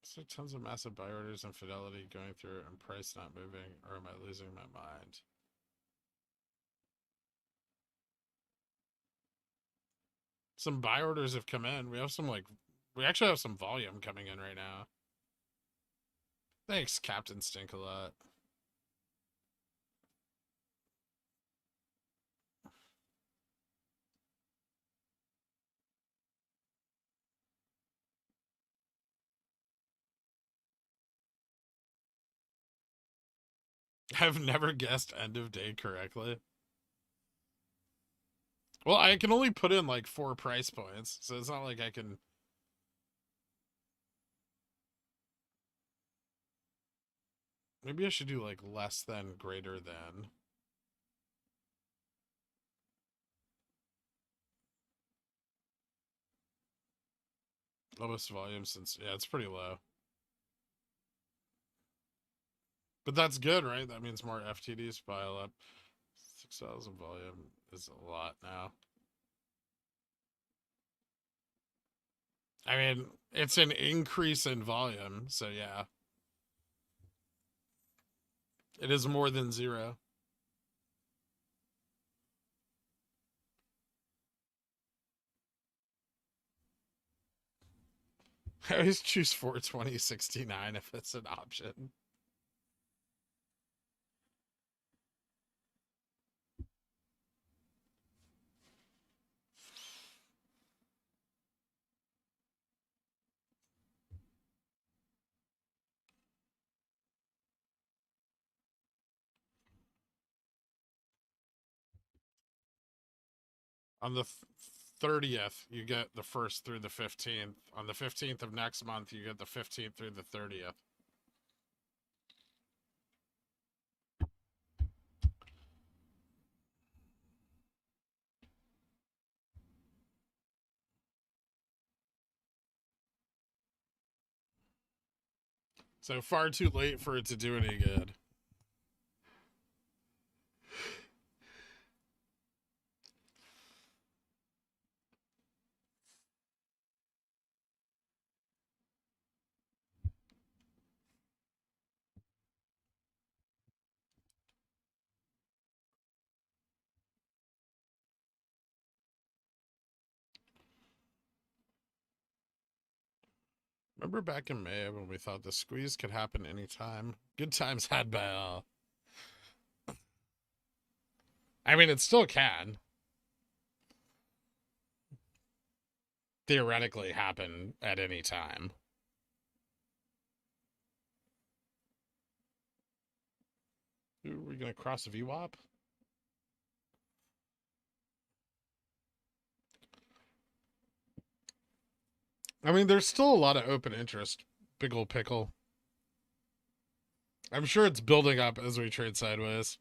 So tons of massive buy orders and Fidelity going through and price not moving, or am I losing my mind? Some buy orders have come in. We have some we actually have some volume coming in right now. Thanks, Captain Stink-a-Lot. I've never guessed end of day correctly. Well, I can only put in like 4 price points, so it's not like I can. Maybe I should do like less than, greater than. Lowest volume since, yeah, it's pretty low. But that's good, right? That means more FTDs pile up. 6,000 volume is a lot now. I mean, it's an increase in volume, so yeah. It is more than 0. I always choose 420.69 if it's an option. On the 30th, you get the 1st through the 15th. On the 15th of next month, you get the 15th through the 30th. So far too late for it to do any good. Remember back in May when we thought the squeeze could happen anytime? Good times had by all. I mean, it still can. Theoretically happen at any time. Ooh, are we going to cross a VWAP? I mean, there's still a lot of open interest. Big ol' pickle. I'm sure it's building up as we trade sideways.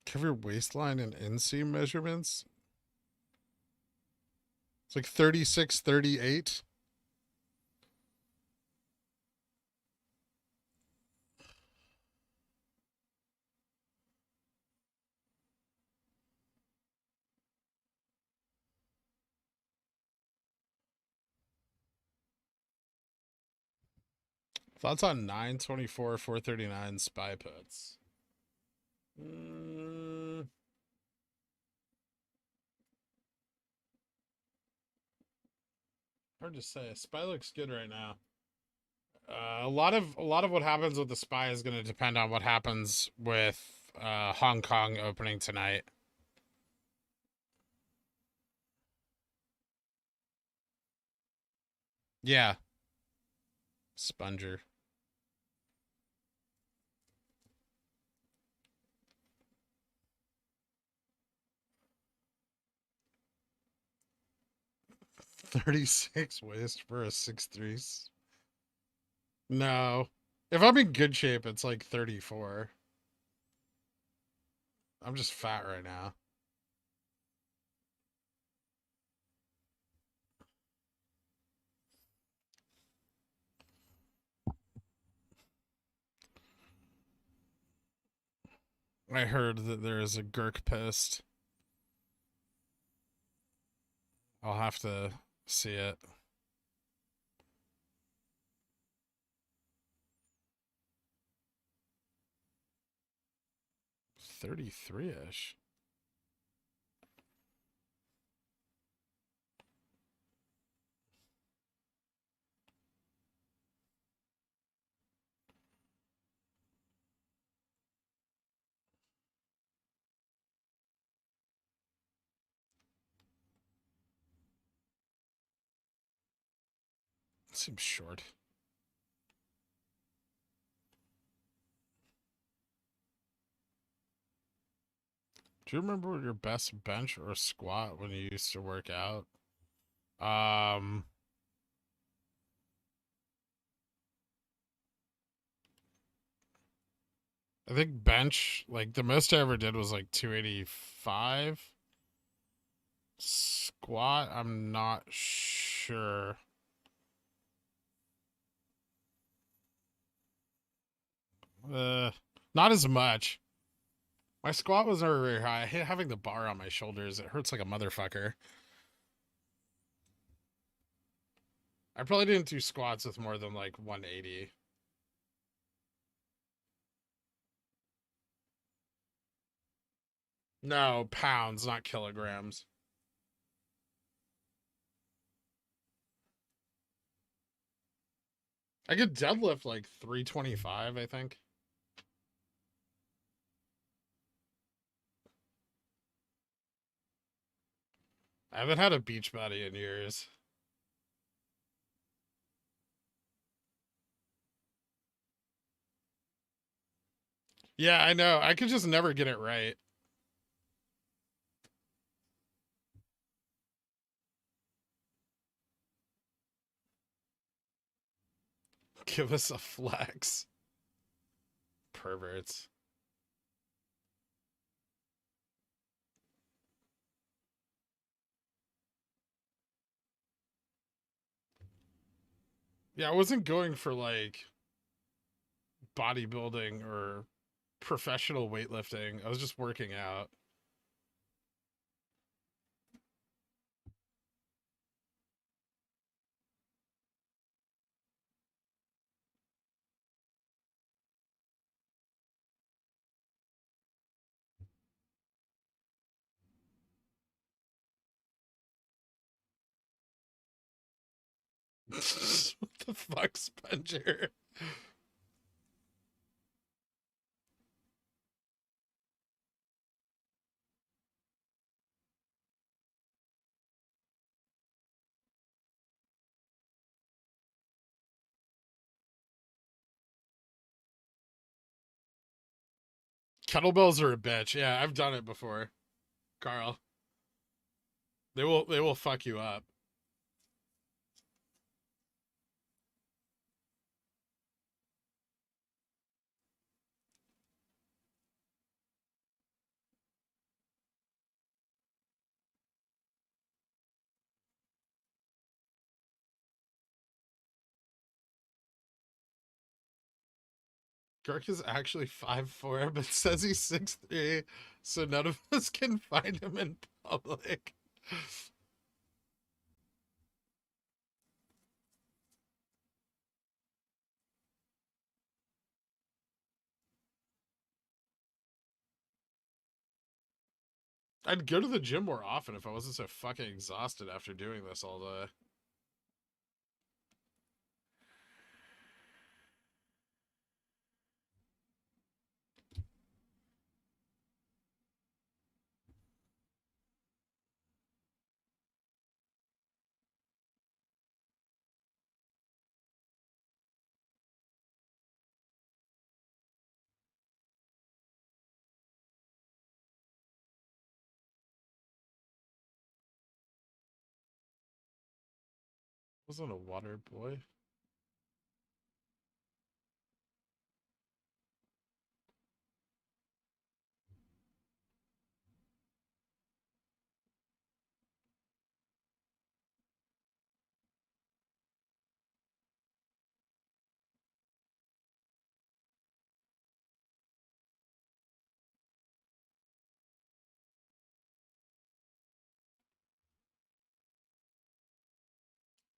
Cover waistline and inseam measurements. It's like 36, 38. Thoughts on 924, 439 spy puts? Hard to say. Spy looks good right now. A lot of what happens with the spy is going to depend on what happens with Hong Kong opening tonight. Yeah. Sponger. $36 waist for a 6'3". No. If I'm in good shape, it's like 34. I'm just fat right now. I heard that there is a gherk post. I'll have to see it. $33-ish. Seems short. Do you remember your best bench or squat when you used to work out? I think bench, like the most I ever did was like 285. Squat, I'm not sure. Not as much. My squat was never very high. I hate having the bar on my shoulders. It hurts like a motherfucker. I probably didn't do squats with more than like 180. No, pounds, not kilograms. I could deadlift like 325, I think. I haven't had a beach body in years. Yeah, I know. I could just never get it right. Give us a flex. Perverts. Yeah, I wasn't going for like bodybuilding or professional weightlifting. I was just working out. What the fuck, Sponger? Kettlebells are a bitch. Yeah, I've done it before, Carl. They will fuck you up. Girk is actually 5'4", but says he's 6'3", so none of us can find him in public. I'd go to the gym more often if I wasn't so fucking exhausted after doing this all day. Wasn't a water boy.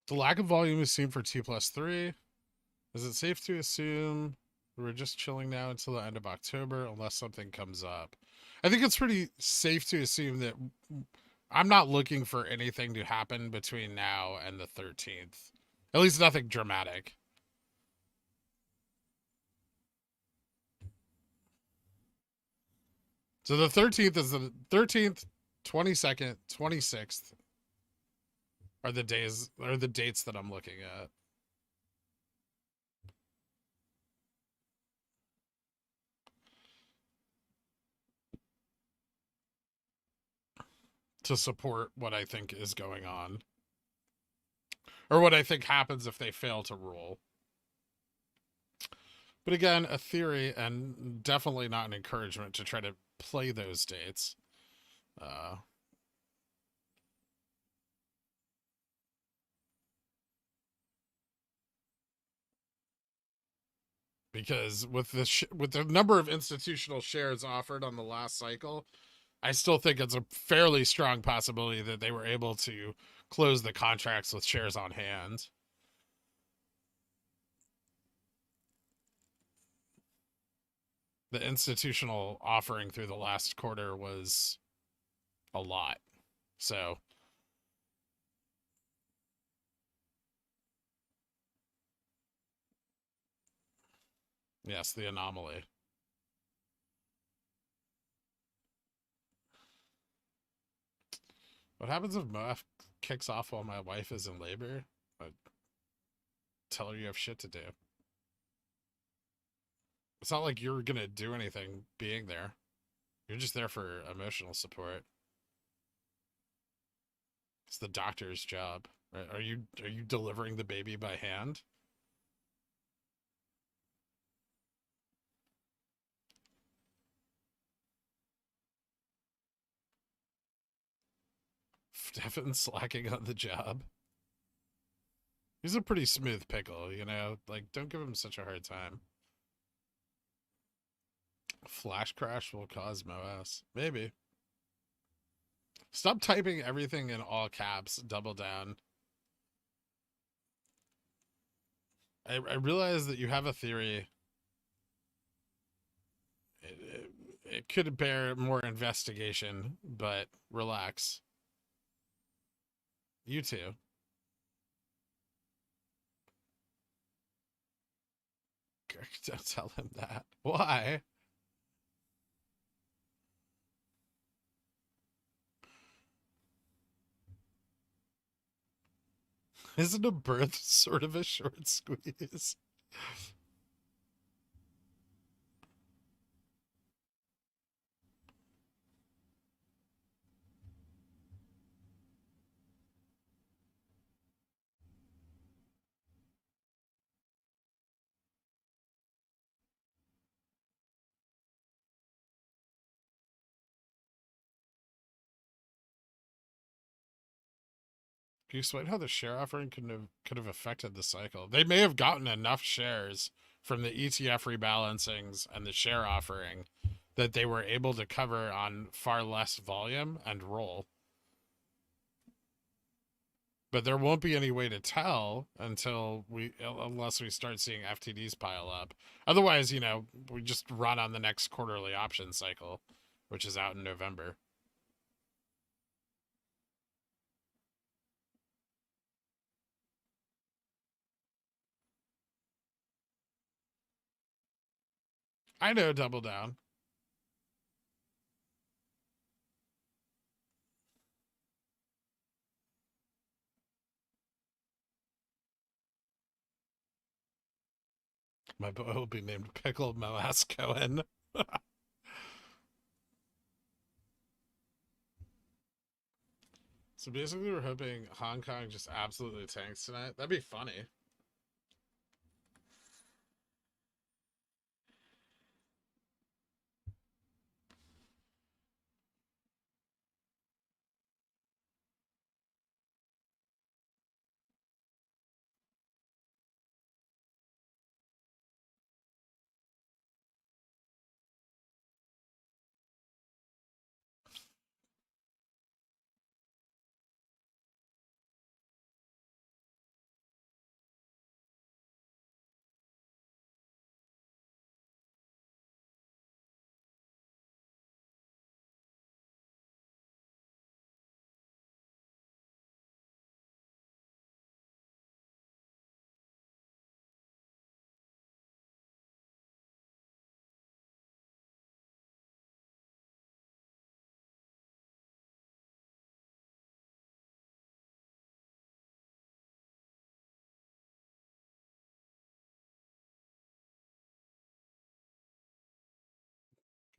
The lack of volume is seen for T+3. Is it safe to assume we're just chilling now until the end of October unless something comes up? I think it's pretty safe to assume that I'm not looking for anything to happen between now and the 13th. At least nothing dramatic. So the 13th is the 13th, 22nd, 26th are the dates that I'm looking at. To support what I think is going on. Or what I think happens if they fail to rule. But again, a theory and definitely not an encouragement to try to play those dates. Because with the number of institutional shares offered on the last cycle, I still think it's a fairly strong possibility that they were able to close the contracts with shares on hand. The institutional offering through the last quarter was a lot. So yes, the anomaly. What happens if MOASS kicks off while my wife is in labor? I tell her you have shit to do. It's not like you're gonna do anything being there. You're just there for emotional support. It's the doctor's job. Right? Are you delivering the baby by hand? Stefan's slacking on the job. He's a pretty smooth pickle, you know? Like, don't give him such a hard time. Flash crash will cause MOASS. Maybe. Stop typing everything in all caps. Double down. I realize that you have a theory. It could bear more investigation, but relax. You too. Don't tell him that. Why? Isn't a birth sort of a short squeeze? you explain how the share offering could have affected the cycle? They may have gotten enough shares from the ETF rebalancings and the share offering that they were able to cover on far less volume and roll. But there won't be any way to tell unless we start seeing FTDs pile up. Otherwise, you know, we just run on the next quarterly option cycle, which is out in November. I know, double down. My boy will be named Pickle MOASS Cohen. So basically, we're hoping Hong Kong just absolutely tanks tonight. That'd be funny.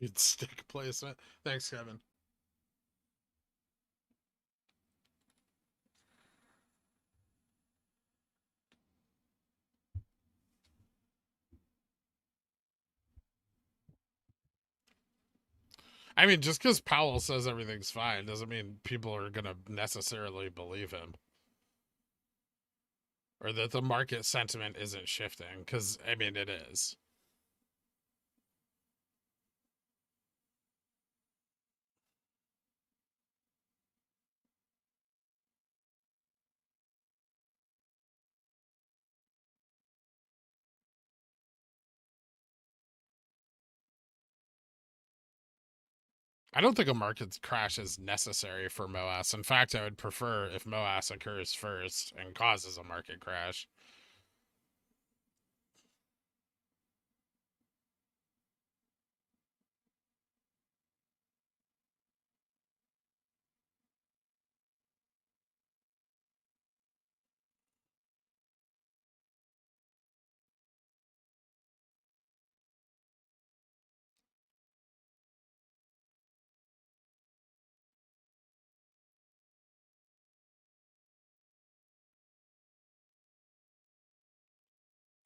Good stick placement. Thanks, Kevin. I mean, just because Powell says everything's fine doesn't mean people are going to necessarily believe him. Or that the market sentiment isn't shifting, because, I mean, it is. I don't think a market crash is necessary for MOASS. In fact, I would prefer if MOASS occurs first and causes a market crash.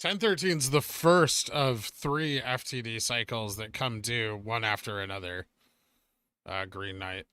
Ten 13's the first of 3 FTD cycles that come due one after another. Green Knight.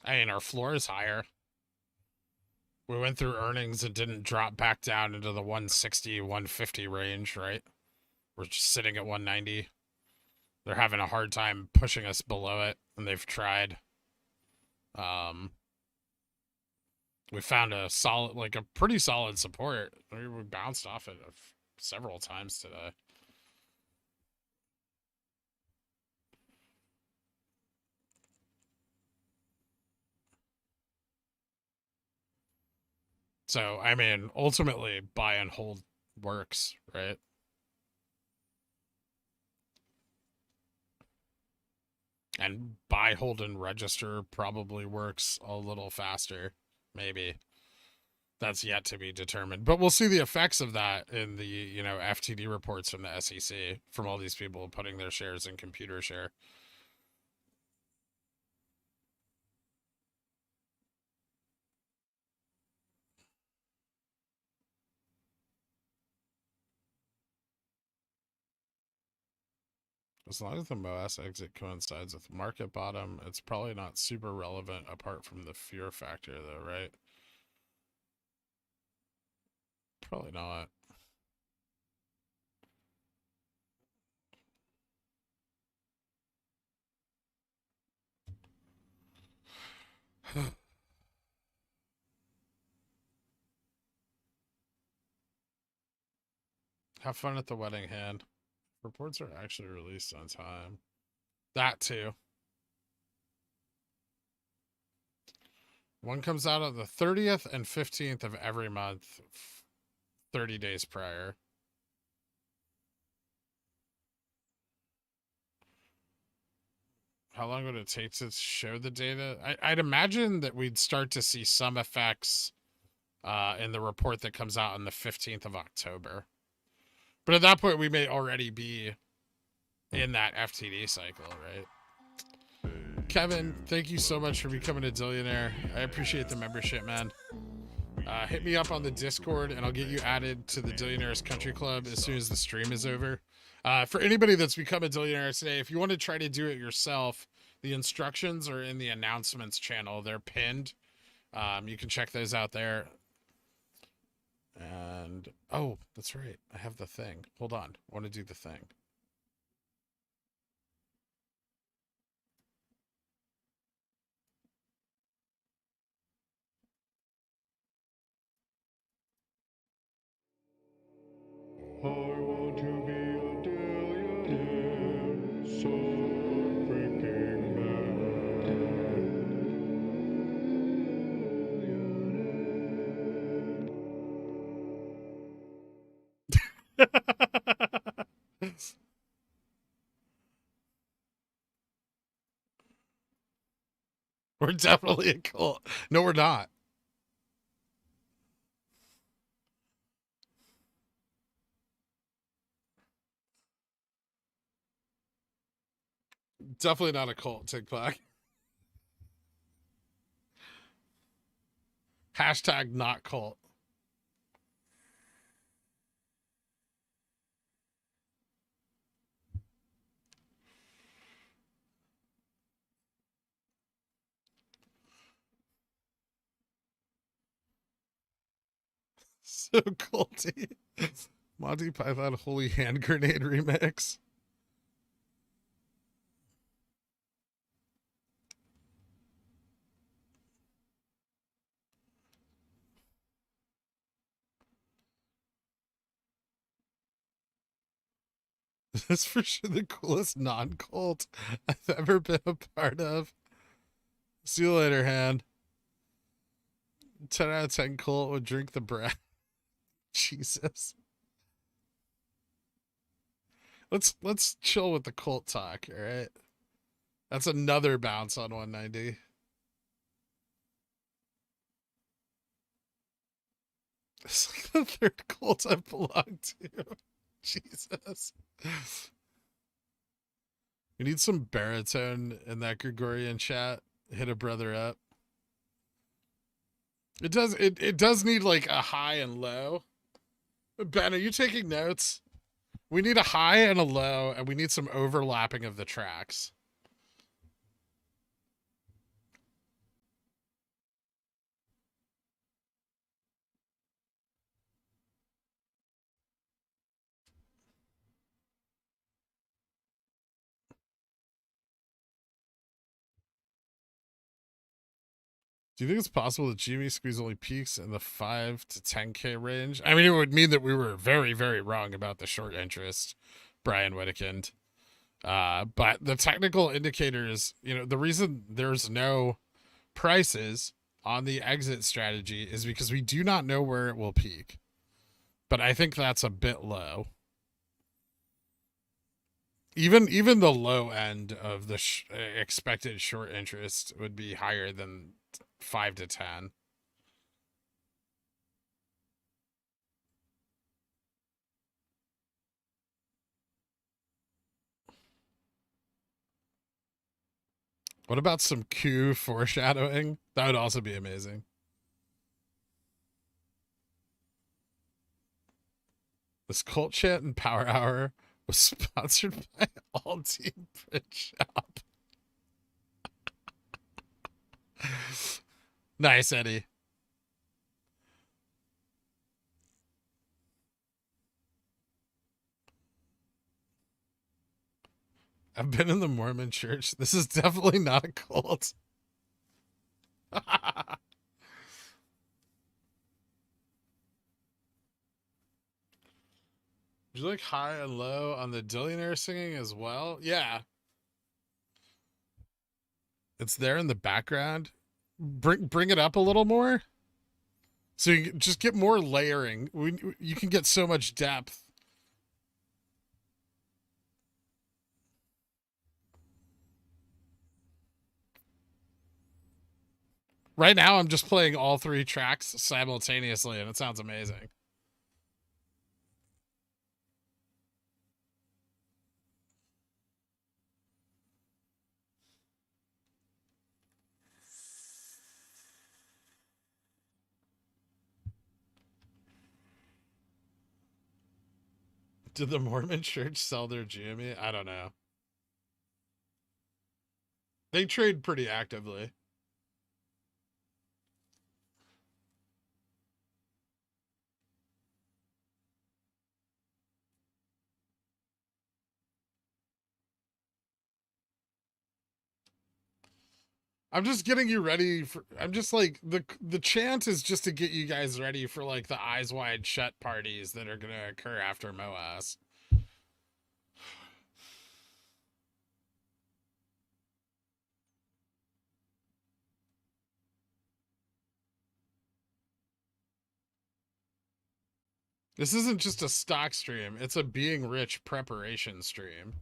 I mean, our floor is higher. We went through earnings and didn't drop back down into the 160, 150 range, right? We're just sitting at 190. They're having a hard time pushing us below it, and they've tried. We found a solid, like a pretty solid support. We bounced off it several times today. So, I mean, ultimately, buy and hold works, right? And buy, hold, and register probably works a little faster, maybe. That's yet to be determined. But we'll see the effects of that in the, you know, FTD reports from the SEC from all these people putting their shares in computer share. As long as the MOASS exit coincides with market bottom, it's probably not super relevant apart from the fear factor, though, right? Probably not. Have fun at the wedding, hand. Reports are actually released on time. That too. One comes out on the 30th and 15th of every month, 30 days prior. How long would it take to show the data? I'd imagine that we'd start to see some effects in the report that comes out on the 15th of October. But at that point, we may already be in that FTD cycle, right? Kevin, thank you so much for becoming a Dillionaire. I appreciate the membership, man. Hit me up on the Discord, and I'll get you added to the Dillionaires Country Club as soon as the stream is over. For anybody that's become a Dillionaire today, if you want to try to do it yourself, the instructions are in the announcements channel. They're pinned. You can check those out there. And, oh, that's right. I have the thing. Hold on. I want to do the thing. I want to be a billionaire, so freaking We're definitely a cult. No, we're not. Definitely not a cult, TikTok. Hashtag not cult. So culty. Monty Python Holy Hand Grenade remix. This is for sure the coolest non-cult I've ever been a part of. See you later, hand. 10 out of 10 cult would drink the breath. Jesus. Let's chill with the cult talk, all right? That's another bounce on 190. It's like the third cult I've belonged to. Jesus. We need some baritone in that Gregorian chat. Hit a brother up. It does need like a high and low. Ben, are you taking notes? We need a high and a low, and we need some overlapping of the tracks. Do you think it's possible that GME squeeze only peaks in the 5 to 10K range? I mean, it would mean that we were very, very wrong about the short interest, Brian Whittekind. But the technical indicators, you know, the reason there's no prices on the exit strategy is because we do not know where it will peak. But I think that's a bit low. Even the low end of the expected short interest would be higher than 5 to 10. What about some Q foreshadowing? That would also be amazing. This Cult Chat and Power Hour was sponsored by All Team Print Shop. Nice, Eddie. I've been in the Mormon church. This is definitely not a cult. Would you like high and low on the Dillionaire singing as well? Yeah. It's there in the background. Bring it up a little more. So you just get more layering. You can get so much depth. Right now, I'm just playing all 3 tracks simultaneously, and it sounds amazing. Did the Mormon church sell their GME? I don't know. They trade pretty actively. I'm just getting you ready for. I'm just like the chant is just to get you guys ready for like the eyes wide shut parties that are gonna occur after MOASS. This isn't just a stock stream; it's a being rich preparation stream.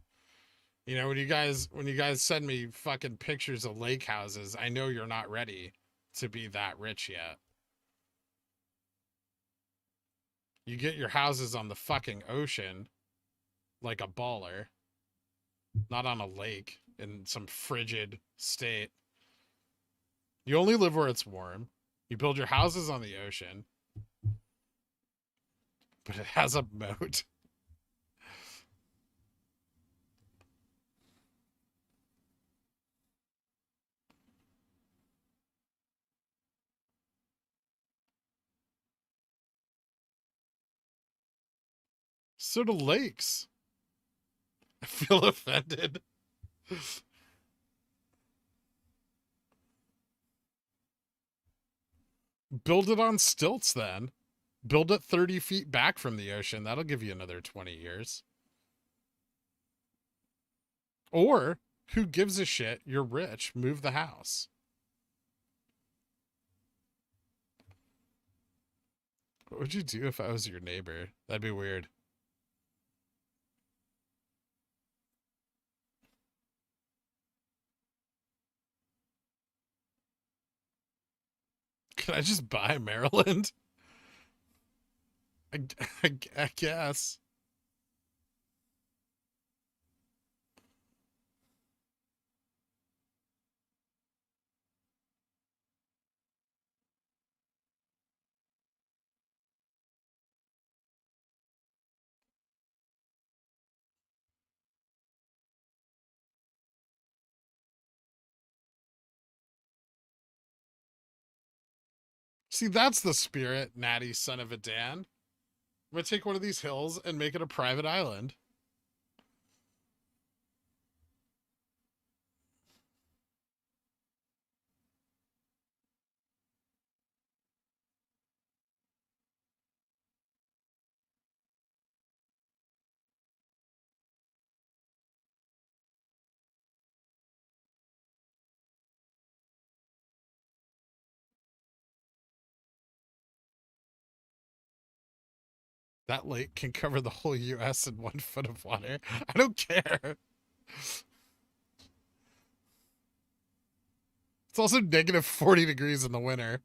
You know, when you guys send me fucking pictures of lake houses, I know you're not ready to be that rich yet. You get your houses on the fucking ocean like a baller, not on a lake in some frigid state. You only live where it's warm. You build your houses on the ocean, but it has a moat. So do lakes. I feel offended. Build it on stilts then. Build it 30 feet back from the ocean. That'll give you another 20 years. Or, who gives a shit? You're rich. Move the house. What would you do if I was your neighbor? That'd be weird. Can I just buy Maryland? I guess. See, that's the spirit, Natty son of a Dan. I'm gonna take one of these hills and make it a private island. That lake can cover the whole US in 1 foot of water. I don't care. It's also negative 40 degrees in the winter.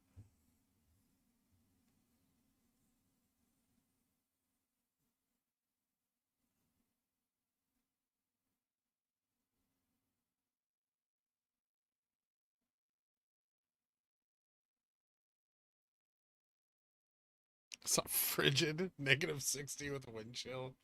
It's not frigid. -60 with wind chill.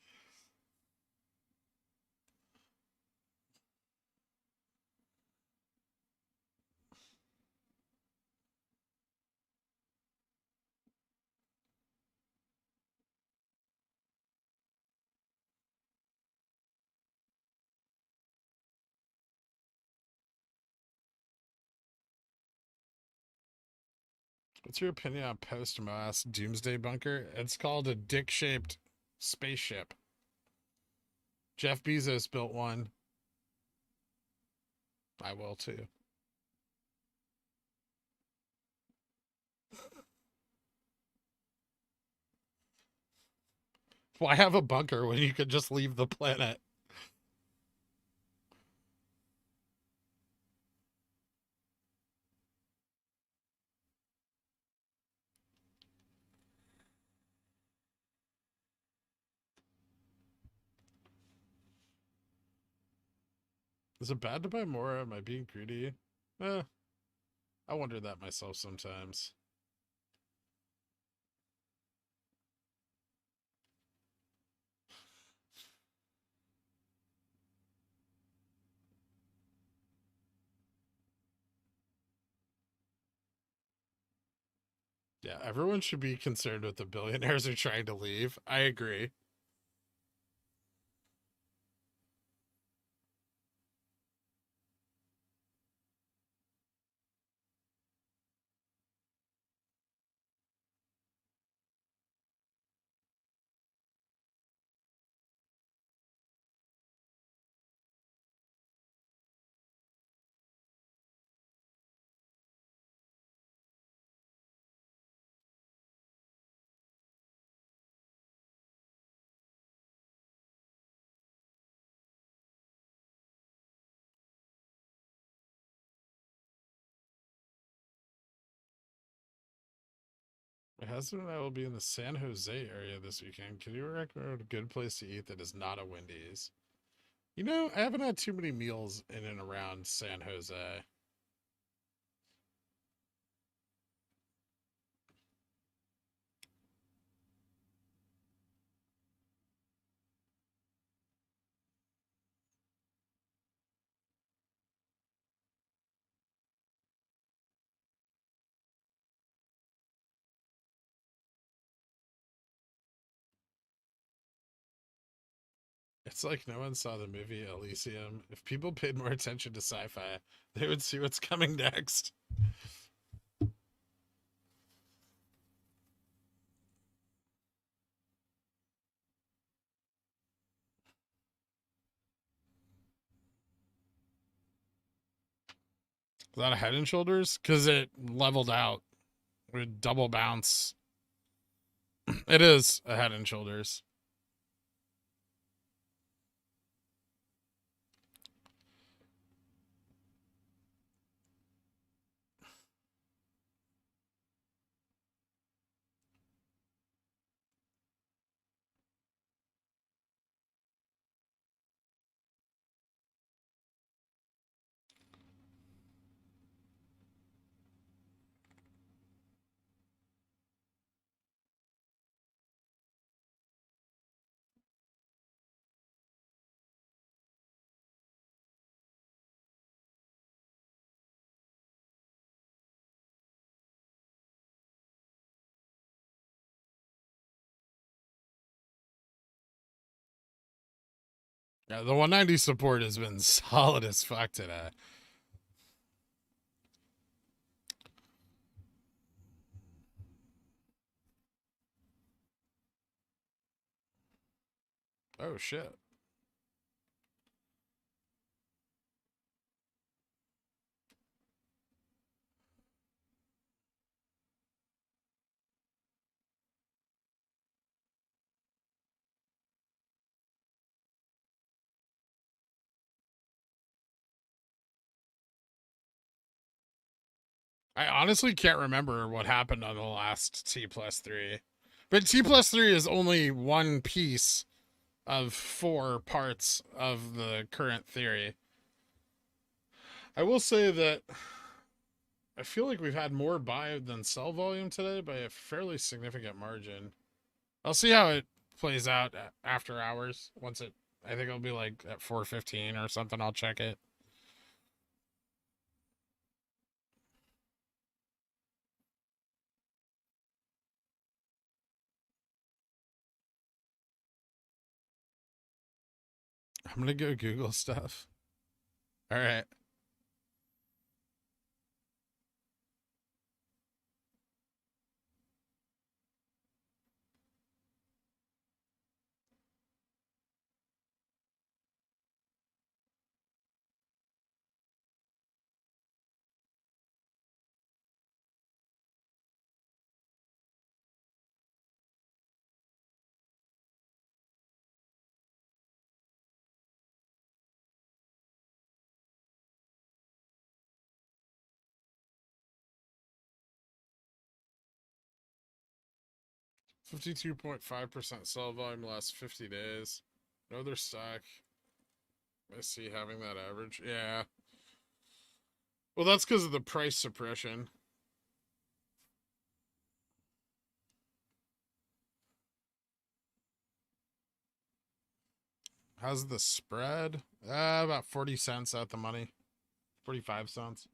What's your opinion on post-MOASS Doomsday Bunker? It's called a dick-shaped spaceship. Jeff Bezos built one. I will too. Why have a bunker when you could just leave the planet? Is it bad to buy more? Am I being greedy? I wonder that myself sometimes. Yeah, everyone should be concerned with the billionaires are trying to leave. I agree. My husband and I will be in the San Jose area this weekend. Can you recommend a good place to eat that is not a Wendy's? You know, I haven't had too many meals in and around San Jose. It's like no one saw the movie Elysium. If people paid more attention to sci-fi, they would see what's coming next. Is that a Head and Shoulders? Because it leveled out with double bounce. It is a Head and Shoulders. Yeah, the 190 support has been solid as fuck today. Oh shit. I honestly can't remember what happened on the last T+3. But T+3 is only one piece of 4 parts of the current theory. I will say that I feel like we've had more buy than sell volume today by a fairly significant margin. I'll see how it plays out after hours. Once it, I think it'll be like at 4:15 or something. I'll check it. I'm gonna go Google stuff. All right. (52.5% sell volume last 50 days. No other stock. I see having that average. Yeah. Well, that's because of the price suppression. How's the spread? About 40 cents at the money. 45 cents.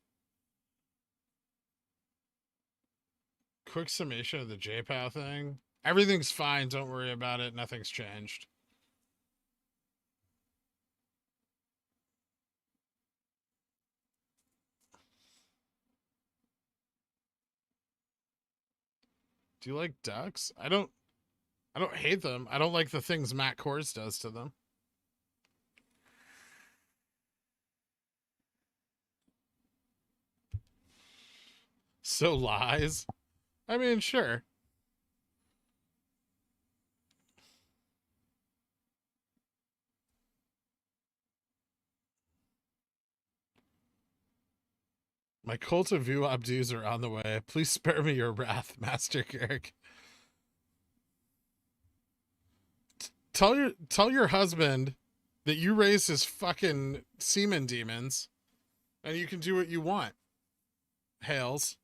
Quick summation of the JPOW thing. Everything's fine. Don't worry about it. Nothing's changed. Do you like ducks? I don't hate them. I don't like the things Matt Kors does to them. So lies. I mean, sure. My cult of view abdues are on the way. Please spare me your wrath, Master Kirk. Tell your husband that you raised his fucking semen demons, and you can do what you want. Hales.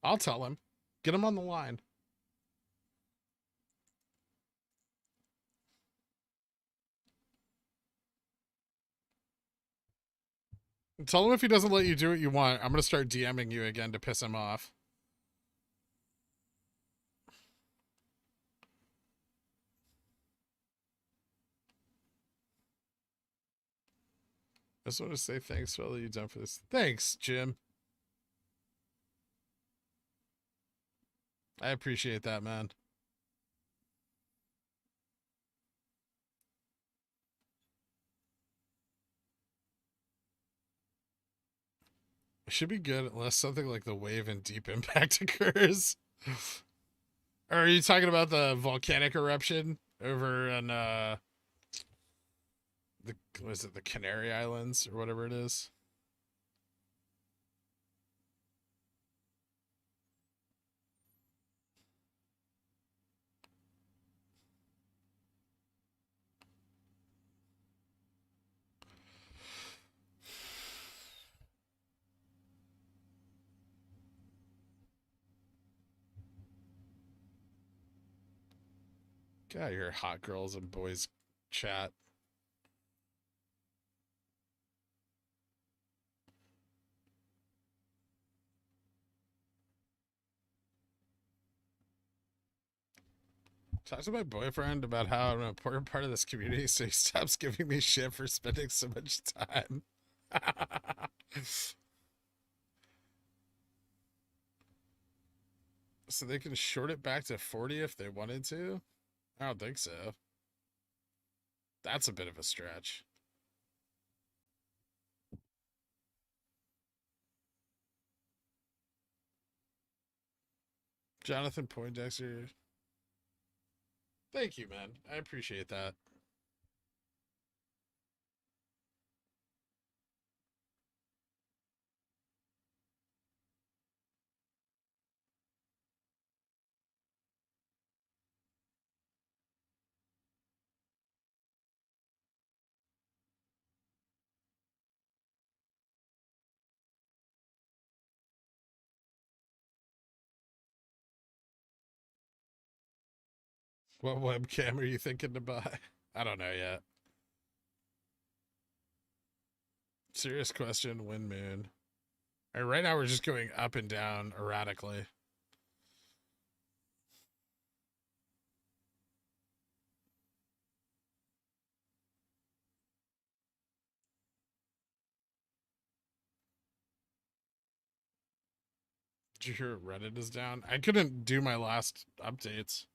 I'll tell him. Get him on the line. Tell him if he doesn't let you do what you want, I'm going to start DMing you again to piss him off. I just want to say thanks for all you've done for this. Thanks, Jim. I appreciate that, man. It should be good unless something like the wave and deep impact occurs. Or are you talking about the volcanic eruption over in was it the Canary Islands or whatever it is? Get out of here, hot girls and boys chat. Talk to my boyfriend about how I'm an important part of this community so he stops giving me shit for spending so much time. So they can short it back to 40 if they wanted to? I don't think so. That's a bit of a stretch. Jonathan Poindexter. Thank you, man. I appreciate that. What webcam are you thinking to buy? I don't know yet. Serious question, wind moon. All right, right now we're just going up and down erratically. Did you hear Reddit is down? I couldn't do my last updates.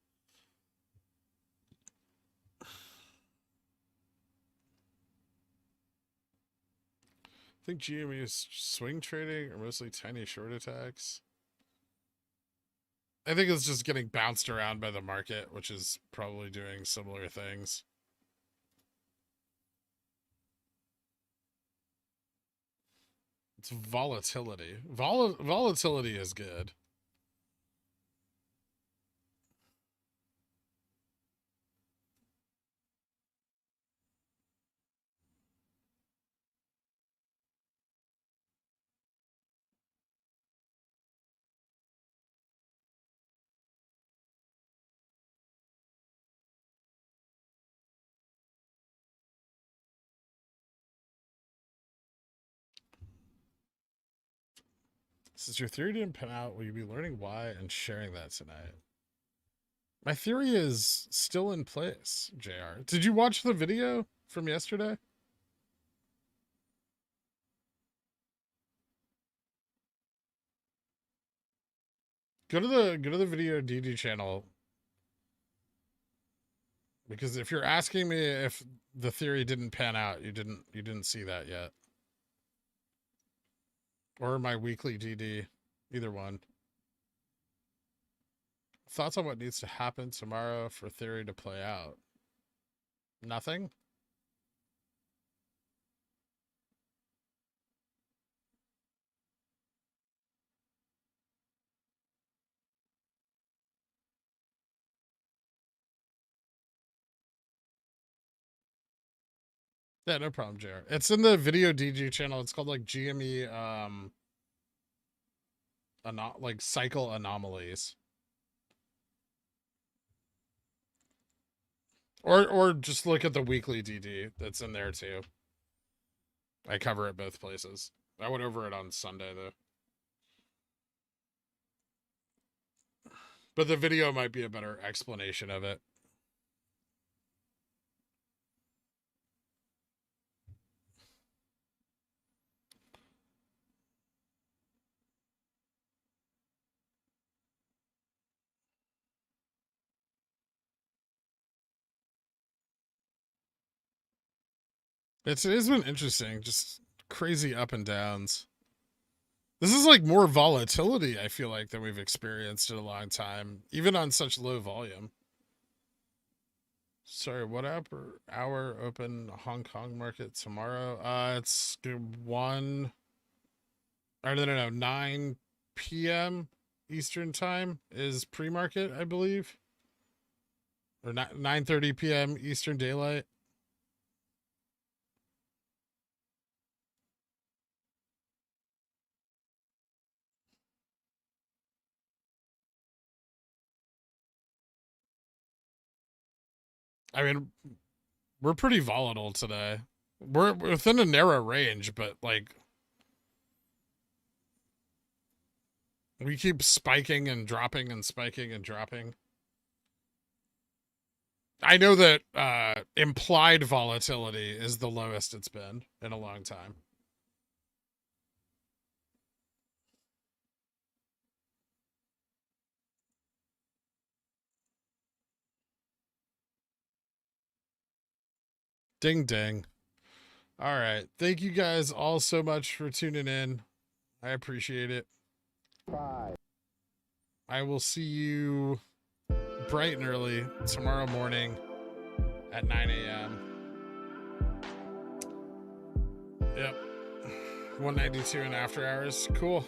I think GME is swing trading or mostly tiny short attacks. I think it's just getting bounced around by the market, which is probably doing similar things. It's volatility. Volatility is good. Since your theory didn't pan out, will you be learning why and sharing that tonight? My theory is still in place, JR. Did you watch the video from yesterday? Go to the video DD channel. Because if you're asking me if the theory didn't pan out, you didn't see that yet. Or my weekly DD, either one. Thoughts on what needs to happen tomorrow for theory to play out? Nothing? Yeah, no problem, JR. It's in the video DG channel. It's called like GME like cycle anomalies. Or just look at the weekly DD that's in there too. I cover it both places. I went over it on Sunday though. But the video might be a better explanation of it. It has been interesting, just crazy up and downs. This is like more volatility, I feel like, than we've experienced in a long time, even on such low volume. Sorry, what hour open Hong Kong market tomorrow? It's 9 p.m. Eastern time is pre-market, I believe. Or 9:30 p.m. Eastern Daylight. I mean, we're pretty volatile today. We're within a narrow range, but like we keep spiking and dropping and spiking and dropping. I know that implied volatility is the lowest it's been in a long time. Ding ding. All right. Thank you guys all so much for tuning in. I appreciate it. Five. I will see you bright and early tomorrow morning at 9 a.m. Yep. 192 in after hours. Cool.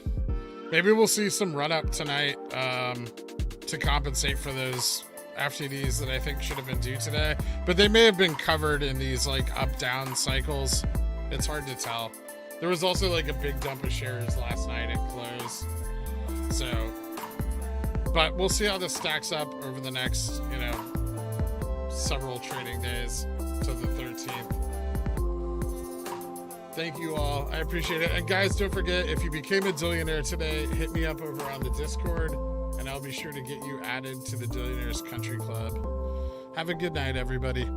Maybe we'll see some run up tonight to compensate for those FTDs that I think should have been due today, but they may have been covered in these like up down cycles. It's hard to tell. There was also like a big dump of shares last night at close. So, but we'll see how this stacks up over the next, several trading days to the 13th. Thank you all. I appreciate it. And guys, don't forget, if you became a Dillionaire today, hit me up over on the Discord, and I'll be sure to get you added to the Dillionaires Country Club. Have a good night, everybody.